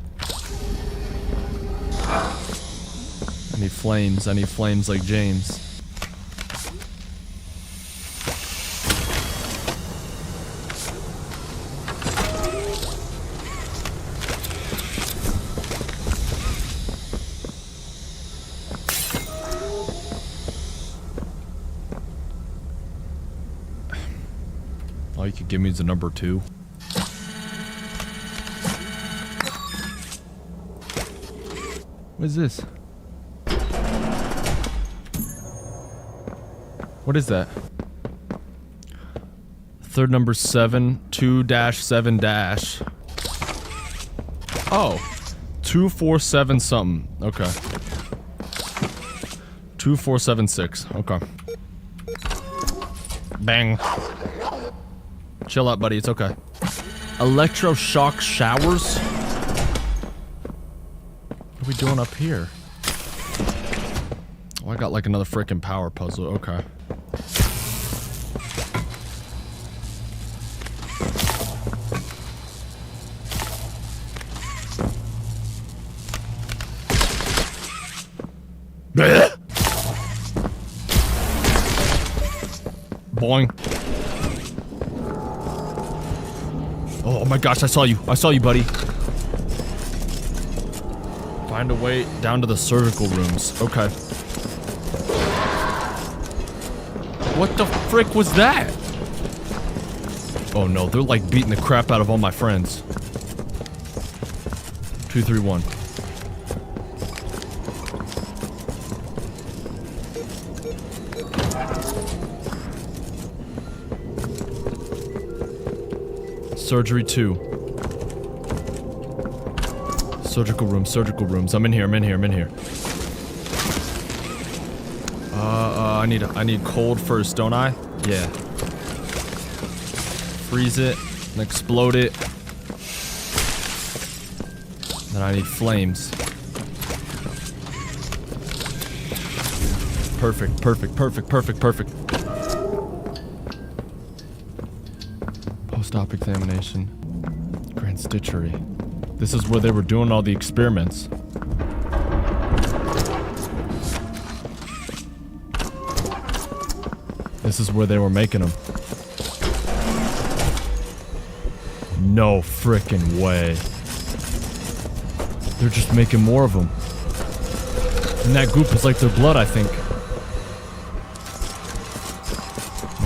I need flames. I need flames like James. All you could give me is a number 2. What is this? What is that? Third number 7, 2-7-. Oh. 247 something. Okay. 2476. Okay. Bang. Chill out, buddy. It's okay. Electroshock showers? What are we doing up here? Oh, I got like another freaking power puzzle. Okay. Boing. Oh my gosh, I saw you. I saw you, buddy. Find a way down to the surgical rooms. Okay. What the frick was that? Oh no, they're like beating the crap out of all my friends. 231. Surgery 2. Surgical rooms, surgical rooms. I'm in here, I'm in here, I'm in here. I need cold first, don't I? Yeah. Freeze it and explode it. Then I need flames. Perfect, perfect, perfect, perfect, perfect. Post-op examination. Grand Stitchery. This is where they were doing all the experiments. This is where they were making them. No frickin' way. They're just making more of them. And that goop is like their blood, I think.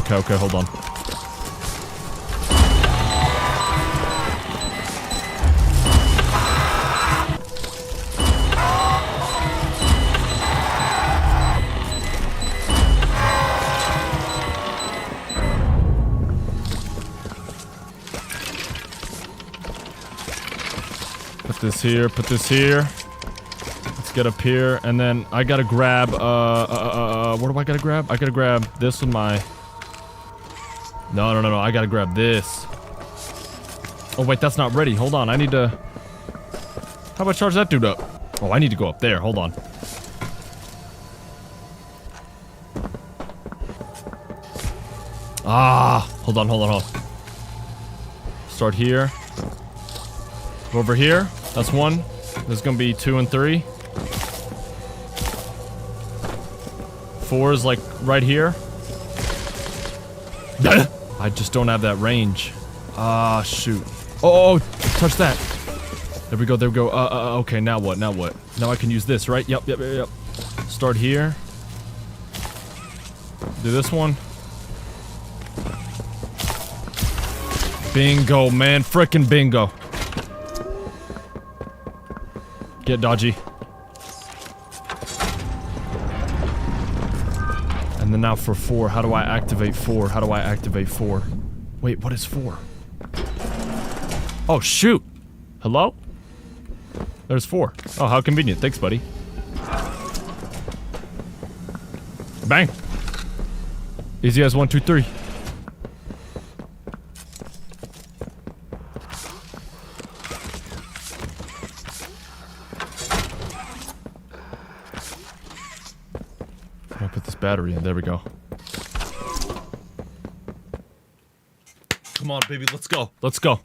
Okay, okay, hold on. Put this here, put this here. Let's get up here, and then I gotta grab, what do I gotta grab? I gotta grab this with my... No, I gotta grab this. Oh wait, that's not ready. Hold on, I need to... How about charge that dude up? Oh, I need to go up there. Hold on. Ah, hold on. Start here. Go over here. That's 1. There's gonna be 2 and 3. 4 is like right here. I just don't have that range. Ah, shoot. Oh, touch that. There we go, there we go. Okay, now what? Now I can use this, right? Yep. Start here. Do this one. Bingo, man. Frickin' bingo. Get dodgy. And then now for 4, how do I activate 4? Wait, what is 4? Oh, shoot. Hello? There's 4. Oh, how convenient. Thanks, buddy. Bang. Easy as 1, 2, 3. I'll put this battery in. There we go. Come on, baby. Let's go. Let's go.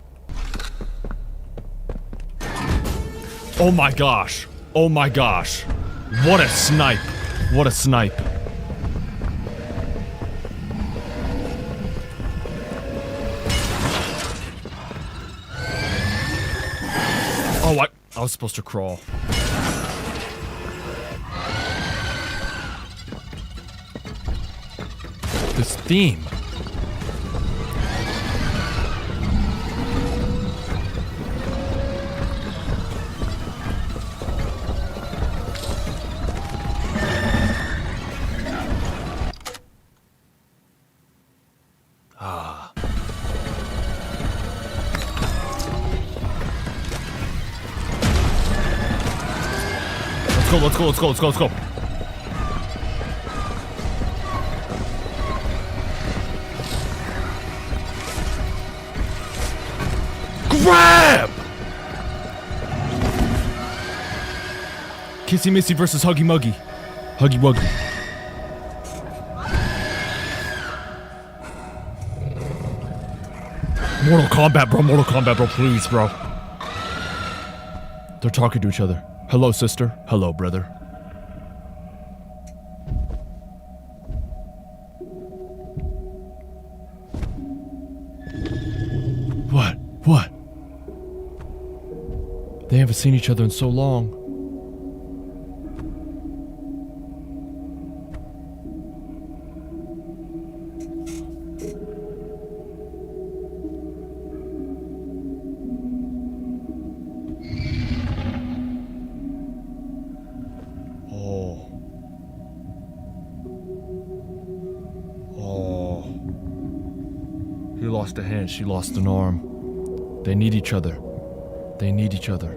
Oh my gosh. Oh my gosh. What a snipe. What a snipe. Oh, I was supposed to crawl. This theme. Ah. Let's go. Grab! Kissy Missy versus Huggy Muggy. Huggy Wuggy. Mortal Kombat, bro, please, bro. They're talking to each other. Hello, sister. Hello, brother. What? They haven't seen each other in so long. He lost a hand, she lost an arm. They need each other. They need each other.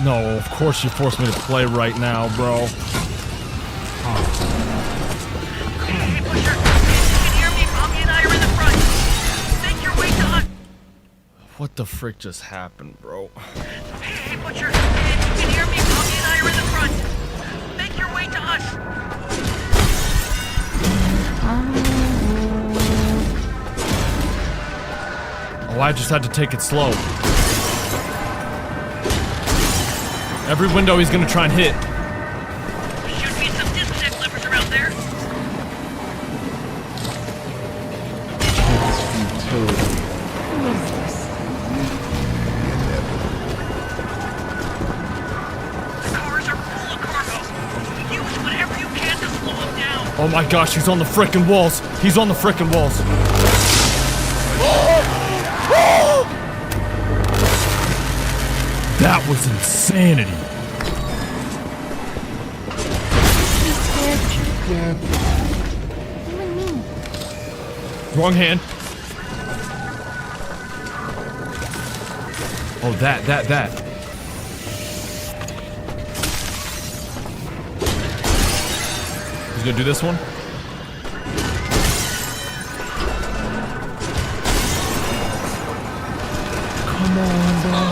No, of course you forced me to play right now, bro. What the frick just happened, bro? Hey, Butcher! You can hear me? Bobby and I are in the front. Make your way to us. Oh, I just had to take it slow. Every window he's gonna try and hit. Should be some disconnect levers around there. The cars are full of cargo. Use whatever you can to slow them down. Oh my gosh, he's on the frickin' walls. He's on the frickin' walls. That was insanity. Wrong hand. Oh, that. He's gonna do this one. Come on, bro.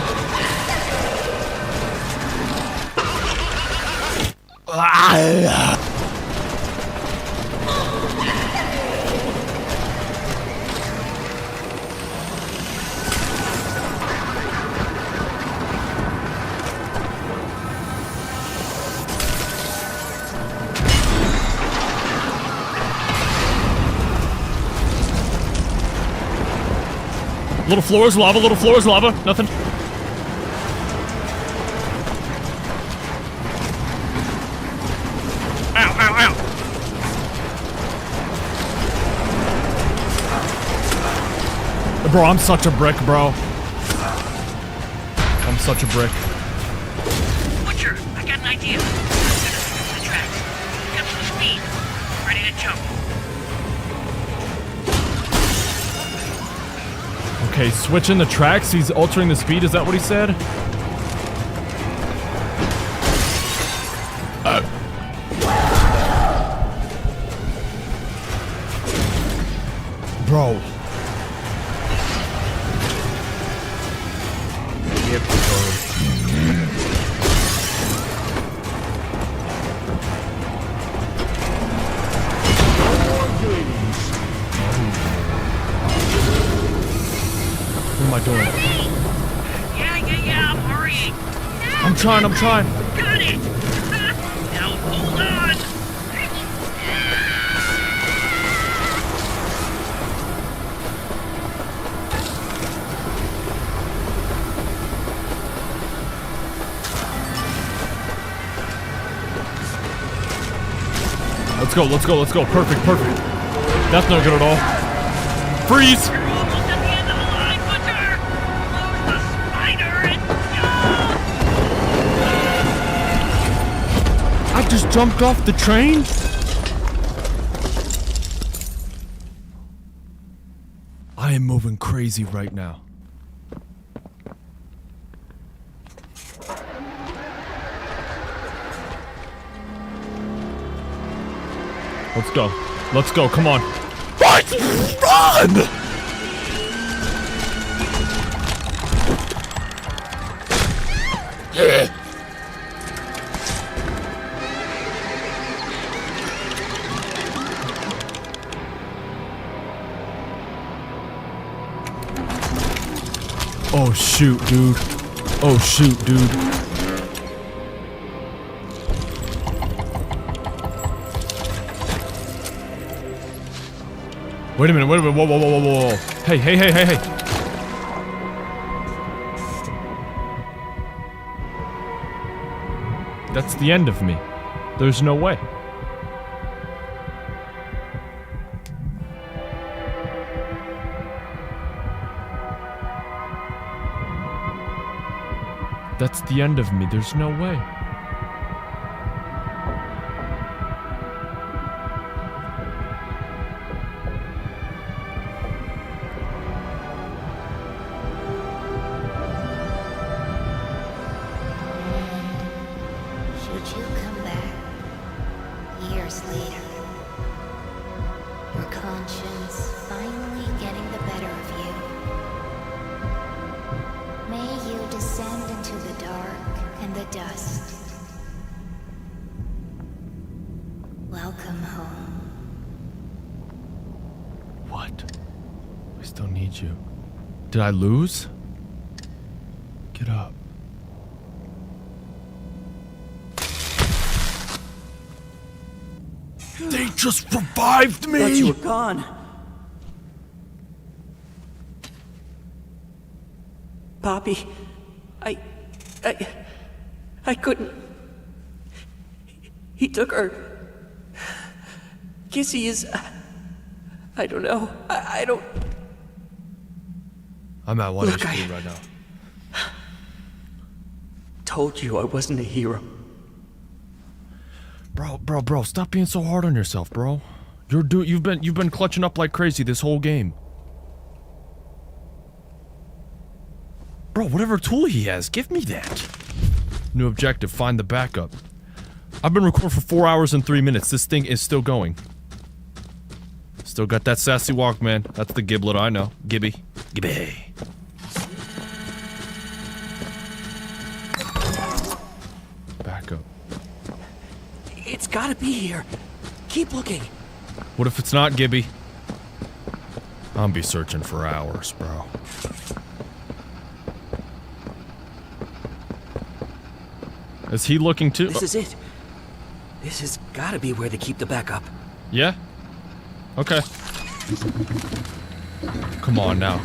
Little floor is lava, nothing. Ow. Bro, I'm such a brick, bro. I'm such a brick. Butcher, I got an idea. I'm gonna switch the tracks. Get some speed. Ready to jump. Okay, switching the tracks. He's altering the speed. Is that what he said? Bro. What am I doing? Yeah, I'm hurrying. I'm trying. Got it. Now hold on. Let's go. Perfect. That's not good at all. Freeze! You're almost at the end of the line, Butcher. Close the spider and I just jumped off the train? I am moving crazy right now. Let's go, come on. What? Run! Oh shoot, dude. Wait a minute, whoa. Hey. That's the end of me. There's no way. That's the end of me. There's no way. Should you come back years later, your conscience finally getting the better of you, may you descend into the dark and the dust. Welcome home. What? I still need you. Did I lose? Get up. They just revived me! I thought you were gone. Poppy, I couldn't. He took her. Kissy is. I don't know. I don't. I'm at 1 Look, HP right now. Told you I wasn't a hero. Bro, stop being so hard on yourself, bro. You've been clutching up like crazy this whole game. Bro, whatever tool he has, give me that. New objective, find the backup. I've been recording for 4 hours and 3 minutes. This thing is still going. Still got that sassy walk, man. That's the Giblet I know. Gibby. Backup. It's gotta be here. Keep looking. What if it's not Gibby? I'll be searching for hours, bro. Is he looking too? This is it. This has gotta be where they keep the backup. Yeah? Okay. Come on now.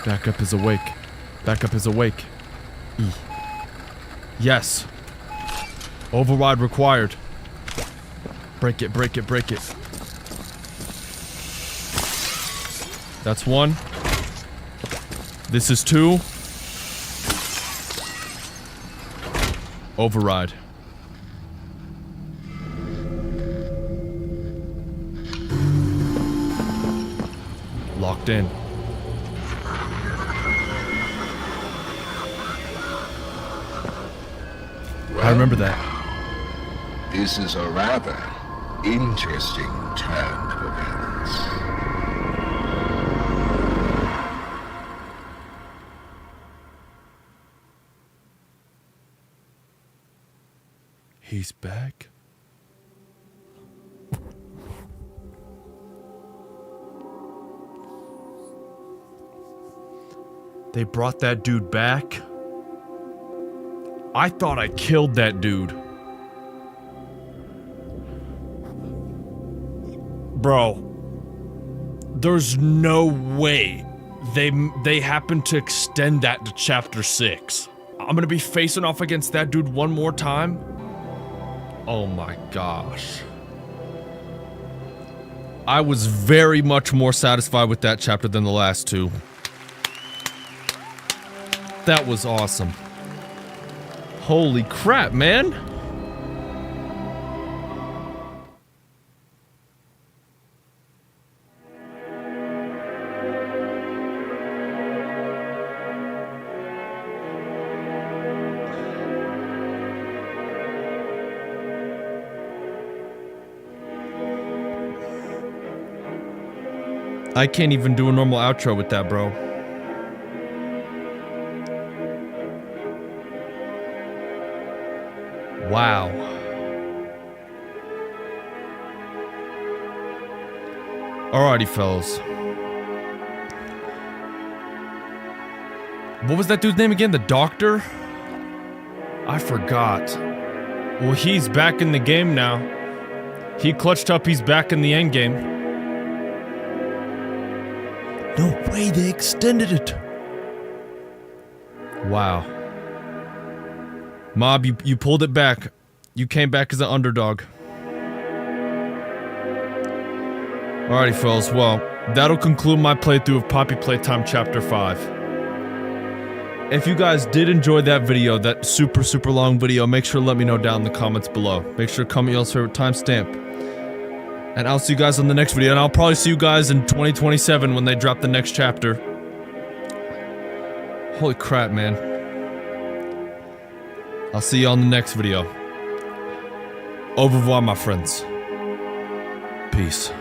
Backup is awake. E. Yes. Override required. Break it. That's 1. This is 2. Override. locked in. I remember that. This is a rather interesting turn of events. He's back. They brought that dude back. I thought I killed that dude. Bro. There's no way they happened to extend that to chapter 6. I'm gonna be facing off against that dude one more time. Oh my gosh. I was very much more satisfied with that chapter than the last two. That was awesome. Holy crap, man. I can't even do a normal outro with that, bro. Wow. Alrighty, fellas. What was that dude's name again? The doctor? I forgot. Well, he's back in the game now. He clutched up, he's back in the end game. No way, they extended it. Wow. Mob, you pulled it back. You came back as an underdog. Alrighty, fellas. Well, that'll conclude my playthrough of Poppy Playtime Chapter 5. If you guys did enjoy that video, that super long video, make sure to let me know down in the comments below. Make sure to comment your favorite timestamp. And I'll see you guys on the next video, and I'll probably see you guys in 2027 when they drop the next chapter. Holy crap, man. I'll see you on the next video. Au revoir, my friends. Peace.